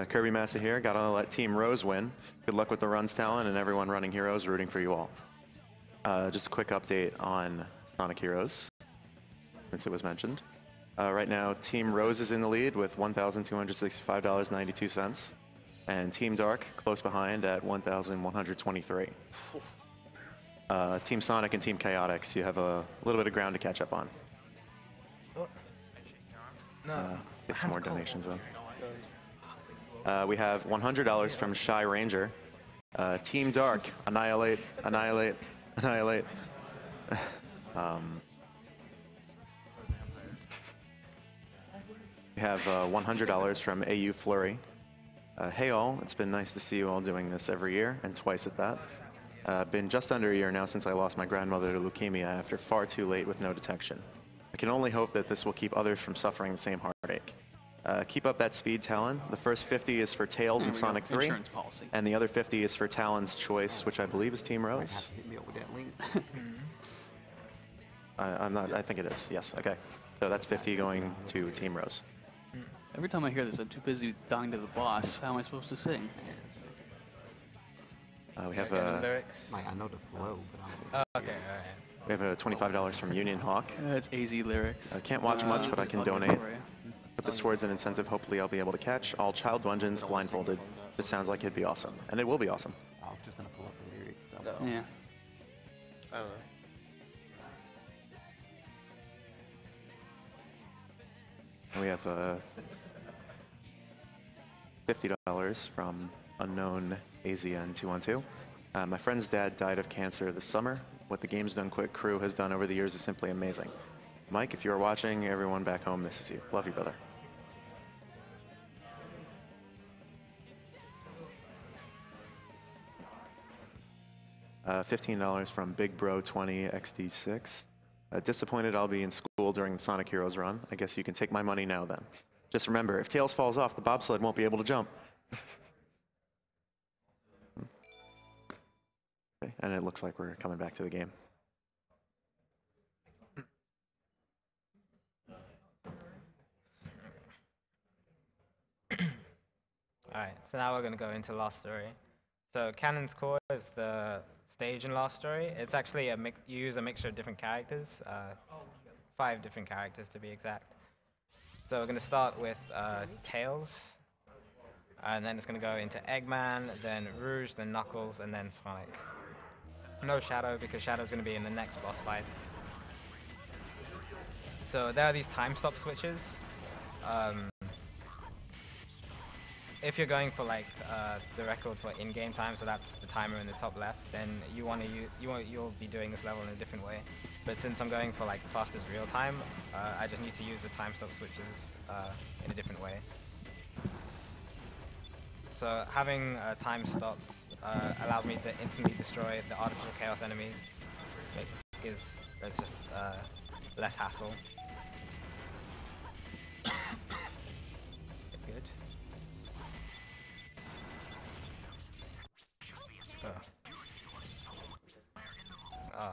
Kirby Master here. Gotta let Team Rose win. Good luck with the runs, Talon, and everyone running Heroes, rooting for you all. Just a quick update on Sonic Heroes, since it was mentioned. Right now, Team Rose is in the lead with $1,265.92, and Team Dark close behind at $1,123. Team Sonic and Team Chaotix, you have a little bit of ground to catch up on. Get some more donations in. We have $100 from Shy Ranger. Team Dark, annihilate, annihilate, annihilate. We have $100 from AU Flurry. Hey all, it's been nice to see you all doing this every year, and twice at that. Been just under a year now since I lost my grandmother to leukemia after far too late with no detection. I can only hope that this will keep others from suffering the same heartache. Keep up that speed, Talon. The first 50 is for Tails and Sonic 3, Insurance policy. and the other 50 is for Talon's choice, which I believe is Team Rose. Hit me up with that link. I'm not, I think it is, yes, okay. So that's 50 going to Team Rose. Every time I hear this, I'm too busy dying to the boss. How am I supposed to sing? We have lyrics. Like, I know the flow, but Okay, alright. we have $25 from Union Hawk. It's AZ lyrics. I can't watch much, but I can donate. Put this towards an incentive hopefully I'll be able to catch all child dungeons blindfolded. This sounds like it'd be awesome. And it will be awesome. I was just going to pull up the lyrics. Yeah. I don't know. We have $50 from unknown AZN212. My friend's dad died of cancer this summer. What the Games Done Quick crew has done over the years is simply amazing. Mike, if you are watching, everyone back home misses you. Love you, brother. $15 from Big Bro 20 XD6. Disappointed I'll be in school during the Sonic Heroes run. I guess you can take my money now then. Just remember, if Tails falls off, the bobsled won't be able to jump. Okay, and it looks like we're coming back to the game. Alright, so now we're going to go into Lost Story. So Cannon's Core is the stage in Lost Story. It's actually you use a mixture of different characters, 5 different characters to be exact. So we're going to start with Tails, and then it's going to go into Eggman, then Rouge, then Knuckles, and then Sonic. No Shadow, because Shadow's going to be in the next boss fight. So there are these time stop switches. If you're going for like the record for in-game time, so that's the timer in the top left, then you'll be doing this level in a different way. But since I'm going for like the fastest real time, I just need to use the time stop switches in a different way. So having time stopped allows me to instantly destroy the artificial chaos enemies. There's just less hassle. Good. Oh,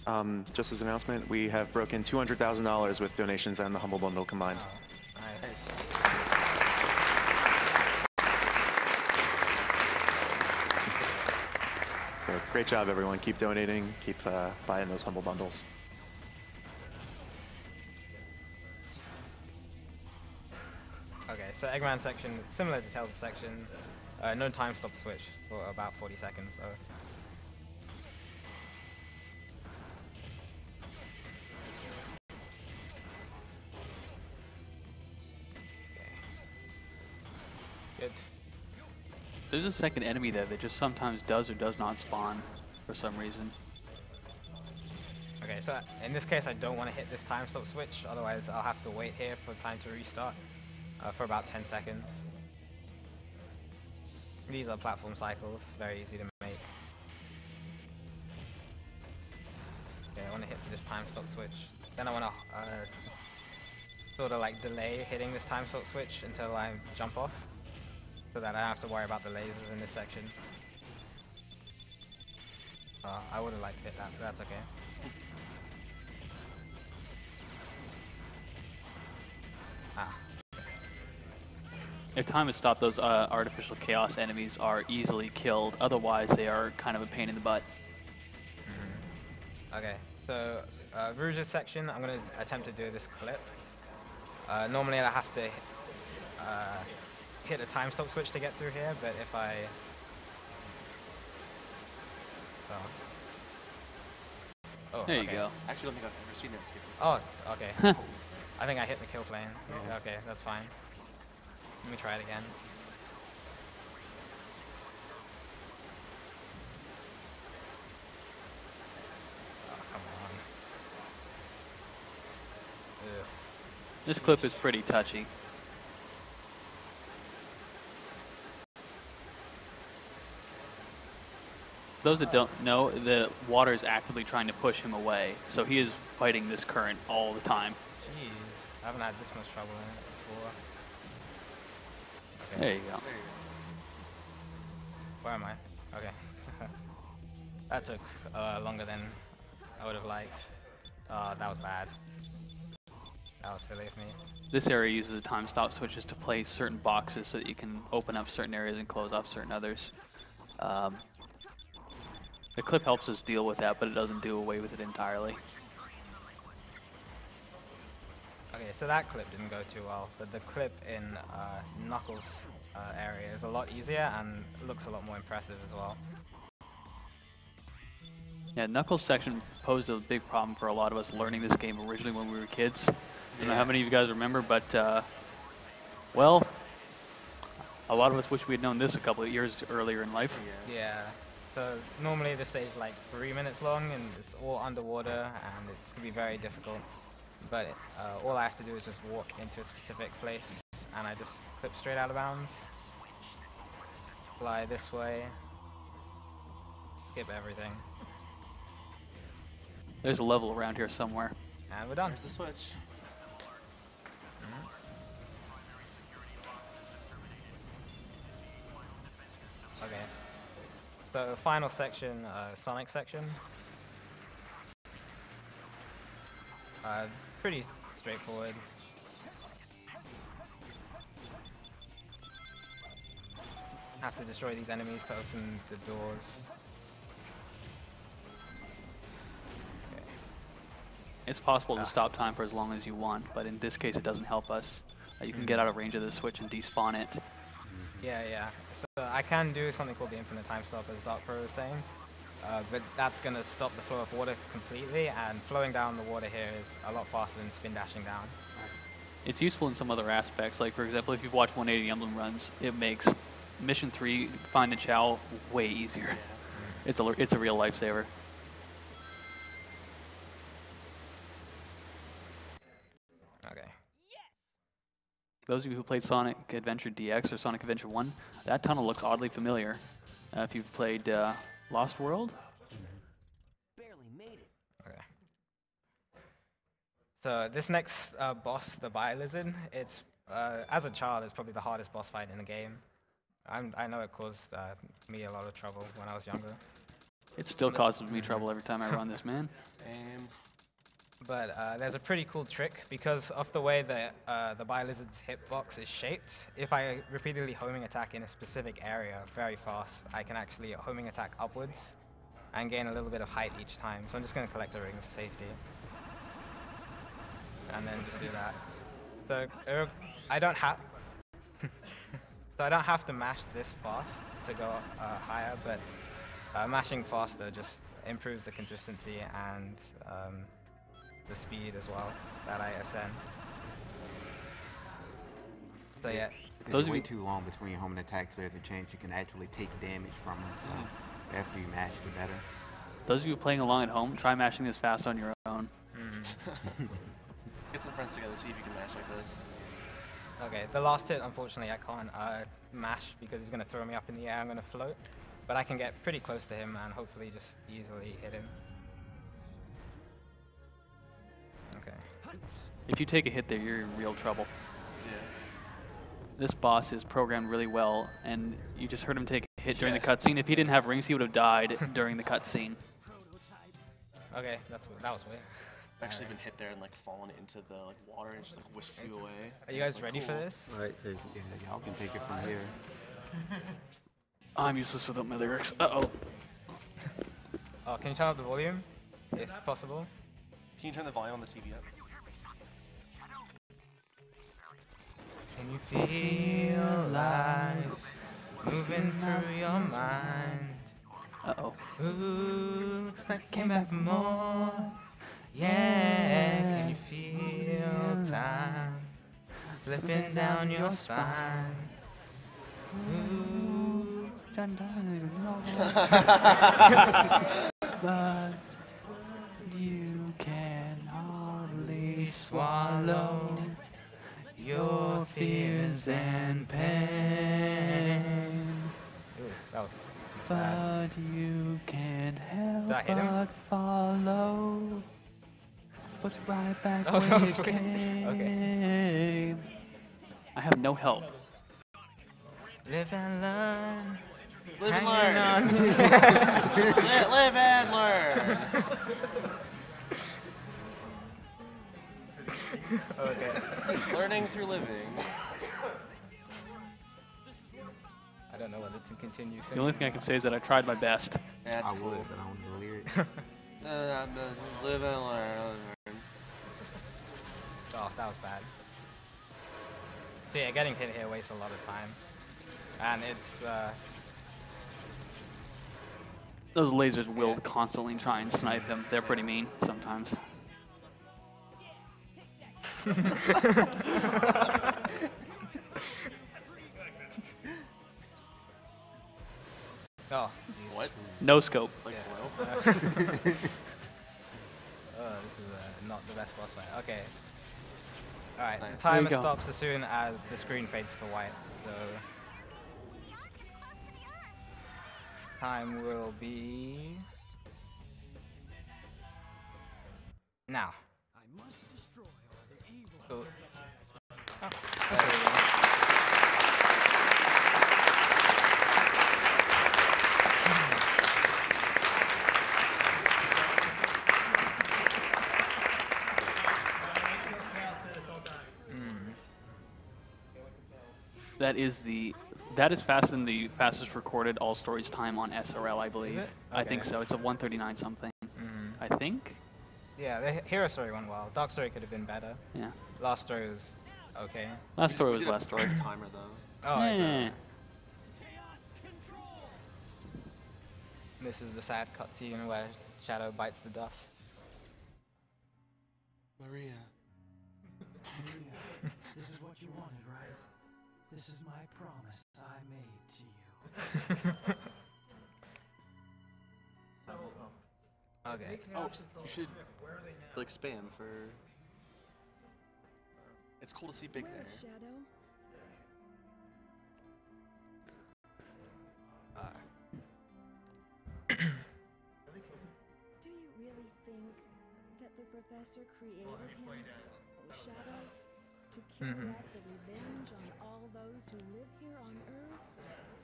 jeez. Just as an announcement, we have broken $200,000 with donations and the Humble Bundle combined. Oh, nice. So, great job, everyone. Keep donating. Keep buying those Humble Bundles. Okay, so Eggman section, similar to Tails section. No time stop switch for about 40 seconds though. Good. There's a second enemy there that just sometimes does or does not spawn for some reason. Okay, so in this case I don't want to hit this time stop switch, otherwise I'll have to wait here for time to restart for about 10 seconds. These are platform cycles, very easy to make. Okay, I want to hit this time stop switch. Then I want to sort of like delay hitting this time stop switch until I jump off, so that I don't have to worry about the lasers in this section. I would have liked to hit that, but that's okay. Ah. If time is stopped, those artificial chaos enemies are easily killed. Otherwise, they are kind of a pain in the butt. Okay, so Rouge's section, I'm going to attempt to do this clip. Normally I have to hit a time stop switch to get through here, but if I... Oh, there okay. you go. I actually don't think I've ever seen that skip before. Oh, okay. I think I hit the kill plane. Okay, that's fine. Let me try it again. Oh, come on. Ugh. This clip is pretty touchy. Those that don't know, the water is actively trying to push him away, so he is fighting this current all the time. Jeez, I haven't had this much trouble in it before. Okay. There you go. Where am I? Okay. That took longer than I would have liked. That was bad. That was silly of me. This area uses the time stop switches to place certain boxes so that you can open up certain areas and close off certain others. The clip helps us deal with that, but it doesn't do away with it entirely. Okay, so that clip didn't go too well, but the clip in Knuckles' area is a lot easier and looks a lot more impressive as well. Yeah, Knuckles section posed a big problem for a lot of us learning this game originally when we were kids. I don't know how many of you guys remember, but, well, A lot of us wish we had known this a couple of years earlier in life. Yeah. So normally the stage is like 3 minutes long and it's all underwater and it can be very difficult. But all I have to do is just walk into a specific place and I just clip straight out of bounds. Fly this way. Skip everything. There's a level around here somewhere. And we're done. There's the switch. Okay. So final section, Sonic section. Pretty straightforward. Have to destroy these enemies to open the doors. It's possible to stop time for as long as you want, but in this case it doesn't help us. You can get out of range of the switch and despawn it. Yeah. So I can do something called the infinite time stop, as Dark Pro was saying, but that's going to stop the flow of water completely, and flowing down the water here is a lot faster than spin dashing down. It's useful in some other aspects, like for example, if you've watched 180 Emblem runs, it makes Mission 3, Find the Chow, way easier. It's a real lifesaver. Okay. Those of you who played Sonic Adventure DX or Sonic Adventure 1, that tunnel looks oddly familiar. If you've played Lost World. Okay. So this next boss, the Bio-Lizard, it's as a child, it's probably the hardest boss fight in the game. I know it caused me a lot of trouble when I was younger. It still causes me trouble every time I run this, man. Same. But there's a pretty cool trick because of the way that the Bio-Lizard's hitbox is shaped. If I repeatedly homing attack in a specific area very fast, I can actually homing attack upwards and gain a little bit of height each time. So I'm just going to collect a ring for safety. And then just do that. So I don't have... So I don't have to mash this fast to go higher, but mashing faster just improves the consistency and the speed as well that I ascend. So yeah. It's way too long between homing attacks. There's a chance you can actually take damage from them. So after you mash it better. Those of you playing along at home, try mashing this fast on your own. Get some friends together, see if you can mash like this. Okay, the last hit, unfortunately, I can't mash because he's going to throw me up in the air. I'm going to float. But I can get pretty close to him and hopefully just easily hit him. Okay. If you take a hit there, you're in real trouble. Yeah. This boss is programmed really well, and you just heard him take a hit during the cutscene. If he didn't have rings, he would have died during the cutscene. Okay, that was weird. I've actually been hit there and like fallen into the water and just like whisks you away. Are you guys Like, ready cool. for this? Alright, so yeah, y'all can take it from here. I'm useless without my lyrics. Uh-oh. Oh, can you turn up the volume, if possible? Can you turn the volume on the TV up? Can you feel life moving through your mind? Uh-oh. Ooh, looks like you came back for more. Yeah, can you feel time slipping down your spine? Ooh. But you can hardly swallow your fears and pain. Ooh, that was bad. But you can't help Did I hit him? but follow what's right back That where was you weird. came. Okay. I have no help. Live and learn. Live and Hanging learn. on. Live and learn. Okay. Learning through living. I don't know whether to continue. The only thing I can say is that I tried my best. That's I cool. would, but I don't know the lyrics. Live and learn. Oh, that was bad. So yeah, getting hit here wastes a lot of time. And it's, Those lasers will constantly try and snipe him. They're pretty mean sometimes. No scope. This is not the best boss fight. Okay. Alright, the timer stops as soon as the screen fades to white, so time will be now. I must destroy all the evil. So, That is faster than the fastest recorded all stories time on SRL, I believe. it? I think Okay. so. It's a 139 something. I think. yeah, the hero story went well. Dark story could have been better. Yeah. Last story was okay. Last story was did have last to start story. the timer though. Oh, I see. Yeah. This is the sad cutscene where Shadow bites the dust. Maria. Maria, this is what you wanted, right? This is my promise I made to you. Okay. Oh, you should like spam for. It's cool to see Big there. Shadow? Do you really think that the professor created him, Shadow, to carry out the revenge on all those who live here on Earth?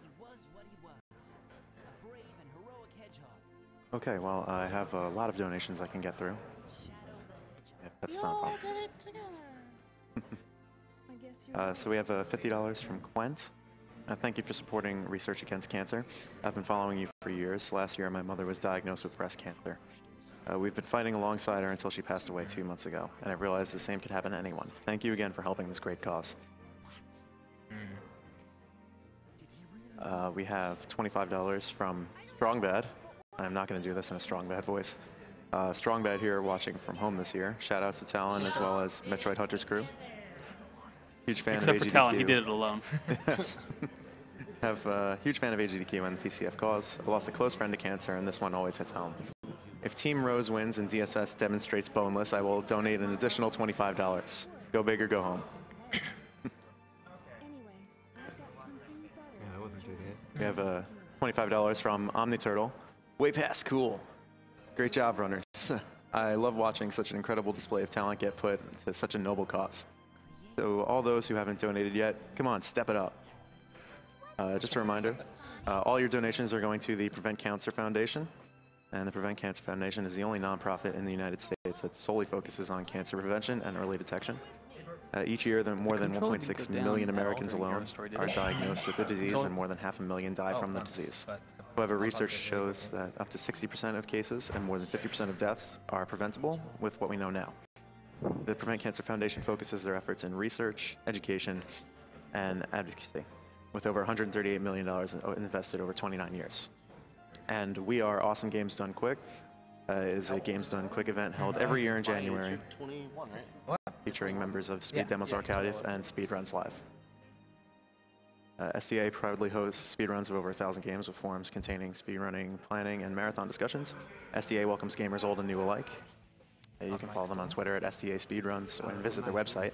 He was what he was. A brave and heroic hedgehog. Okay, well, I have a lot of donations I can get through. If that's not a problem. did it together. I guess you're So we have $50 from Quent. Thank you for supporting research against cancer. I've been following you for years. Last year, my mother was diagnosed with breast cancer. We've been fighting alongside her until she passed away 2 months ago, and I've realized the same could happen to anyone. Thank you again for helping this great cause. We have $25 from Strong Bad. I'm not going to do this in a Strong Bad voice. Strong Bad here watching from home this year. Shoutouts to Talon as well as Metroid Hunter's crew. Huge fan Except of AGDQ. for Talon, he did it alone. Yes. Have a huge fan of AGDQ and PCF cause. I lost a close friend to cancer, and this one always hits home. If Team Rose wins and DSS demonstrates boneless, I will donate an additional $25. Go big or go home. We have $25 from OmniTurtle. Way past cool. Great job, runners. I love watching such an incredible display of talent get put to such a noble cause. So all those who haven't donated yet, come on, step it up. Just a reminder, all your donations are going to the Prevent Cancer Foundation. And the Prevent Cancer Foundation is the only nonprofit in the United States that solely focuses on cancer prevention and early detection. Each year, more than 1.6 million Americans alone are diagnosed with the disease, and more than 500,000 die from the disease. However, research shows that up to 60% of cases and more than 50% of deaths are preventable with what we know now. The Prevent Cancer Foundation focuses their efforts in research, education, and advocacy, with over $138 million invested over 29 years. And we are Awesome Games Done Quick. Is a Games Done Quick event held every year in January, 21, right? featuring members of Speed Demos Archive and Speedruns Live. SDA proudly hosts speedruns of over 1,000 games with forums containing speedrunning, planning, and marathon discussions. SDA welcomes gamers old and new alike. You can follow them on Twitter at SDA Speedruns or visit their website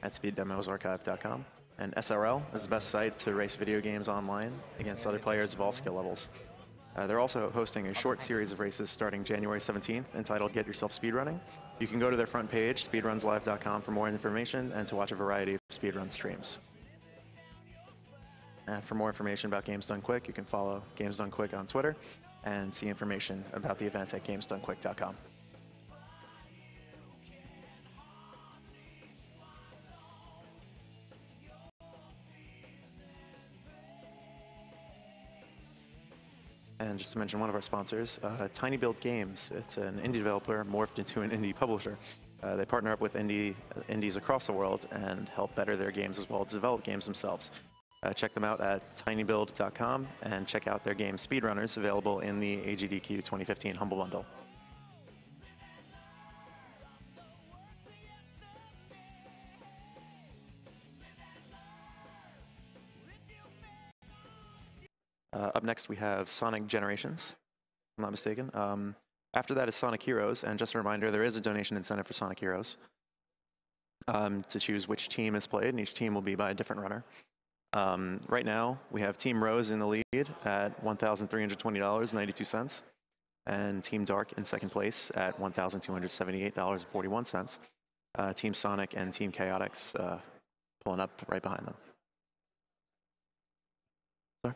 at speeddemosarchive.com. And SRL is the best site to race video games online against other players of all skill levels. They're also hosting a short series of races starting January 17th entitled Get Yourself Speedrunning. You can go to their front page, speedrunslive.com, for more information and to watch a variety of speedrun streams. For more information about Games Done Quick, you can follow Games Done Quick on Twitter and see information about the event at gamesdonequick.com. And just to mention one of our sponsors, Tiny Build Games. It's an indie developer morphed into an indie publisher. They partner up with indies across the world and help better their games as well as develop games themselves. Check them out at tinybuild.com and check out their game Speedrunners, available in the AGDQ 2015 Humble Bundle. Up next, we have Sonic Generations. I'm not mistaken. After that is Sonic Heroes, and just a reminder, there is a donation incentive for Sonic Heroes to choose which team is played, and each team will be by a different runner. Right now, we have Team Rose in the lead at $1,320.92, and Team Dark in second place at $1,278.41. Team Sonic and Team Chaotix pulling up right behind them. Sorry?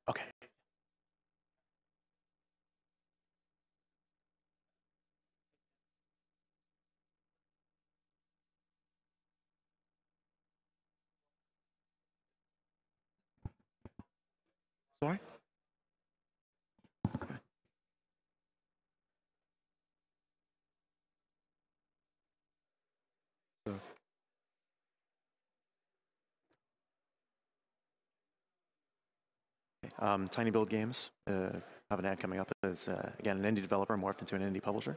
Okay. Sorry? Okay. So. Tiny Build Games have an ad coming up. It's, again, an indie developer morphed into an indie publisher.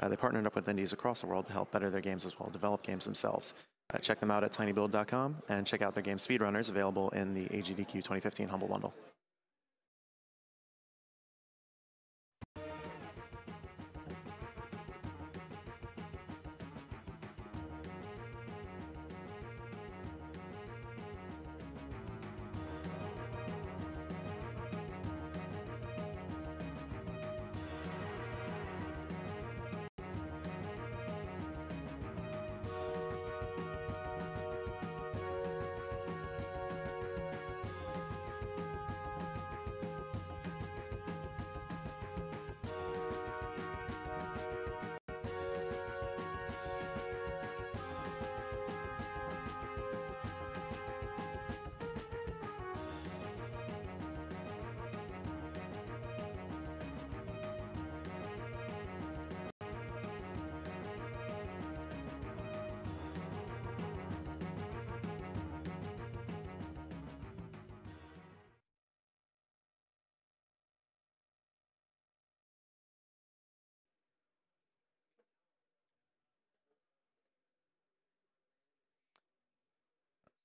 They partnered up with indies across the world to help better their games as well, develop games themselves. Check them out at tinybuild.com and check out their game Speedrunners, available in the AGDQ 2015 Humble Bundle.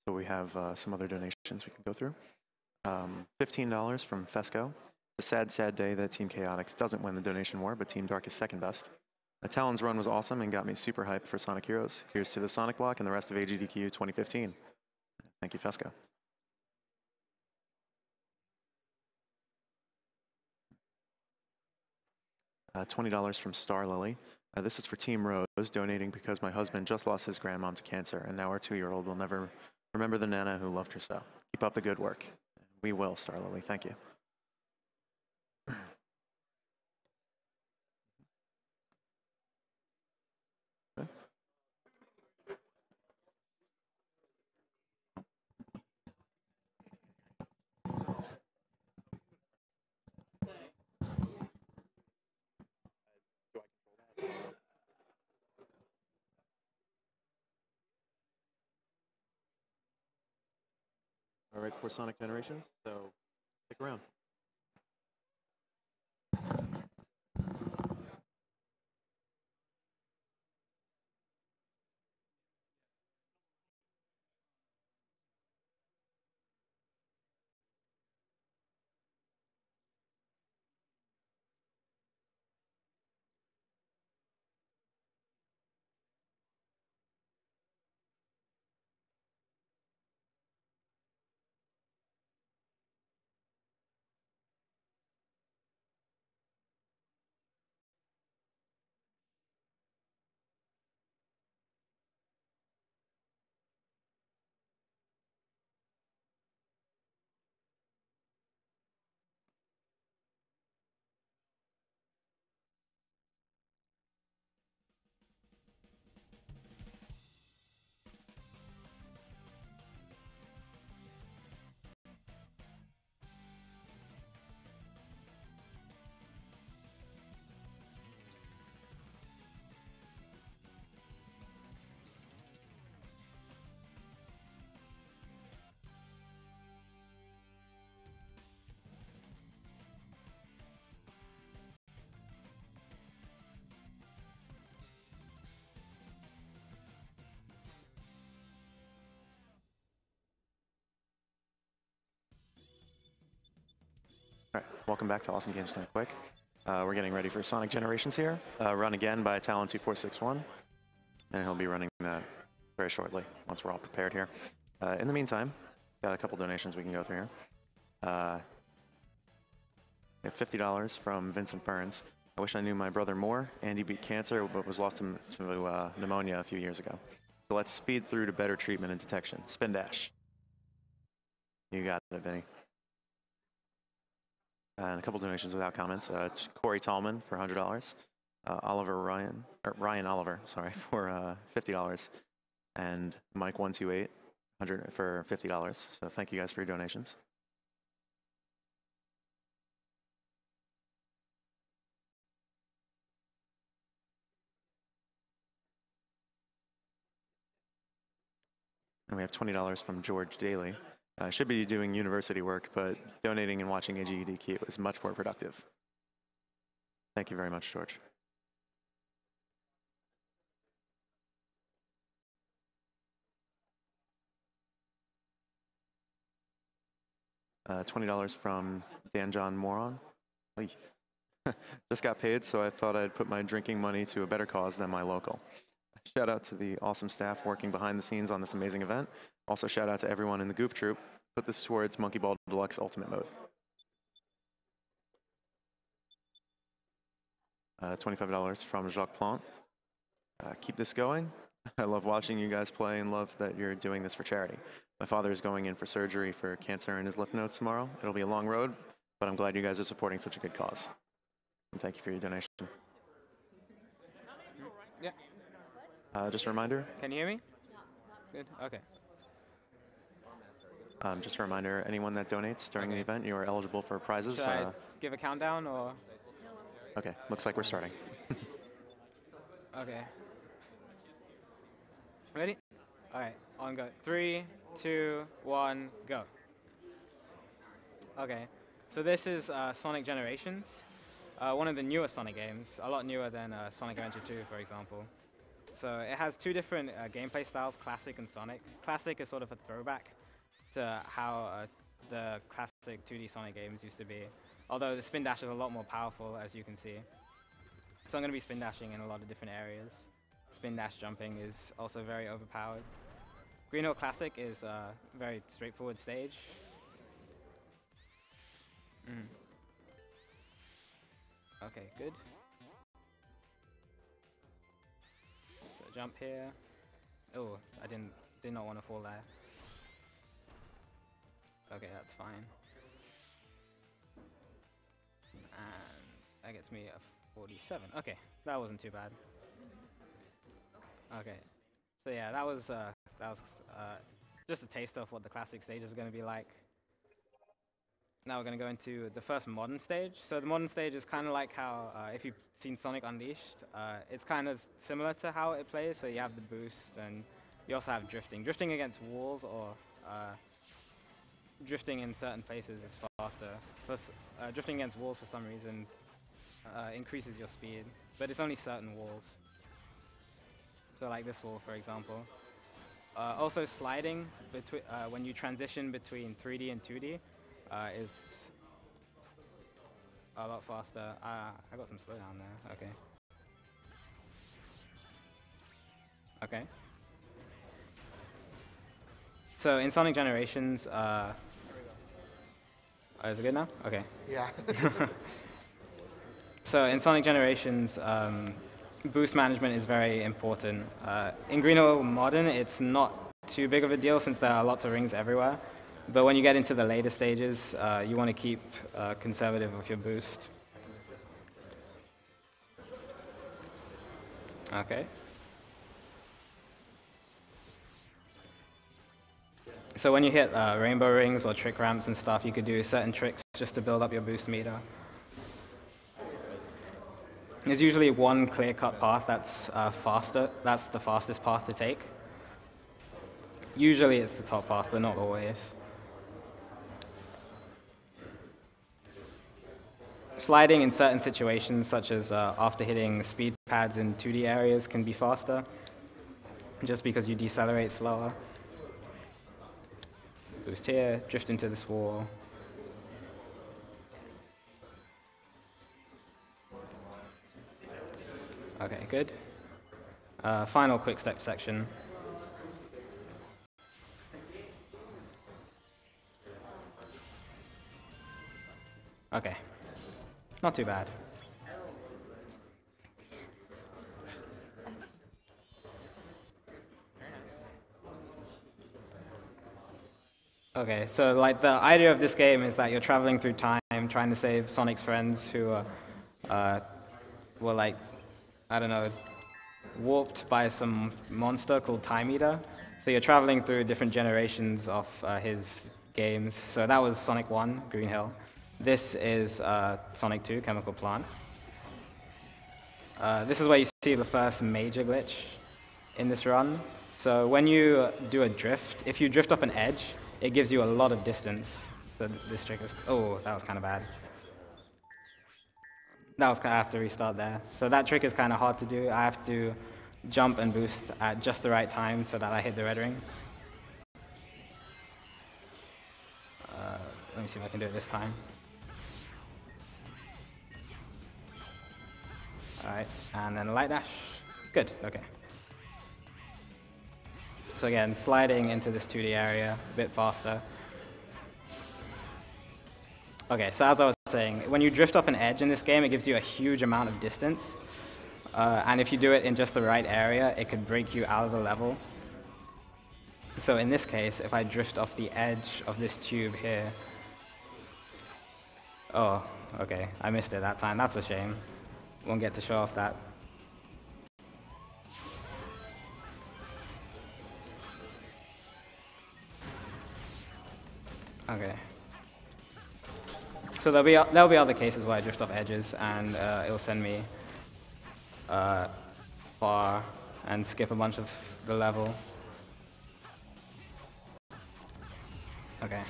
So we have some other donations we can go through. $15 from Fesco. It's a sad, sad day that Team Chaotix doesn't win the donation war, but Team Dark is second best. Talon's run was awesome and got me super hyped for Sonic Heroes. Here's to the Sonic Block and the rest of AGDQ 2015. Thank you, Fesco. $20 from Star Lily. This is for Team Rose, donating because my husband just lost his grandmom to cancer, and now our 2-year-old will never remember the Nana who loved her so. Keep up the good work. We will, Star Lily. Thank you. Okay. All right, for Sonic Generations, so stick around. welcome back to Awesome Games Done Quick. We're getting ready for Sonic Generations here, run again by Talon2461, and he'll be running that very shortly once we're all prepared here. In the meantime, got a couple donations we can go through here. We have $50 from Vincent Burns. I wish I knew my brother more. Andy beat cancer, but was lost to pneumonia a few years ago. So let's speed through to better treatment and detection. Spin dash. You got it, Vinny. And a couple donations without comments. It's Corey Tallman for $100. Ryan Oliver, sorry, for $50. And Mike128 for $50. So thank you guys for your donations. And we have $20 from George Daly. Should be doing university work, but donating and watching AGDQ is much more productive. Thank you very much, George. $20 from Dan John Moron. Just got paid, so I thought I'd put my drinking money to a better cause than my local. Shout out to the awesome staff working behind the scenes on this amazing event. Also shout out to everyone in the Goof Troop. Put this towards Monkey Ball Deluxe Ultimate Mode. $25 from Jacques Plant. Keep this going. I love watching you guys play and love that you're doing this for charity. My father is going in for surgery for cancer in his lymph nodes tomorrow. It'll be a long road, but I'm glad you guys are supporting such a good cause. And thank you for your donation. Yeah. Just a reminder. Can you hear me? Good. Okay. Just a reminder, anyone that donates during the event, you are eligible for prizes. Should I give a countdown or? Okay, looks like we're starting. Okay. Ready? All right, on go. 3, 2, 1, go. Okay, so this is Sonic Generations, one of the newer Sonic games, a lot newer than Sonic Adventure 2, for example. So it has two different gameplay styles, Classic and Sonic. Classic is sort of a throwback to how the classic 2D Sonic games used to be, although the spin dash is a lot more powerful, as you can see. So I'm going to be spin dashing in a lot of different areas. Spin dash jumping is also very overpowered. Green Hill Classic is a very straightforward stage. Okay, good. So jump here. Oh, I did not want to fall there. Okay, that's fine. And that gets me a 47. Okay, that wasn't too bad. Okay, so yeah, that was just a taste of what the classic stage is going to be like. Now we're going to go into the first modern stage. So the modern stage is kind of like how, if you've seen Sonic Unleashed, it's kind of similar to how it plays. So you have the boost, and you also have drifting. Drifting against walls or drifting in certain places is faster. Drifting against walls for some reason increases your speed, but it's only certain walls. So like this wall, for example. Also sliding when you transition between 3D and 2D is a lot faster. I got some slowdown there. Okay. Okay. So in Sonic Generations, is it good now? Okay. Yeah. So in Sonic Generations, boost management is very important. In Green Hill Modern, it's not too big of a deal since there are lots of rings everywhere. But when you get into the later stages, you want to keep conservative with your boost. Okay. So when you hit rainbow rings or trick ramps and stuff, you could do certain tricks just to build up your boost meter. There's usually one clear-cut path that's faster. That's the fastest path to take. Usually it's the top path, but not always. Sliding in certain situations, such as after hitting speed pads in 2D areas, can be faster, just because you decelerate slower. Boost here, drift into this wall. Okay, good. Final quick step section. Okay, not too bad. Okay, so like the idea of this game is that you're traveling through time, trying to save Sonic's friends who were like, I don't know, warped by some monster called Time Eater. So you're traveling through different generations of his games. So that was Sonic 1, Green Hill. This is Sonic 2, Chemical Plant. This is where you see the first major glitch in this run. So when you do a drift, if you drift off an edge, it gives you a lot of distance. So this trick is, oh, that was kind of bad. That was kind of, I have to restart there. So that trick is kind of hard to do. I have to jump and boost at just the right time so that I hit the red ring. Let me see if I can do it this time. All right, and then a light dash. Good, okay. So again, sliding into this 2D area a bit faster. Okay, so as I was saying, when you drift off an edge in this game, it gives you a huge amount of distance. And if you do it in just the right area, it could break you out of the level. So in this case, if I drift off the edge of this tube here... Oh, okay, I missed it that time. That's a shame. Won't get to show off that. Okay. So there'll be other cases where I drift off edges, and it'll send me far and skip a bunch of the level. Okay.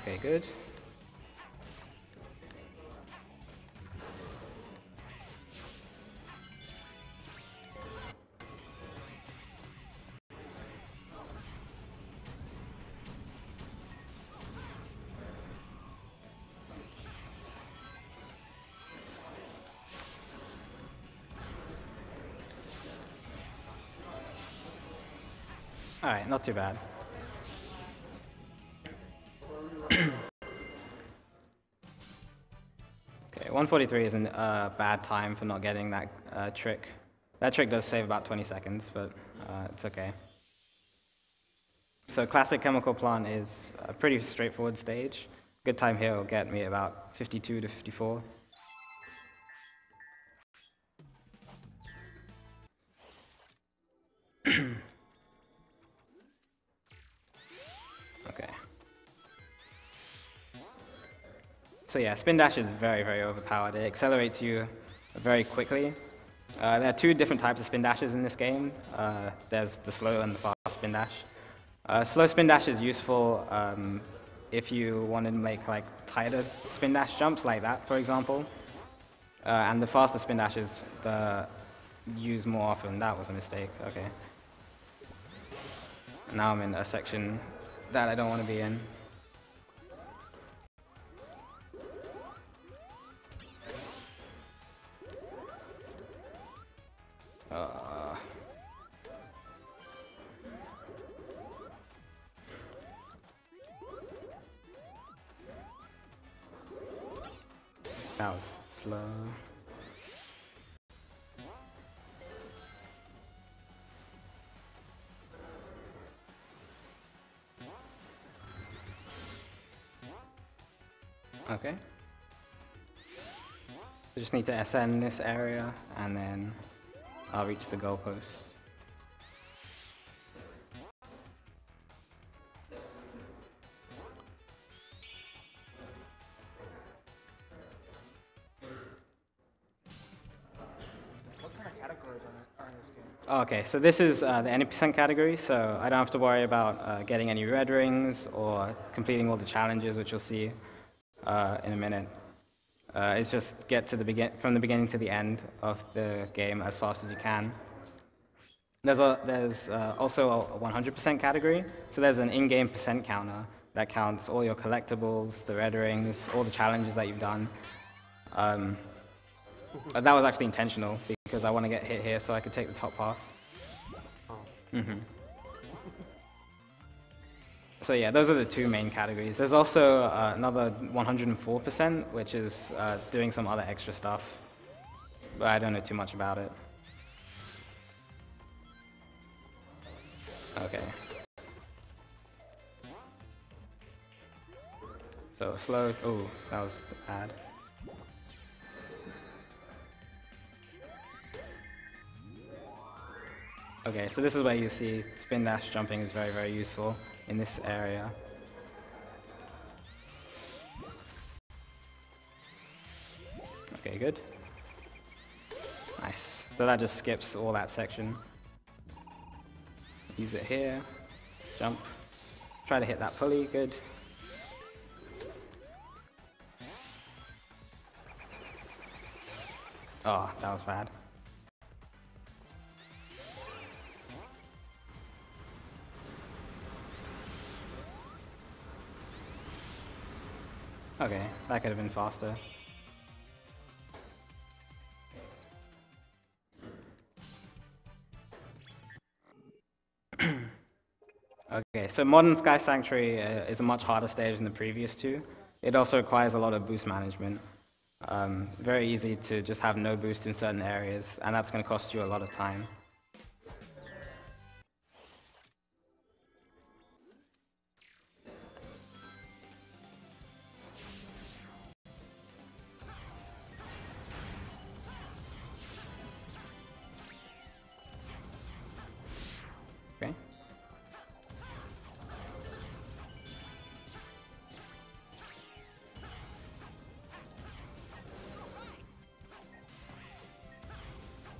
Okay, good. All right, not too bad. Okay, 143 isn't a bad time for not getting that trick. That trick does save about 20 seconds, but it's okay. So classic Chemical Plant is a pretty straightforward stage. Good time here will get me about 52 to 54. Okay. So yeah, Spin Dash is very, very overpowered. It accelerates you very quickly. There are two different types of Spin Dashes in this game. There's the slow and the fast Spin Dash. Slow Spin Dash is useful if you want to make like tighter Spin Dash jumps like that, for example. And the faster Spin Dash is used more often. That was a mistake, okay. Now I'm in a section that I don't want to be in. That was slow. Okay. I just need to ascend this area, and then I'll reach the goalposts. What kind of categories are in this game? Okay, so this is the any percent category, so I don't have to worry about getting any red rings or completing all the challenges, which you'll see in a minute. It's just get to the from the beginning to the end of the game as fast as you can. There's also a 100% category, so there's an in-game percent counter that counts all your collectibles, the red rings, all the challenges that you've done. That was actually intentional because I want to get hit here so I could take the top path. So yeah, those are the two main categories. There's also another 104%, which is doing some other extra stuff, but I don't know too much about it. Okay. So slow, oh, that was bad. Okay, so this is where you see spin dash jumping is very, very useful in this area. Okay, good. Nice. So that just skips all that section. Use it here. Jump. Try to hit that pulley. Good. Oh, that was bad. Okay, that could have been faster. Okay, so Modern Sky Sanctuary is a much harder stage than the previous two. It also requires a lot of boost management. Very easy to just have no boost in certain areas, and that's going to cost you a lot of time. Okay.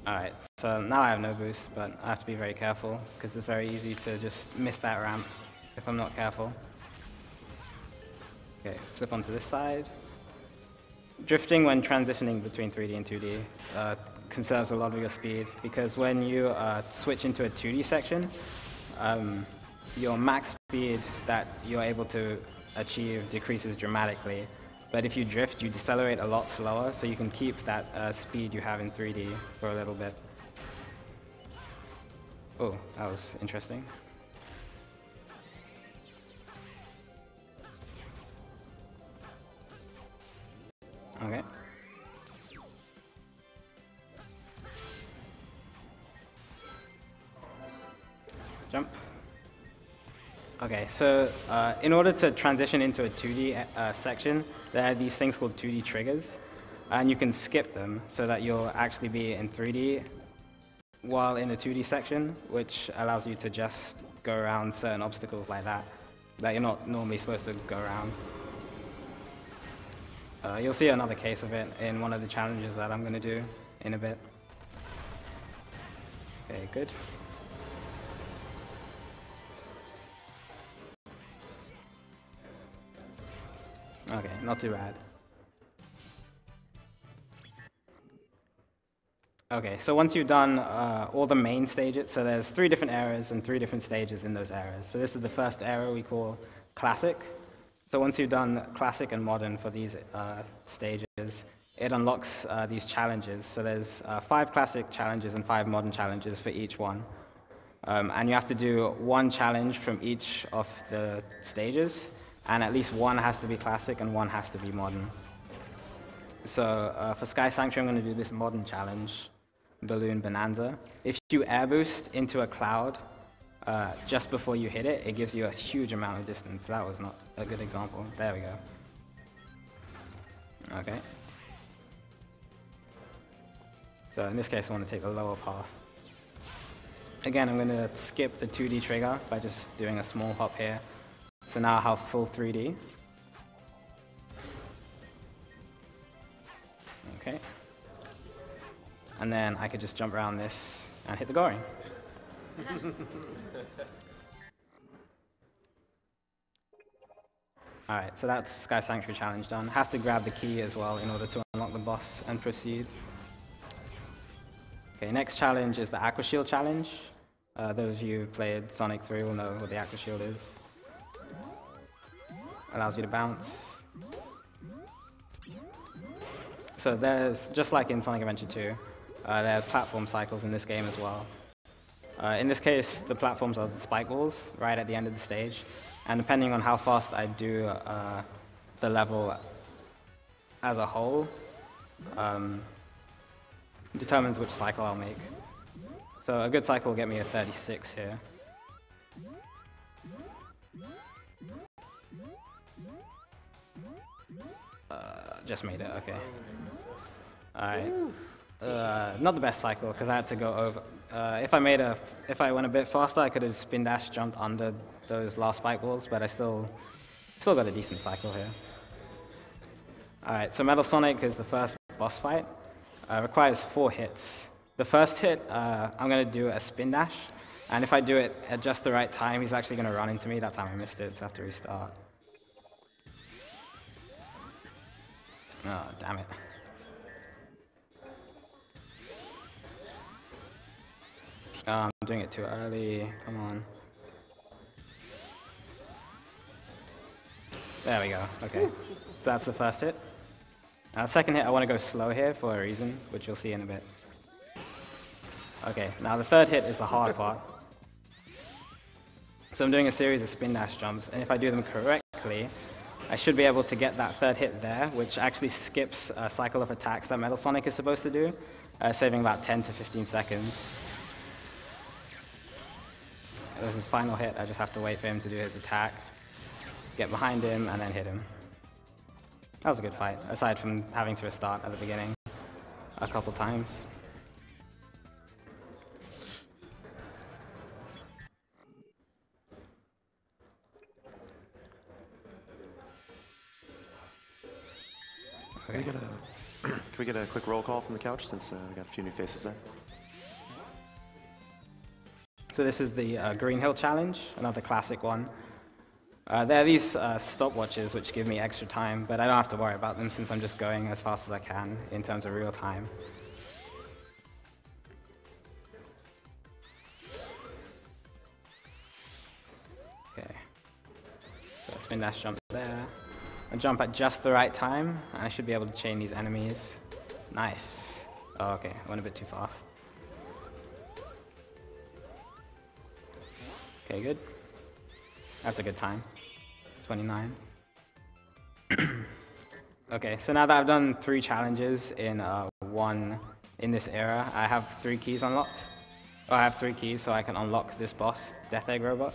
Alright, so now I have no boost, but I have to be very careful, because it's very easy to just miss that ramp if I'm not careful. Okay, flip onto this side. Drifting when transitioning between 3D and 2D conserves a lot of your speed, because when you switch into a 2D section, your max speed that you're able to achieve decreases dramatically. But if you drift, you decelerate a lot slower, so you can keep that speed you have in 3D for a little bit. Oh, that was interesting. Okay. Jump. Okay, so in order to transition into a 2D section, there are these things called 2D triggers, and you can skip them so that you'll actually be in 3D while in a 2D section, which allows you to just go around certain obstacles like that you're not normally supposed to go around. You'll see another case of it in one of the challenges that I'm going to do in a bit. Okay, good. Okay, not too bad. Okay, so once you've done all the main stages, so there's 3 different eras and 3 different stages in those eras. So this is the first era we call Classic. So once you've done Classic and Modern for these stages, it unlocks these challenges. So there's 5 Classic challenges and 5 Modern challenges for each one. And you have to do 1 challenge from each of the stages, and at least 1 has to be Classic and 1 has to be Modern. So for Sky Sanctuary, I'm going to do this Modern challenge, Balloon Bonanza. If you air boost into a cloud just before you hit it, it gives you a huge amount of distance. That was not a good example. There we go. Okay. So in this case, I want to take the lower path. Again, I'm going to skip the 2D trigger by just doing a small hop here. So now I have full 3D. Okay. And then I could just jump around this and hit the goring. Alright, so that's Sky Sanctuary challenge done. Have to grab the key as well in order to unlock the boss and proceed. Okay, next challenge is the Aqua Shield challenge. Those of you who played Sonic 3 will know what the Aqua Shield is. allows you to bounce. So there's, just like in Sonic Adventure 2, there are platform cycles in this game as well. In this case, the platforms are the spike walls right at the end of the stage, and depending on how fast I do the level as a whole, determines which cycle I'll make. So a good cycle will get me a 36 here. Just made it, okay. Alright. Not the best cycle, because I had to go over. If I went a bit faster, I could have spin dash jumped under those last spike walls, but I still got a decent cycle here. Alright, so Metal Sonic is the first boss fight. Requires 4 hits. The first hit, I'm going to do a spin dash, and if I do it at just the right time, he's actually going to run into me. That time I missed it, so I have to restart. Oh, damn it. I'm doing it too early. Come on. There we go. Okay. So that's the first hit. Second hit, I want to go slow here for a reason, which you'll see in a bit. Okay, now the third hit is the hard part. So I'm doing a series of spin dash jumps, and if I do them correctly, I should be able to get that third hit there, which actually skips a cycle of attacks that Metal Sonic is supposed to do, saving about 10 to 15 seconds. This is his final hit. I just have to wait for him to do his attack, get behind him, and then hit him. That was a good fight, aside from having to restart at the beginning a couple times. Okay. Can we get a quick roll call from the couch, since we got a few new faces there? So this is the Green Hill Challenge, another classic one. There are these stopwatches which give me extra time, but I don't have to worry about them since I'm just going as fast as I can in terms of real time. Okay. So spin dash jump there. I jump at just the right time, and I should be able to chain these enemies. Nice. Oh, okay, I went a bit too fast. Okay, good. That's a good time. 29. Okay, so now that I've done 3 challenges in this era, I have 3 keys unlocked. Oh, I have 3 keys, so I can unlock this boss, Death Egg Robot.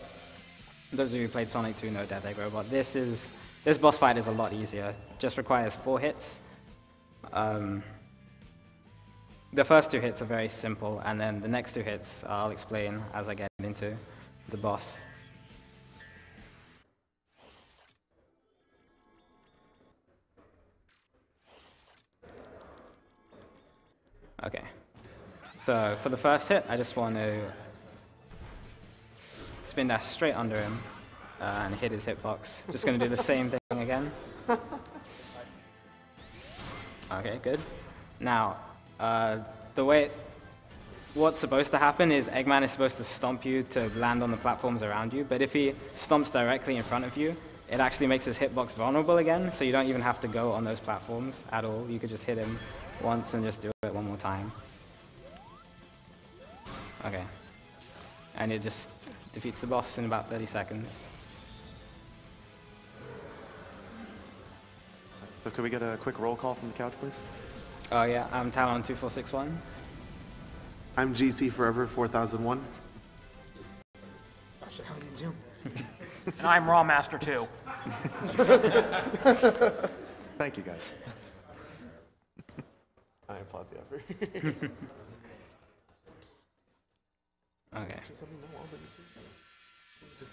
Those of you who played Sonic 2 know Death Egg Robot. This boss fight is a lot easier. Just requires 4 hits. The first 2 hits are very simple, and then the next 2 hits I'll explain as I get into the boss. Okay, so for the first hit, I just want to spin dash straight under him and hit his hitbox. Just going to do the same thing again. Okay, good. Now, what's supposed to happen is Eggman is supposed to stomp you to land on the platforms around you, but if he stomps directly in front of you, it actually makes his hitbox vulnerable again, so you don't even have to go on those platforms at all. You could just hit him once and just do it one more time. Okay. And it just defeats the boss in about 30 seconds. So could we get a quick roll call from the couch, please? Oh yeah, I'm Talon2461. I'm GC Forever 4001. Oh shit, how you do? And I'm Raw Master 2. Thank you, guys. I applaud the effort. Okay. Just let me know all the just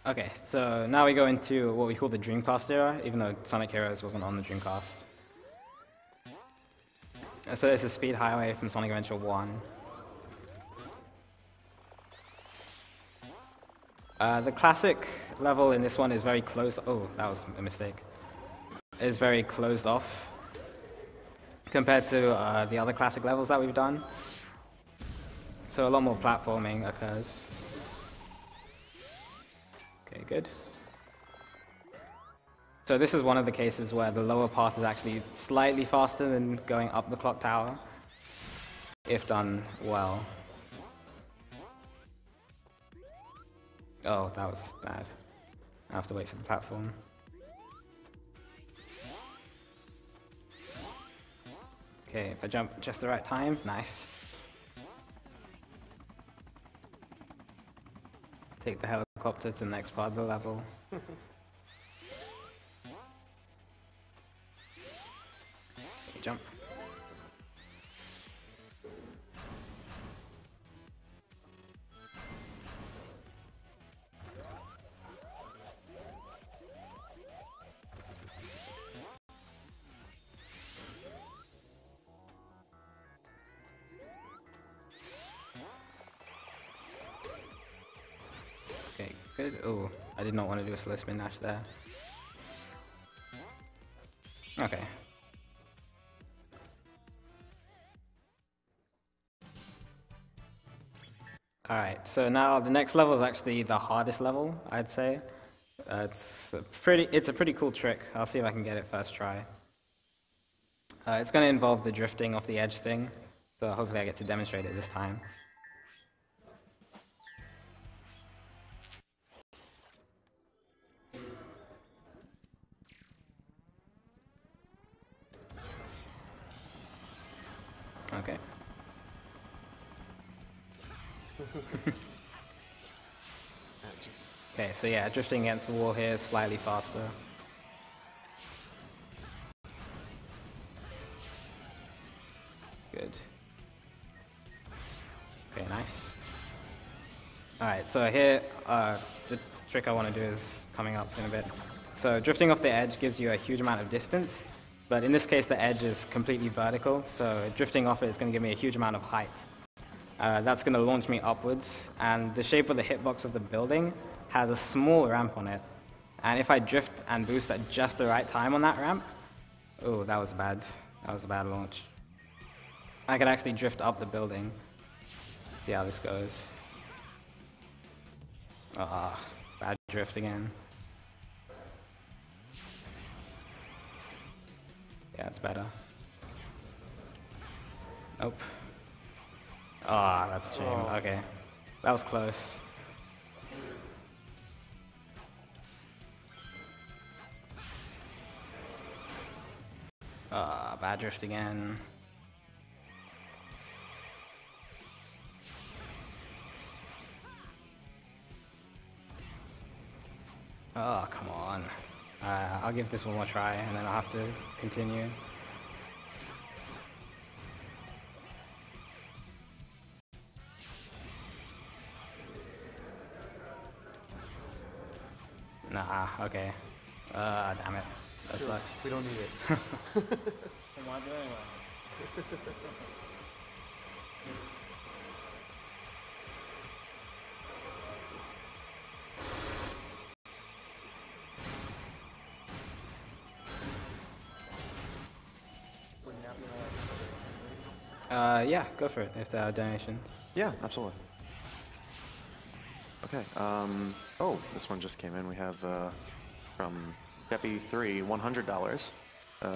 Okay, so now we go into what we call the Dreamcast era, even though Sonic Heroes wasn't on the Dreamcast. So this is Speed Highway from Sonic Adventure 1. The classic level in this one is very closed. Oh, that was a mistake. Is very closed off compared to the other classic levels that we've done. So a lot more platforming occurs. good. So this is one of the cases where the lower path is actually slightly faster than going up the clock tower, if done well. Oh, that was bad. I have to wait for the platform. Okay, if I jump just the right time, nice. Take the helicopter to the next part of the level. Jump. Okay, good. Oh, I did not want to do a slow spin dash there. Okay. Alright, so now the next level is actually the hardest level, I'd say. It's a pretty cool trick. I'll see if I can get it first try. It's going to involve the drifting off the edge thing, so hopefully I get to demonstrate it this time. Okay. Okay, so yeah, drifting against the wall here is slightly faster. Good. Okay, nice. Alright, so here, the trick I want to do is coming up in a bit. So drifting off the edge gives you a huge amount of distance, but in this case the edge is completely vertical, so drifting off it is going to give me a huge amount of height. That's going to launch me upwards, and the shape of the hitbox of the building has a small ramp on it. And if I drift and boost at just the right time on that ramp, oh, that was bad. That was a bad launch. I could actually drift up the building. See how this goes. Ah, bad drift again. Yeah, it's better. Nope. Ah, that's a shame. Okay. That was close. Ah, bad drift again. Oh, come on. I'll give this one more try, and then I'll have to continue. Nah, okay. Damn it. That sucks. We don't need it. Come on, do it anyway. Yeah, go for it if there are donations. Yeah, absolutely. Okay. Oh, this one just came in. We have from Deppy3 $100.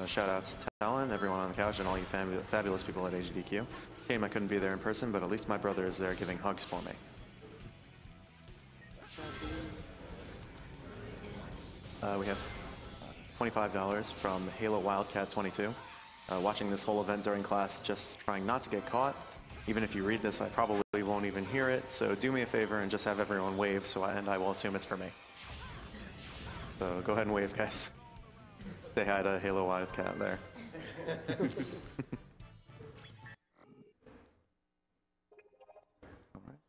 Shout outs to Talon, everyone on the couch, and all you fabulous people at AGDQ. Shame I couldn't be there in person, but at least my brother is there giving hugs for me. We have $25 from Halo Wildcat 22. Watching this whole event during class, just trying not to get caught. Even if you read this, I probably won't even hear it, so do me a favor and just have everyone wave, and I will assume it's for me. So go ahead and wave, guys. Say hi to Halo Wildcat there. All right.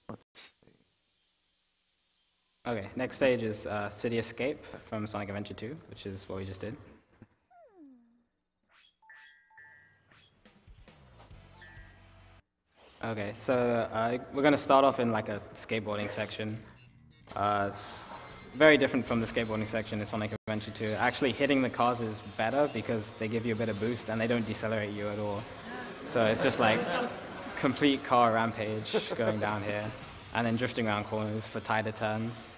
Let's see. Okay, next stage is City Escape from Sonic Adventure 2, which is what we just did. Okay, so we're going to start off in like a skateboarding section. Very different from the skateboarding section in Sonic Adventure 2. Actually, hitting the cars is better because they give you a bit of boost and they don't decelerate you at all. So it's just like complete car rampage going down here, and then drifting around corners for tighter turns.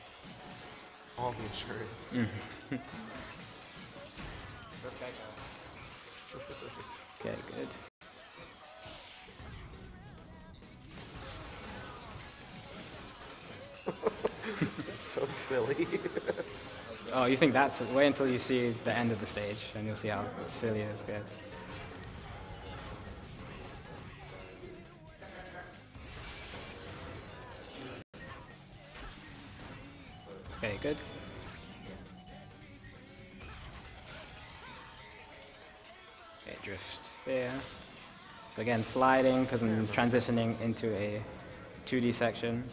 All the insurance. Okay, good. So silly. Oh, you think that's... Wait until you see the end of the stage, and you'll see how silly this gets. Okay, good. Okay, drift there. So again, sliding, because I'm transitioning into a 2D section.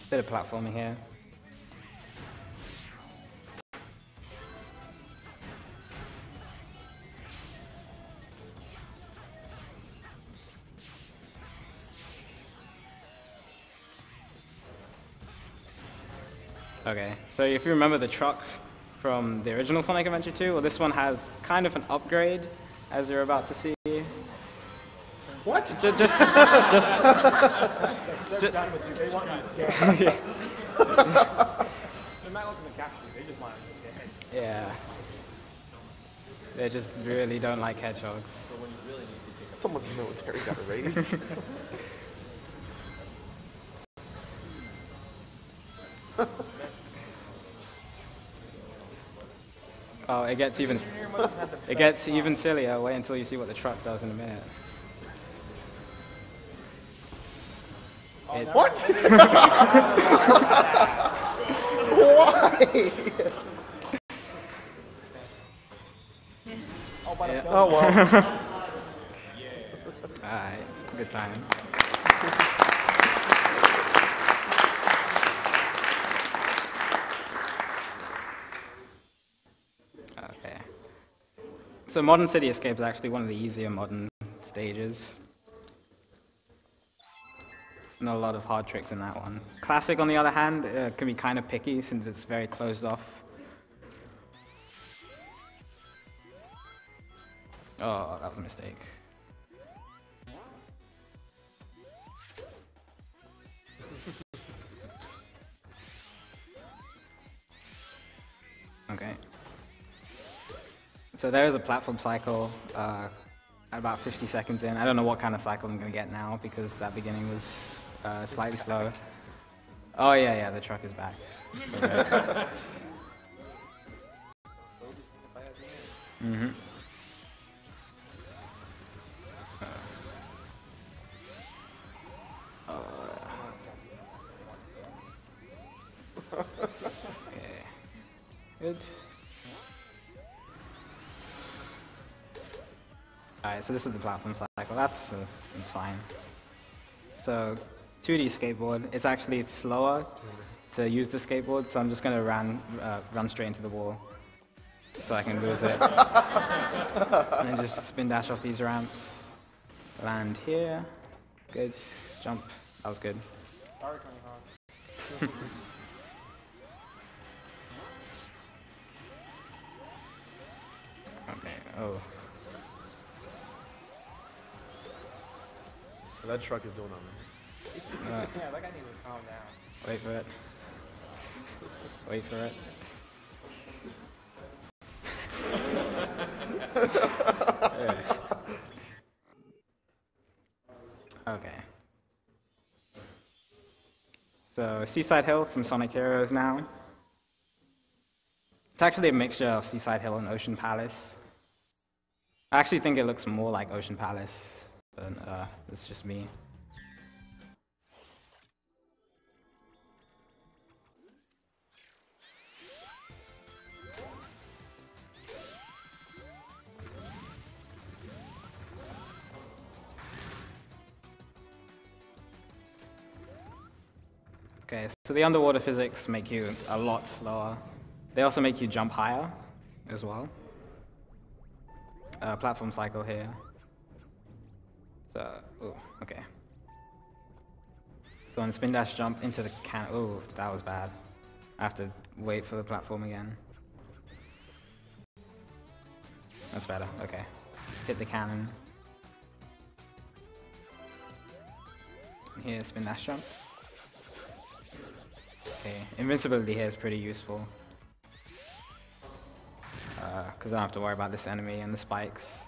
Bit of platforming here. Okay, so if you remember the truck from the original Sonic Adventure 2, well, this one has kind of an upgrade, as you're about to see. What? Just They're done with you. They want you to get Yeah. They're not looking to capture you. They just want you to get Yeah. They just really don't like hedgehogs. So when you really need to take Someone's military got a raise. Oh, it gets even sillier. Wait until you see what the truck does in a minute. What? Why? Yeah. Oh well. Alright, good time. Okay. So Modern City Escape is actually one of the easier modern stages. Not a lot of hard tricks in that one. Classic, on the other hand, can be kind of picky since it's very closed off. Oh, that was a mistake. Okay. So there is a platform cycle at about 50 seconds in. I don't know what kind of cycle I'm going to get now because that beginning was slightly slow. Oh yeah, the truck is back. Mm-hmm. Okay. Good. Alright, so this is the platform cycle. That's fine. So 2D skateboard. It's actually slower to use the skateboard, so I'm just gonna run straight into the wall, so I can lose it. And then just spin dash off these ramps. Land here. Good. Jump. That was good. Sorry, Tony Hawk. Okay. Oh. That truck is going on there. Yeah, that guy needs to calm down. Wait for it. Wait for it. Okay. So Seaside Hill from Sonic Heroes now. It's actually a mixture of Seaside Hill and Ocean Palace. I actually think it looks more like Ocean Palace, but it's just me. Okay, so the underwater physics make you a lot slower. They also make you jump higher as well. Platform cycle here. So, ooh, okay. So on spin dash jump into the can. Ooh, that was bad. I have to wait for the platform again. That's better, okay. Hit the cannon. here, spin dash jump. Okay, invincibility here is pretty useful. Because I don't have to worry about this enemy and the spikes.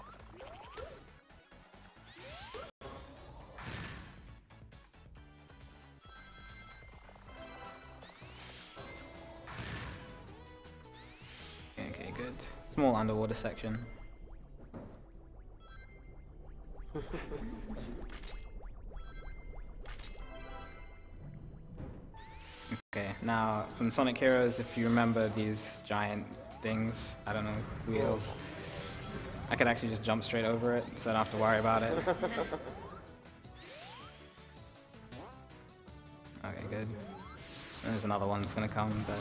Okay, good. Small underwater section. Okay, now from Sonic Heroes, if you remember these giant things, I don't know, wheels, I could actually just jump straight over it, so I don't have to worry about it. Okay, good. And there's another one that's gonna come, but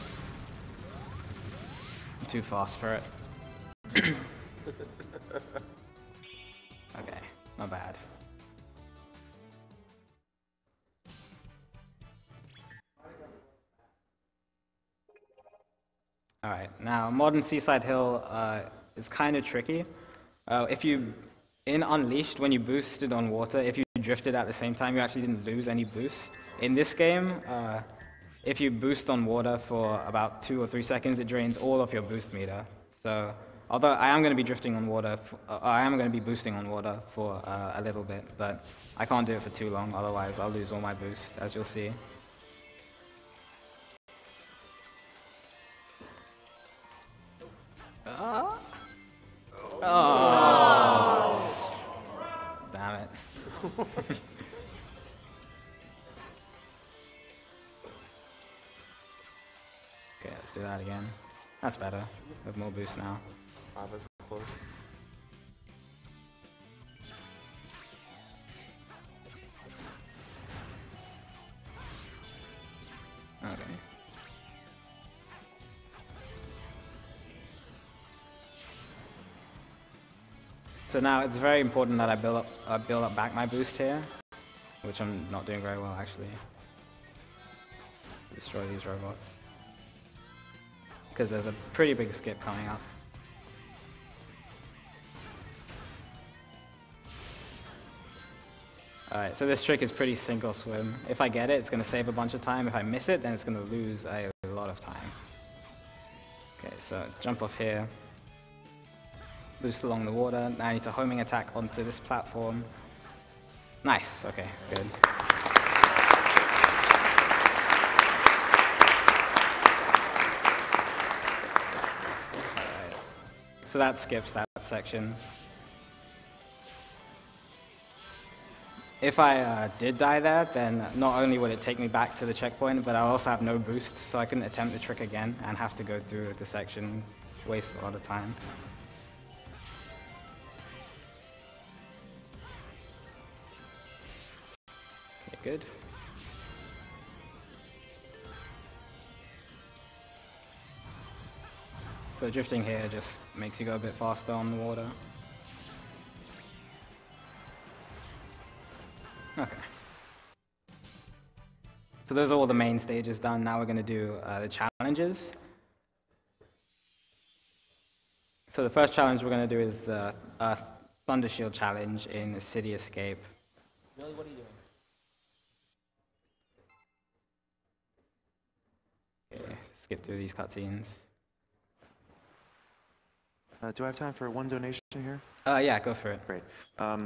I'm too fast for it. Okay, not bad. Alright, now modern Seaside Hill is kind of tricky. In Unleashed, when you boosted on water, if you drifted at the same time, you actually didn't lose any boost. In this game, if you boost on water for about 2 or 3 seconds, it drains all of your boost meter. So, although I am going to be drifting on water, I am going to be boosting on water for a little bit, but I can't do it for too long, otherwise I'll lose all my boost, as you'll see. Oh. Damn it. Okay, let's do that again. That's better. We have more boost now. That's close. Okay. So now it's very important that I build up back my boost here, which I'm not doing very well actually. Destroy these robots. Because there's a pretty big skip coming up. Alright, so this trick is pretty sink or swim. If I get it, it's going to save a bunch of time. If I miss it, then it's going to lose a lot of time. Okay, so jump off here. Boost along the water. Now I need to homing attack onto this platform. Nice, okay, good. Alright, so that skips that section. If I did die there, then not only would it take me back to the checkpoint, but I'll also have no boost, so I couldn't attempt the trick again and have to go through the section, waste a lot of time. Okay, good. So drifting here just makes you go a bit faster on the water. Okay. So those are all the main stages done. Now we're going to do the challenges. So the first challenge we're going to do is the Thunder Shield challenge in City Escape. Really, what are you doing? Okay, skip through these cutscenes. Do I have time for one donation here? Yeah, go for it. Great.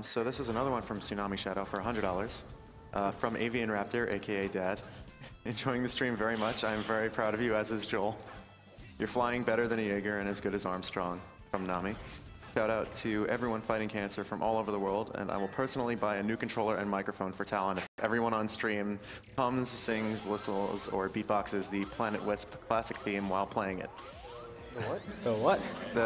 So this is another one from Tsunami Shadow for $100. From Avian Raptor, aka Dad. Enjoying the stream very much. I am very proud of you, as is Joel. You're flying better than a Jaeger and as good as Armstrong. From Nami. Shout out to everyone fighting cancer from all over the world, and I will personally buy a new controller and microphone for Talon if everyone on stream hums, sings, whistles, or beatboxes the Planet Wisp classic theme while playing it. The what? The what?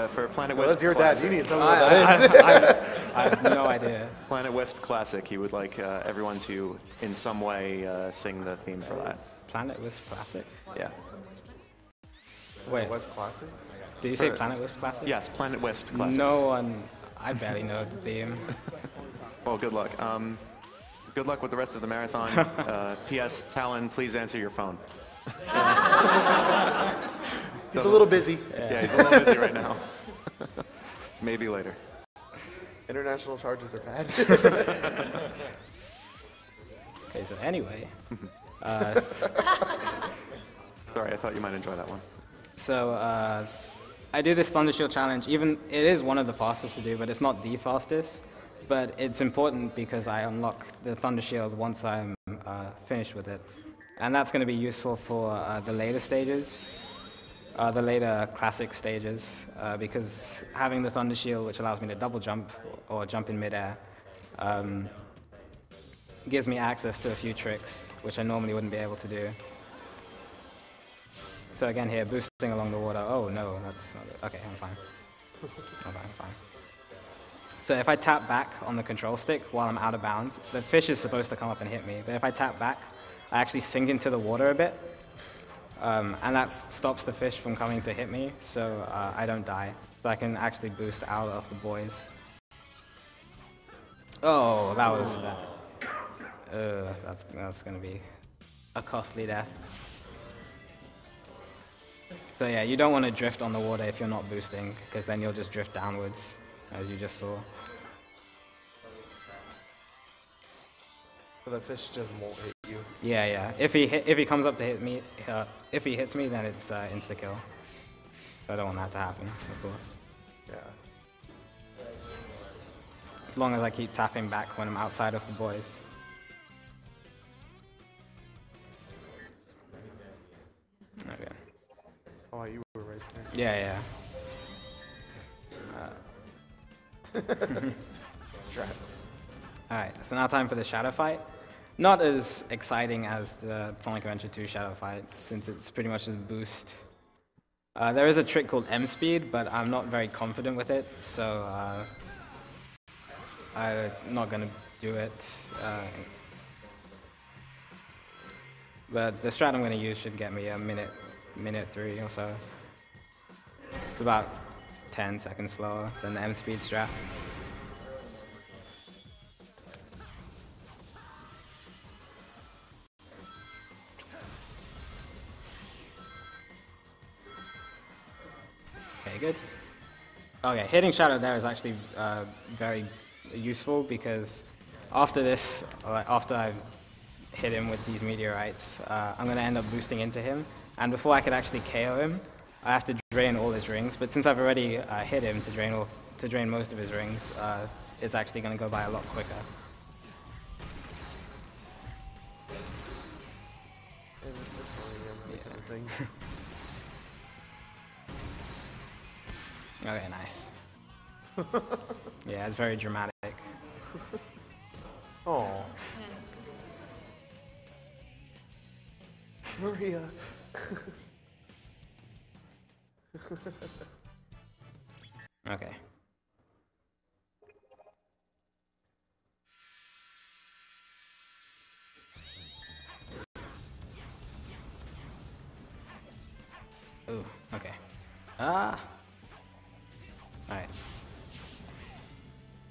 For Planet Well, Wisp that's your Classic. dad. You need to tell me what that is. I have no idea. Planet Wisp Classic. He would like everyone to, in some way, sing the theme for that. Planet Wisp Classic? Yeah. Wait. Wisp Classic? Did you say Planet Wisp Classic? Yes, Planet Wisp Classic. No one. I barely know the theme. Well, good luck. Good luck with the rest of the marathon. P.S. Talon, please answer your phone. He's a little busy. Yeah, he's a little busy right now. Maybe later. International charges are bad. Okay, so anyway. Sorry, I thought you might enjoy that one. So I do this Thunder Shield challenge. Even it is one of the fastest to do, but it's not the fastest. But it's important because I unlock the Thunder Shield once I'm finished with it. And that's going to be useful for the later stages, the later classic stages, because having the Thunder Shield, which allows me to double jump or jump in midair, gives me access to a few tricks, which I normally wouldn't be able to do. So again here, boosting along the water. Oh no, that's not it. Okay, I'm fine. I'm fine. So if I tap back on the control stick while I'm out of bounds, the fish is supposed to come up and hit me, but if I tap back, I actually sink into the water a bit, and that stops the fish from coming to hit me, so I don't die. So I can actually boost out of the boys. Oh, that was that's gonna be a costly death. So yeah, you don't want to drift on the water if you're not boosting, because then you'll just drift downwards, as you just saw. So the fish just won't hit you. Yeah. If he comes up to hit me, if he hits me, then it's insta kill. I don't want that to happen, of course. Yeah. As long as I keep tapping back when I'm outside of the boys. Okay. Oh, you were right there. Yeah. Strats. Alright, so now time for the shadow fight. Not as exciting as the Sonic Adventure 2 shadow fight, since it's pretty much just boost. There is a trick called M speed, but I'm not very confident with it, so I'm not gonna do it. But the strat I'm gonna use should get me a minute 3 or so. It's about 10 seconds slower than the M speed strat. Okay, good. Okay, hitting shadow there is actually very useful because after this, after I hit him with these meteorites, I'm going to end up boosting into him. And before I could actually KO him, I have to drain all his rings. But since I've already hit him to drain most of his rings, it's actually going to go by a lot quicker. Okay, nice. Yeah, it's very dramatic. Oh. Maria. Okay. Ooh, okay. Alright.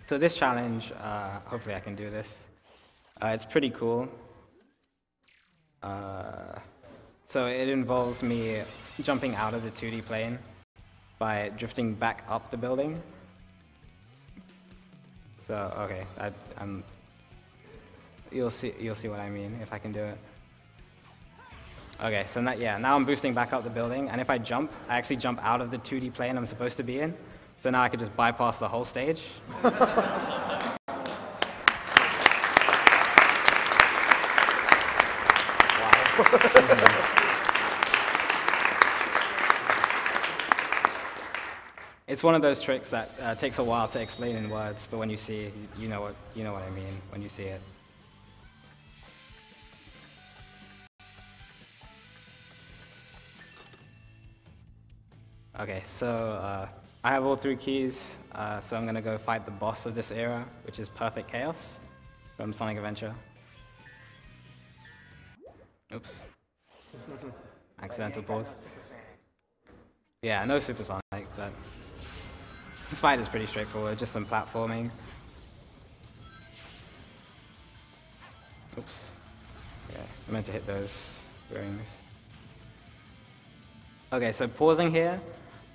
So this challenge, hopefully I can do this. It's pretty cool. So it involves me jumping out of the 2D plane by drifting back up the building. So okay, you'll see what I mean if I can do it. Okay, so now I'm boosting back up the building, and if I jump, I actually jump out of the 2D plane I'm supposed to be in. So now I can just bypass the whole stage. It's one of those tricks that takes a while to explain in words, but when you see it, you know what I mean when you see it. Okay, so I have all 3 keys, so I'm gonna go fight the boss of this era, which is Perfect Chaos from Sonic Adventure. Oops. Accidental pause. Yeah, no supersonic, but this fight is pretty straightforward, just some platforming. Oops. Yeah, I meant to hit those rings. Okay, so pausing here,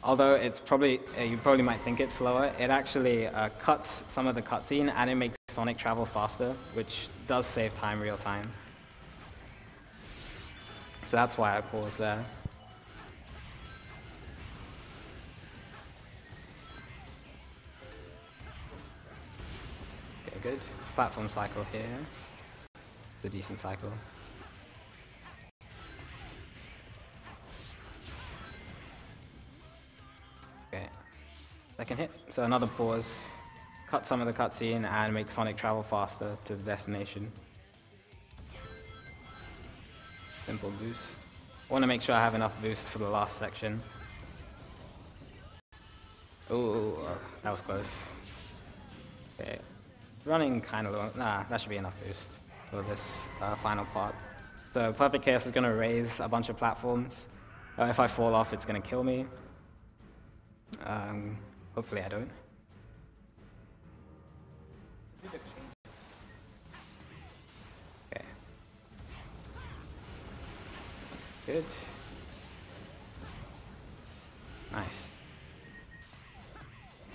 although it's probably, you probably might think it's slower, it actually cuts some of the cutscene and it makes Sonic travel faster, which does save time real time. So that's why I paused there. Okay, good. Platform cycle here. It's a decent cycle. Okay, second hit. So another pause. Cut some of the cutscene and make Sonic travel faster to the destination. Simple boost. I want to make sure I have enough boost for the last section. Ooh, that was close. Okay, running kind of low. Nah, that should be enough boost for this final part. So Perfect Chaos is going to raise a bunch of platforms. If I fall off, it's going to kill me. Hopefully I don't. Okay. Good. Nice.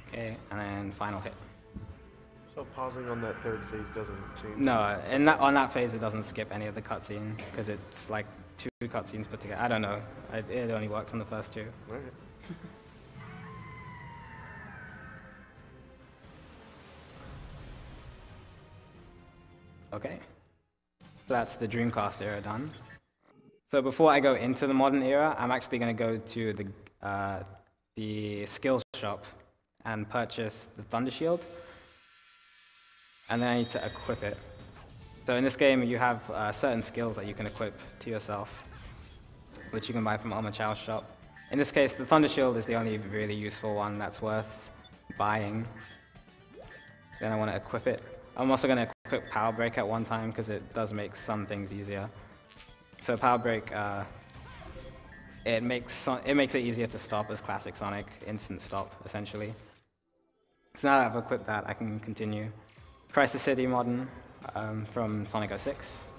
Okay, and then final hit. So pausing on that third phase doesn't change? No, and on that phase it doesn't skip any of the cutscene, because it's like 2 cutscenes put together. I don't know. It only works on the first 2. Right. Okay. So that's the Dreamcast era done. So before I go into the modern era, I'm actually going to go to the skills shop and purchase the Thunder Shield. And then I need to equip it. So in this game, you have certain skills that you can equip to yourself, which you can buy from Armor Chow's shop. In this case, the Thunder Shield is the only really useful one that's worth buying. Then I want to equip it. I'm also going to equip Power Break at one time because it does make some things easier. So Power Break, it makes it easier to stop as classic Sonic, instant stop essentially. So now that I've equipped that, I can continue. Crisis City Modern from Sonic 06.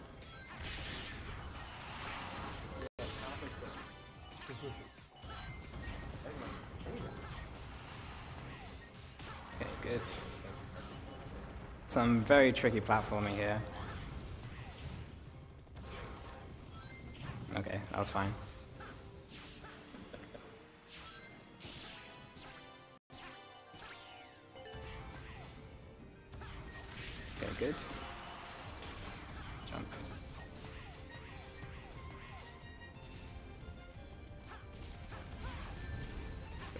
Okay, good. Some very tricky platforming here. Okay, that was fine. Okay, good. Jump.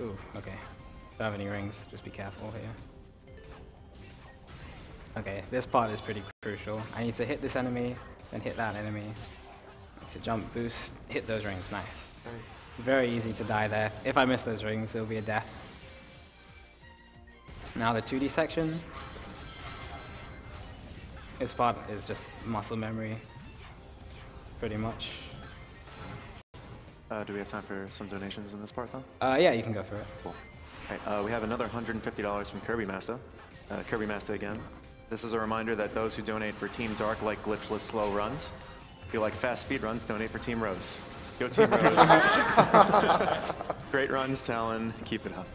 Ooh, okay. Don't have any rings, just be careful here. Okay, this part is pretty crucial. I need to hit this enemy, then hit that enemy. To jump, boost, hit those rings, nice. Very easy to die there. If I miss those rings, it'll be a death. Now the 2D section. This part is just muscle memory, pretty much. Do we have time for some donations in this part, though? Yeah, you can go for it. Cool. All right, we have another $150 from Kirby Master. Kirby Master again. This is a reminder that those who donate for Team Dark like glitchless slow runs. If you like fast speed runs, donate for Team Rose. Go Team Rose. Great runs, Talon. Keep it up.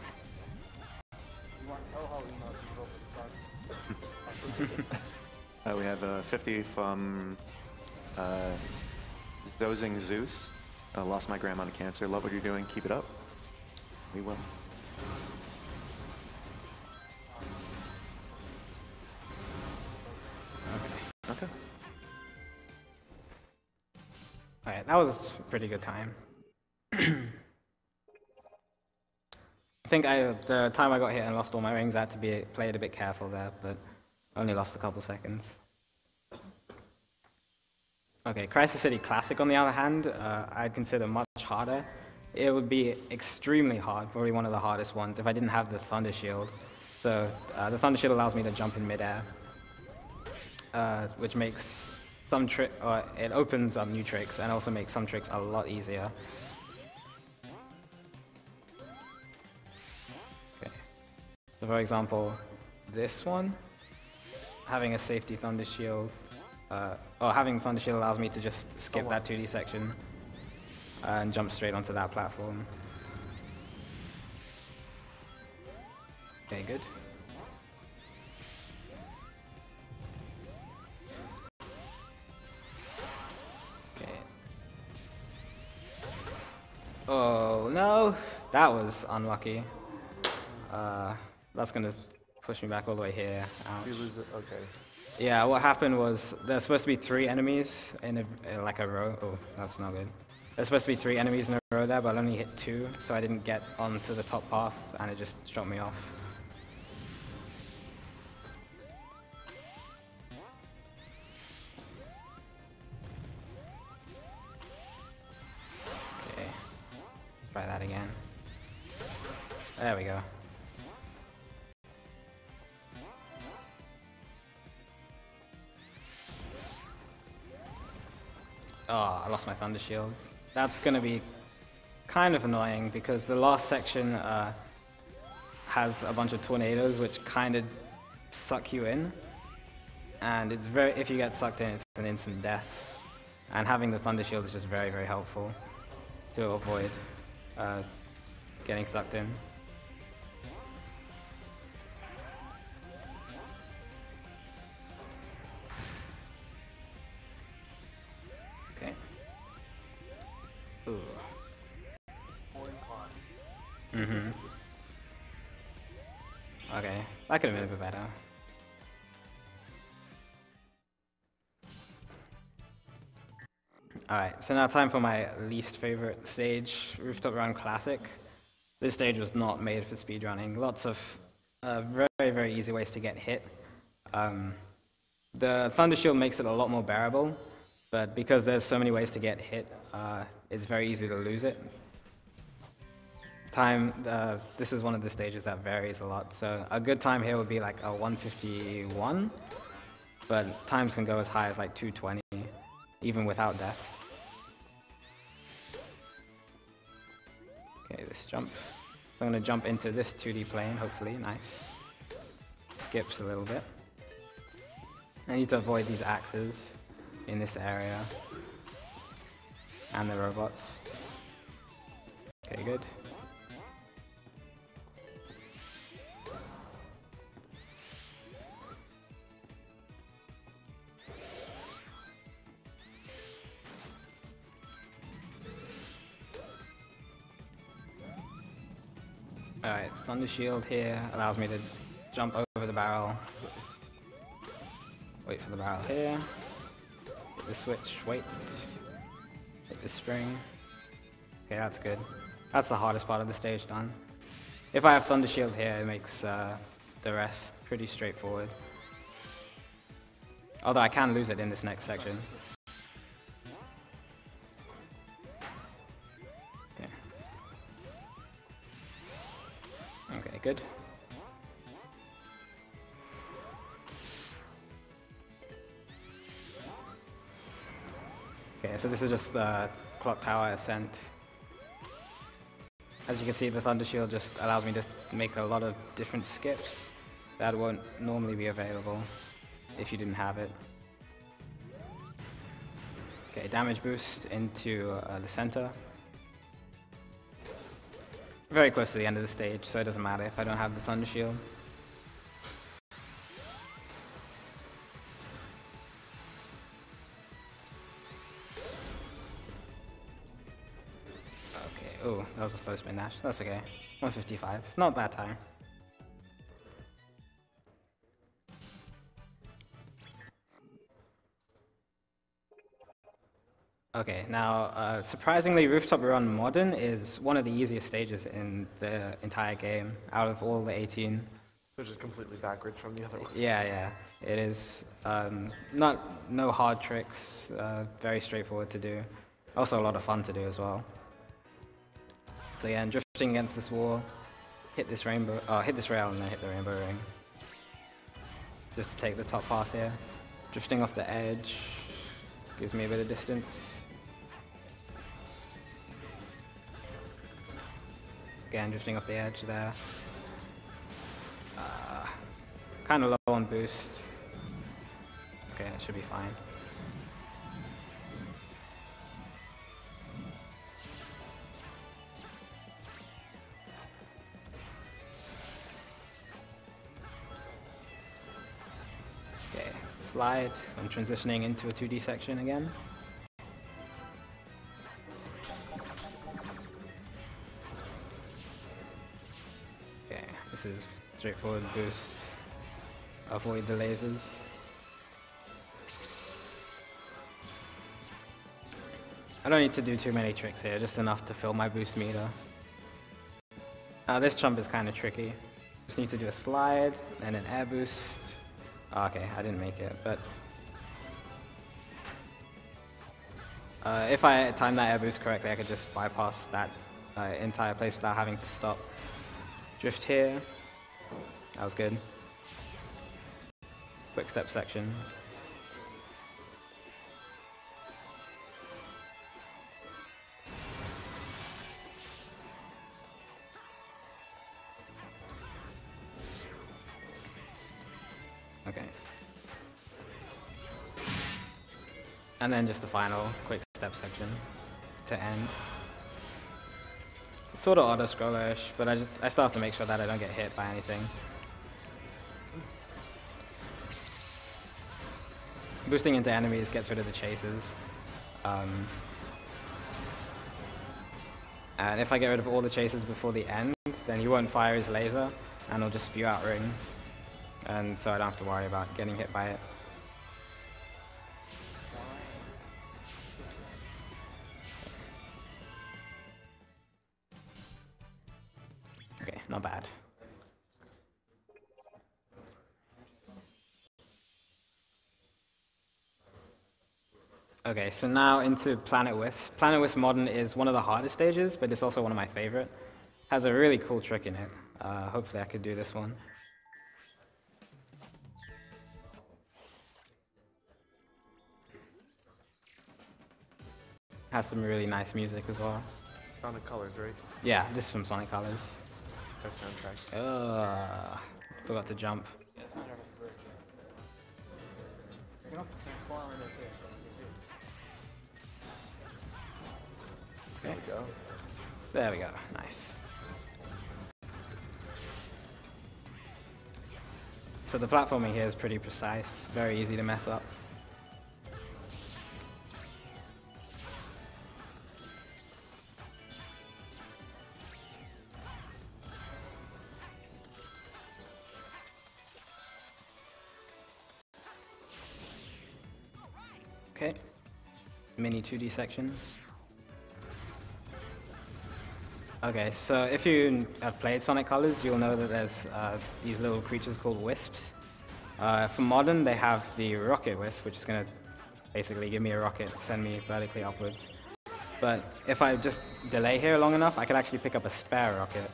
We have 50 from Dozing Zeus. Lost my grandma to cancer. Love what you're doing. Keep it up. We will. Okay. Alright, that was a pretty good time. I think the time I got hit and lost all my rings, I had to play it a bit careful there, but only lost a couple seconds. Okay, Crisis City Classic, on the other hand, I'd consider much harder. It would be extremely hard, probably one of the hardest ones, if I didn't have the Thunder Shield. So the Thunder Shield allows me to jump in midair, which makes it opens up new tricks and also makes some tricks a lot easier. Okay. So for example, this one, having a safety Thunder Shield, having Thunder Shield allows me to just skip that 2D section and jump straight onto that platform. Okay, good. Oh, no. That was unlucky. That's going to push me back all the way here. Ouch. If you lose it, okay. Yeah, what happened was there's supposed to be 3 enemies in like a row. Oh, that's not good. There's supposed to be 3 enemies in a row there, but I only hit 2, so I didn't get onto the top path, and it just shot me off. Okay, try that again. There we go. Oh, I lost my Thunder Shield. That's going to be kind of annoying because the last section has a bunch of tornadoes which kind of suck you in. And it's if you get sucked in, it's an instant death. And having the Thunder Shield is just very, very helpful to avoid getting sucked in. Okay. Ooh. Mm-hmm. Okay, that could have been a bit better. Alright, so now time for my least favorite stage, Rooftop Run Classic. This stage was not made for speedrunning. Lots of very, very easy ways to get hit. The Thunder Shield makes it a lot more bearable, but because there's so many ways to get hit, it's very easy to lose it. Time, this is one of the stages that varies a lot, so a good time here would be like a 151, but times can go as high as like 220, even without deaths. Okay, this jump. So I'm going to jump into this 2D plane, hopefully, nice. Skips a little bit. I need to avoid these axes in this area, and the robots. Okay, good. Alright, Thunder Shield here allows me to jump over the barrel. Wait for the barrel here. Hit the switch, wait. Hit the spring. Okay, that's good. That's the hardest part of the stage done. If I have Thunder Shield here, it makes the rest pretty straightforward. Although I can lose it in this next section. Okay, good. Okay, so this is just the clock tower ascent. As you can see, the Thunder Shield just allows me to make a lot of different skips that won't normally be available if you didn't have it. Okay, damage boost into the center. Very close to the end of the stage, so it doesn't matter if I don't have the Thunder Shield. Okay, oh, that was a slow spin dash. That's okay. 155. It's not a bad time. Okay, now, surprisingly, Rooftop Run Modern is one of the easiest stages in the entire game, out of all the 18. So just completely backwards from the other one. Yeah, it is. No hard tricks, very straightforward to do. Also a lot of fun to do as well. So yeah, and drifting against this wall, hit this rail and then hit the rainbow ring. Just to take the top path here. Drifting off the edge, gives me a bit of distance. Again, drifting off the edge there. Kind of low on boost. Okay, that should be fine. Okay, slide. I'm transitioning into a 2D section again. This is straightforward boost. Avoid the lasers. I don't need to do too many tricks here, just enough to fill my boost meter. This jump is kind of tricky. Just need to do a slide and an air boost. Oh, okay, I didn't make it, but if I time that air boost correctly, I could just bypass that entire place without having to stop. Drift here. That was good. Quick step section. Okay. And then just the final quick step section to end. It's sort of auto-scrollerish, but I still have to make sure that I don't get hit by anything. Boosting into enemies gets rid of the chases. And if I get rid of all the chases before the end, then he won't fire his laser, and he'll just spew out rings. And so I don't have to worry about getting hit by it. Okay, not bad. Okay, so now into Planet Wisp. Planet Wisp Modern is one of the hardest stages, but it's also one of my favorite. Has a really cool trick in it. Hopefully I could do this one. Has some really nice music as well. Sonic Colors, right? Yeah, this is from Sonic Colors. That soundtrack. Forgot to jump. Yeah, it's not ever very good. You don't transform into it. There we go. There we go. Nice. So the platforming here is pretty precise, very easy to mess up. Okay. Mini 2D section. Okay, so if you have played Sonic Colors, you'll know that there's these little creatures called wisps. For Modern, they have the rocket wisp, which is going to basically give me a rocket, send me vertically upwards. But if I just delay here long enough, I could actually pick up a spare rocket.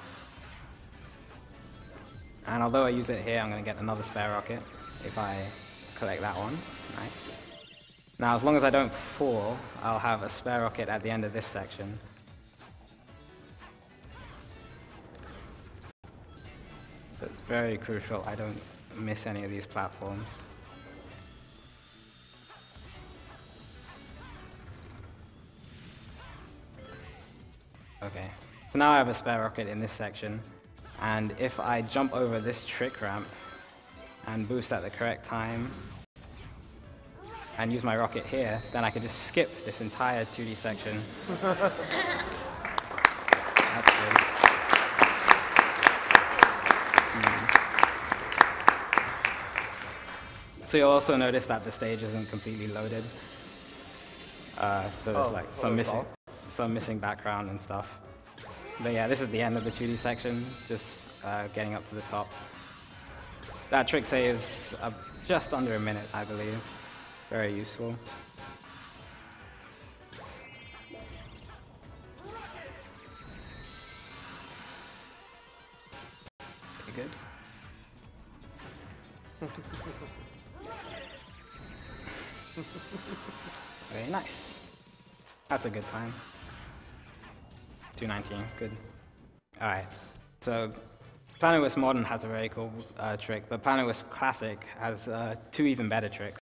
And although I use it here, I'm going to get another spare rocket if I collect that one. Nice. Now, as long as I don't fall, I'll have a spare rocket at the end of this section. So it's very crucial I don't miss any of these platforms. Okay, so now I have a spare rocket in this section, and if I jump over this trick ramp and boost at the correct time and use my rocket here, then I can just skip this entire 2D section. That's good. So you'll also notice that the stage isn't completely loaded. So there's like some missing background and stuff. But yeah, this is the end of the 2D section, just getting up to the top. That trick saves just under a minute, I believe. Very useful. Pretty good. Very nice. That's a good time. 2:19, good. Alright, so Planet Wisp Modern has a very cool trick, but Planet Wisp Classic has two even better tricks.